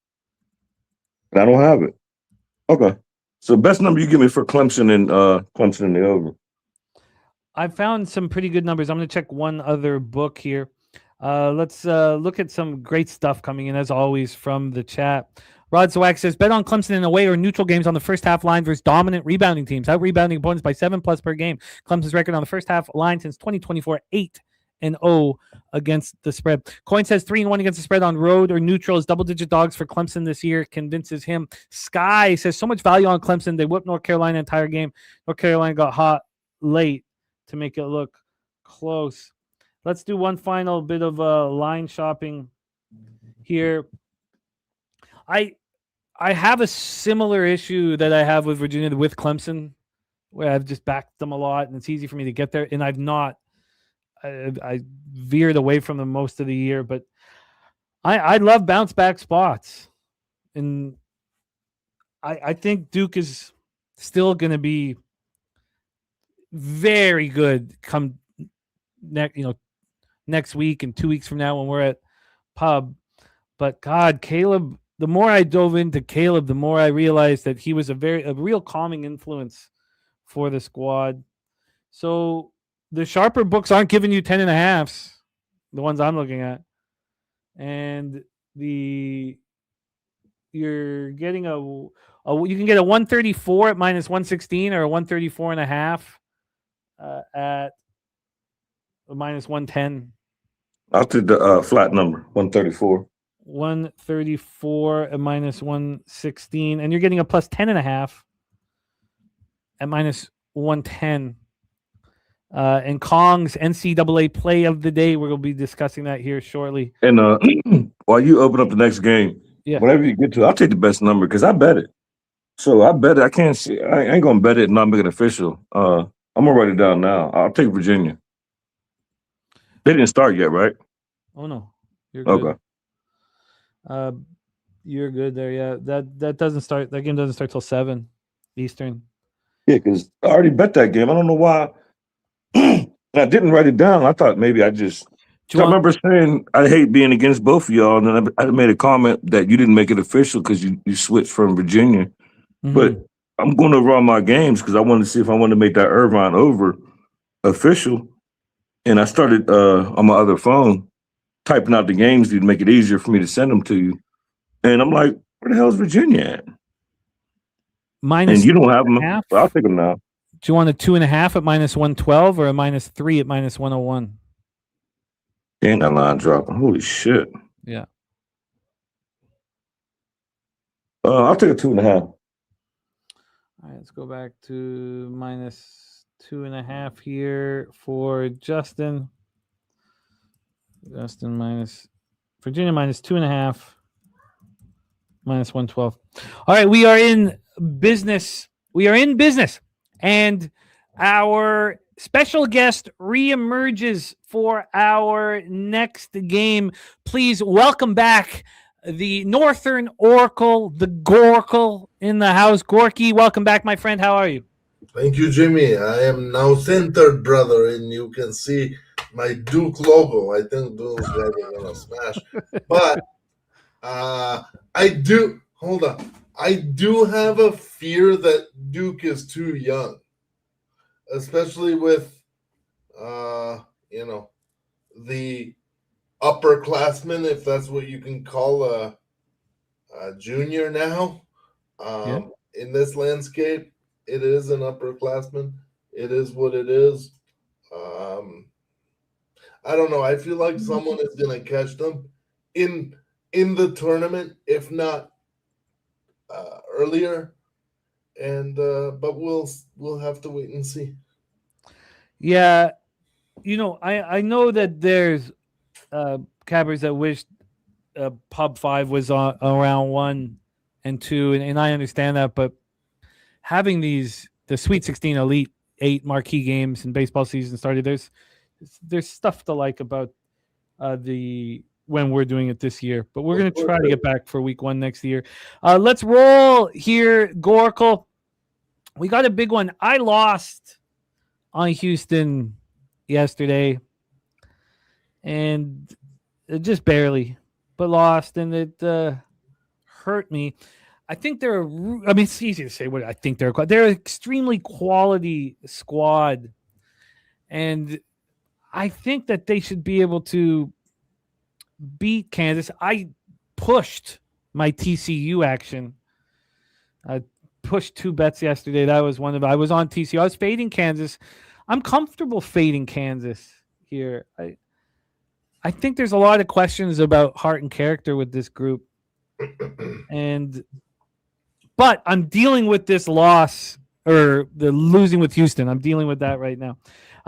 And I don't have it. Okay. So best number you give me for Clemson and the over. I found some pretty good numbers. I'm going to check one other book here. Let's look at some great stuff coming in, as always, from the chat. Rod Zwag says, bet on Clemson in away or neutral games on the first half line versus dominant rebounding teams. Out rebounding opponents by 7+ per game. Clemson's record on the first half line since 2024, 8-0 against the spread. Coin says 3-1 against the spread on road or neutral is double-digit dogs for Clemson this year. Convinces him. Sky says so much value on Clemson. They whipped North Carolina entire game. North Carolina got hot late to make it look close. Let's do one final bit of line shopping here. I have a similar issue that I have with Virginia with Clemson, where I've just backed them a lot, and it's easy for me to get there. And I've not. I veered away from them most of the year, but I love bounce back spots, and I think Duke is still going to be very good come next week and 2 weeks from now when we're at pub. But God, Caleb, the more I dove into Caleb, the more I realized that he was a real calming influence for the squad. So the sharper books aren't giving you 10.5s, the ones I'm looking at. And you're getting you can get a 134 at minus 116 or a 134.5 at minus 110. I'll take the flat number, 134. 134 at minus 116, and you're getting a plus 10.5 at minus 110. And Kong's NCAA play of the day, we're going to be discussing that here shortly. And while you open up the next game, whatever you get to, I'll take the best number because I bet it. So I bet it. I can't see. I ain't going to bet it and not make it official. I'm going to write it down now. I'll take Virginia. They didn't start yet, right? Oh, no. You're good. Okay. You're good there. Yeah, that doesn't start. That game doesn't start till 7 Eastern. Yeah, because I already bet that game. I don't know why. I didn't write it down. I thought maybe I just. I remember saying I hate being against both of y'all, and then I made a comment that you didn't make it official because you switched from Virginia. Mm-hmm. But I'm going to run my games because I wanted to see if I wanted to make that Irvine over official. And I started on my other phone typing out the games to make it easier for me to send them to you. And I'm like, where the hell is Virginia at? Minus and you don't have them. But I'll take them now. Do you want a 2.5 at minus 112 or a minus 3 at minus 101? Ain't that line dropping. Holy shit. Yeah. I'll take a 2.5. All right, let's go back to minus 2.5 here for Justin. Virginia minus 2.5, minus 112. All right, we are in business. And our special guest reemerges for our next game. Please welcome back the Northern Oracle, the Goracle in the house. Gorky, welcome back, my friend. How are you? Thank you, Jimmy. I am now centered, brother, and you can see my Duke logo. I think Duke's gonna smash. But I do have a fear that Duke is too young, especially with the upperclassmen, if that's what you can call a junior now. In this landscape, it is an upperclassman. It is what it is. I don't know. I feel like someone is going to catch them in the tournament, if not earlier. And but we'll have to wait and see. Yeah, I know that there's cabbers that wished Pub 5 was on around 1 and 2, and I understand that, but having the Sweet 16 Elite 8 marquee games and baseball season started, there's stuff to like about when we're doing it this year, but we're going to try to get back for week 1 next year. Let's roll here, Goracle. We got a big one. I lost on Houston yesterday, and just barely, but lost, and it hurt me. I think it's easy to say what I think they're an extremely quality squad, and I think that they should be able to beat Kansas. I pushed my TCU action. I pushed 2 bets yesterday. That was one of them. I was on TCU. I was fading Kansas. I'm comfortable fading Kansas here. I think there's a lot of questions about heart and character with this group. But I'm dealing with this loss, or the losing with Houston. I'm dealing with that right now.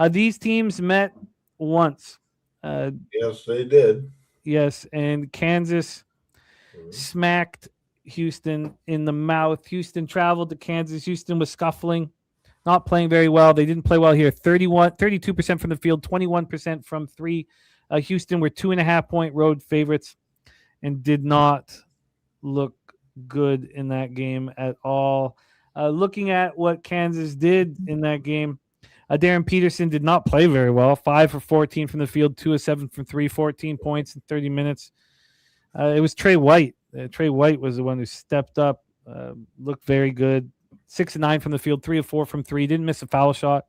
These teams met once. Yes, they did. Yes, and Kansas smacked Houston in the mouth. Houston traveled to Kansas. Houston was scuffling, not playing very well. They didn't play well here. 32% from the field, 21% from 3. Houston were 2.5-point road favorites. and did not look good in that game at all. Looking at what Kansas did in that game, Darren Peterson did not play very well. 5 for 14 from the field, 2 of 7 from 3, 14 points in 30 minutes. It was Trey White. Trey White was the one who stepped up, looked very good. 6 of 9 from the field, 3 of 4 from 3. Didn't miss a foul shot.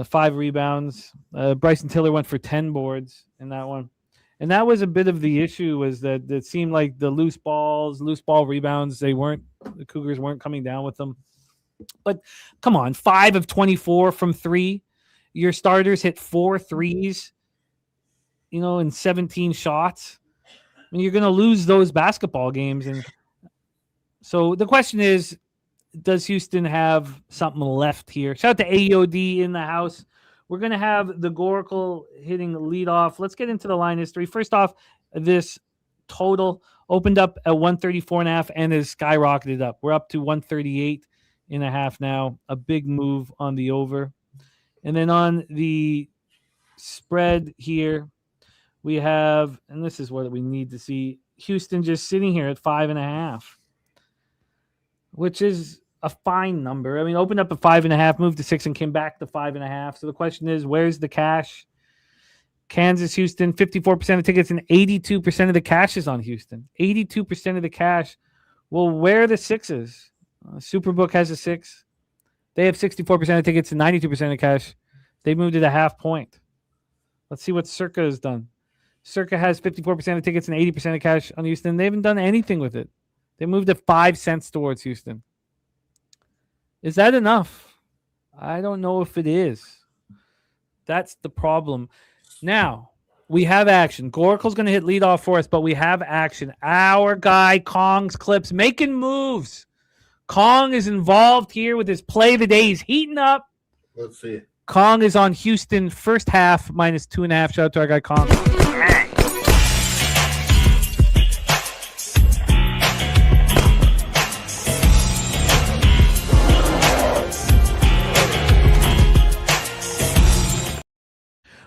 5 rebounds. Bryson Tiller went for 10 boards in that one. And that was a bit of the issue, was that it seemed like the loose ball rebounds, the Cougars weren't coming down with them. But come on, 5 of 24 from 3. Your starters hit 4 threes, in 17 shots. I mean, you're going to lose those basketball games. And so the question is, does Houston have something left here? Shout out to AOD in the house. We're going to have the Goracle hitting leadoff. Let's get into the line history. First off, this total opened up at 134.5 and has skyrocketed up. We're up to 138.5 now. A big move on the over. And then on the spread here, we have, and this is what we need to see, Houston just sitting here at 5.5, which is a fine number. I mean, opened up at 5.5, moved to 6, and came back to 5.5. So the question is, where's the cash? Kansas, Houston, 54% of tickets, and 82% of the cash is on Houston. 82% of the cash. Well, where are the 6s? Superbook has a 6. They have 64% of tickets and 92% of the cash. They moved it a half point. Let's see what Circa has done. Circa has 54% of tickets and 80% of cash on Houston. They haven't done anything with it. They moved it 5 cents towards Houston. Is that enough? I don't know if it is. That's the problem. Now, we have action. Goracle's going to hit leadoff for us, but we have action. Our guy, Kong's Clips, making moves. Kong is involved here with his play of the day. He's heating up. Let's see. Kong is on Houston first half -2.5. Shout out to our guy, Kong.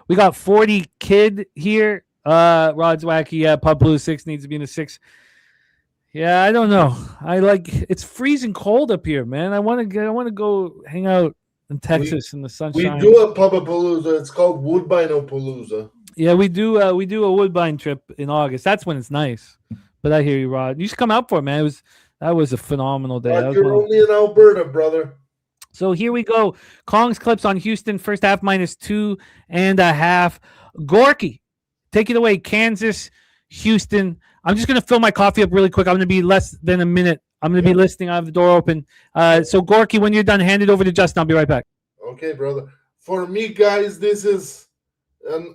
We got 40 Kid here. Rod's wacky. Pub Blue 6 needs to be in the 6. Yeah, I don't know. It's freezing cold up here, man. I want to go hang out in Texas in the sunshine. We do a Pubapalooza. It's called Woodbine-O-Palooza. Yeah, we do a Woodbine trip in August. That's when it's nice. But I hear you, Rod. You should come out for it, man. That was a phenomenal day. You're only in Alberta, brother. So here we go. Kong's Clips on Houston, first half -2.5. Gorky, take it away. Kansas, Houston. I'm just going to fill my coffee up really quick. I'm going to be less than a minute. I'm going to be listening. I have the door open. So Gorky, when you're done, hand it over to Justin. I'll be right back. Okay, brother. For me, guys, this is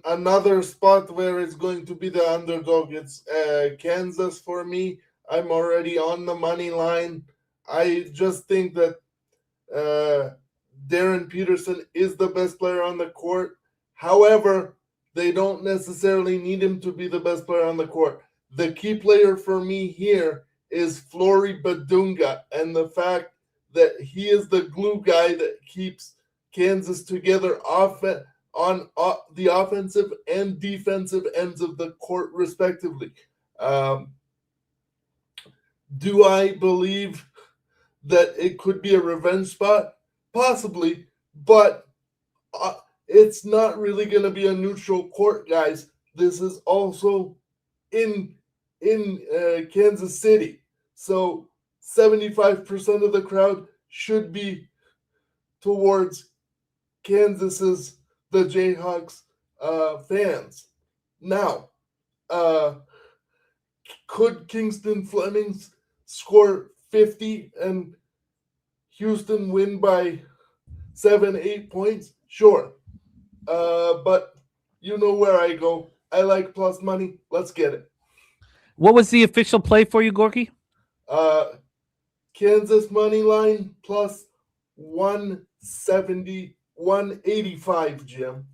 another spot where it's going to be the underdog. It's Kansas for me. I'm already on the money line. I just think that Darren Peterson is the best player on the court. However, they don't necessarily need him to be the best player on the court. The key player for me here is Flory Badunga, and the fact that he is the glue guy that keeps Kansas together on the offensive and defensive ends of the court, respectively. Do I believe that it could be a revenge spot? Possibly, but it's not really going to be a neutral court, guys. This is also in Kansas City, so 75% of the crowd should be towards Kansas's, the Jayhawks fans. Now, could Kingston Flemings score 50 and Houston win by 7-8 points? Sure. But you know where I go. I like plus money. Let's get it. What was the official play for you, Gorky? Kansas money line plus 170, 185, Jim.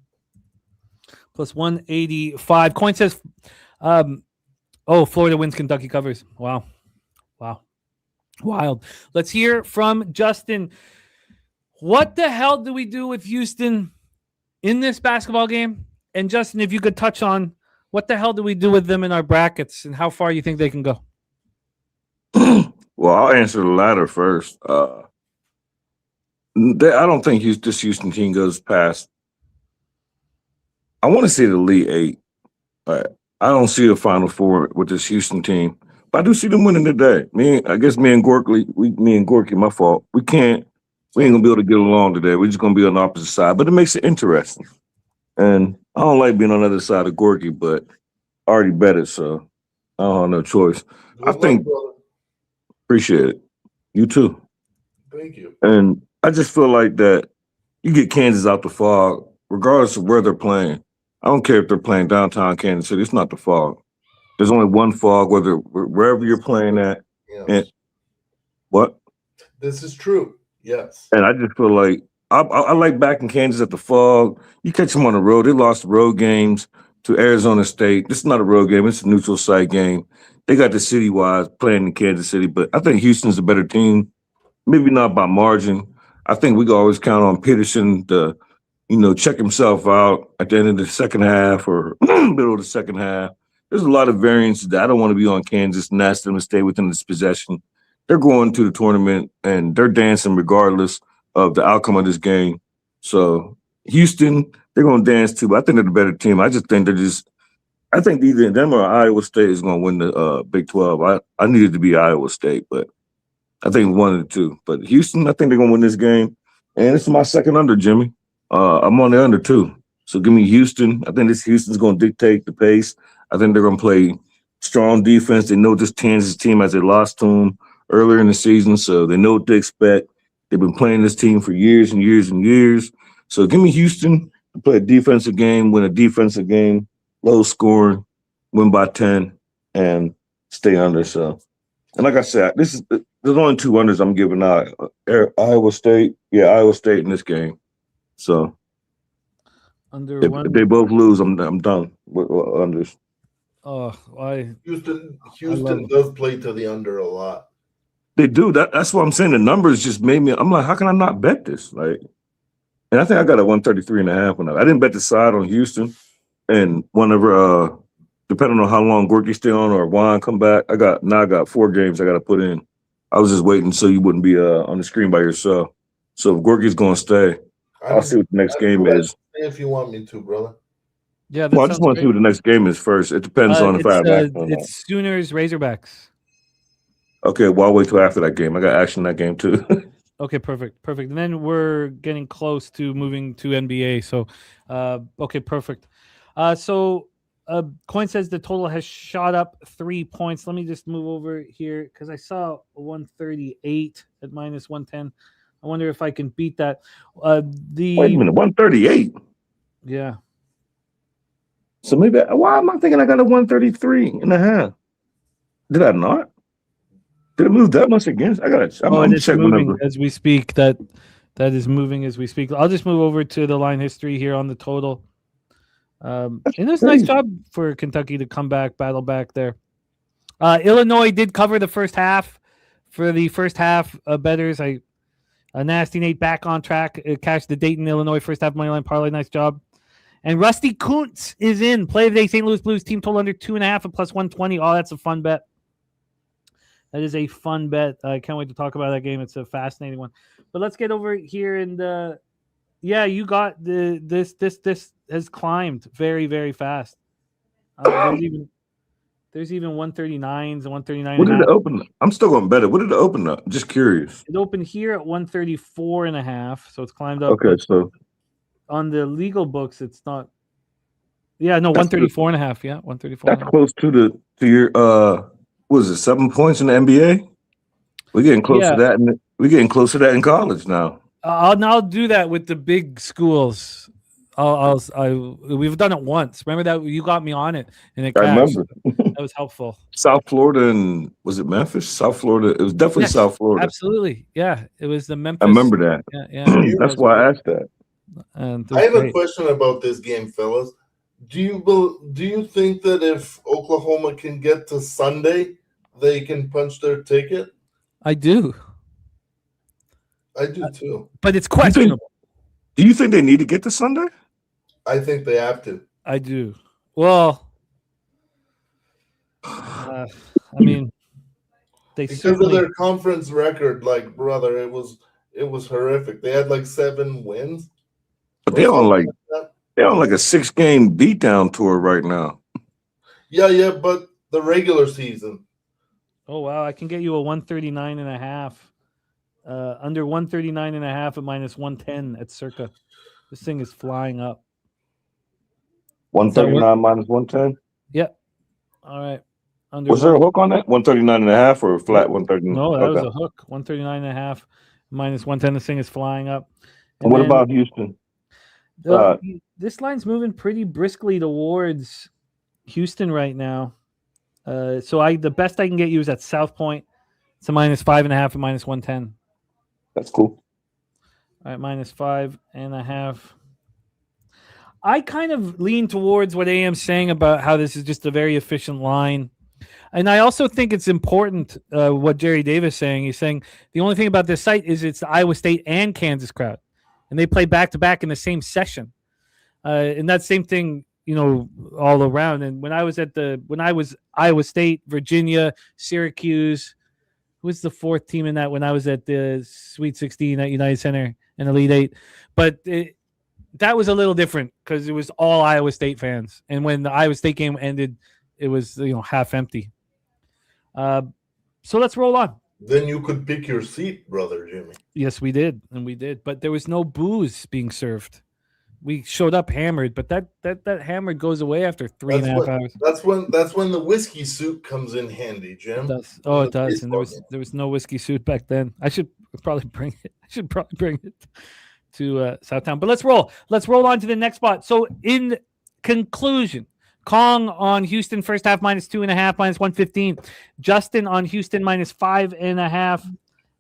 Plus 185. Coin says, Florida wins, Kentucky covers. Wow. Wild. Let's hear from Justin. What the hell do we do with Houston in this basketball game? And Justin, if you could touch on What the hell do we do with them in our brackets, and how far you think they can go? Well, I'll answer the latter first. I don't think this Houston team goes past. I want to see the Elite Eight. I don't see a Final Four with this Houston team, but I do see them winning today. Me and Gorky, my fault. We ain't gonna be able to get along today. We're just gonna be on the opposite side, but it makes it interesting. And I don't like being on the other side of Gorky, but I already bet it, so I don't have no choice. Good luck, brother. Appreciate it. You too. Thank you. And I just feel like that you get Kansas out the fog, regardless of where they're playing. I don't care if they're playing downtown Kansas City. It's not the fog. There's only one fog, wherever you're playing at. Yes. And what? This is true. Yes. And I just feel like I like back in Kansas at the fog. You catch them on the road. They lost road games to Arizona State. This is not a road game. It's a neutral site game. They got the city-wise playing in Kansas City, but I think Houston's a better team. Maybe not by margin. I think we can always count on Peterson to, check himself out at the end of the second half or middle of the second half. There's a lot of variances that I don't want to be on Kansas and ask them to stay within this possession. They're going to the tournament, and they're dancing regardless of the outcome of this game. So Houston, they're going to dance too, but I think they're the better team. I just think I think either them or Iowa State is going to win the Big 12. I needed to be Iowa State, but I think one of the two. But Houston, I think they're going to win this game. And it's my second under, Jimmy. I'm on the under too. So give me Houston. I think this Houston's going to dictate the pace. I think they're going to play strong defense. They know this Kansas team as they lost to them earlier in the season, so they know what to expect. They've been playing this team for years and years and years. So give me Houston to play a defensive game, win a defensive game, low scoring, win by 10, and stay under. So, and like I said, there's only two unders I'm giving out. Iowa State in this game. So if they both lose, I'm done with unders. Oh, Houston does play to the under a lot. They do. That's what I'm saying. The numbers just made me. I'm like, how can I not bet this? Like, and I think I got a 133.5 on that. I didn't bet the side on Houston, and whenever, depending on how long Gorky's stay on or Juan come back, I got 4 games I got to put in. I was just waiting so you wouldn't be on the screen by yourself. So if Gorky's going to stay, I'll see what the next game is. If you want me to, brother. Yeah. Well, I just want to see what the next game is first. It depends on if I have action or not. It's Sooners Razorbacks. Okay, well, I'll wait till after that game. I got action in that game too. Okay, perfect. And then we're getting close to moving to NBA. So, okay, perfect. Coin says the total has shot up 3 points. Let me just move over here because I saw 138 at minus 110. I wonder if I can beat that. Wait a minute, 138. Yeah. So maybe why am I thinking I got a 133.5? Did I not? Did it move that much against? I'm it's moving as we speak. That is moving as we speak. I'll just move over to the line history here on the total. And it was a nice job for Kentucky to come back, battle back there. Illinois did cover the first half. For the first half, bettors, Nasty Nate back on track. Cashed the Dayton, Illinois first half money line parlay. Nice job. And Rusty Kuntz is in. Play of the day, St. Louis Blues team total under 2.5 at plus 120. Oh, that's a fun bet. That is a fun bet. I can't wait to talk about that game. It's a fascinating one. But let's get over here and you got this has climbed very, very fast. There's even 139s and 139. What did it open? I'm still going to bet it. What did it open up? Just curious. It opened here at 134.5, so it's climbed up. Okay, so on the legal books, it's not. Yeah, no, 134.5. Yeah, 134. That's close to your was it 7 points in the NBA? We're getting close to that. We're getting close to that in college now. I'll do that with the big schools. We've done it once. Remember that you got me on it, and it crashed. I remember. That was helpful. South Florida and was it Memphis? South Florida. It was definitely South Florida. Absolutely, yeah. It was the Memphis. I remember that. Yeah. That's why I asked that. I have a question about this game, fellas. Do you think that if Oklahoma can get to Sunday, they can punch their ticket? I do. I do too. But it's questionable. Do you think they need to get to Sunday? I think they have to. I do. Well, Yeah. I mean, they Because certainly. of their conference record, like brother, it was horrific. They had like 7 wins. But or they're on something like that. they're on like a 6-game beatdown tour right now. Yeah, but the regular season. Oh wow, I can get you a 139.5. Under 139.5 at minus 110 at Circa. This thing is flying up. 139 minus 110. Yep. All right. Under Was there a hook on that? 139.5 or a flat 139? No, that was a hook. 139.5 minus 110. This thing is flying up. And what about Houston? This line's moving pretty briskly towards Houston right now. So the best I can get you is at South Point. It's a minus 5.5 and minus 110. That's cool. All right, minus 5.5. I kind of lean towards what AM's saying about how this is just a very efficient line. And I also think it's important what Jerry Davis is saying. He's saying the only thing about this site is it's the Iowa State and Kansas crowd. And they play back-to-back in the same session. And that same thing, all around. And when I was Iowa State, Virginia, Syracuse, who was the fourth team in that when I was at the Sweet 16 at United Center and Elite 8. But that was a little different because it was all Iowa State fans. And when the Iowa State game ended, it was half empty. So let's roll on. Then you could pick your seat, brother Jimmy. Yes, we did. But there was no booze being served. We showed up hammered, but that hammered goes away after 3.5 hours. That's when the whiskey suit comes in handy, Jim. It does. And there was no whiskey suit back then. I should probably bring it. To Southtown. But let's roll. Let's roll on to the next spot. So in conclusion, Kong on Houston first half minus 2.5, minus 115. Justin on Houston minus 5.5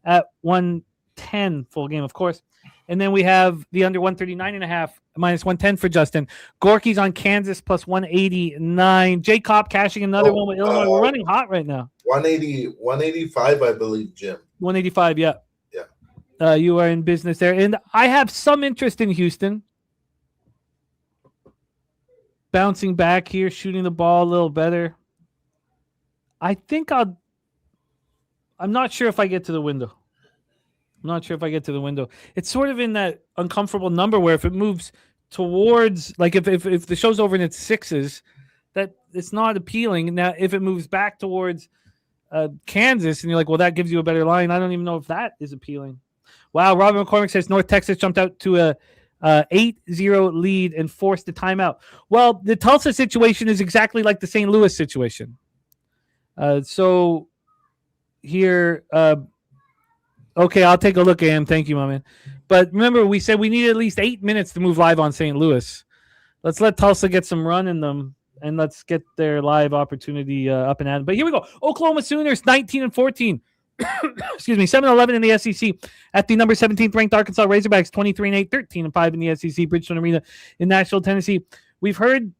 at 110, full game, of course. And then we have the under 139.5, minus 110 for Justin. Gorky's on Kansas plus 189. J Cop cashing another one with Illinois. We're running hot right now. 185, I believe, Jim. 185, yeah. Yeah. You are in business there. And I have some interest in Houston. Bouncing back here, shooting the ball a little better. I think I'm not sure if I get to the window. It's sort of in that uncomfortable number where if it moves towards, like if the show's over and it's 6s, that it's not appealing. Now, if it moves back towards Kansas and you're like, well, that gives you a better line, I don't even know if that is appealing. Wow, Robin McCormick says North Texas jumped out to a 8-0 lead and forced a timeout. Well, the Tulsa situation is exactly like the St. Louis situation. So here, okay, I'll take a look at him. Thank you, my man. But remember, we said we need at least 8 minutes to move live on St. Louis. Let's let Tulsa get some run in them, and let's get their live opportunity up and at them. But here we go. Oklahoma Sooners, 19-14. Excuse me, 7-11 in the SEC at the number 17th ranked Arkansas Razorbacks, 23-8, 13-5 in the SEC, Bridgestone Arena in Nashville, Tennessee. We've heard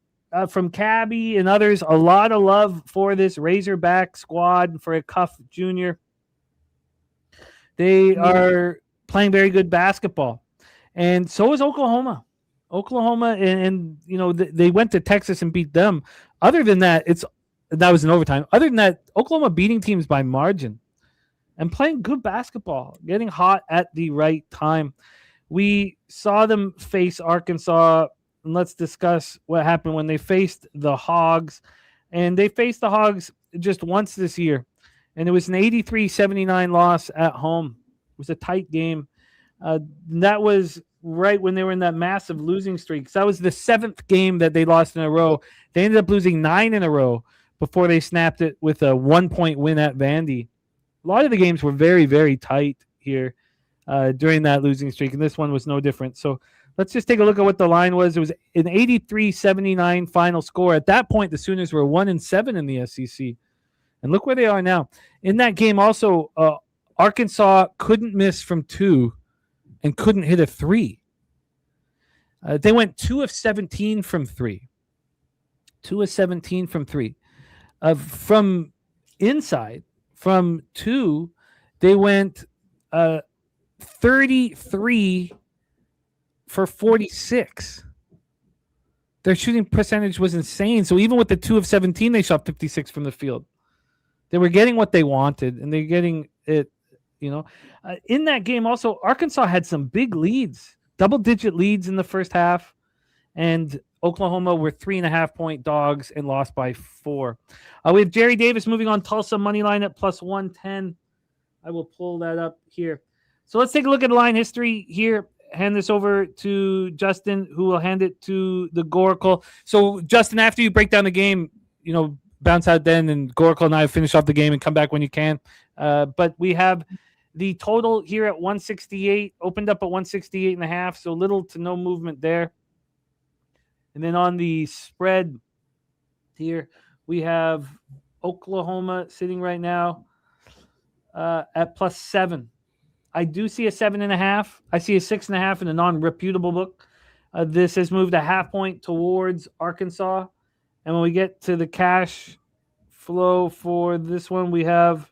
from Cabby and others a lot of love for this Razorback squad for a Cuff Jr. They are playing very good basketball, and so is Oklahoma. And they went to Texas and beat them. Other than that, that was in overtime. Other than that, Oklahoma beating teams by margin. And playing good basketball, getting hot at the right time. We saw them face Arkansas, and let's discuss what happened when they faced the Hogs. And they faced the Hogs just once this year, and it was an 83-79 loss at home. It was a tight game. That was right when they were in that massive losing streak. So that was the 7th game that they lost in a row. They ended up losing 9 in a row before they snapped it with a 1-point win at Vandy. A lot of the games were very, very tight here during that losing streak, and this one was no different. So let's just take a look at what the line was. It was an 83-79 final score. At that point, the Sooners were 1-7 in the SEC. And look where they are now. In that game also, Arkansas couldn't miss from 2 and couldn't hit a 3. They went 2 of 17 from 3. 2 of 17 from 3. From inside, from 2, they went 33 for 46. Their shooting percentage was insane. So even with the 2 of 17, they shot 56 from the field. They were getting what they wanted, and they're getting it. In that game, also Arkansas had some big leads, double-digit leads in the first half, and Oklahoma were 3.5-point dogs and lost by 4. We have Jerry Davis moving on Tulsa money line at plus 110. I will pull that up here. So let's take a look at line history here. Hand this over to Justin, who will hand it to the Goracle. So, Justin, after you break down the game, bounce out then, and Goracle and I finish off the game and come back when you can. But we have the total here at 168, opened up at 168.5, so little to no movement there. And then on the spread here, we have Oklahoma sitting right now at plus 7. I do see a 7.5. I see a 6.5 in a non-reputable book. This has moved a half point towards Arkansas. And when we get to the cash flow for this one, we have,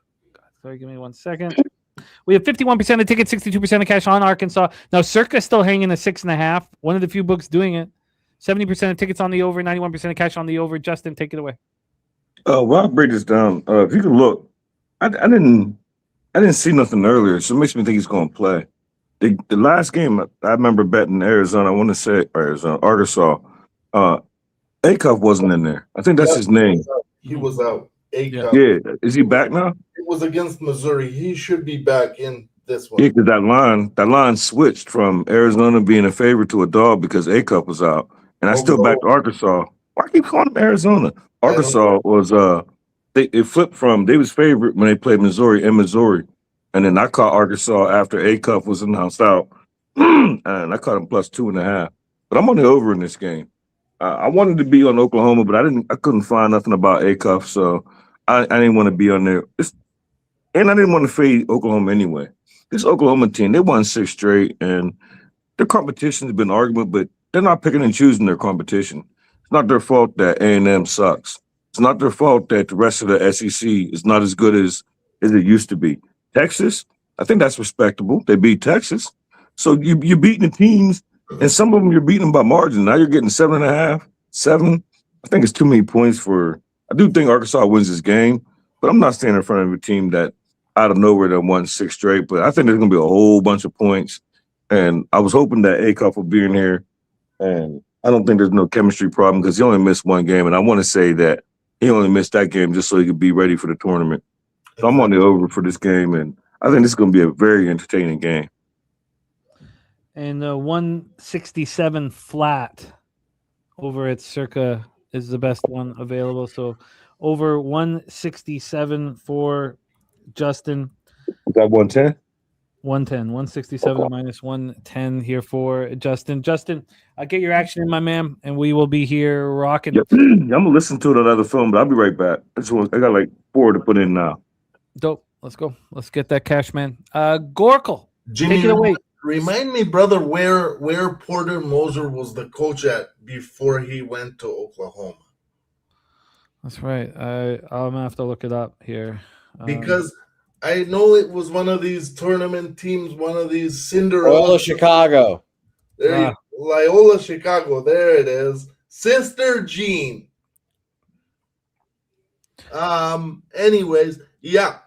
sorry, give me 1 second. We have 51% of tickets, 62% of cash on Arkansas. Now, Circa's still hanging a 6.5. One of the few books doing it. 70% of tickets on the over, 91% of cash on the over. Justin, take it away. Well, I'll break this down. If you can look, I didn't see nothing earlier, so it makes me think he's going to play. The last game, I remember betting Arizona. I want to say Arkansas. Acuff wasn't in there. I think that's his name. He was out. Acuff. Yeah, is he back now? It was against Missouri. He should be back in this one. Yeah, because that line switched from Arizona being a favorite to a dog because Acuff was out, and I still backed Arkansas. Why keep calling him Arizona? Arkansas was they flipped from they was favorite when they played Missouri in Missouri, and then I caught Arkansas after Acuff was announced out, and I caught him plus 2.5. But I'm on the over in this game. I wanted to be on Oklahoma, but I couldn't find nothing about Acuff, so I didn't want to be on there. And I didn't want to fade Oklahoma anyway. This Oklahoma team, they won 6 straight, and their competition has been an argument, but they're not picking and choosing their competition. It's not their fault that A&M sucks. It's not their fault that the rest of the SEC is not as good as it used to be. Texas, I think that's respectable. They beat Texas. So you're beating the teams, and some of them you're beating them by margin. Now you're getting 7.5, 7. I think it's too many points for – I do think Arkansas wins this game, but I'm not standing in front of a team that out of nowhere that won 6 straight. But I think there's going to be a whole bunch of points. And I was hoping that Acuff would be in here. And I don't think there's no chemistry problem because he only missed 1 game. And I want to say that he only missed that game just so he could be ready for the tournament. So I'm on the over for this game, and I think this is going to be a very entertaining game. And 167 flat over at Circa is the best one available. So over 167 for Justin. Is that 110? 110, 167 minus 110 here for Justin. Justin, I'll get your action in, my man, and we will be here rocking. Yep. I'm going to listen to another film, but I'll be right back. I got like 4 to put in now. Dope. Let's go. Let's get that cash, man. Goracle, Jimmy, take it away. Remind me, brother, where Porter Moser was the coach at before he went to Oklahoma. That's right. I'm going to have to look it up here. Because I know it was one of these tournament teams, one of these Cinderella. Loyola Chicago. There, Loyola Chicago. There it is. Sister Jean. Anyways, yeah.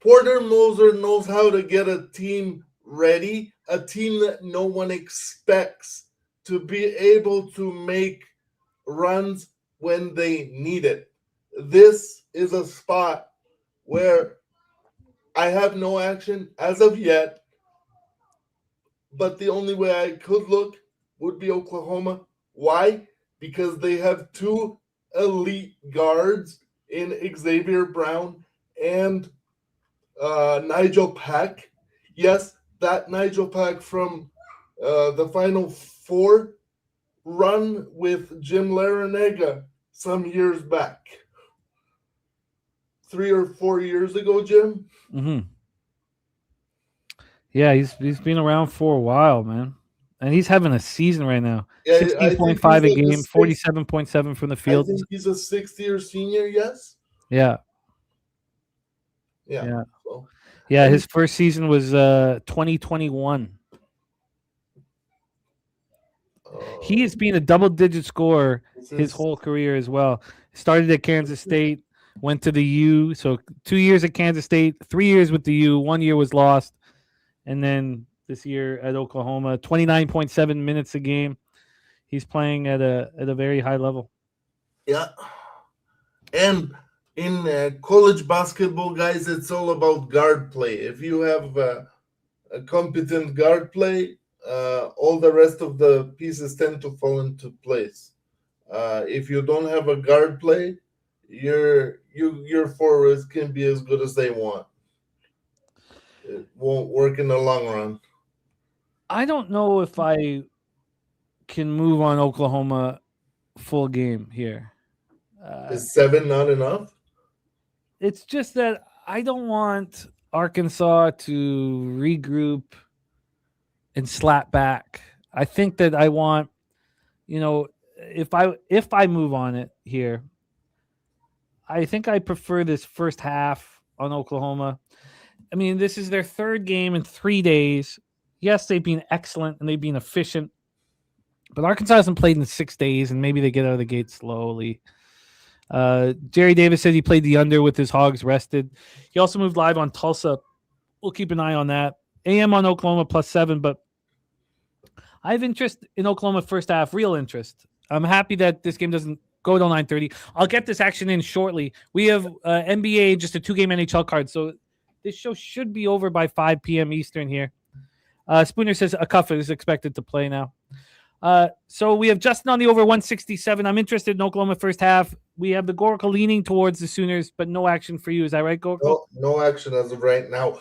Porter Moser knows how to get a team ready, a team that no one expects to be able to make runs when they need it. This is a spot where I have no action as of yet, but the only way I could look would be Oklahoma. Why? Because they have 2 elite guards in Xavier Brown and Nigel Pack. Yes, that Nigel Pack from the Final Four run with Jim Larinaga some years back. 3 or 4 years ago, Jim. Mm-hmm. Yeah, he's been around for a while, man, and he's having a season right now. Yeah, 16.5 a game, 47.7 from the field. I think he's a 6th-year senior. Yes. Yeah. Yeah. Yeah, his first season was 2021. He has been a double-digit scorer his whole career as well. Started at Kansas State, went to the U. So 2 years at Kansas State, 3 years with the U. 1 year was lost, and then this year at Oklahoma, 29.7 minutes a game. He's playing at a very high level. Yeah. And in college basketball, guys, it's all about guard play. If you have a competent guard play, all the rest of the pieces tend to fall into place. If you don't have a guard play, your forwards can be as good as they want. It won't work in the long run. I don't know if I can move on Oklahoma full game here. Is 7 not enough? It's just that I don't want Arkansas to regroup and slap back. I think that I want, if I move on it here, I think I prefer this first half on Oklahoma. I mean, this is their third game in 3 days. Yes, they've been excellent and they've been efficient, but Arkansas hasn't played in 6 days, and maybe they get out of the gate slowly. Jerry Davis said he played the under with his Hogs rested. He also moved live on Tulsa. We'll keep an eye on that. AM on Oklahoma +7, but I have interest in Oklahoma first half, real interest. I'm happy that this game doesn't go till 9:30. I'll get this action in shortly. We have NBA, just a 2-game NHL card, so this show should be over by 5 p.m. Eastern here. Spooner says Akufa is expected to play now. So we have Justin on the over 167. I'm interested in Oklahoma first half. We have the Goracle leaning towards the Sooners, but no action for you. Is that right, Goracle? No action as of right now.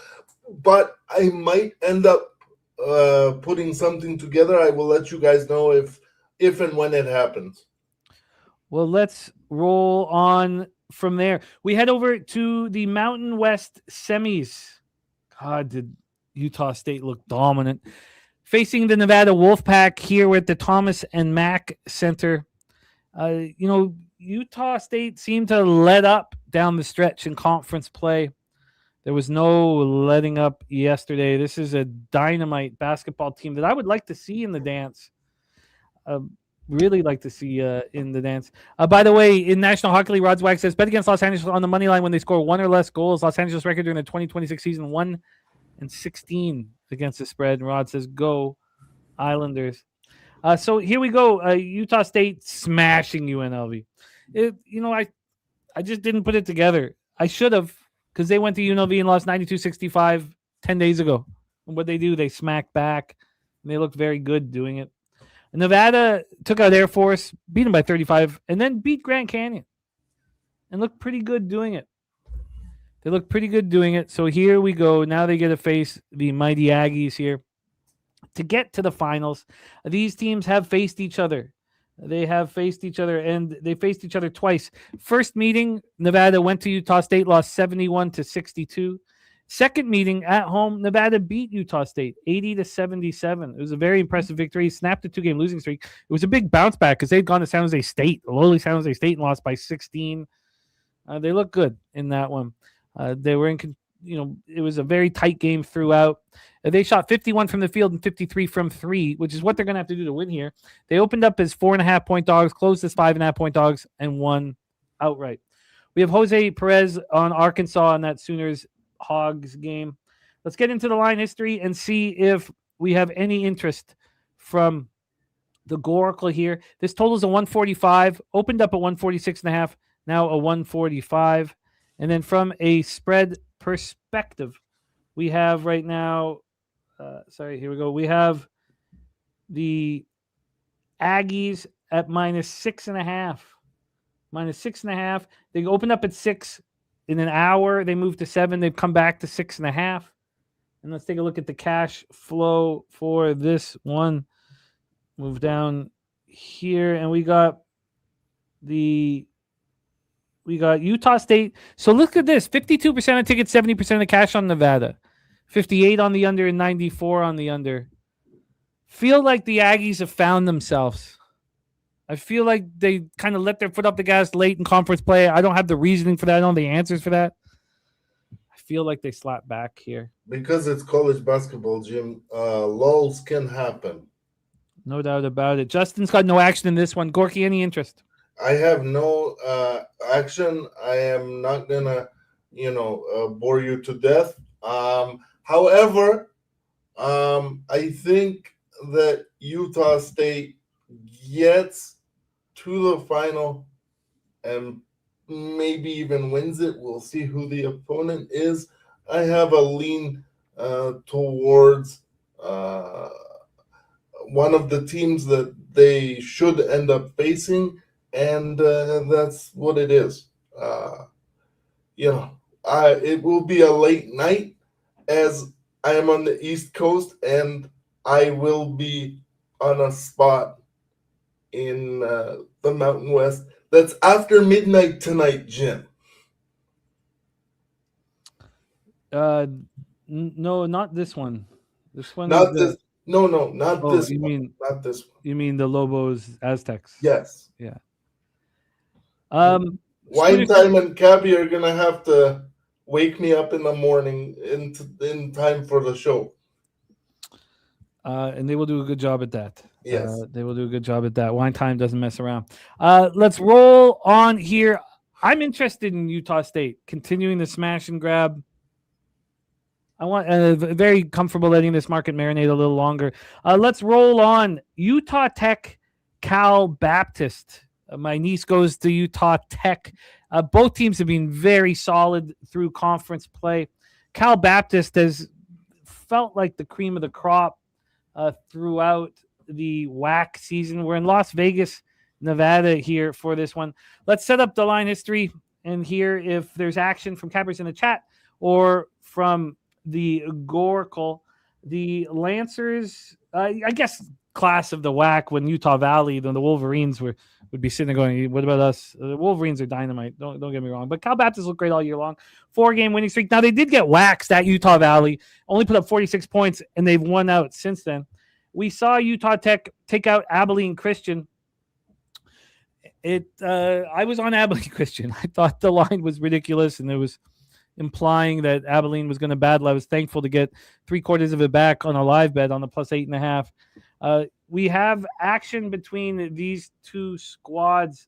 But I might end up putting something together. I will let you guys know if and when it happens. Well, let's roll on from there. We head over to the Mountain West semis. God, did Utah State look dominant. Facing the Nevada Wolfpack here at the Thomas and Mack Center. Utah State seemed to let up down the stretch in conference play. There was no letting up yesterday. This is a dynamite basketball team that I would like to see in the dance. Really like to see in the dance. By the way, in National Hockey League, Rod Zwag says, bet against Los Angeles on the money line when they score 1 or less goals. Los Angeles record during the 2026 season, 1-16 against the spread. And Rod says, go Islanders. So here we go. Utah State smashing UNLV. I just didn't put it together. I should have, because they went to UNLV and lost 92-65 10 days ago. And what they do, they smack back. And they looked very good doing it. Nevada took out Air Force, beat them by 35, and then beat Grand Canyon. And looked pretty good doing it. They look pretty good doing it. So here we go. Now they get to face the mighty Aggies here to get to the finals. These teams have faced each other. They have faced each other, and they faced each other twice. First meeting, Nevada went to Utah State, lost 71-62. Second meeting at home, Nevada beat Utah State 80-77. It was a very impressive victory. Snapped a 2-game losing streak. It was a big bounce back because they'd gone to San Jose State, lowly San Jose State, and lost by 16. They looked good in that one. They were in, it was a very tight game throughout. They shot 51 from the field and 53 from 3, which is what they're going to have to do to win here. They opened up as 4.5-point dogs, closed as 5.5-point dogs, and won outright. We have Jose Perez on Arkansas in that Sooners Hogs game. Let's get into the line history and see if we have any interest from the Goracle here. This total is a 145, opened up at 146.5, now a 145. And then from a spread perspective, we have right now, here we go. We have the Aggies at -6.5. -6.5. They opened up at 6. In an hour, they moved to 7. They've come back to 6.5. And let's take a look at the cash flow for this one. Move down here, and we got Utah State. So look at this: 52% of tickets, 70% of the cash on Nevada, 58 on the under, and 94 on the under. Feel like the Aggies have found themselves. I feel like they kind of let their foot up the gas late in conference play. I don't have the reasoning for that. I don't have the answers for that. I feel like they slapped back here. Because it's college basketball, Jim, lulls can happen. No doubt about it. Justin's got no action in this one. Gorky, any interest? I have no action. I am not gonna, bore you to death. However, I think that Utah State gets to the final and maybe even wins it. We'll see who the opponent is. I have a lean towards one of the teams that they should end up facing, and that's what it is. It will be a late night as I am on the East Coast, and I will be on a spot in the Mountain West. That's after midnight tonight, Jim. No, not this one. This one Not is this. No, not oh, this you one. mean Not this one. you mean the Lobos Aztecs? Yes. Yeah. Wine Time and Cabby are gonna have to wake me up in the morning in time for the show. And they will do a good job at that. Yes. They will do a good job at that. Wine Time doesn't mess around. Let's roll on here. I'm interested in Utah State continuing the smash and grab. I want very comfortable letting this market marinate a little longer. Let's roll on. Utah Tech, Cal Baptist. My niece goes to Utah Tech. Both teams have been very solid through conference play. Cal Baptist has felt like the cream of the crop throughout the WAC season. We're in Las Vegas, Nevada here for this one. Let's set up the line history and hear if there's action from cappers in the chat or from the Goracle. The Lancers, I guess, class of the WAC when Utah Valley, then the Wolverines would be sitting there going, what about us? The Wolverines are dynamite. Don't get me wrong. But Cal Baptist looked great all year long. 4-game winning streak. Now, they did get waxed at Utah Valley, only put up 46 points, and they've won out since then. We saw Utah Tech take out Abilene Christian. I was on Abilene Christian. I thought the line was ridiculous, and it was implying that Abilene was going to battle. I was thankful to get 3/4 of it back on a live bet on the plus 8.5. We have action between these two squads.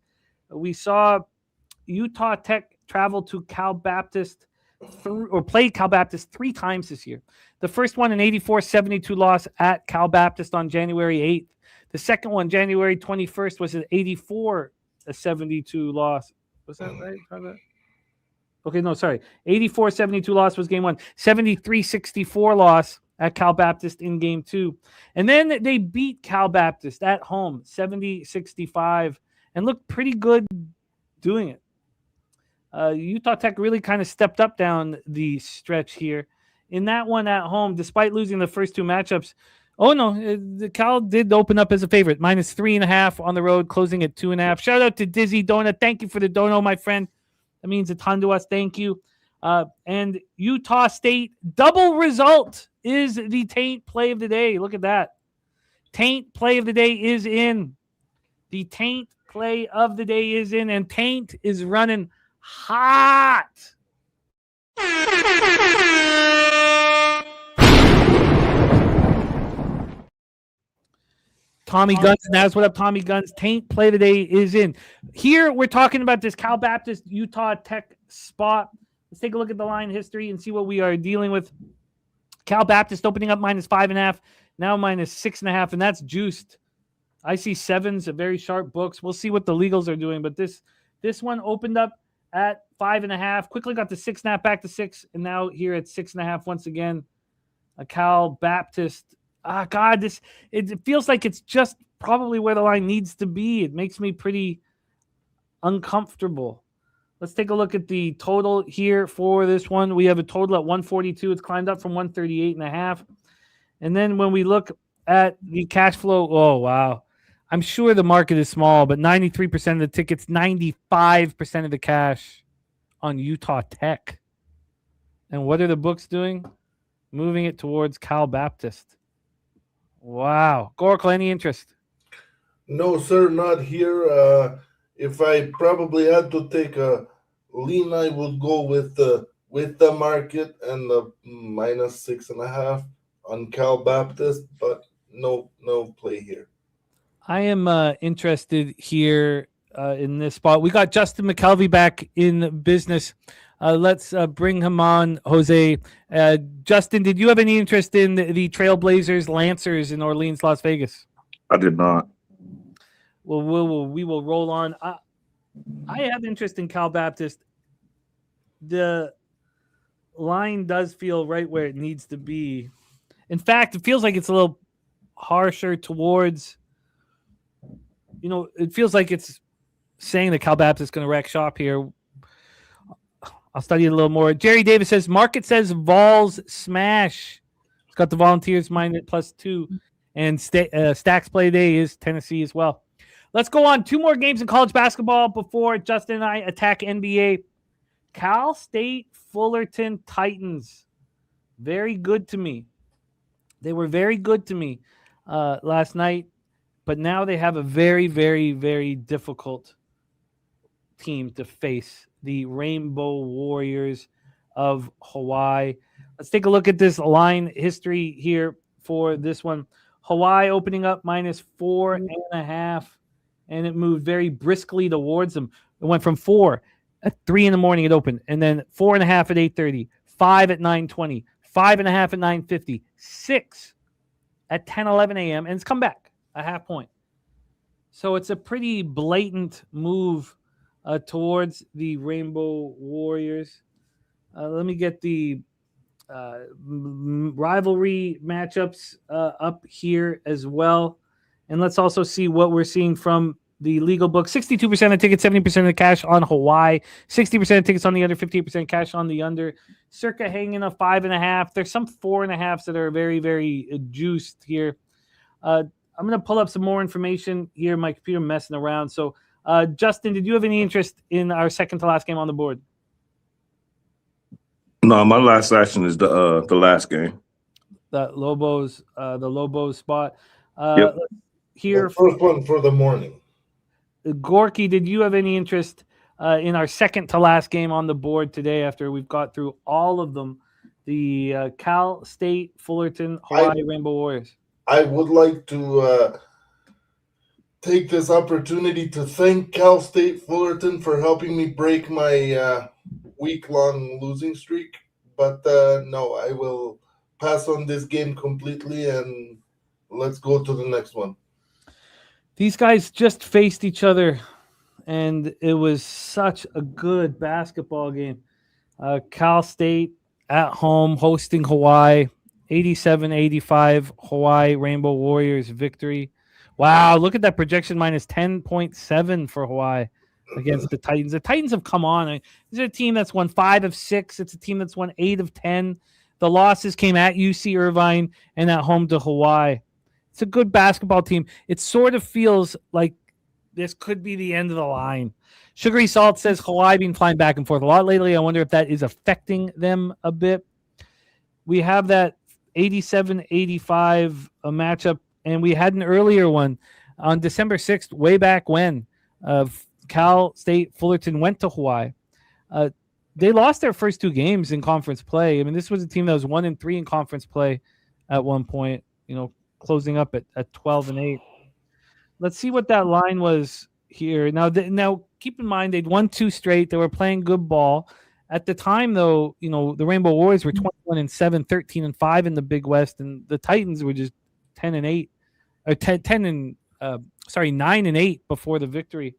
We saw Utah Tech travel to Cal Baptist or played Cal Baptist 3 times this year. The first one, an 84-72 loss at Cal Baptist on January 8th. The second one, January 21st, was an 84-72 loss. Was that right? Okay, no, sorry. 84-72 loss was game 1. 73-64 loss at Cal Baptist in game 2. And then they beat Cal Baptist at home, 70-65, and looked pretty good doing it. Utah Tech really kind of stepped up down the stretch here. In that one at home, despite losing the first 2 matchups, the Cal did open up as a favorite, minus 3.5 on the road, closing at 2.5. Shout out to Dizzy Donut. Thank you for the dono, my friend. That means a ton to us. Thank you. And Utah State double result is the Taint play of the day. Look at that. Taint play of the day is in. The Taint play of the day is in, and Taint is running hot. Tommy Guns, that's what up, Tommy Guns. Taint play today is in. Here we're talking about this Cal Baptist Utah Tech spot. Let's take a look at the line history and see what we are dealing with. Cal Baptist opening up minus 5.5, now minus 6.5, and that's juiced. I see 7s at very sharp books. We'll see what the legals are doing, but this one opened up at 5.5, quickly got to 6.5, back to 6, and now here at 6.5 once again. A Cal Baptist. God, it feels like it's just probably where the line needs to be. It makes me pretty uncomfortable. Let's take a look at the total here for this one. We have a total at 142. It's climbed up from 138.5. And then when we look at the cash flow, oh, wow. I'm sure the market is small, but 93% of the tickets, 95% of the cash on Utah Tech. And what are the books doing? Moving it towards Cal Baptist. Wow. Goracle, any interest? No, sir, not here. If I probably had to take a lean, I would go with the market and the minus 6.5 on Cal Baptist, but no play here. I am interested here in this spot. We got Justin Mcelvy back in business. Let's bring him on, Jose. Justin, did you have any interest in the Trailblazers Lancers in Orleans, Las Vegas? I did not. Well, we will roll on. I have interest in Cal Baptist. The line does feel right where it needs to be. In fact, it feels like it's a little harsher towards, it feels like it's saying that Cal Baptist is going to wreck shop here. I'll study it a little more. Jerry Davis says, market says Vols smash. It's got the Volunteers minus +2. And Stacks play day is Tennessee as well. Let's go on. 2 more games in college basketball before Justin and I attack NBA. Cal State Fullerton Titans. Very good to me. They were very good to me last night. But now they have a very, very, very difficult team to face, the Rainbow Warriors of Hawaii. Let's take a look at this line history here for this one. Hawaii opening up -4.5, and it moved very briskly towards them. It went from 4 at 3 in the morning. It opened, and then 4.5 at 8:30, 5 at 9:20, 5.5 at 9:50, 6 at 10:11 a.m., and it's come back a half point. So it's a pretty blatant move towards the Rainbow Warriors. Let me get the rivalry matchups up here as well. And let's also see what we're seeing from the legal book. 62% of tickets, 70% of the cash on Hawaii. 60% of tickets on the under, 58% cash on the under. Circa hanging a 5.5. There's some 4.5s that are very, very juiced here. I'm going to pull up some more information here. My computer messing around. So, Justin, did you have any interest in our second to last game on the board? No, my last action is the last game. The Lobos spot. Yep. Here, The first one for the morning. Gorky, did you have any interest in our second to last game on the board today after we've got through all of them? The Cal State Fullerton Hawaii Rainbow Warriors. I would like to take this opportunity to thank Cal State Fullerton for helping me break my week-long losing streak. But no, I will pass on this game completely, and let's go to the next one. These guys just faced each other, and it was such a good basketball game. Cal State at home hosting Hawaii, 87-85 Hawaii Rainbow Warriors victory. Wow, look at that projection, -10.7 for Hawaii against the Titans. The Titans have come on. This is a team that's won 5 of 6. It's a team that's won 8 of 10. The losses came at UC Irvine and at home to Hawaii. It's a good basketball team. It sort of feels like this could be the end of the line. Sugary Salt says Hawaii been flying back and forth a lot lately. I wonder if that is affecting them a bit. We have that 87-85 matchup, and we had an earlier one on December 6th, way back when Cal State Fullerton went to Hawaii. They lost their first 2 games in conference play. I mean, this was a team that was 1-3 in conference play at one point, closing up at 12-8. Let's see what that line was here. Now keep in mind, they'd won 2 straight. They were playing good ball. At the time, though, the Rainbow Warriors were 21-7, 13-5 in the Big West, and the Titans were just 10-8, or 9-8 before the victory.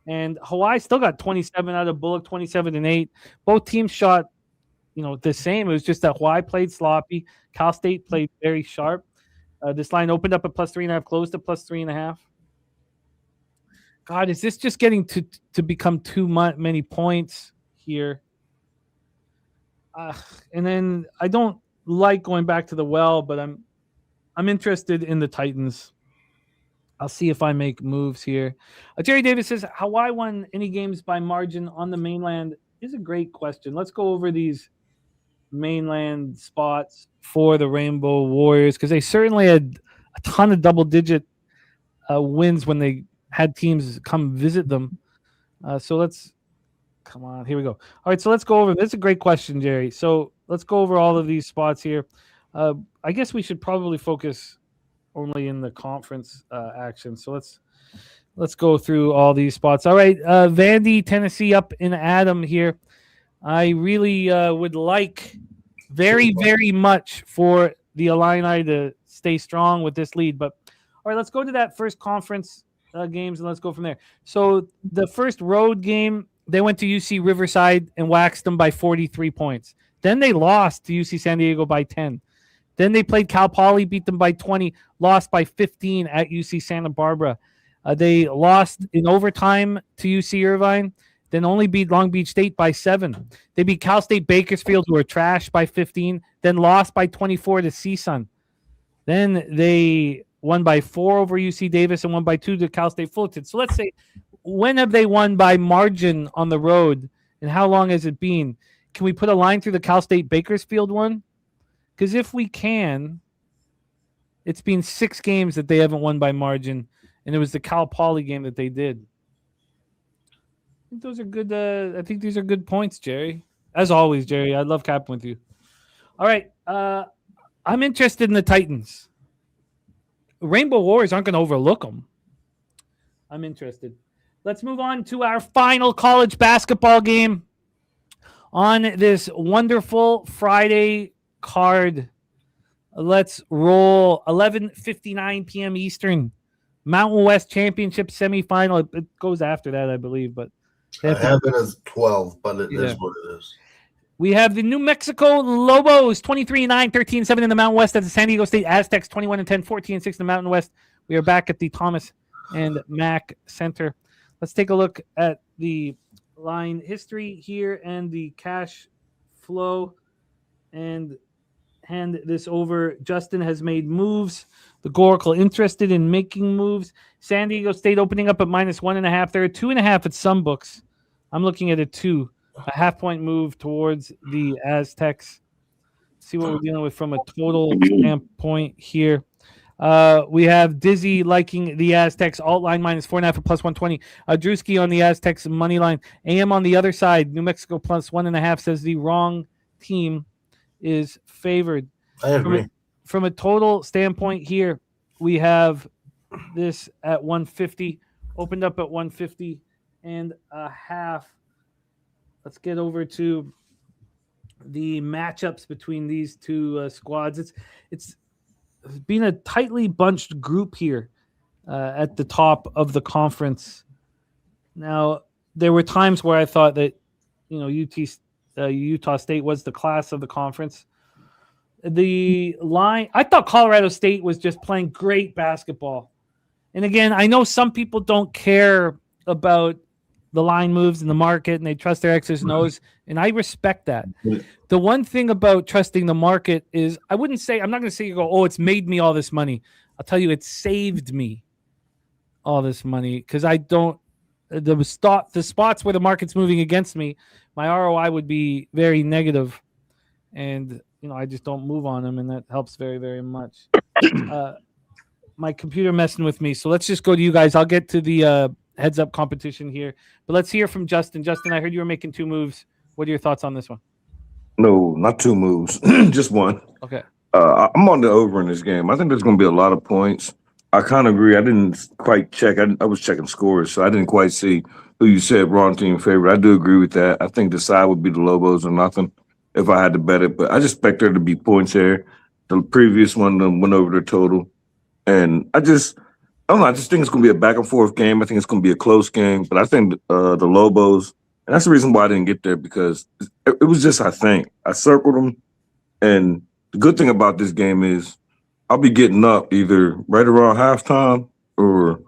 And Hawaii still got 27 out of Bullock, 27-8. Both teams shot, the same. It was just that Hawaii played sloppy. Cal State played very sharp. This line opened up at +3.5, closed at +3.5. God, is this just getting to become too many points here? And then I don't like going back to the well, but I'm interested in the Titans. I'll see if I make moves here. Jerry Davis says, Hawaii won any games by margin on the mainland is a great question. Let's go over these mainland spots for the Rainbow Warriors, because they certainly had a ton of double-digit wins when they had teams come visit them. So let's come on. Here we go. All right, so let's go over. That's a great question, Jerry. So let's go over all of these spots here. I guess we should probably focus only in the conference action. So let's Let's go through all these spots. All right, Vandy, Tennessee up in Adam here. I really would like very, very much for the Illini to stay strong with this lead. But all right, let's go to that first conference games and let's go from there. So the first road game, they went to UC Riverside and waxed them by 43 points. Then they lost to UC San Diego by 10. Then they played Cal Poly, beat them by 20, lost by 15 at UC Santa Barbara. They lost in overtime to UC Irvine, then only beat Long Beach State by 7. They beat Cal State Bakersfield, who were trashed, by 15, then lost by 24 to CSUN. Then they won by 4 over UC Davis and won by 2 to Cal State Fullerton. So let's say, when have they won by margin on the road, and how long has it been? Can we put a line through the Cal State Bakersfield one? Because if we can, it's been 6 games that they haven't won by margin, and it was the Cal Poly game that they did. I think those are good. I think these are good points, Jerry. As always, Jerry, I love capping with you. All right, I'm interested in the Titans. Rainbow Warriors aren't going to overlook them. I'm interested. Let's move on to our final college basketball game on this wonderful Friday card. Let's roll. 11:59 p.m. Eastern. Mountain West Championship semifinal. It goes after that, I believe, but I have it as 12, but it is what it is. We have the New Mexico Lobos 23-9, 13-7 in the Mountain West at the San Diego State Aztecs 21-10, 14-6 in the Mountain West. We are back at the Thomas and Mack Center. Let's take a look at the line history here and the cash flow and hand this over. Justin has made moves. The Goracle interested in making moves. San Diego State opening up at -1.5. There are 2.5 at some books. I'm looking at a 2, a half-point move towards the Aztecs. See what we're dealing with from a total standpoint here. We have Dizzy liking the Aztecs. Alt line -4.5 at +120. Drewski on the Aztecs money line. AM on the other side. New Mexico +1.5 says the wrong team is favored. I agree. From a total standpoint here, we have this at 150, opened up at 150 and a half. Let's get over to the matchups between these two squads. It's been a tightly bunched group here at the top of the conference. Now, there were times where I thought that, Utah State was the class of the conference. The line, I thought Colorado State was just playing great basketball. And again, I know some people don't care about the line moves in the market and they trust their X's and O's, and I respect that. The one thing about trusting the market is I'm not going to say it's made me all this money. I'll tell you, it saved me all this money because the spots where the market's moving against me, my ROI would be very negative. And I just don't move on them, and that helps very, very much. My computer messing with me, so let's just go to you guys. I'll get to the heads-up competition here, but let's hear from Justin. Justin, I heard you were making 2 moves. What are your thoughts on this one? No, not 2 moves, just 1. Okay. I'm on the over in this game. I think there's going to be a lot of points. I kind of agree. I didn't quite check. I was checking scores, so I didn't quite see who you said wrong team favorite. I do agree with that. I think the side would be the Lobos or nothing if I had to bet it, but I just expect there to be points there. The previous one went over the total. And I don't know. I just think it's going to be a back and forth game. I think it's going to be a close game, but I think the Lobos, and that's the reason why I didn't get there, because it was just, I circled them. And the good thing about this game is I'll be getting up either right around halftime or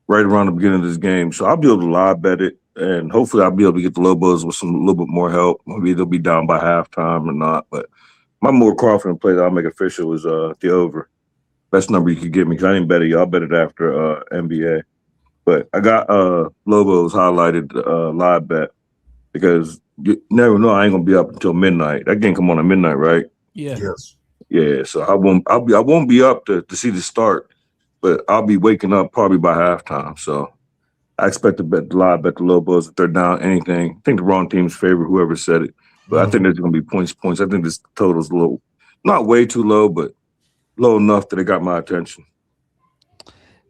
right around the beginning of this game. So I'll be able to live bet it. And hopefully I'll be able to get the Lobos with a little bit more help. Maybe they'll be down by halftime or not. But my more confident play that I'll make official is the over. Best number you could give me because I didn't bet it. Y'all bet it after NBA. But I got Lobos highlighted live bet because you never know. I ain't gonna be up until midnight. That game come on at midnight, right? Yeah. Yes. Yeah. So I won't be up to see the start, but I'll be waking up probably by halftime. So I expect to bet the Lobos if they're down anything. I think the wrong team's favorite, whoever said it. But I think there's going to be points. I think this total's low. Not way too low, but low enough that it got my attention.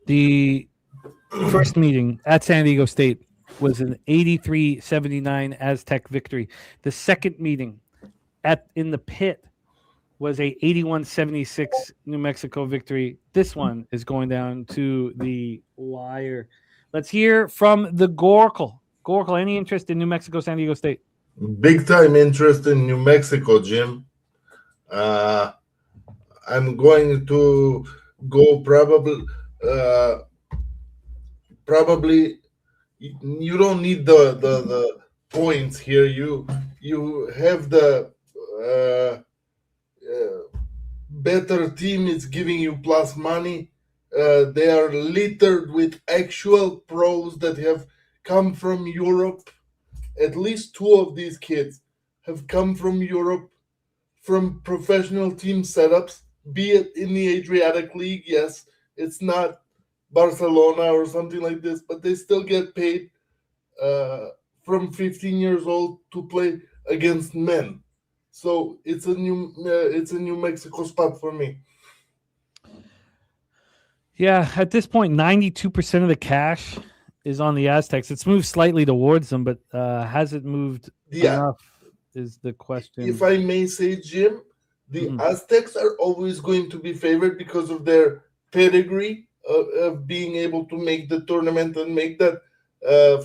The First meeting at San Diego State was an 83-79 Aztec victory. The second meeting in the pit was a 81-76 New Mexico victory. This one is going down to the wire. Let's hear from the Goracle. Goracle, any interest in New Mexico, San Diego State? Big time interest in New Mexico, Jim. I'm going to go probably you don't need the points here. You have the better team is giving you plus money. They are littered with actual pros that have come from Europe. At least two of these kids have come from Europe, from professional team setups, be it in the Adriatic League. Yes, it's not Barcelona or something like this, but they still get paid from 15 years old to play against men. So it's a New Mexico spot for me. Yeah, at this point, 92% of the cash is on the Aztecs. It's moved slightly towards them, but has it moved enough is the question. If I may say, Jim, the Aztecs are always going to be favored because of their pedigree of being able to make the tournament and make that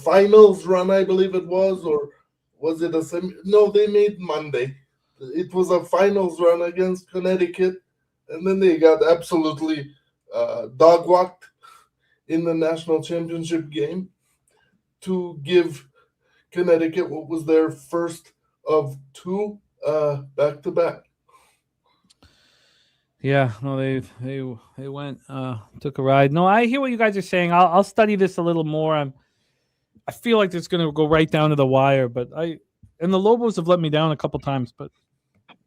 finals run, I believe it was, or was it a semi? No, they made Monday. It was a finals run against Connecticut, and then they got absolutely dog-walked in the national championship game to give Connecticut what was their first of two back-to-back. Yeah, no, they went took a ride. No, I hear what you guys are saying. I'll study this a little more. I feel like it's going to go right down to the wire, but the Lobos have let me down a couple times, but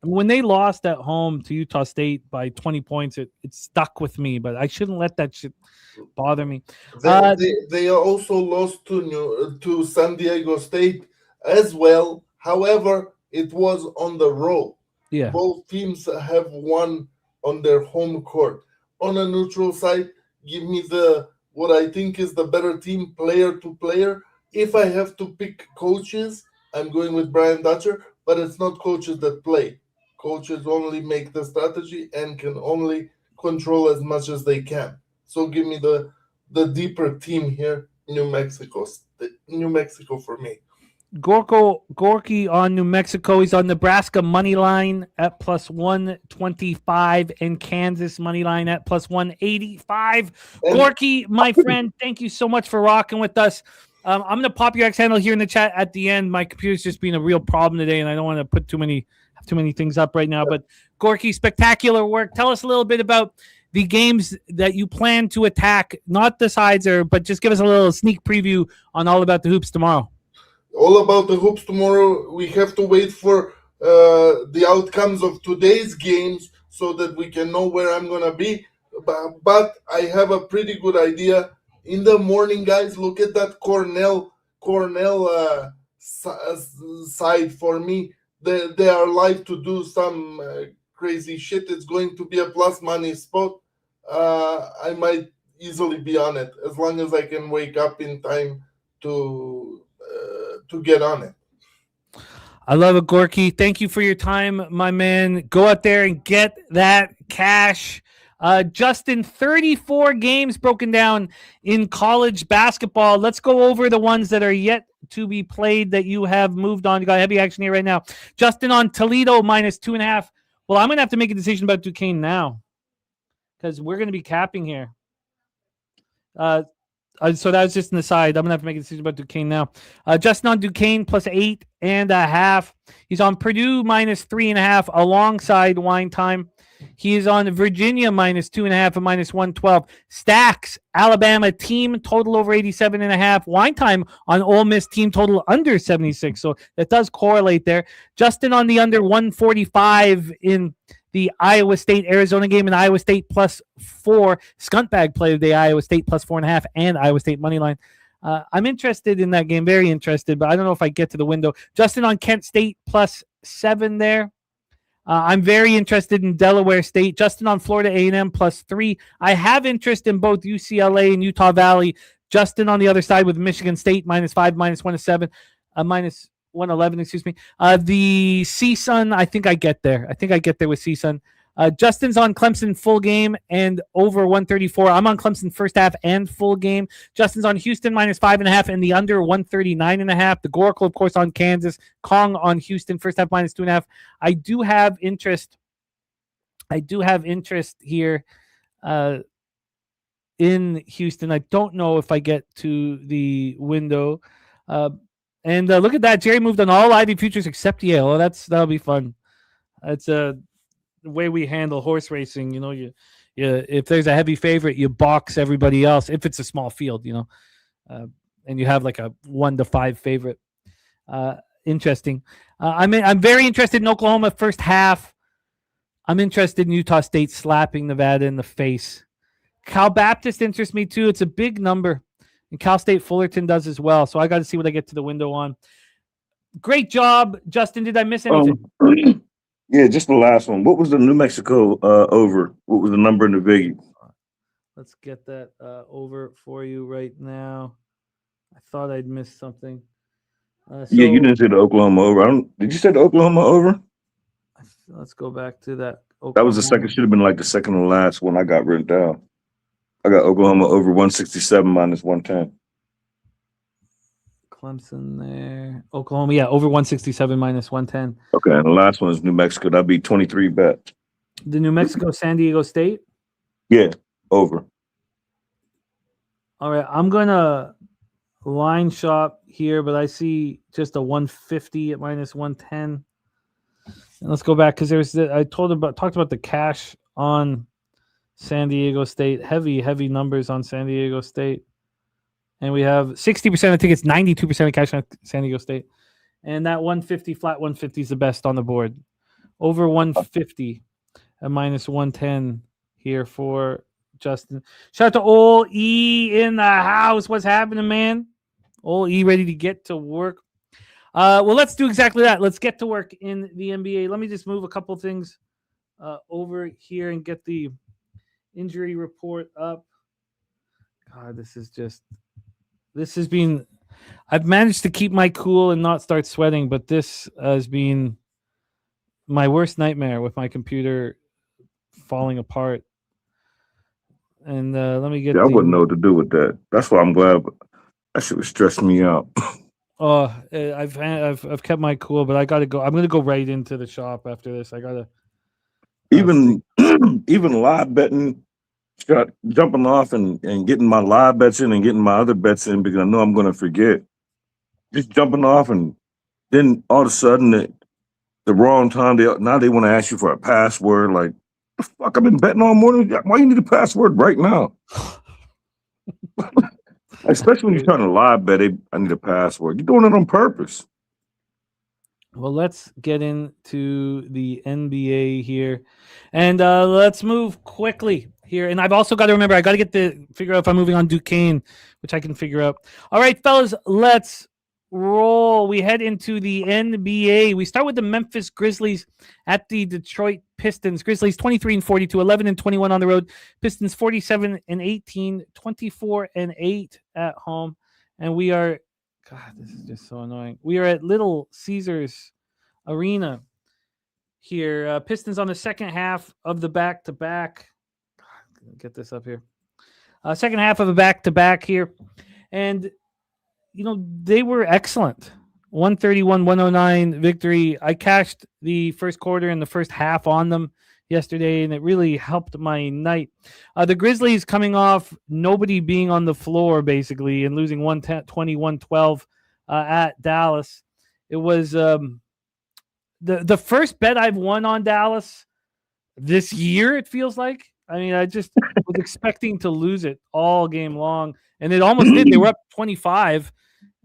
when they lost at home to Utah State by 20 points, it stuck with me, but I shouldn't let that shit bother me. They also lost to San Diego State as well. However, it was on the road. Yeah. Both teams have won on their home court. On a neutral site, give me what I think is the better team player to player. If I have to pick coaches, I'm going with Brian Dutcher, but it's not coaches that play. Coaches only make the strategy and can only control as much as they can. So give me the deeper team here, New Mexico for me. Gorky on New Mexico. He's on Nebraska money line at plus 125 and Kansas money line at plus 185. Gorky, my friend, thank you so much for rocking with us. I'm going to pop your X handle here in the chat at the end. My computer's just been a real problem today, and I don't want to put too many things up right now. But Gorky, spectacular work. Tell us a little bit about the games that you plan to attack, not the sides, but just give us a little sneak preview on All About the Hoops tomorrow. All About the Hoops tomorrow. We have to wait for the outcomes of today's games so that we can know where I'm going to be. But I have a pretty good idea. In the morning, guys, look at that Cornell side for me. They are live to do some crazy shit. It's going to be a plus money spot. I might easily be on it as long as I can wake up in time to get on it. I love it, Gorky. Thank you for your time, my man. Go out there and get that cash. Justin, 34 games broken down in college basketball. Let's go over the ones that are yet to be played that you have moved on. You got heavy action here right now. Justin on Toledo minus 2.5. Well, I'm going to have to make a decision about Duquesne now because we're going to be capping here. So that was just an aside. I'm going to have to make a decision about Duquesne now. Justin on Duquesne plus 8.5. He's on Purdue minus 3.5 alongside Wine Time. He is on Virginia minus 2.5 and minus 112. Stacks, Alabama team total over 87.5. Wine Time on Ole Miss team total under 76. So that does correlate there. Justin on the under 145 in the Iowa State Arizona game and Iowa State plus 4. Scuntbag play of the Iowa State plus 4.5 and Iowa State money line. I'm interested in that game, very interested, but I don't know if I get to the window. Justin on Kent State plus 7 there. I'm very interested in Delaware State. Justin on Florida A&M plus 3. I have interest in both UCLA and Utah Valley. Justin on the other side with Michigan State -5, -107, -111. Excuse me. The CSUN, I think I get there. I think I get there with CSUN. Justin's on Clemson full game and over 134. I'm on Clemson first half and full game. Justin's on Houston -5.5 and the under 139.5. The Goracle, of course, on Kansas. Kong on Houston first half -2.5. I do have interest here in Houston. I don't know if I get to the window. And look at that. Jerry moved on all Ivy futures except Yale. Oh, that'll be fun. That's the way we handle horse racing. You if there's a heavy favorite, you box everybody else if it's a small field, and you have like a 1-5 favorite. Interesting. I'm very interested in Oklahoma first half. I'm interested in Utah State slapping Nevada in the face. Cal Baptist interests me too. It's a big number. And Cal State Fullerton does as well. So I got to see what I get to the window on. Great job, Justin. Did I miss anything? Yeah, just the last one. What was the New Mexico over? What was the number in the Biggie? Let's get that over for you right now. I thought I'd missed something. Yeah, you didn't say the Oklahoma over. Did you say the Oklahoma over? Let's go back to that. Oklahoma. That was the second. Should have been like the second to last one I got written down. I got Oklahoma over 167 -110. Clemson there. Oklahoma, yeah, over 167 -110. Okay, and the last one is New Mexico. That'd be 23 bet. The New Mexico San Diego State? Yeah, over. All right, I'm going to line shop here, but I see just a 150 at -110. And let's go back because I talked about the cash on San Diego State. Heavy numbers on San Diego State. And we have 60% of tickets, 92% of cash on San Diego State. And that 150, flat 150 is the best on the board. Over 150 at -110 here for Justin. Shout out to Ole E in the house. What's happening, man? Ole E ready to get to work. Well, let's do exactly that. Let's get to work in the NBA. Let me just move a couple things over here and get the injury report up. God, I've managed to keep my cool and not start sweating, but this has been my worst nightmare with my computer falling apart. And let me get. I wouldn't know what to do with that. That's why I'm glad. That shit was stressing me out. Oh, I've kept my cool, but I gotta go. I'm gonna go right into the shop after this. I gotta even live betting, jumping off and getting my live bets in and getting my other bets in because I know I'm gonna forget. Just jumping off and then all of a sudden the wrong time now they want to ask you for a password. Like, the fuck, I've been betting all morning. Why you need a password right now? Especially when you're trying to live bet, I need a password. You're doing it on purpose. Well, let's get into the NBA here. And let's move quickly here. And I've also got to remember, I got to figure out if I'm moving on Duquesne, which I can figure out. All right, fellas, let's roll. We head into the NBA. We start with the Memphis Grizzlies at the Detroit Pistons. Grizzlies 23-42, 11-21 on the road. Pistons 47-18, 24-8 at home. And we are, God, this is just so annoying. We are at Little Caesars Arena here. Pistons on the second half of the back-to-back. God, get this up here. Second half of a back-to-back here. And they were excellent. 131-109 victory. I cashed the first quarter and the first half on them yesterday, and it really helped my night. The Grizzlies coming off nobody being on the floor, basically, and losing 120-112 at Dallas. It was the first bet I've won on Dallas this year, it feels like. I mean, I just was expecting to lose it all game long, and it almost did. They were up 25,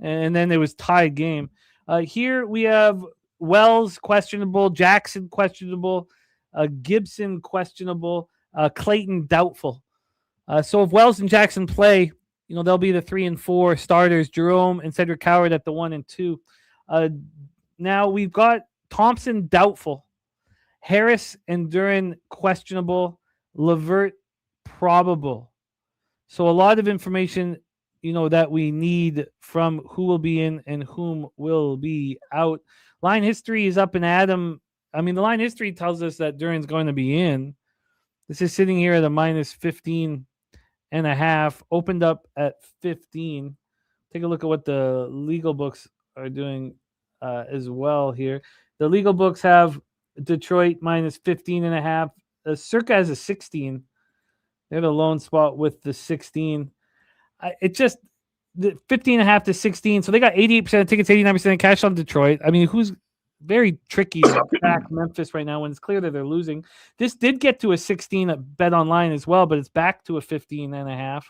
and then it was tied game. Here we have Wells questionable, Jackson questionable, Gibson questionable, Clayton doubtful. So if Wells and Jackson play, they'll be the 3 and 4 starters. Jerome and Cedric Howard at the 1 and 2. Now we've got Thompson doubtful, Harris and Duran questionable, Levert probable. So a lot of information that we need from who will be in and whom will be out. Line history is up, and Adam. I mean, the line history tells us that Duran's going to be in. This is sitting here at a minus 15.5. Opened up at 15. Take a look at what the legal books are doing as well here. The legal books have Detroit minus 15.5. Circa has a 16. They're the lone spot with the 16. It just the 15.5 to 16. So they got 88% of tickets, 89% of cash on Detroit. I mean, who's very tricky to back Memphis right now when it's clear that they're losing. This did get to a 16 at Bet Online as well, but it's back to a 15.5.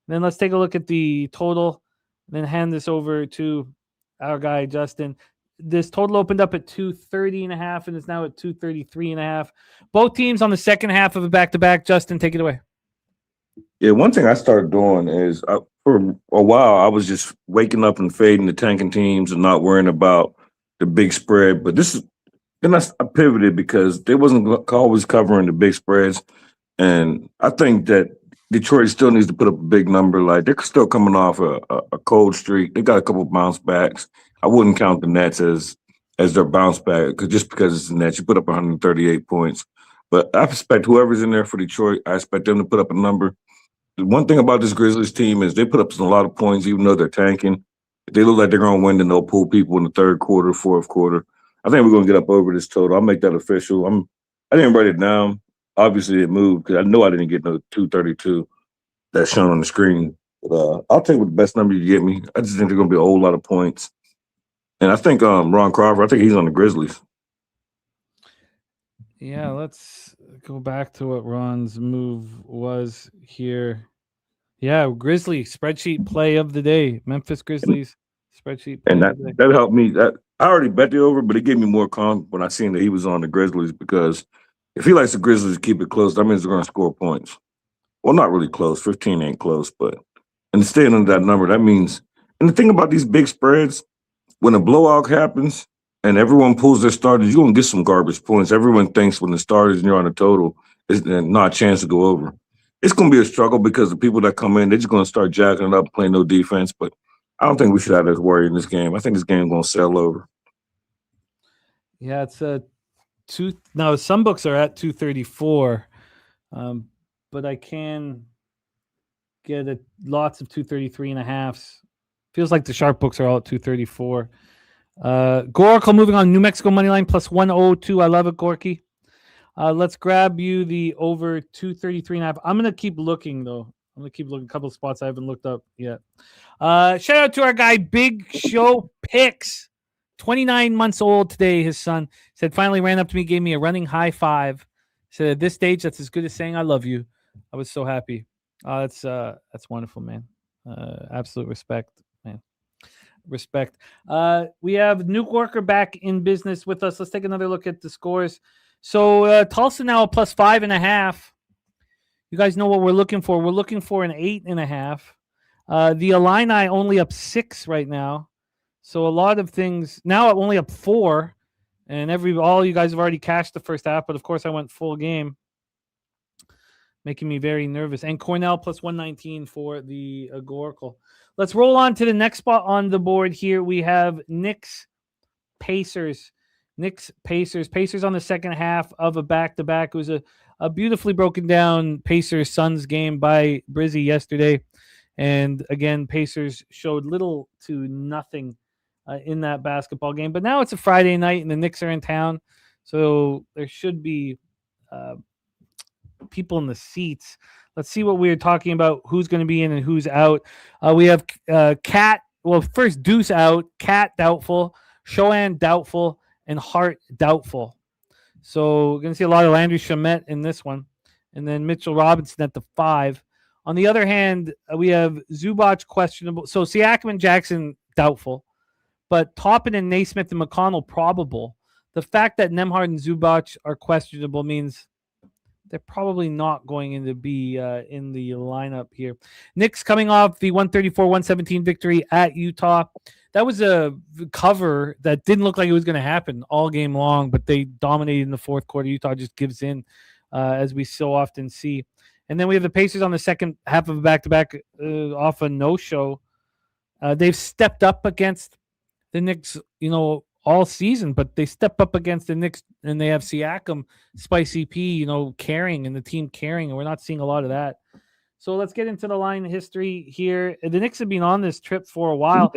Then let's take a look at the total, and then hand this over to our guy Justin. This total opened up at 230.5 and is now at 233.5. Both teams on the second half of a back-to-back. Justin, take it away. Yeah, one thing I started doing is for a while I was just waking up and fading the tanking teams and not worrying about the big spread. But then I pivoted because they wasn't always covering the big spreads, and I think that Detroit still needs to put up a big number. Like they're still coming off a cold streak. They got a couple bounce backs. I wouldn't count the Nets as their bounce back because it's the Nets. You put up 138 points. But I expect whoever's in there for Detroit, I expect them to put up a number. The one thing about this Grizzlies team is they put up a lot of points, even though they're tanking. If they look like they're going to win, then they'll pull people in the third quarter, fourth quarter. I think we're going to get up over this total. I'll make that official. I didn't write it down. Obviously, it moved because I know I didn't get no 232 that's shown on the screen. But I'll take what the best number you get me. I just think there's going to be a whole lot of points. And I think Ron Crawford, I think he's on the Grizzlies. Yeah, let's go back to what Ron's move was here. Yeah, Grizzly spreadsheet play of the day. Memphis Grizzlies spreadsheet play And of the day. that helped me. I already bet the over, but it gave me more calm when I seen that he was on the Grizzlies because if he likes the Grizzlies to keep it close, that means they're going to score points. Well, not really close. 15 ain't close, but and staying under that number, that means. And the thing about these big spreads, when a blowout happens and everyone pulls their starters, you're going to get some garbage points. Everyone thinks when the starters and you're on a total, it's not a chance to go over. It's going to be a struggle because the people that come in, they're just going to start jacking it up, playing no defense. But I don't think we should have this worry in this game. I think this game is going to sail over. Yeah, it's now some books are at 234, but I can get lots of 233.5s. Feels like the sharp books are all at 234. Goracle moving on. New Mexico money line plus 102. I love it, Gorky. Let's grab you the over 233.5. I'm gonna keep looking though. I'm gonna keep looking. A couple of spots I haven't looked up yet. Shout out to our guy Big Show Picks. 29 months old today. His son said finally ran up to me, gave me a running high five. Said at this stage that's as good as saying I love you. I was so happy. That's wonderful, man. Absolute respect. Respect. We have Nuke Worker back in business with us. Let's take another look at the scores. So Tulsa now a plus 5.5. You guys know what we're looking for. We're looking for an 8.5. The Illini only up 6 right now. So a lot of things now only up 4. And all you guys have already cashed the first half, but of course I went full game. Making me very nervous. And Cornell plus 119 for the Goracle. Let's roll on to the next spot on the board here. We have Knicks Pacers. Pacers on the second half of a back-to-back. It was a beautifully broken down Pacers-Suns game by Brizzy yesterday. And again, Pacers showed little to nothing in that basketball game. But now it's a Friday night and the Knicks are in town. So there should be people in the seats. Let's see what we're talking about, who's going to be in and who's out. We have Cat. Well, first Deuce out, Cat doubtful, Shoan doubtful, and Hart doubtful. So we're going to see a lot of Landry Shamet in this one. And then Mitchell Robinson at the 5. On the other hand, we have Zubac questionable. So Siakam and Jackson doubtful. But Toppin and Naismith and McConnell probable. The fact that Nembhard and Zubac are questionable means they're probably not going to be in the lineup here. Knicks coming off the 134-117 victory at Utah. That was a cover that didn't look like it was going to happen all game long, but they dominated in the fourth quarter. Utah just gives in, as we so often see. And then we have the Pacers on the second half of a back-to-back off a no-show. They've stepped up against the Knicks, all season, but they step up against the Knicks and they have Siakam, Spicy P, carrying and the team carrying, and we're not seeing a lot of that. So let's get into the line history here. The Knicks have been on this trip for a while.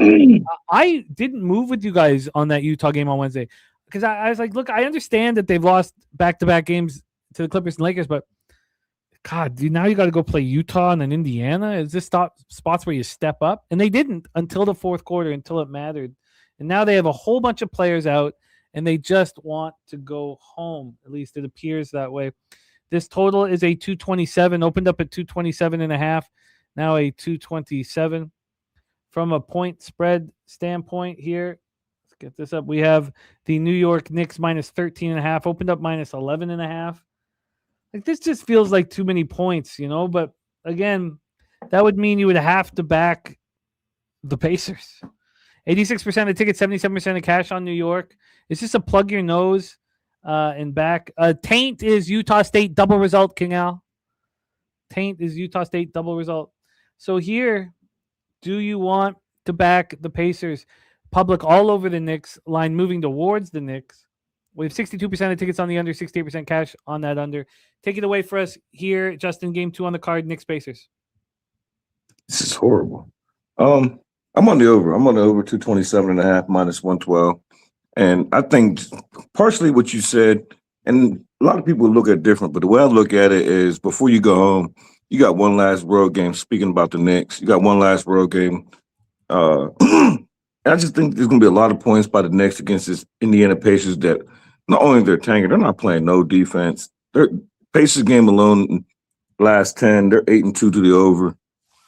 I didn't move with you guys on that Utah game on Wednesday because I was like, look, I understand that they've lost back-to-back games to the Clippers and Lakers, but God, now you got to go play Utah and then Indiana. Is this spots where you step up? And they didn't until the fourth quarter, until it mattered. And now they have a whole bunch of players out, and they just want to go home. At least it appears that way. This total is a 227, opened up at 227.5, now a 227. From a point spread standpoint here, let's get this up. We have the New York Knicks minus 13.5, opened up minus 11.5. Like, this just feels like too many points, but again, that would mean you would have to back the Pacers. 86% of tickets, 77% of cash on New York. It's just a plug your nose and back. Taint is Utah State double result, King Al. Taint is Utah State double result. So here, do you want to back the Pacers? Public all over the Knicks, line moving towards the Knicks. We have 62% of tickets on the under, 68% cash on that under. Take it away for us here, Justin. Game 2 on the card, Knicks Pacers. This is horrible. I'm on the over. I'm on the over 227.5 minus 112. And I think partially what you said, and a lot of people look at it different, but the way I look at it is before you go home, you got one last road game. Speaking about the Knicks, you got one last road game. And I just think there's going to be a lot of points by the Knicks against this Indiana Pacers that not only they're tanking, they're not playing no defense. Their Pacers game alone, last 10, they're 8-2 to the over.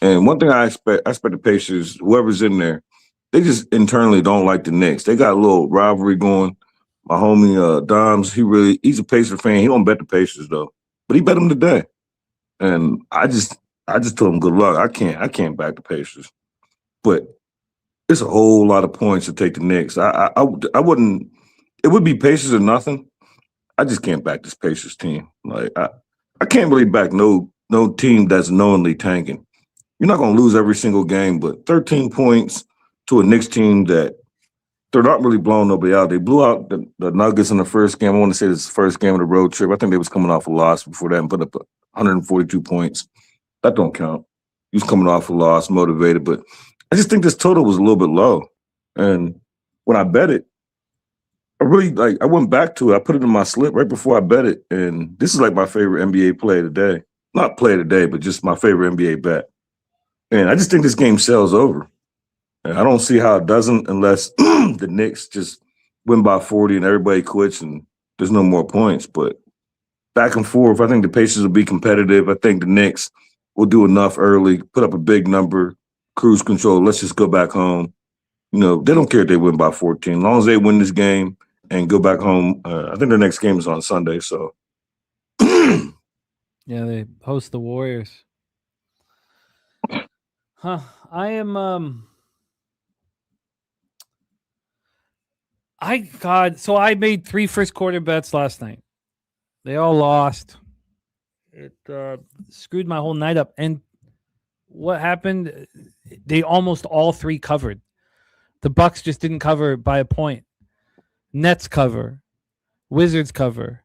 And one thing I expect the Pacers, whoever's in there, they just internally don't like the Knicks. They got a little rivalry going. My homie Doms, he's a Pacer fan. He don't bet the Pacers though, but he bet them today. And I just told him good luck. I can't back the Pacers, but it's a whole lot of points to take the Knicks. I wouldn't. It would be Pacers or nothing. I just can't back this Pacers team. Like I can't really back no team that's knowingly tanking. You're not going to lose every single game, but 13 points to a Knicks team that they're not really blowing nobody out. They blew out the Nuggets in the first game. I want to say this is the first game of the road trip. I think they was coming off a loss before that and put up 142 points. That don't count. He was coming off a loss, motivated, but I just think this total was a little bit low. And when I bet it, I went back to it. I put it in my slip right before I bet it. And this is like my favorite NBA play today. Not play today, but just my favorite NBA bet. And I just think this game sells over. And I don't see how it doesn't unless the Knicks just win by 40 and everybody quits and there's no more points. But back and forth, I think the Pacers will be competitive. I think the Knicks will do enough early, put up a big number, cruise control. Let's just go back home. They don't care if they win by 14. As long as they win this game and go back home, I think their next game is on Sunday. So, yeah, they host the Warriors. Huh. I am so I made 3 first quarter bets last night. They all lost. It screwed my whole night up. And what happened? They almost all 3 covered. The Bucks just didn't cover by a point. Nets cover. Wizards cover.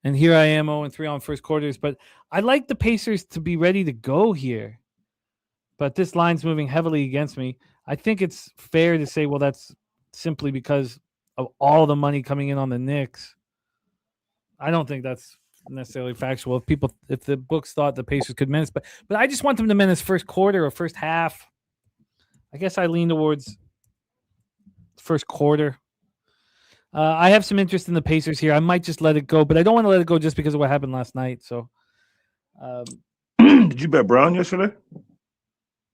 And here I am 0-3 on first quarters. But I like the Pacers to be ready to go here. But this line's moving heavily against me. I think it's fair to say, well, that's simply because of all the money coming in on the Knicks. I don't think that's necessarily factual. If the books thought the Pacers could menace, but I just want them to menace first quarter or first half. I guess I lean towards first quarter. I have some interest in the Pacers here. I might just let it go, but I don't want to let it go just because of what happened last night. So, did you bet Brown yesterday?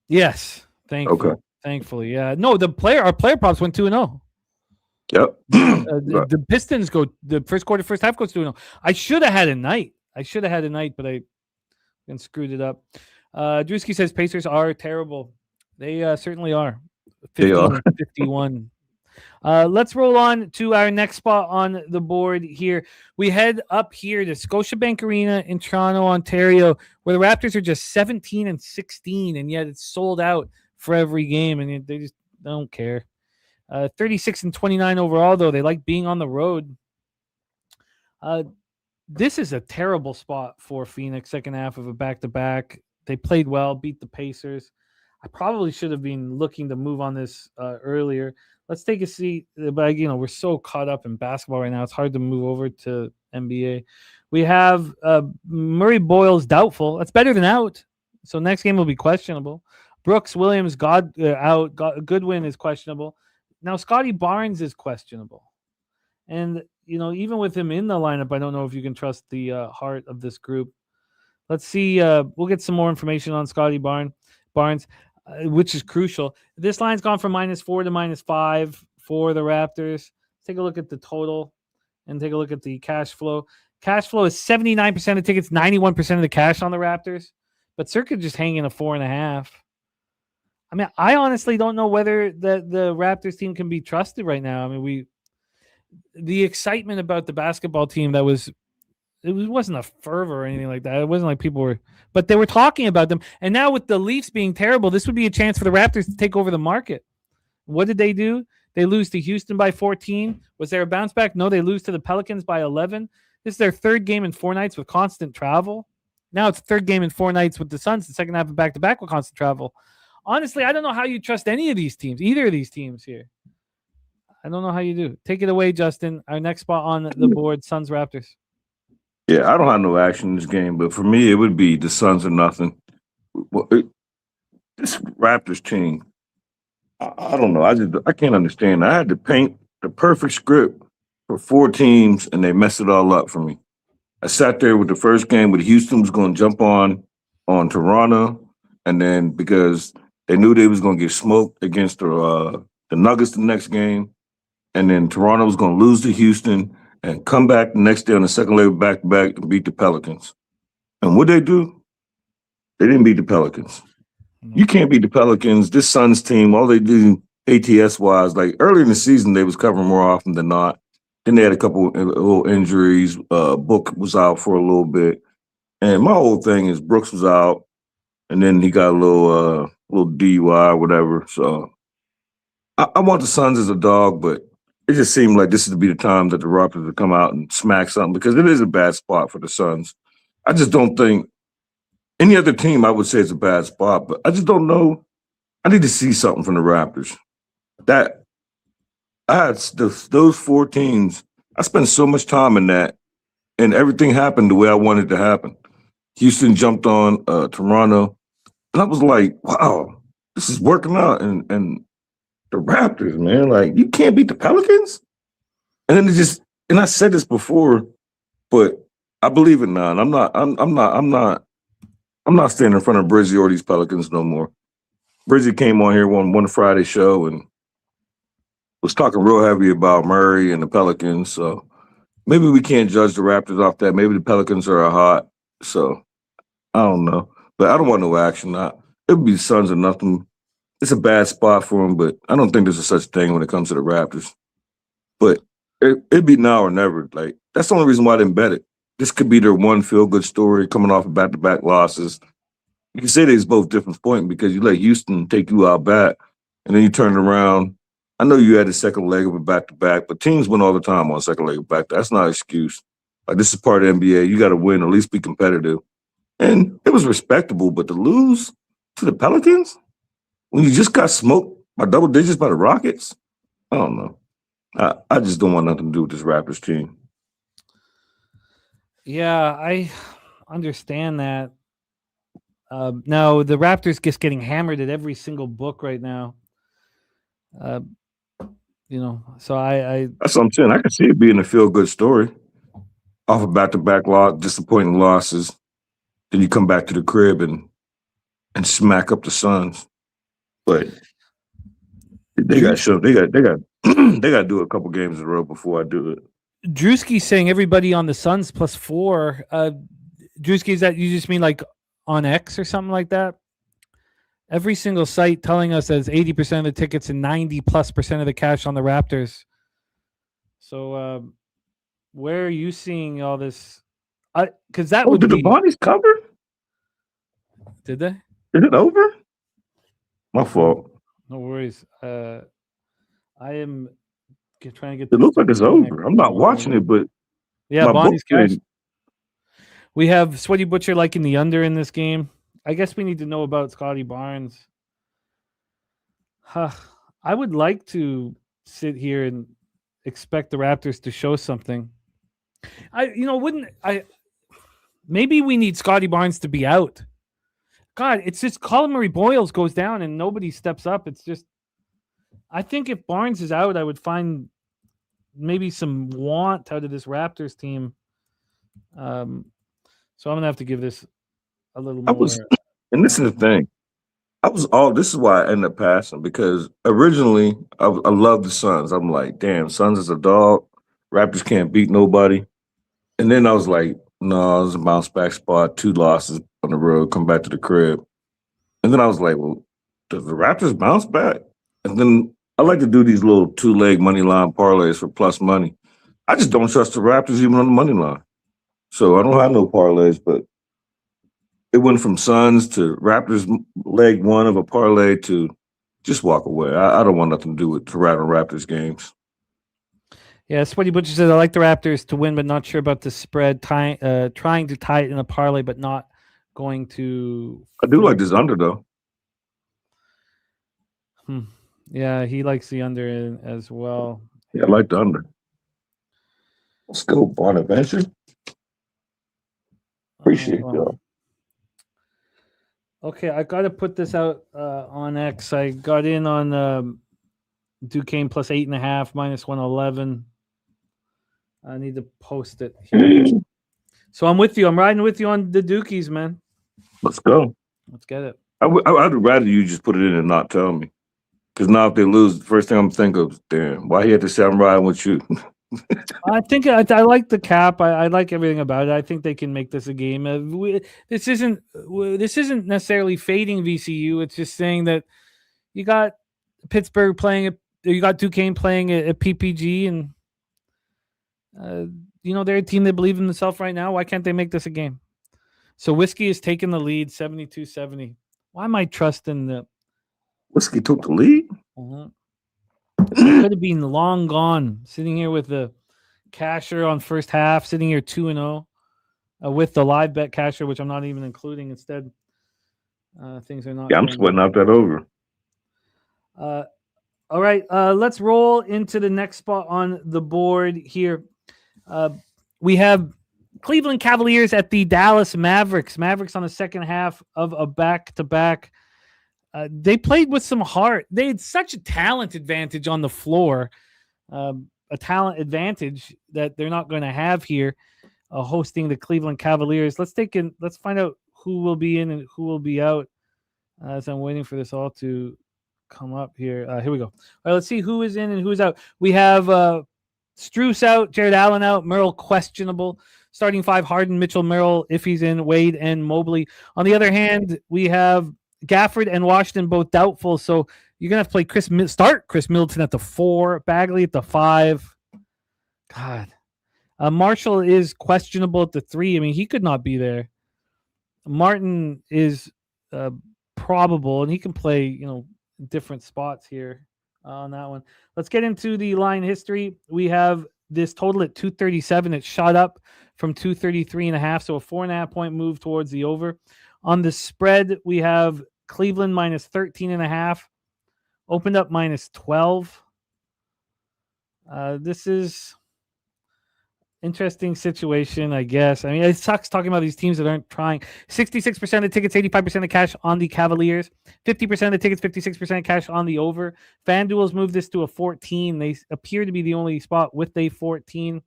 Yes, thankfully, yeah. No, our player props went 2-0. Yep. The Pistons go the first quarter, first half goes 2-0. I should have had a night, but I screwed it up. Drewski says Pacers are terrible. They certainly are. 50, they are. 51. Let's roll on to our next spot on the board here. We head up here to Scotiabank Arena in Toronto, Ontario, where the Raptors are just 17-16, and yet it's sold out for every game, and they just don't care. 36-29 overall, though. They like being on the road. This is a terrible spot for Phoenix, second half of a back-to-back. They played well, beat the Pacers. I probably should have been looking to move on this earlier. Let's take a seat, but we're so caught up in basketball right now. It's hard to move over to NBA. We have Murray Boyle's doubtful. That's better than out. So next game will be questionable. Brooks Williams out. Goodwin is questionable. Now Scotty Barnes is questionable. And even with him in the lineup, I don't know if you can trust the heart of this group. Let's see. We'll get some more information on Scotty Barnes, which is crucial. This line's gone from -4 to -5 for the Raptors. Take a look at the total and take a look at the cash flow. Cash flow is 79% of tickets, 91% of the cash on the Raptors. But Circa just hanging a 4.5. I mean, I honestly don't know whether the Raptors team can be trusted right now. I mean, the excitement about the basketball team it wasn't a fervor or anything like that. It wasn't like people were, but they were talking about them. And now with the Leafs being terrible, this would be a chance for the Raptors to take over the market. What did they do? They lose to Houston by 14. Was there a bounce back? No, they lose to the Pelicans by 11. This is their third game in 4 nights with constant travel. Now it's third game in 4 nights with the Suns, the second half of back-to-back with constant travel. Honestly, I don't know how you trust any of these teams, either of these teams here. I don't know how you do. Take it away, Justin. Our next spot on the board, Suns Raptors. Yeah, I don't have no action in this game, but for me, it would be the Suns or nothing. This Raptors team, I don't know. I can't understand. I had to paint the perfect script for 4 teams, and they messed it all up for me. I sat there with the first game with Houston was going to jump on Toronto, and then because they knew they was going to get smoked against the Nuggets the next game, and then Toronto was going to lose to Houston and come back the next day on the second leg back-to-back and beat the Pelicans. And what they do? They didn't beat the Pelicans. You can't beat the Pelicans. This Suns team, all they do ATS-wise, like early in the season, they was covering more often than not. Then they had a couple little injuries. Book was out for a little bit. And my whole thing is Brooks was out, and then he got a little DUI or whatever. So I want the Suns as a dog, but it just seemed like this would be the time that the Raptors would come out and smack something because it is a bad spot for the Suns. I just don't think any other team I would say it's a bad spot, but I just don't know. I need to see something from the Raptors. That I had those 4 teams. I spent so much time in that, and everything happened the way I wanted it to happen. Houston jumped on Toronto, and I was like, wow, this is working out. And the Raptors, man, like you can't beat the Pelicans. And then and I said this before, but I believe it now. And I'm not standing in front of Brizzy or these Pelicans no more. Brizzy came on here one Friday show and was talking real heavy about Murray and the Pelicans. So maybe we can't judge the Raptors off that. Maybe the Pelicans are hot. So I don't know. But I don't want no action. It would be the Suns or nothing. It's a bad spot for them, but I don't think there's a such thing when it comes to the Raptors. But it'd be now or never. Like that's the only reason why I didn't bet it. This could be their one feel-good story coming off of back-to-back losses. You can say they's both different points because you let Houston take you out back, and then you turn around. I know you had the second leg of a back-to-back, but teams win all the time on second leg of back. That's not an excuse. Like this is part of the NBA. You got to win, at least be competitive. And it was respectable, but to lose to the Pelicans when you just got smoked by double digits by the Rockets, I don't know. I just don't want nothing to do with this Raptors team. Yeah, I understand that. Now, the Raptors just getting hammered at every single book right now. So I that's what I'm saying. I can see it being a feel-good story off of back-to-back disappointing losses. Then you come back to the crib and smack up the Suns. But they got show. They got they got to do a couple games in a row before I do it. Drewski's saying everybody on the Suns +4. Drewski, is that you just mean like on X or something like that? Every single site telling us that it's 80% of the tickets and 90+% of the cash on the Raptors. So where are you seeing all this? Because that would did the be. Bonnies cover? Did they? Is it over? My fault. No worries. I am trying to get. It this looks like it's connected. over. I'm not watching it, but Yeah, my book Bonnie's cash. said We have Sweaty Butcher liking the under in this game. I guess we need to know about Scotty Barnes. I would like to sit here and expect the Raptors to show something. Maybe we need Scotty Barnes to be out. God, it's just Colin Murray Boyles goes down and nobody steps up. It's just, I think if Barnes is out, I would find maybe some want out of this Raptors team. So I'm gonna have to give this a little more. And this is the thing. This is why I ended up passing, because originally I loved the Suns. I'm like, damn, Suns is a dog. Raptors can't beat nobody. And then I was like, no, it's a bounce back spot, 2 losses on the road, come back to the crib. And then I was like, well, does the Raptors bounce back? And then I like to do these little 2-leg money line parlays for plus money. I just don't trust the Raptors even on the money line. So I don't have no parlays, but it went from Suns to Raptors leg 1 of a parlay to just walk away. I don't want nothing to do with to rattle Raptors games. Yeah, Sweaty Butcher says, I like the Raptors to win, but not sure about the spread. Trying to tie it in a parlay, but not going to. I do like this under, though. Yeah, he likes the under as well. Yeah, I like the under. Let's go, Bonaventure. Appreciate y'all. Okay, I got to put this out on X. I got in on Duquesne plus 8.5, minus 111. I need to post it here. So I'm with you. I'm riding with you on the Dukies, man. Let's go. Let's get it. I'd rather you just put it in and not tell me. Because now if they lose, the first thing I'm thinking of, damn, why he had to say I'm riding with you? I think I like the cap. I like everything about it. I think they can make this a game. This isn't necessarily fading VCU. It's just saying that you got Pittsburgh playing it. You got Duquesne playing at PPG, and they're a team that believe in themselves right now. Why can't they make this a game? So Whiskey is taking the lead, 72-70. Why am I trusting the Whiskey took the lead? Could have been long gone. Sitting here with the casher on first half, sitting here 2-0 with the live bet casher, which I'm not even including. Instead, things are not. Yeah, I'm sweating out that over. All right, let's roll into the next spot on the board here. We have Cleveland Cavaliers at the Dallas Mavericks. Mavericks on the second half of a back-to-back. They played with some heart. They had such a talent advantage on the floor, a talent advantage that they're not going to have here hosting the Cleveland Cavaliers. Let's find out who will be in and who will be out as I'm waiting for this all to come up here. Here we go. All right, let's see who is in and who's out. We have Strus out, Jared Allen out, Merrill questionable. Starting 5, Harden, Mitchell, Merrill, if he's in, Wade, and Mobley. On the other hand, we have Gafford and Washington both doubtful, so you're gonna have to play start Chris Middleton at the 4, Bagley at the 5. God, Marshall is questionable at the 3. I mean, he could not be there. Martin is probable, and he can play, different spots here on that one. Let's get into the line history. We have this total at 237. It shot up from 233.5, so a 4.5 point move towards the over. On the spread, we have Cleveland minus 13.5, opened up minus 12. This is interesting situation, I guess. I mean, it sucks talking about these teams that aren't trying. 66% of tickets, 85% of cash on the Cavaliers. 50% of tickets, 56% cash on the over. FanDuel's moved this to a 14. They appear to be the only spot with a 14.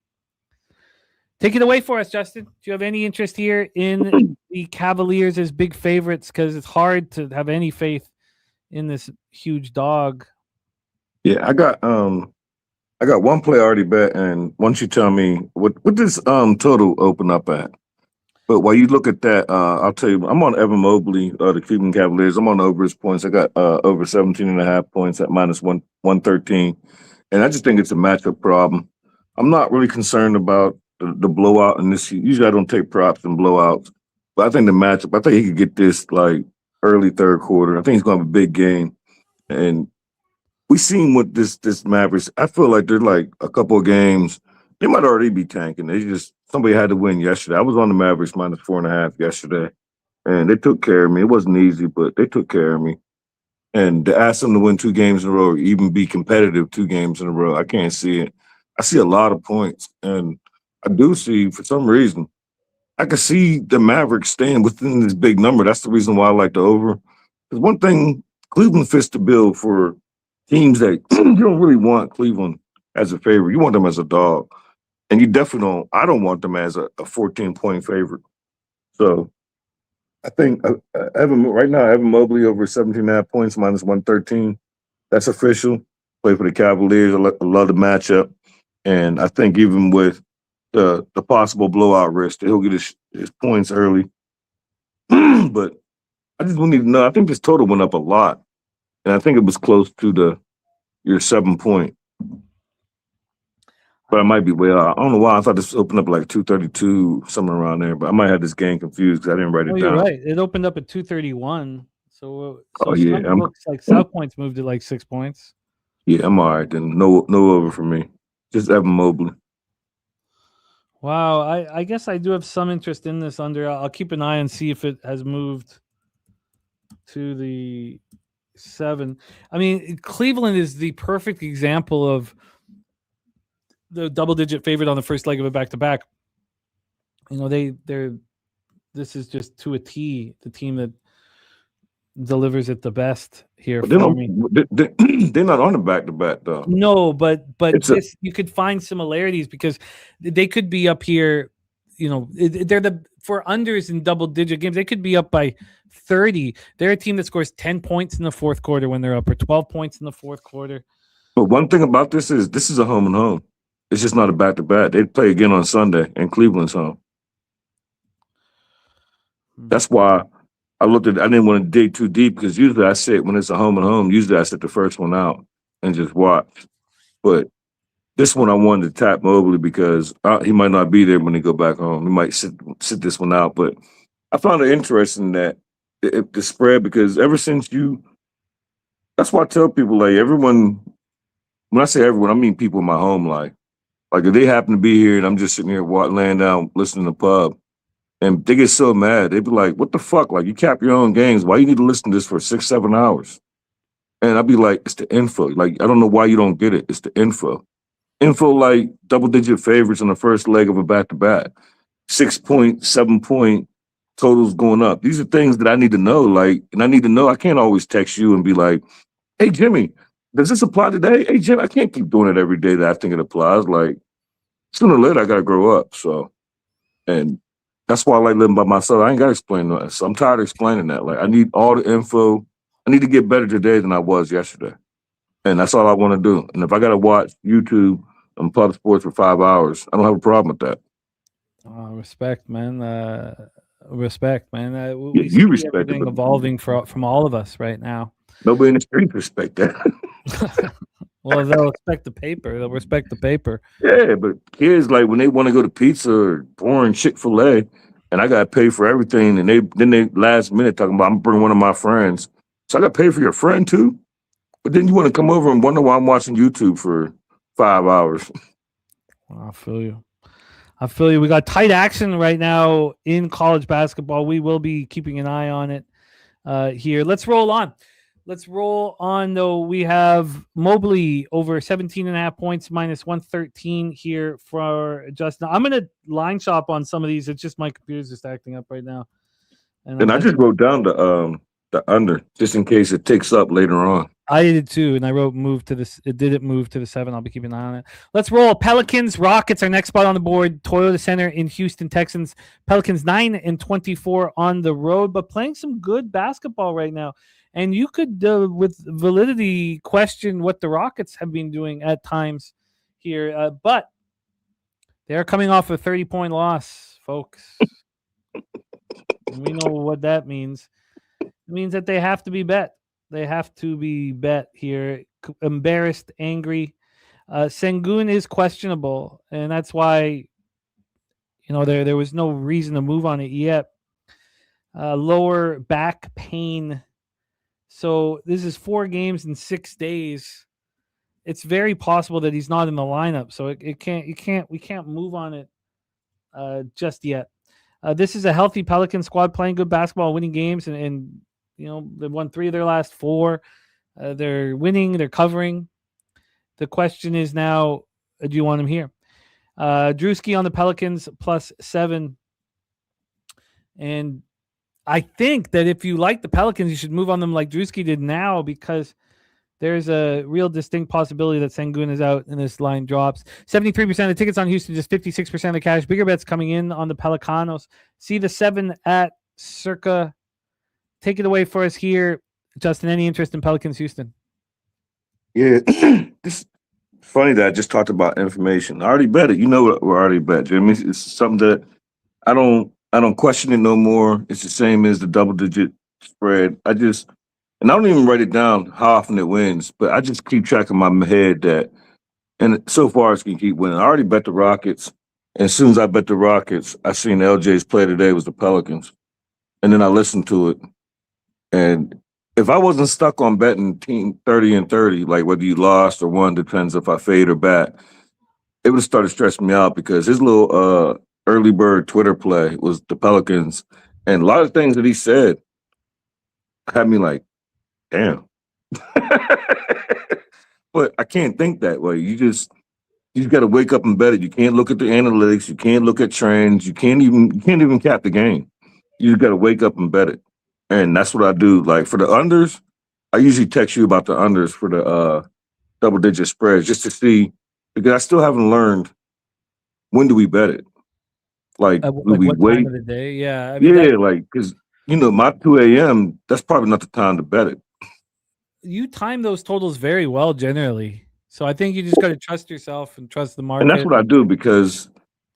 Take it away for us, Justin. Do you have any interest here in the Cavaliers as big favorites? Because it's hard to have any faith in this huge dog. Yeah, I got one play already bet, and once you tell me what does total open up at? But while you look at that, I'll tell you, I'm on Evan Mobley, the Cleveland Cavaliers. I'm on over his points. I got over 17.5 points at minus 113. And I just think it's a matchup problem. I'm not really concerned about the blowout in this. Usually I don't take props and blowouts. But I think the matchup, I think he could get this like early third quarter. I think he's going to have a big game. And we seen what this Mavericks, I feel like they're like a couple of games. They might already be tanking. Somebody had to win yesterday. I was on the Mavericks minus 4.5 yesterday, and they took care of me. It wasn't easy, but they took care of me. And to ask them to win 2 games in a row or even be competitive 2 games in a row, I can't see it. I see a lot of points, and I do see, for some reason, I can see the Mavericks staying within this big number. That's the reason why I like the over. Because one thing, Cleveland fits the bill for teams that you don't really want Cleveland as a favorite. You want them as a dog. And you definitely don't. I don't want them as a 14-point favorite. So I think Evan Mobley over 17.5 points minus 113. That's official. Play for the Cavaliers. I love the matchup. And I think even with the possible blowout risk, that he'll get his points early. But I just need to know. I think this total went up a lot. And I think it was close to your 7-point. But I might be way out. I don't know why. I thought this opened up like 232, somewhere around there. But I might have this game confused because I didn't write it down. You're right. It opened up at 231. So yeah. Some books like South Point's moved to like 6 points. Yeah, I'm all right then. No over for me. Just Evan Mobley. Wow. I guess I do have some interest in this under. I'll keep an eye and see if it has moved to the 7. I mean, Cleveland is the perfect example of the double-digit favorite on the first leg of a back-to-back. You know, this is just to a T the team that delivers it the best here for me. They're not on the back-to-back though. No, but you could find similarities because they could be up here. You know, they're for unders in double-digit games. They could be up by 30. They're a team that scores 10 points in the fourth quarter when they're up, or 12 points in the fourth quarter. But one thing about this is a home and home. It's just not a back-to-back. They play again on Sunday, and Cleveland's home. That's why I didn't want to dig too deep because usually I sit when it's a home and home. Usually I sit the first one out and just watch. But this one I wanted to tap Mobley because he might not be there when they go back home. He might sit this one out. But I found it interesting that the spread, because ever since that's why I tell people, like, everyone, when I say everyone, I mean people in my home life. Like, if they happen to be here and I'm just sitting here laying down, listening to pub, and they get so mad, they be like, what the fuck? Like, you cap your own games. Why you need to listen to this for 6-7 hours? And I'd be like, it's the info. Like, I don't know why you don't get it. It's the info. Info like double-digit favorites on the first leg of a back-to-back. 6-point, 7-point totals going up. These are things that I need to know. Like, and I need to know. I can't always text you and be like, hey, Jimmy, does this apply today? Hey, Jim, I can't keep doing it every day that I think it applies. Like, sooner or later, I got to grow up. So, and that's why I like living by myself. I ain't got to explain that. So I'm tired of explaining that. Like, I need all the info. I need to get better today than I was yesterday. And that's all I want to do. And if I got to watch YouTube and Pub Sports for 5 hours, I don't have a problem with that. Respect, man. Respect, man. You respect everything evolving from all of us right now. Nobody in the street respect that. Well, they'll respect the paper. They'll respect the paper. Yeah, but kids, like, when they want to go to pizza or boring Chick-fil-A, and I got to pay for everything, and they last minute talking about, I'm bringing one of my friends. So I got to pay for your friend too? But then you want to come over and wonder why I'm watching YouTube for 5 hours. I feel you. We got tight action right now in college basketball. We will be keeping an eye on it here. Let's roll on, though. We have Mobley over 17.5 points, minus 113 here for Justin. I'm going to line shop on some of these. It's just my computer's just acting up right now. And I just wrote down the under, just in case it ticks up later on. I did too, and I wrote move to this. It didn't move to the 7. I'll be keeping an eye on it. Let's roll. Pelicans, Rockets, our next spot on the board. Toyota Center in Houston, Texans. Pelicans 9-24 on the road, but playing some good basketball right now. And you could, with validity, question what the Rockets have been doing at times here. But they're coming off a 30-point loss, folks. We know what that means. It means that they have to be bet. They have to be bet here. Embarrassed, angry. Sengun is questionable, and that's why there was no reason to move on it yet. Lower back pain. So this is 4 games in 6 days. It's very possible that he's not in the lineup. So we can't move on it just yet. This is a healthy Pelican squad playing good basketball, winning games, and they've won 3 of their last 4. They're winning. They're covering. The question is now, do you want him here? Drewski on the Pelicans +7. And I think that if you like the Pelicans, you should move on them like Drewski did now, because there's a real distinct possibility that Sengun is out and this line drops. 73% of the tickets on Houston, just 56% of the cash. Bigger bets coming in on the Pelicanos. See the 7 at circa. Take it away for us here. Justin, any interest in Pelicans Houston? Yeah, it's funny that I just talked about information. I already bet it. You know what? We're already bet, Jimmy. It's something that I don't question it no more. It's the same as the double-digit spread. I don't even write it down how often it wins, but I just keep track in my head that, and so far it's going to keep winning. I already bet the Rockets, and as soon as I bet the Rockets, I seen LJ's play today was the Pelicans, and then I listened to it, and if I wasn't stuck on betting team 30 and 30, like whether you lost or won, depends if I fade or bat, it would have started stressing me out, because his little early bird Twitter play was the Pelicans, and a lot of things that he said had me like, damn. But I can't think that way. You just got to wake up and bet it. You can't look at the analytics. You can't look at trends. You can't even cap the game. You got to wake up and bet it. And that's what I do. Like for the unders, I usually text you about the unders for the double-digit spreads just to see, because I still haven't learned when do we bet it. Like, do we what wait? time of the day? Yeah. Like, because, my 2 a.m., that's probably not the time to bet it. You time those totals very well generally. So I think you just got to trust yourself and trust the market. And that's what I do, because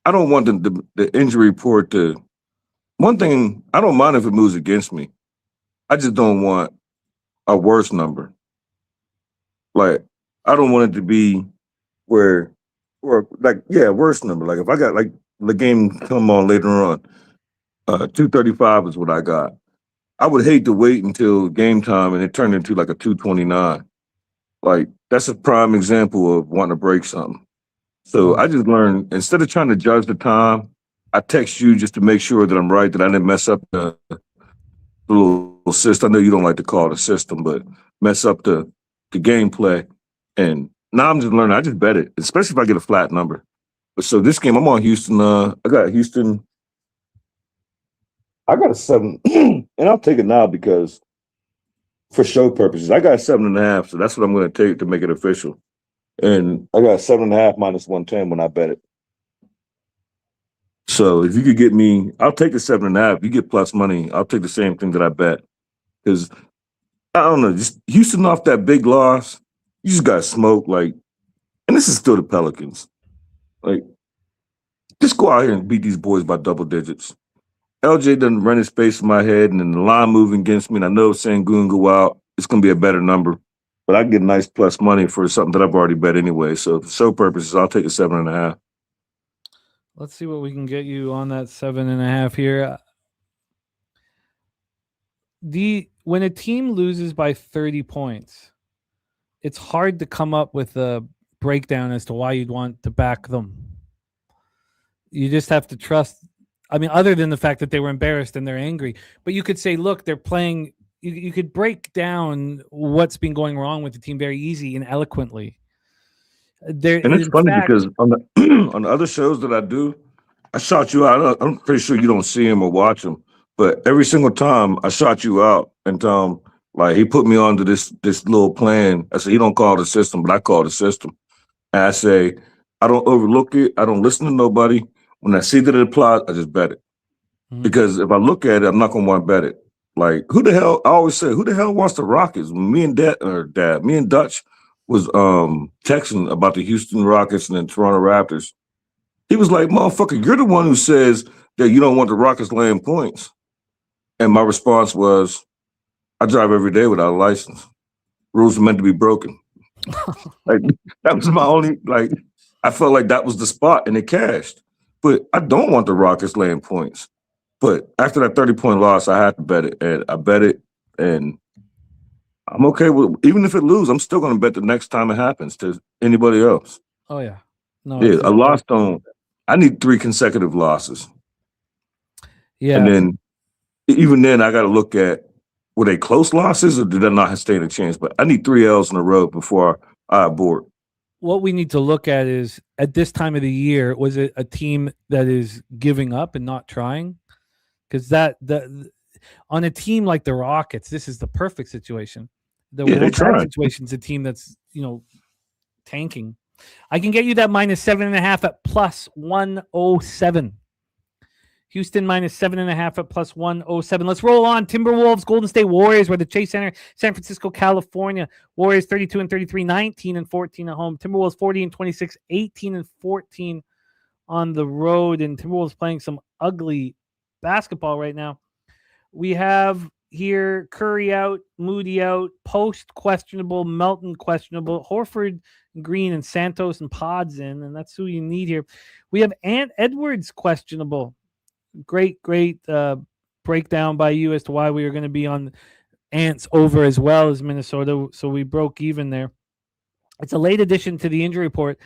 I don't want the injury report to – one thing, I don't mind if it moves against me. I just don't want a worse number. Like, I don't want it to be worse number. Like, if I got, like, the game come on later on, 235 is what I got. I would hate to wait until game time and it turned into like a 229. Like, that's a prime example of wanting to break something. So I just learned, instead of trying to judge the time, I text you just to make sure that I'm right, that I didn't mess up the little system. I know you don't like to call it a system, but mess up the gameplay. And now I'm just learning. I just bet it, especially if I get a flat number. But so this game, I'm on Houston. I got Houston. I got a 7, and I'll take it now because for show purposes, I got a 7.5. So that's what I'm going to take to make it official. And I got 7.5 minus 110 when I bet it. So if you could get me, I'll take the 7.5. You get plus money, I'll take the same thing that I bet. Because I don't know, just Houston off that big loss, you just got smoked. Like, and this is still the Pelicans. Like, just go out here and beat these boys by double digits. LJ doesn't run his space in my head, and then the line moving against me, and I know Sengun go out, it's going to be a better number. But I can get nice plus money for something that I've already bet anyway. So for show purposes, I'll take a 7.5. Let's see what we can get you on that 7.5 here. When a team loses by 30 points, it's hard to come up with a breakdown as to why you'd want to back them. You just have to trust. I mean, other than the fact that they were embarrassed and they're angry, but you could say, look, they're playing. You could break down what's been going wrong with the team very easy and eloquently. And it's funny because on the other shows that I do, I shout you out. I'm pretty sure you don't see him or watch him, but every single time I shout you out and tell him, like, he put me onto this little plan. I said, he don't call it a system, but I call it a system. And I say, I don't overlook it. I don't listen to nobody. When I see that it applies, I just bet it. Mm-hmm. Because if I look at it, I'm not going to want to bet it. Like, I always say, who the hell wants the Rockets? When me and Dutch was texting about the Houston Rockets and the Toronto Raptors, he was like, motherfucker, you're the one who says that you don't want the Rockets laying points. And my response was, I drive every day without a license. Rules are meant to be broken. Like that was my only I felt like that was the spot and it cashed. But I don't want the Rockets laying points. But after that 30-point loss, I had to bet it. And I bet it, and I'm okay with even if it lose, I'm still gonna bet the next time it happens to anybody else. Oh yeah. No, Yeah, a loss don't. I need 3 consecutive losses. Yeah. And then even then I gotta look at were they close losses or did I not stand a chance? But I need 3 L's in a row before I abort. What we need to look at is at this time of the year, was it a team that is giving up and not trying? Because on a team like the Rockets, this is the perfect situation. The Wolves situation is a team that's tanking. I can get you that -7.5 at +107. Houston -7.5 at +107. Let's roll on. Timberwolves, Golden State Warriors, we're the Chase Center, San Francisco, California. Warriors 32-33, 19-14 at home. Timberwolves 40-26, 18-14 on the road. And Timberwolves playing some ugly basketball right now. We have here Curry out, Moody out, Post questionable, Melton questionable, Horford, Green, and Santos and Pods in, and that's who you need here. We have Ant Edwards questionable. Great breakdown by you as to why we are going to be on Ants over as well as Minnesota. So we broke even there. It's a late addition to the injury report.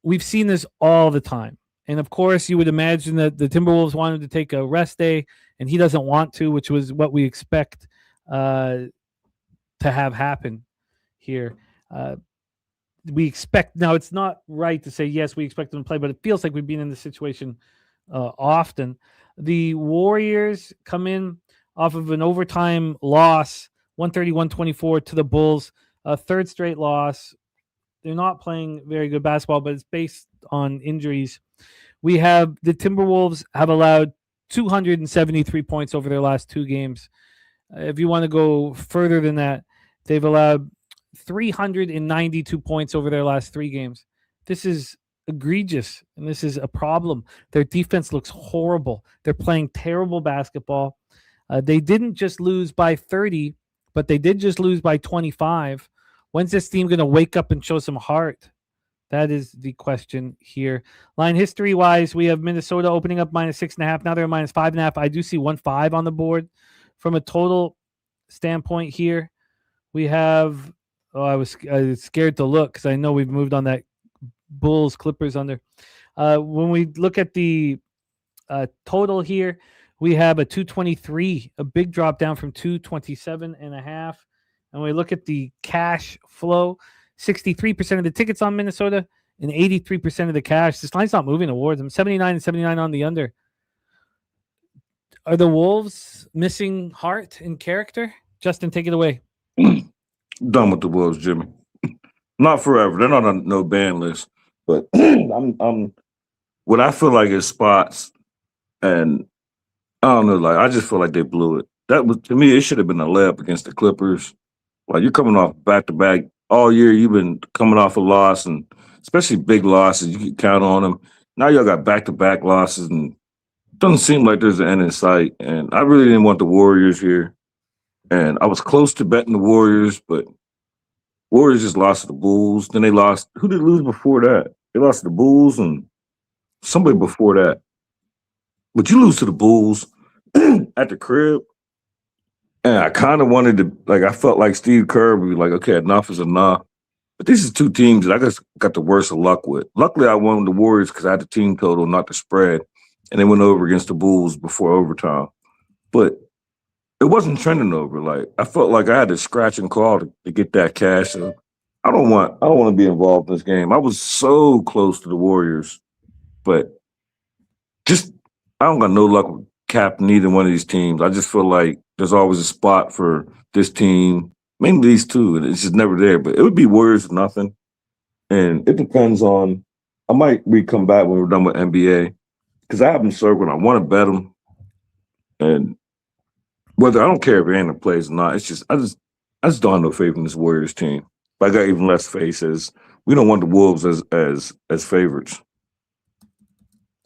We've seen this all the time. And of course, you would imagine that the Timberwolves wanted to take a rest day, and he doesn't want to, which was what we expect to have happen here. We expect now. It's not right to say yes, we expect them to play, but it feels like we've been in this situation often. The Warriors come in off of an overtime loss, 130-124 to the Bulls, a third straight loss. They're not playing very good basketball, but it's based on injuries. We have the Timberwolves have allowed 273 points over their last 2 games. If you want to go further than that, they've allowed 392 points over their last 3 games. This is egregious, and this is a problem. Their defense looks horrible. They're playing terrible basketball. They didn't just lose by 30, but they did just lose by 25. When's this team going to wake up and show some heart? That is the question here. Line history-wise, we have Minnesota opening up -6.5. Now they're -5.5. I do see 1-5 on the board. From a total standpoint here, we have I was scared to look because I know we've moved on that Bulls Clippers under. When we look at the total here, we have a 223, a big drop down from 227.5. And we look at the cash flow, 63% of the tickets on Minnesota and 83% of the cash. This line's not moving towards them. 79 on the under. Are the Wolves missing heart and character? Justin, take it away. Done with the Wolves, Jimmy. Not forever. They're not on no ban list. But I'm what I feel like is spots, and I don't know, I just feel like they blew it. That was, to me, it should have been a layup against the Clippers. Like, you're coming off back-to-back all year. You've been coming off a loss, and especially big losses. You can count on them. Now y'all got back-to-back losses, and it doesn't seem like there's an end in sight. And I really didn't want the Warriors here. And I was close to betting the Warriors, but Warriors just lost to the Bulls. Then they lost. Who did they lose before that? They lost to the Bulls and somebody before that. But you lose to the Bulls at the crib. And I kind of wanted to, I felt like Steve Kerr would be like, okay, enough is enough. But these are 2 teams that I just got the worst of luck with. Luckily, I won the Warriors because I had the team total, not the spread. And they went over against the Bulls before overtime. But it wasn't trending over. I felt like I had to scratch and claw to get that cash. And I don't want to be involved in this game. I was so close to the Warriors, but just I don't got no luck with capping either one of these teams. I just feel like there's always a spot for this team, mainly these 2, and it's just never there. But it would be Warriors or nothing, and it depends on. I might come back when we're done with NBA because I have them circled. I want to bet them, and whether I don't care if Anna plays or not, it's just I just don't have no faith in this Warriors team. But I got even less faith as we don't want the Wolves as favorites.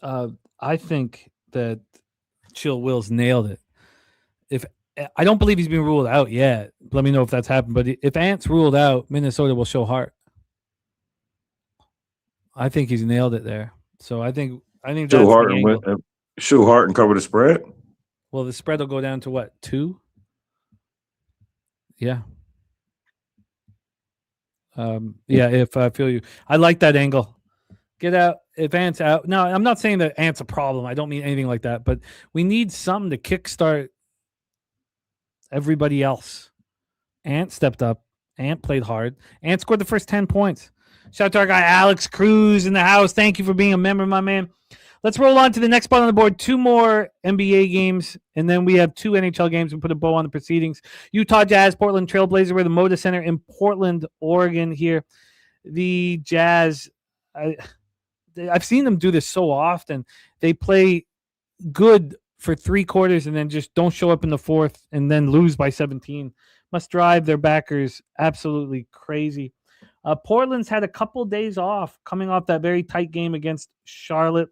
I think that Chill Wills nailed it. if I don't believe he's been ruled out yet. Let me know if that's happened. But if Ant's ruled out, Minnesota will show heart. I think he's nailed it there. So I think that's the angle. Show heart and cover the spread. Well, the spread will go down to what, 2? Yeah. If I feel you. I like that angle. Get out. If Ant's out. No, I'm not saying that Ant's a problem. I don't mean anything like that. But we need something to kickstart everybody else. Ant stepped up. Ant played hard. Ant scored the first 10 points. Shout out to our guy Alex Cruz in the house. Thank you for being a member, my man. Let's roll on to the next spot on the board. 2 more NBA games, and then we have 2 NHL games. We put a bow on the proceedings. Utah Jazz, Portland Trailblazer. We're the Moda Center in Portland, Oregon here. The Jazz, I've seen them do this so often. They play good for 3 quarters and then just don't show up in the fourth and then lose by 17. Must drive their backers absolutely crazy. Portland's had a couple days off coming off that very tight game against Charlotte.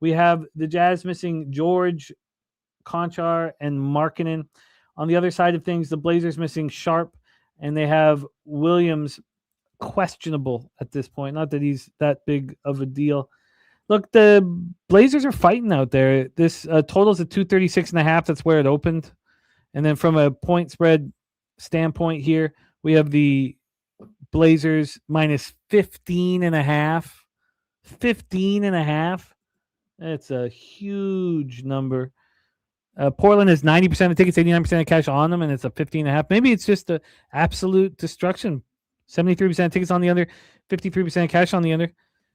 We have the Jazz missing George, Conchar, and Markkanen. On the other side of things, the Blazers missing Sharp, and they have Williams questionable at this point. Not that he's that big of a deal. Look, the Blazers are fighting out there. This totals at 236.5. That's where it opened. And then from a point spread standpoint here, we have the Blazers minus 15.5. 15.5. That's a huge number. Portland has 90% of tickets, 89% of cash on them, and it's a 15.5. Maybe it's just an absolute destruction. 73% of tickets on the under, 53% of cash on the under.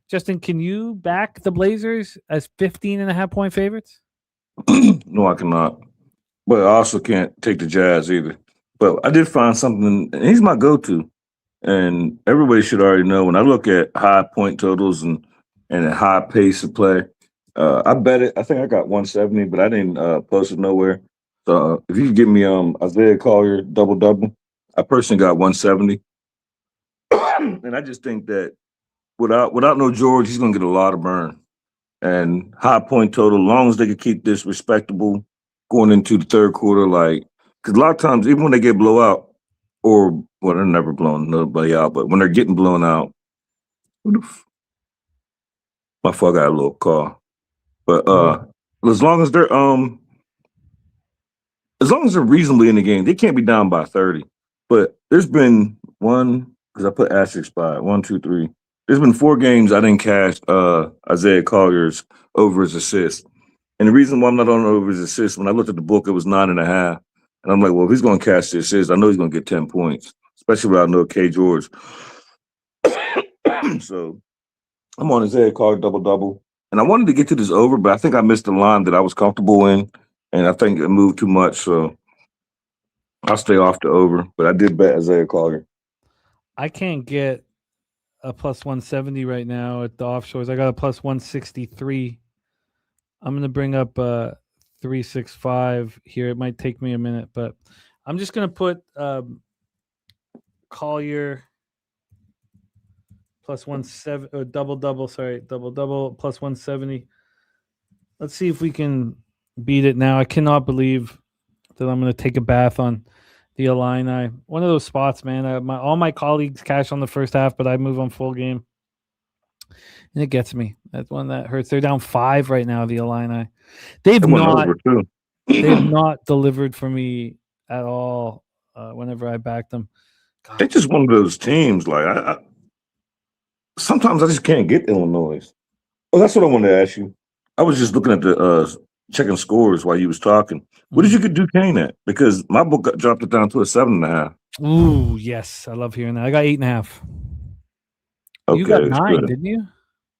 Justin, can you back the Blazers as 15.5 point favorites? No, I cannot. But I also can't take the Jazz either. But I did find something, and he's my go-to. And everybody should already know when I look at high point totals and a high pace of play, I bet it. I think I got 170, but I didn't post it nowhere. So if you could give me Isaiah Collier double-double, I personally got 170. And I just think that without no George, he's going to get a lot of burn. And high point total, as long as they can keep this respectable going into the third quarter, because a lot of times, even when they get blowout, they're never blowing nobody out, but when they're getting blown out, my fuck got a little call. But as long as they're reasonably in the game, they can't be down by 30. But there's been because I put asterisks by it, 1, 2, 3. There's been 4 games I didn't cash Isaiah Collier's over his assist. And the reason why I'm not on over his assist, when I looked at the book, it was 9.5. And I'm like, well, if he's going to cash the assist, I know he's going to get 10 points, especially without no K. George. So I'm on Isaiah Collier double-double. And I wanted to get to this over, but I think I missed the line that I was comfortable in. And I think it moved too much. So I'll stay off the over. But I did bet Isaiah Collier. I can't get a plus 170 right now at the offshores. I got a plus 163. I'm going to bring up 365 here. It might take me a minute, but I'm just going to put Collier plus 170 double plus 170. Let's see if we can beat it now. I cannot believe that I'm going to take a bath on the Illini. One of those spots, man. All my colleagues cash on the first half, but I move on full game. And it gets me. That's one that hurts. They're down 5 right now, the Illini. They've not delivered for me at all whenever I back them. God. They're just one of those teams. Sometimes I just can't get Illinois. Oh, that's what I wanted to ask you. I was just looking at the checking scores while you was talking. What did you get Duquesne at? Because my book dropped it down to a 7.5. Ooh, yes. I love hearing that. I got 8.5. Okay, you got 9, didn't you?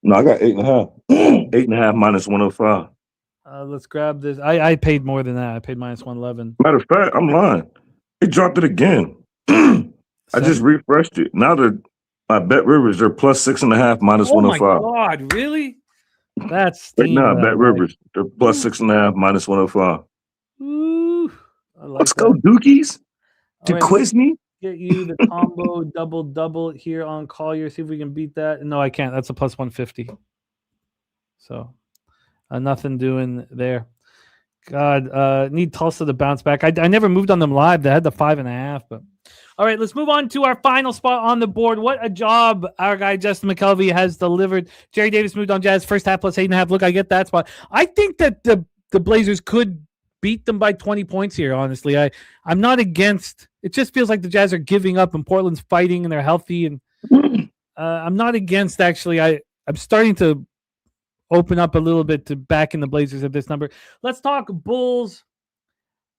No, I got 8.5. 8.5 minus 105. Let's grab this. I paid more than that. I paid minus 111. Matter of fact, I'm lying. It dropped it again. I just refreshed it. Now my Bet Rivers, they're plus 6.5 minus 105. Oh my God, really? That's right now. Bet Rivers, they're plus 6.5 minus 105. Ooh, let's go, Dukies. Duquesne. Get you the combo double here on Collier. See if we can beat that. No, I can't. That's a plus 150. So nothing doing there. God, need Tulsa to bounce back. I never moved on them live. They had the 5.5, but all right, let's move on to our final spot on the board. What a job our guy Justin Mcelvy has delivered. Jerry Davis moved on Jazz first half plus 8.5. Look, I get that spot. I think that the Blazers could beat them by 20 points here. Honestly, I'm not against. It just feels like the Jazz are giving up and Portland's fighting and they're healthy. And I'm not against. Actually, I'm starting to open up a little bit to back in the Blazers at this number. Let's talk Bulls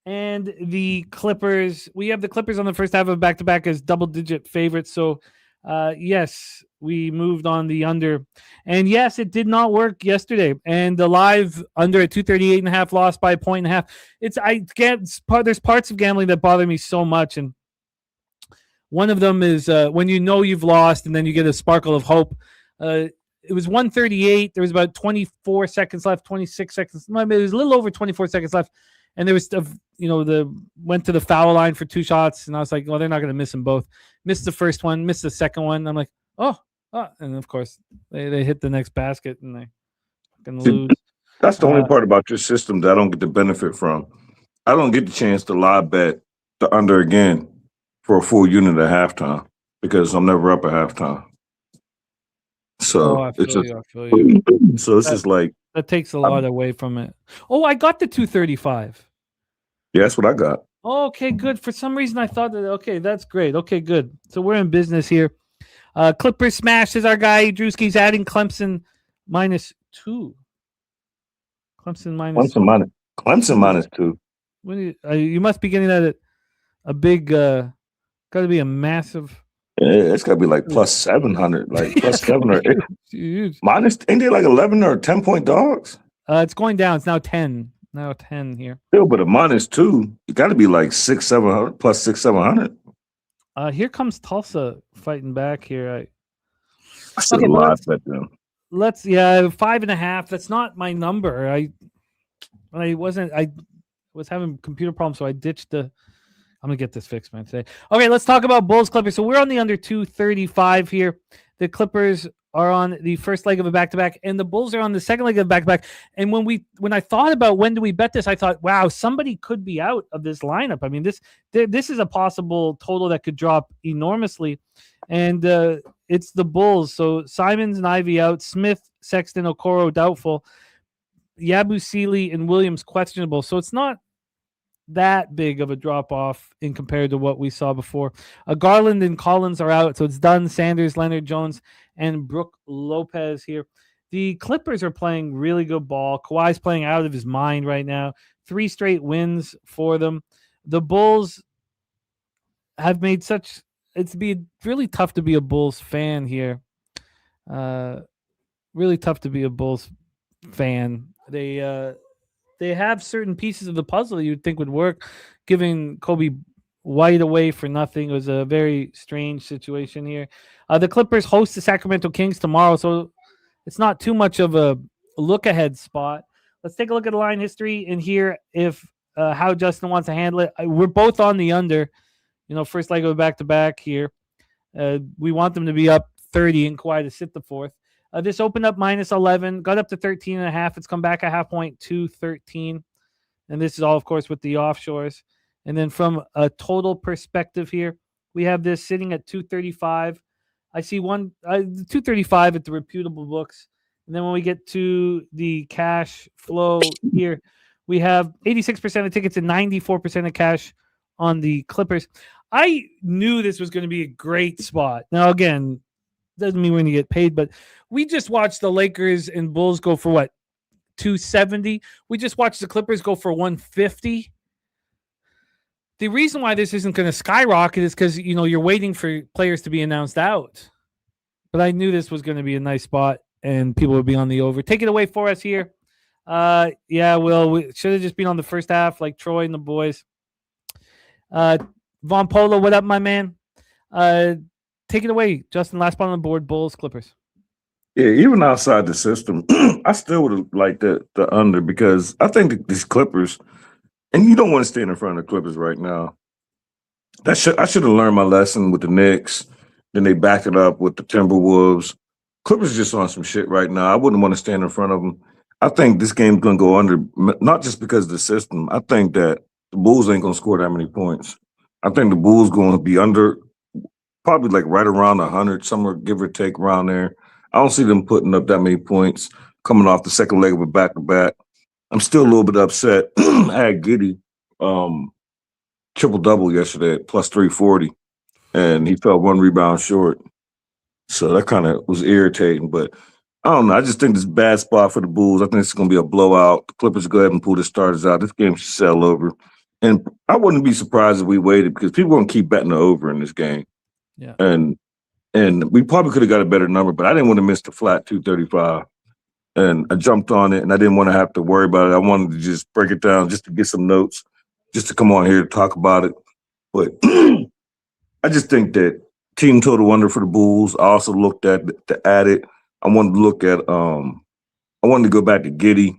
and the Clippers. We have the Clippers on the first half of back-to-back as double-digit favorites. So, yes, we moved on the under. And, yes, it did not work yesterday. And the live under at 238.5 lost by 1.5. There's parts of gambling that bother me so much. And one of them is when you know you've lost and then you get a sparkle of hope. It was 138. There was about 24 seconds left, 26 seconds. It was a little over 24 seconds left. And there was stuff, went to the foul line for 2 shots. And I was like, well, they're not going to miss them both. Missed the first one, missed the second one. I'm like, oh. And of course, they hit the next basket and they fucking lose. That's the only part about your system that I don't get the benefit from. I don't get the chance to live bet the under again for a full unit at halftime because I'm never up at halftime. So I feel you. So it's just like that takes a lot away from it. Oh, I got the 235. Yeah, that's what I got. Oh, okay, good. For some reason, I thought that. Okay, that's great. Okay, good. So we're in business here. Clippers smash is our guy. Drewski's adding Clemson -2. Clemson -2. What do you must be getting that at a big. Got to be a massive. Yeah, it's got to be like plus 700, like plus 7 or 8. Minus, ain't they like 11 or 10 point dogs? It's going down. It's now 10. Now 10 here. Still, but a -2, you got to be like 600-700 plus 600-700. Here comes Tulsa fighting back here. I should have live bet them. Let's 5.5. That's not my number. I was having computer problems, so I ditched the. I'm going to get this fixed, man, today. Okay, let's talk about Bulls Clippers. So we're on the under 235 here. The Clippers are on the first leg of a back-to-back, and the Bulls are on the second leg of a back-to-back. And when I thought about when do we bet this, I thought, wow, somebody could be out of this lineup. I mean, this is a possible total that could drop enormously. And it's the Bulls. So Simons and Ivy out, Smith, Sexton, Okoro doubtful, Yabusele and Williams questionable. So it's not that big of a drop off in compared to what we saw before. Garland and Collins are out, so it's Dunn, Sanders, Leonard Jones, and Brook Lopez here. The Clippers are playing really good ball. Kawhi's playing out of his mind right now. 3 straight wins for them. The Bulls have made it's be really tough to be a Bulls fan here. Really tough to be a Bulls fan. They have certain pieces of the puzzle you'd think would work. Giving Kobe White away for nothing was a very strange situation here. The Clippers host the Sacramento Kings tomorrow, so it's not too much of a look-ahead spot. Let's take a look at the line history and hear if how Justin wants to handle it. We're both on the under. First leg of a back-to-back here. We want them to be up 30 and Kawhi to sit the fourth. This opened up -11, got up to 13.5. It's come back a half point to 13. And this is all, of course, with the offshores. And then from a total perspective here, we have this sitting at 235. I see 235 at the reputable books. And then when we get to the cash flow here, we have 86% of tickets and 94% of cash on the Clippers. I knew this was going to be a great spot. Now, again, doesn't mean we're going to get paid, but we just watched the Lakers and Bulls go for what, 270. We just watched the Clippers go for 150. The reason why this isn't going to skyrocket is because you're waiting for players to be announced out. But I knew this was going to be a nice spot and people would be on the over. Take it away for us here. We should have just been on the first half like Troy and the boys. Von Polo, what up, my man? Take it away, Justin. Last spot on the board, Bulls, Clippers. Yeah, even outside the system, I still would have liked the under because I think that these Clippers, and you don't want to stand in front of the Clippers right now. I should have learned my lesson with the Knicks. Then they backed it up with the Timberwolves. Clippers just on some shit right now. I wouldn't want to stand in front of them. I think this game's going to go under, not just because of the system. I think that the Bulls ain't going to score that many points. I think the Bulls going to be under, probably like right around 100, somewhere give or take around there. I don't see them putting up that many points coming off the second leg of a back-to-back. I'm still a little bit upset. I had Giddy triple-double yesterday at plus 340, and he fell one rebound short. So that kind of was irritating, but I don't know. I just think this is a bad spot for the Bulls. I think it's going to be a blowout. The Clippers go ahead and pull the starters out. This game should sell over. And I wouldn't be surprised if we waited because people are going to keep betting the over in this game. Yeah. And we probably could have got a better number, but I didn't want to miss the flat 235. And I jumped on it, and I didn't want to have to worry about it. I wanted to just break it down just to get some notes, just to come on here to talk about it. But I just think that team total under for the Bulls. I also looked at to add it. I wanted to look at I wanted to go back to Giddy,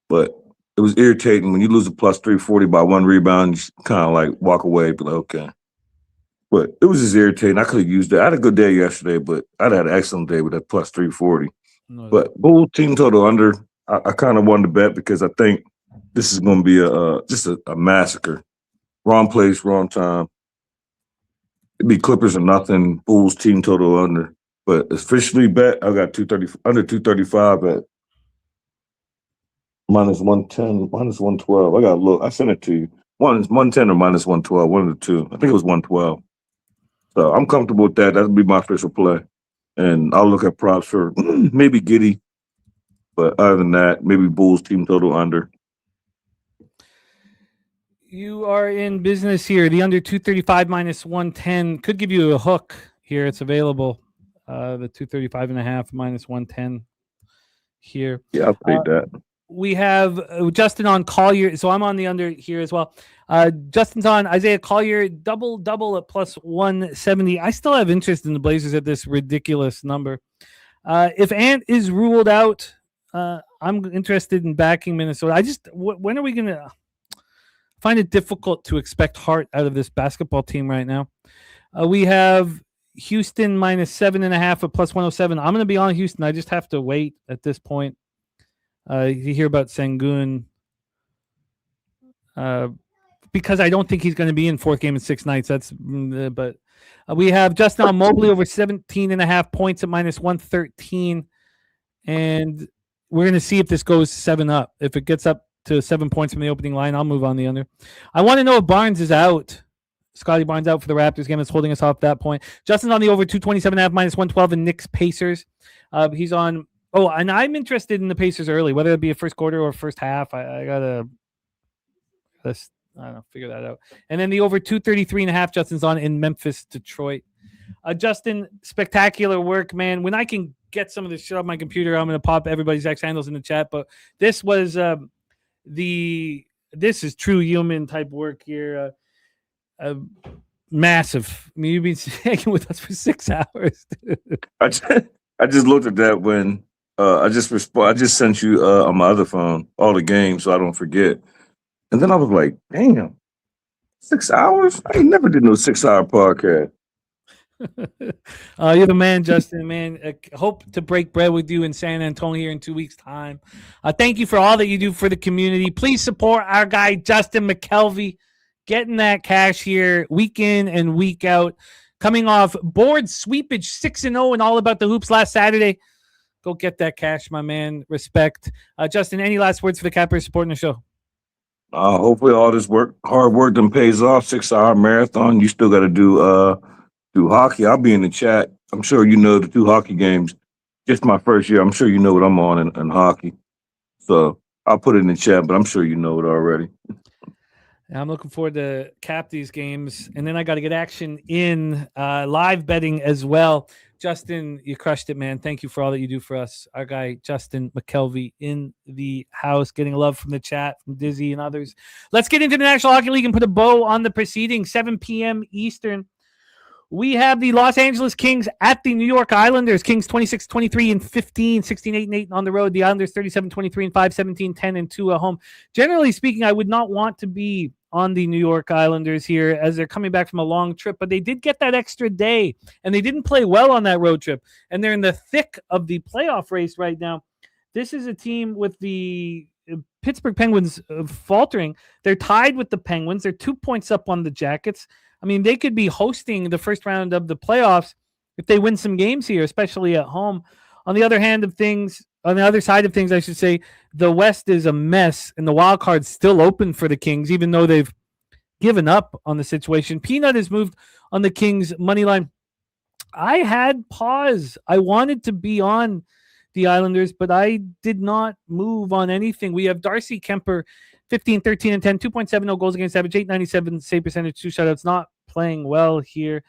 but it was irritating when you lose a plus 340 by one rebound. You kind of like walk away, be like, okay. But it was just irritating. I could have used it. I had a good day yesterday, but I'd had an excellent day with that plus 340. No, But Bull team total under, I kind of wanted to bet because I think this is going to be just a massacre. Wrong place, wrong time. It'd be Clippers or nothing. Bulls team total under. But officially bet, I got 230 under 235 at minus 110, minus 112. I got to look. I sent it to you. 110 or minus 112, one of the two. I think it was 112. So I'm comfortable with that. That'll be my official play. And I'll look at props for maybe Giddy. But other than that, maybe Bulls team total under. You are in business here. The under 235 minus 110 could give you a hook here. It's available. The 235.5 minus 110 here. Yeah, I'll take that. We have Justin on Collier. So I'm on the under here as well. Justin's on Isaiah Collier, double at plus 170. I still have interest in the Blazers at this ridiculous number. If Ant is ruled out, I'm interested in backing Minnesota. When are we going to find it difficult to expect heart out of this basketball team right now? We have Houston minus 7.5 at plus 107. I'm going to be on Houston. I just have to wait at this point. You hear about Sengun because I don't think he's going to be in fourth game in 6 nights. But we have Justin on Mobley over 17.5 points at minus 113. And we're going to see if this goes 7 up. If it gets up to 7 points from the opening line, I'll move on the under. I want to know if Barnes is out. Scotty Barnes out for the Raptors game. That's holding us off that point. Justin's on the over 227.5 minus 112 and Knicks Pacers. He's on. Oh, and I'm interested in the Pacers early, whether it be a first quarter or first half. I gotta figure that out. And then the over 233.5. Justin's on in Memphis, Detroit. Justin, spectacular work, man. When I can get some of this shit off my computer, I'm gonna pop everybody's X handles in the chat. But this was this is true human type work here. Massive. I mean, you've been hanging with us for 6 hours. I just looked at that when I just sent you on my other phone all the games so I don't forget. And then I was like, damn, 6 hours? I ain't never did no 6-hour podcast. You're the man, Justin, man. Hope to break bread with you in San Antonio here in 2 weeks' time. Thank you for all that you do for the community. Please support our guy, Justin Mcelvy, getting that cash here week in and week out. Coming off board sweepage 6-0 and all about the hoops last Saturday. Go get that cash, my man. Respect. Justin, any last words for the Cappers supporting the show? Hopefully all this hard work then pays off. 6-hour marathon. You still got to do hockey. I'll be in the chat. I'm sure you know the 2 hockey games. Just my first year. I'm sure you know what I'm on in hockey. So I'll put it in the chat, but I'm sure you know it already. I'm looking forward to cap these games. And then I got to get action in live betting as well. Justin, you crushed it, man. Thank you for all that you do for us. Our guy, Justin Mcelvy, in the house, getting love from the chat, from Dizzy and others. Let's get into the National Hockey League and put a bow on the proceedings. 7 p.m. Eastern. We have the Los Angeles Kings at the New York Islanders. Kings 26-23 and 15, 16-8-8 on the road. The Islanders 37-23 and 5, 17-10 and 2 at home. Generally speaking, I would not want to be on the New York Islanders here as they're coming back from a long trip, but they did get that extra day, and they didn't play well on that road trip, and they're in the thick of the playoff race right now. This is a team with the Pittsburgh Penguins faltering. They're tied with the Penguins. They're 2 points up on the Jackets. I mean, they could be hosting the first round of the playoffs if they win some games here, especially at home. On the other side of things, I should say, the West is a mess, and the wild card's still open for the Kings, even though they've given up on the situation. Peanut has moved on the Kings money line. I had pause. I wanted to be on the Islanders, but I did not move on anything. We have Darcy Kemper, 15, 13, and 10, 2.70 goals against average, 897 save percentage, 2 shutouts, not playing well here.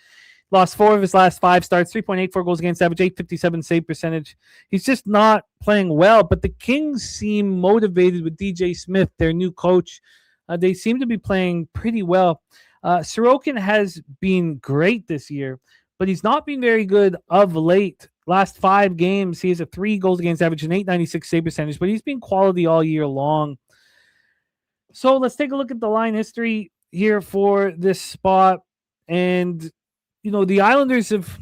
Lost 4 of his last 5 starts, 3.84 goals against average, 857 save percentage. He's just not playing well, but the Kings seem motivated with DJ Smith, their new coach. They seem to be playing pretty well. Sorokin has been great this year, but he's not been very good of late. Last 5 games, he has a 3 goals against average and 896 save percentage, but he's been quality all year long. So let's take a look at the line history here for this spot. And, you know, the Islanders have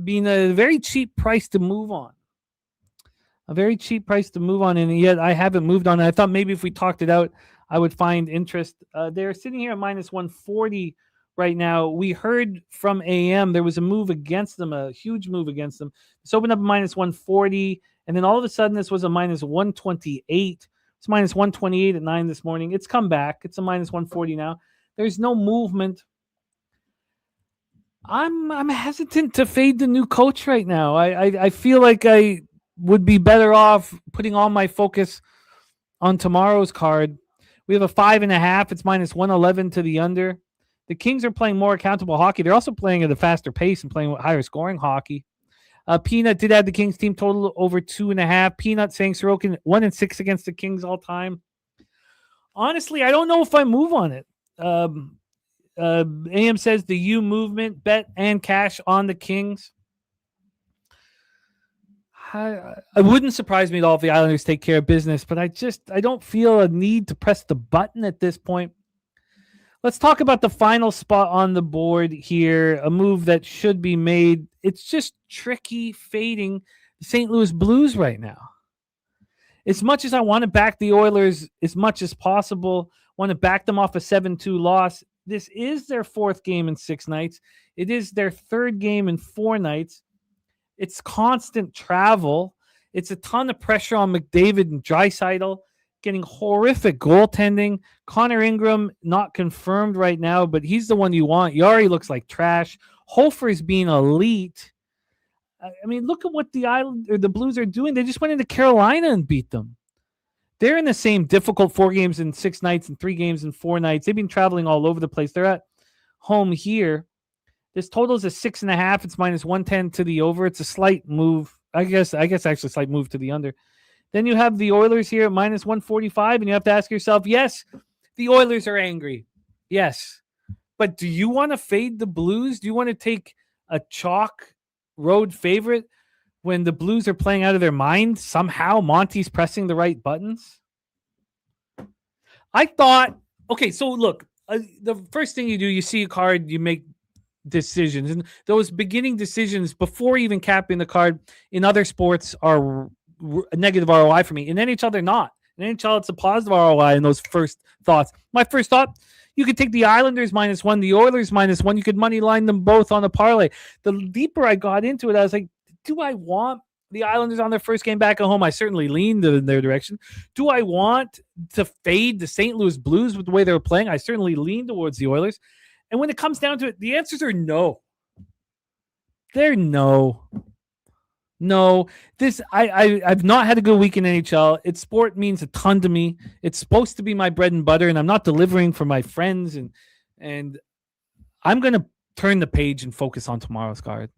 been a very cheap price to move on. A very cheap price to move on, and yet I haven't moved on. I thought maybe if we talked it out, I would find interest. They're sitting here at minus 140 right now. We heard from AM there was a move against them, a huge move against them. It's opened up at minus 140, and then all of a sudden this was a minus 128. It's minus 128 at 9 this morning. It's come back. It's a minus 140 now. There's no movement. I'm hesitant to fade the new coach right now. I feel like I would be better off putting all my focus on tomorrow's card. We have a 5.5. It's minus 111 to the under. The Kings are playing more accountable hockey. They're also playing at a faster pace and playing higher scoring hockey. Peanut did add the Kings team total over 2.5. Peanut saying Sorokin 1-6 against the Kings all time. Honestly, I don't know if I move on it. AM says the U movement, bet and cash on the Kings. It wouldn't surprise me at all if the Islanders take care of business, but I don't feel a need to press the button at this point. Let's talk about the final spot on the board here, a move that should be made. It's just tricky fading the St. Louis Blues right now. As much as I want to back the Oilers as much as possible, want to back them off a 7-2 loss, this is their 4th game in 6 nights. It is their 3rd game in 4 nights. It's constant travel. It's a ton of pressure on McDavid and Draisaitl, getting horrific goaltending. Connor Ingram, not confirmed right now, but he's the one you want. Yari looks like trash. Hofer's being elite. I mean, look at what the Blues are doing. They just went into Carolina and beat them. They're in the same difficult 4 games in 6 nights and 3 games in 4 nights. They've been traveling all over the place. They're at home here. This total is a 6.5. It's minus 110 to the over. It's a slight move. I guess actually a slight move to the under. Then you have the Oilers here at minus 145, and you have to ask yourself, yes, the Oilers are angry. Yes. But do you want to fade the Blues? Do you want to take a chalk road favorite when the Blues are playing out of their mind? Somehow Monty's pressing the right buttons? I thought, okay, so look, the first thing you do, you see a card, you make decisions, and those beginning decisions before even capping the card in other sports are a negative ROI for me. In NHL, they're not. In NHL, it's a positive ROI in those first thoughts. My first thought, you could take the Islanders -1, the Oilers -1. You could money line them both on a parlay. The deeper I got into it, I was like, do I want the Islanders on their first game back at home? I certainly leaned in their direction. Do I want to fade the St. Louis Blues with the way they were playing? I certainly leaned towards the Oilers. And when it comes down to it, the answers are no. They're no. No. I've not had a good week in NHL. Sport means a ton to me. It's supposed to be my bread and butter, and I'm not delivering for my friends. And I'm going to turn the page and focus on tomorrow's card.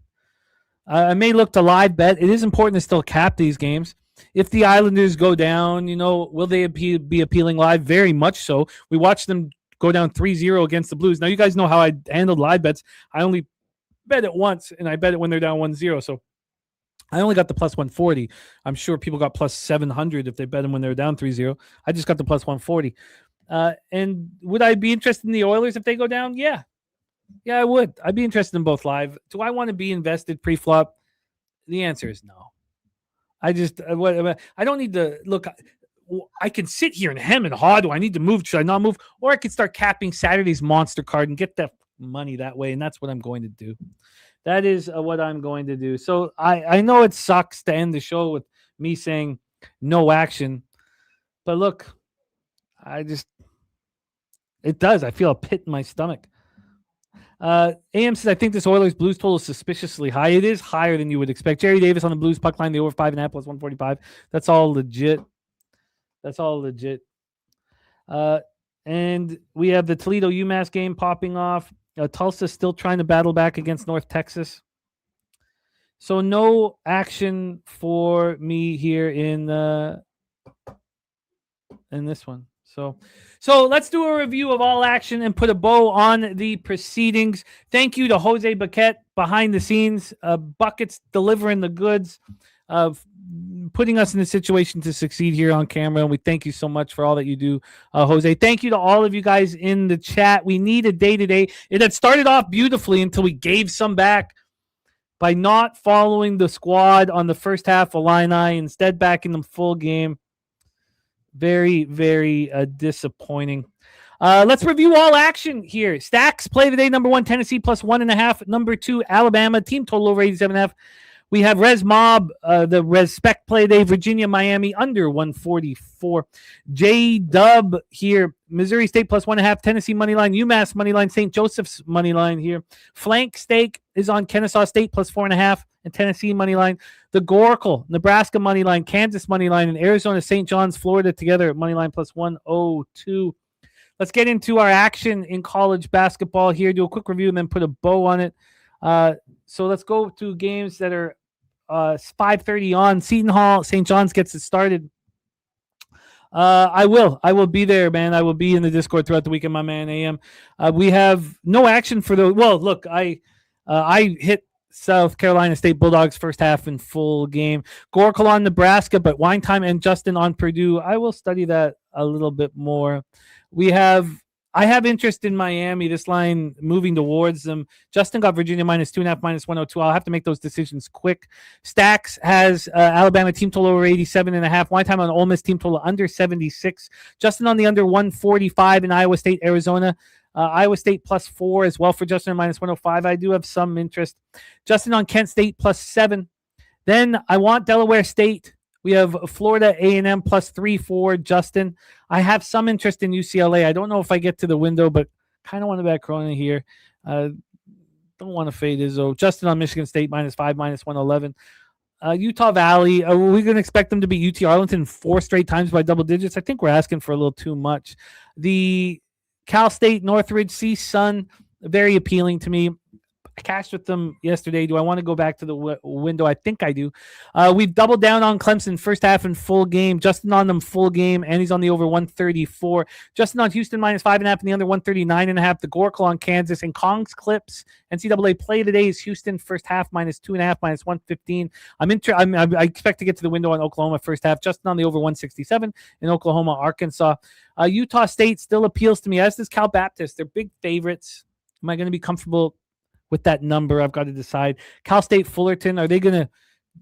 I may look to live bet. It is important to still cap these games. If the Islanders go down, will they be appealing live? Very much so. We watched them go down 3-0 against the Blues. Now, you guys know how I handled live bets. I only bet it once, and I bet it when they're down 1-0. So I only got the plus 140. I'm sure people got plus 700 if they bet them when they're down 3-0. I just got the plus 140. And would I be interested in the Oilers if they go down? Yeah. Yeah, I would. I'd be interested in both live. Do I want to be invested pre-flop? The answer is no. I just I don't need to look. I can sit here and hem and haw. Do I need to move? Should I not move? Or I could start capping Saturday's monster card and get that money that way. And that's what I'm going to do. That is what I'm going to do. So I know it sucks to end the show with me saying no action. But look, it does. I feel a pit in my stomach. AM says, I think this Oilers Blues total is suspiciously high. It is higher than you would expect. Jerry Davis on the Blues puck line, the over 5.5 plus 145. That's all legit. And we have the Toledo UMass game popping off. Tulsa still trying to battle back against North Texas. So no action for me here in this one. So let's do a review of all action and put a bow on the proceedings. Thank you to Jose Baquette behind the scenes, Buckets delivering the goods, of putting us in a situation to succeed here on camera. And we thank you so much for all that you do, Jose. Thank you to all of you guys in the chat. We need a day-to-day. It had started off beautifully until we gave some back by not following the squad on the first half of Illini, instead backing them full game. Very, very disappointing. Let's review all action here. Stacks play of the day. Number 1, Tennessee plus 1.5. Number 2, Alabama. Team total over 87.5. We have Res Mob, the Respect play day. Virginia, Miami under 144. J Dub here. Missouri State plus 1.5. Tennessee money line. UMass money line. St. Joseph's money line here. Flank Stake is on Kennesaw State plus 4.5 and Tennessee money line. The Goracle, Nebraska money line. Kansas money line and Arizona, St. John's, Florida together at money line plus 102. Let's get into our action in college basketball here. Do a quick review and then put a bow on it. So let's go to games that are 5:30 on. Seton Hall, St. John's gets it started. I will be there, man. I will be in the Discord throughout the weekend, my man. AM. We have no action for the. Well, look, I hit South Carolina State Bulldogs first half in full game. Goracle on Nebraska, but Wine Time and Justin on Purdue. I will study that a little bit more. I have interest in Miami, this line moving towards them. Justin got Virginia minus 2.5, minus 102. I'll have to make those decisions quick. Stacks has Alabama team total over 87.5. Wine Time on Ole Miss team total under 76. Justin on the under 145 in Iowa State, Arizona. Iowa State plus 4 as well for Justin minus 105. I do have some interest. Justin on Kent State plus 7. Then I want Delaware State. We have Florida A&M plus 3 for Justin. I have some interest in UCLA. I don't know if I get to the window, but kind of want to back Corona here. Don't want to fade Izzo. Justin on Michigan State minus 5, minus 111. Utah Valley. Are we going to expect them to beat UT Arlington 4 straight times by double digits? I think we're asking for a little too much. The Cal State Northridge CSUN, very appealing to me. I cashed with them yesterday. Do I want to go back to the window? I think I do. We've doubled down on Clemson first half and full game. Justin on them full game, and he's on the over 134. Justin on Houston minus 5.5 and the under 139.5. The Goracle on Kansas and Kong's Clips. NCAA play today is Houston first half minus 2.5, minus 115. I expect to get to the window on Oklahoma first half. Justin on the over 167 in Oklahoma, Arkansas. Utah State still appeals to me, as does Cal Baptist. They're big favorites. Am I going to be comfortable with that number? I've got to decide. Cal State Fullerton, are they going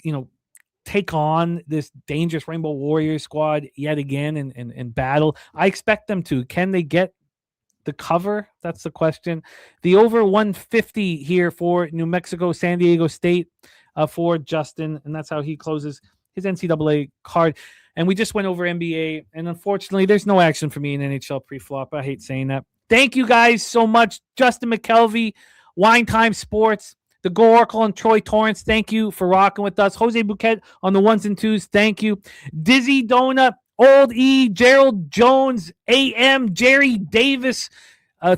to, take on this dangerous Rainbow Warriors squad yet again and battle? I expect them to. Can they get the cover? That's the question. The over 150 here for New Mexico, San Diego State for Justin, and that's how he closes his NCAA card. And we just went over NBA, and unfortunately, there's no action for me in NHL pre-flop. I hate saying that. Thank you guys so much. Justin McKelvey, Wine Time Sports, the Goracle and Troy Torrance, thank you for rocking with us. Jose Bouquet on the 1s and 2s, thank you. Dizzy Donut, Old E, Gerald Jones, AM, Jerry Davis,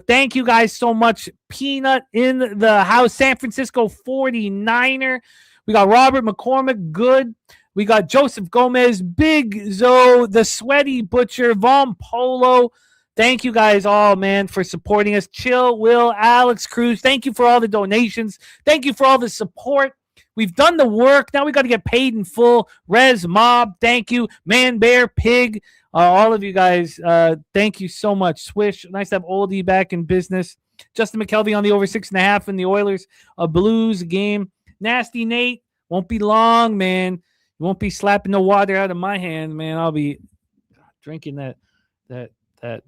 thank you guys so much. Peanut in the house, San Francisco 49er. We got Robert McCormick, good. We got Joseph Gomez, Big Zoe, the Sweaty Butcher, Vom Polo. Thank you guys all, man, for supporting us. Chill, Will, Alex Cruz. Thank you for all the donations. Thank you for all the support. We've done the work. Now we got to get paid in full. Res Mob, thank you. Man, Bear, Pig, all of you guys, thank you so much. Swish, nice to have Oldie back in business. Justin McKelvey on the over 6.5 in the Oilers Blues game. Nasty Nate, won't be long, man. You won't be slapping the water out of my hand, man. I'll be drinking that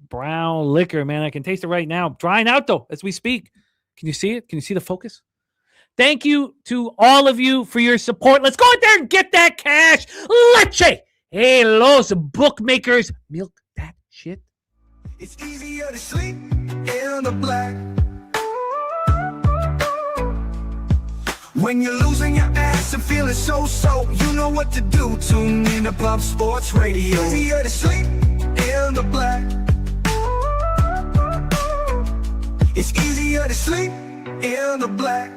brown liquor, man. I can taste it right now. Drying out though as we speak. Can you see it? Can you see the focus? Thank you to all of you for your support. Let's go out there and get that cash. Leche. Hey, los bookmakers. Milk that shit. It's easier to sleep in the black. When you're losing your ass and feeling so, you know what to do. Tune in to Pub Sports Radio. Easier to sleep in the black. It's easier to sleep in the black.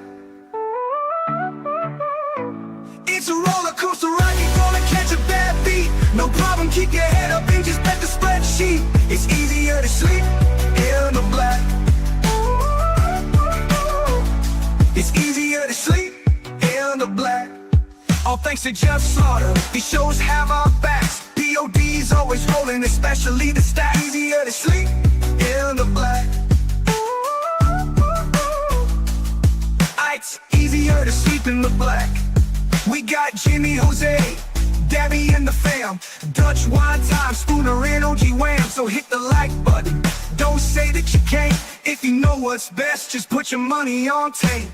It's a roller coaster ride, you're gonna catch a bad beat. No problem, keep your head up and just bet the spreadsheet. It's easier to sleep in the black. It's easier to sleep in the black. All thanks to Jeff Slaughter, these shows have our backs. POD's always rolling, especially the stats. Easier to sleep in the black. It's easier to sleep in the black. We got Jimmy, Jose, Dabby and the fam. Dutch wine time, Spooner and OG Wham. So hit the like button, don't say that you can't. If you know what's best, just put your money on tape.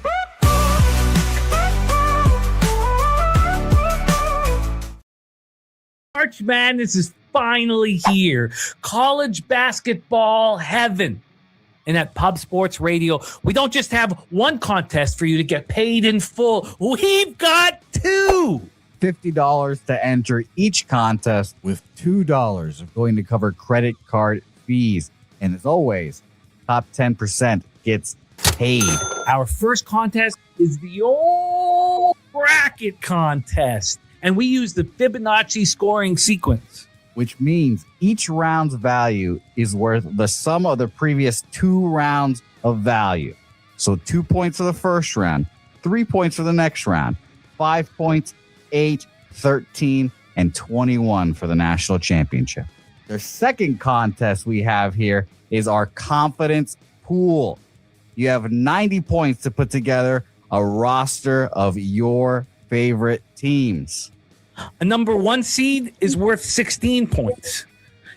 March Madness is finally here. College basketball heaven. And at Pub Sports Radio, we don't just have one contest for you to get paid in full. We've got two. $50 to enter each contest, with $2 going to cover credit card fees. And as always, top 10% gets paid. Our first contest is the old bracket contest. And we use the Fibonacci scoring sequence, which means each round's value is worth the sum of the previous 2 rounds of value. So 2 points for the first round, 3 points for the next round, 5 points, 8, 13, and 21 for the national championship. The second contest we have here is our confidence pool. You have 90 points to put together a roster of your favorite teams. A number 1 seed is worth 16 points.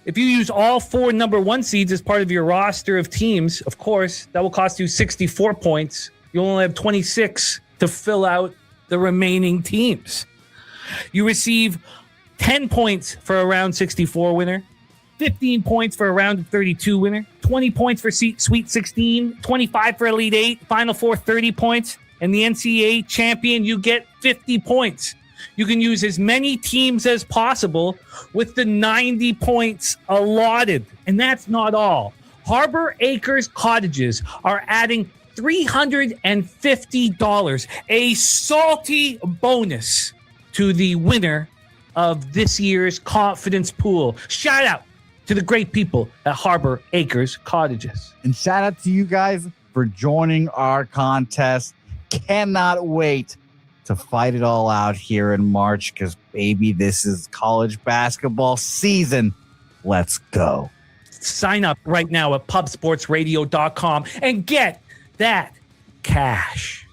If you use all 4 number 1 seeds as part of your roster of teams, of course, that will cost you 64 points. You'll only have 26 to fill out the remaining teams. You receive 10 points for a round 64 winner, 15 points for a round of 32 winner, 20 points for Sweet 16, 25 for Elite 8, Final Four 30 points, and the NCAA champion, you get 50 points. You can use as many teams as possible with the 90 points allotted. And that's not all. Harbor Acres Cottages are adding $350, a salty bonus to the winner of this year's confidence pool. Shout out to the great people at Harbor Acres Cottages. And shout out to you guys for joining our contest. Cannot wait to fight it all out here in March, because, baby, this is college basketball season. Let's go. Sign up right now at pubsportsradio.com and get that cash.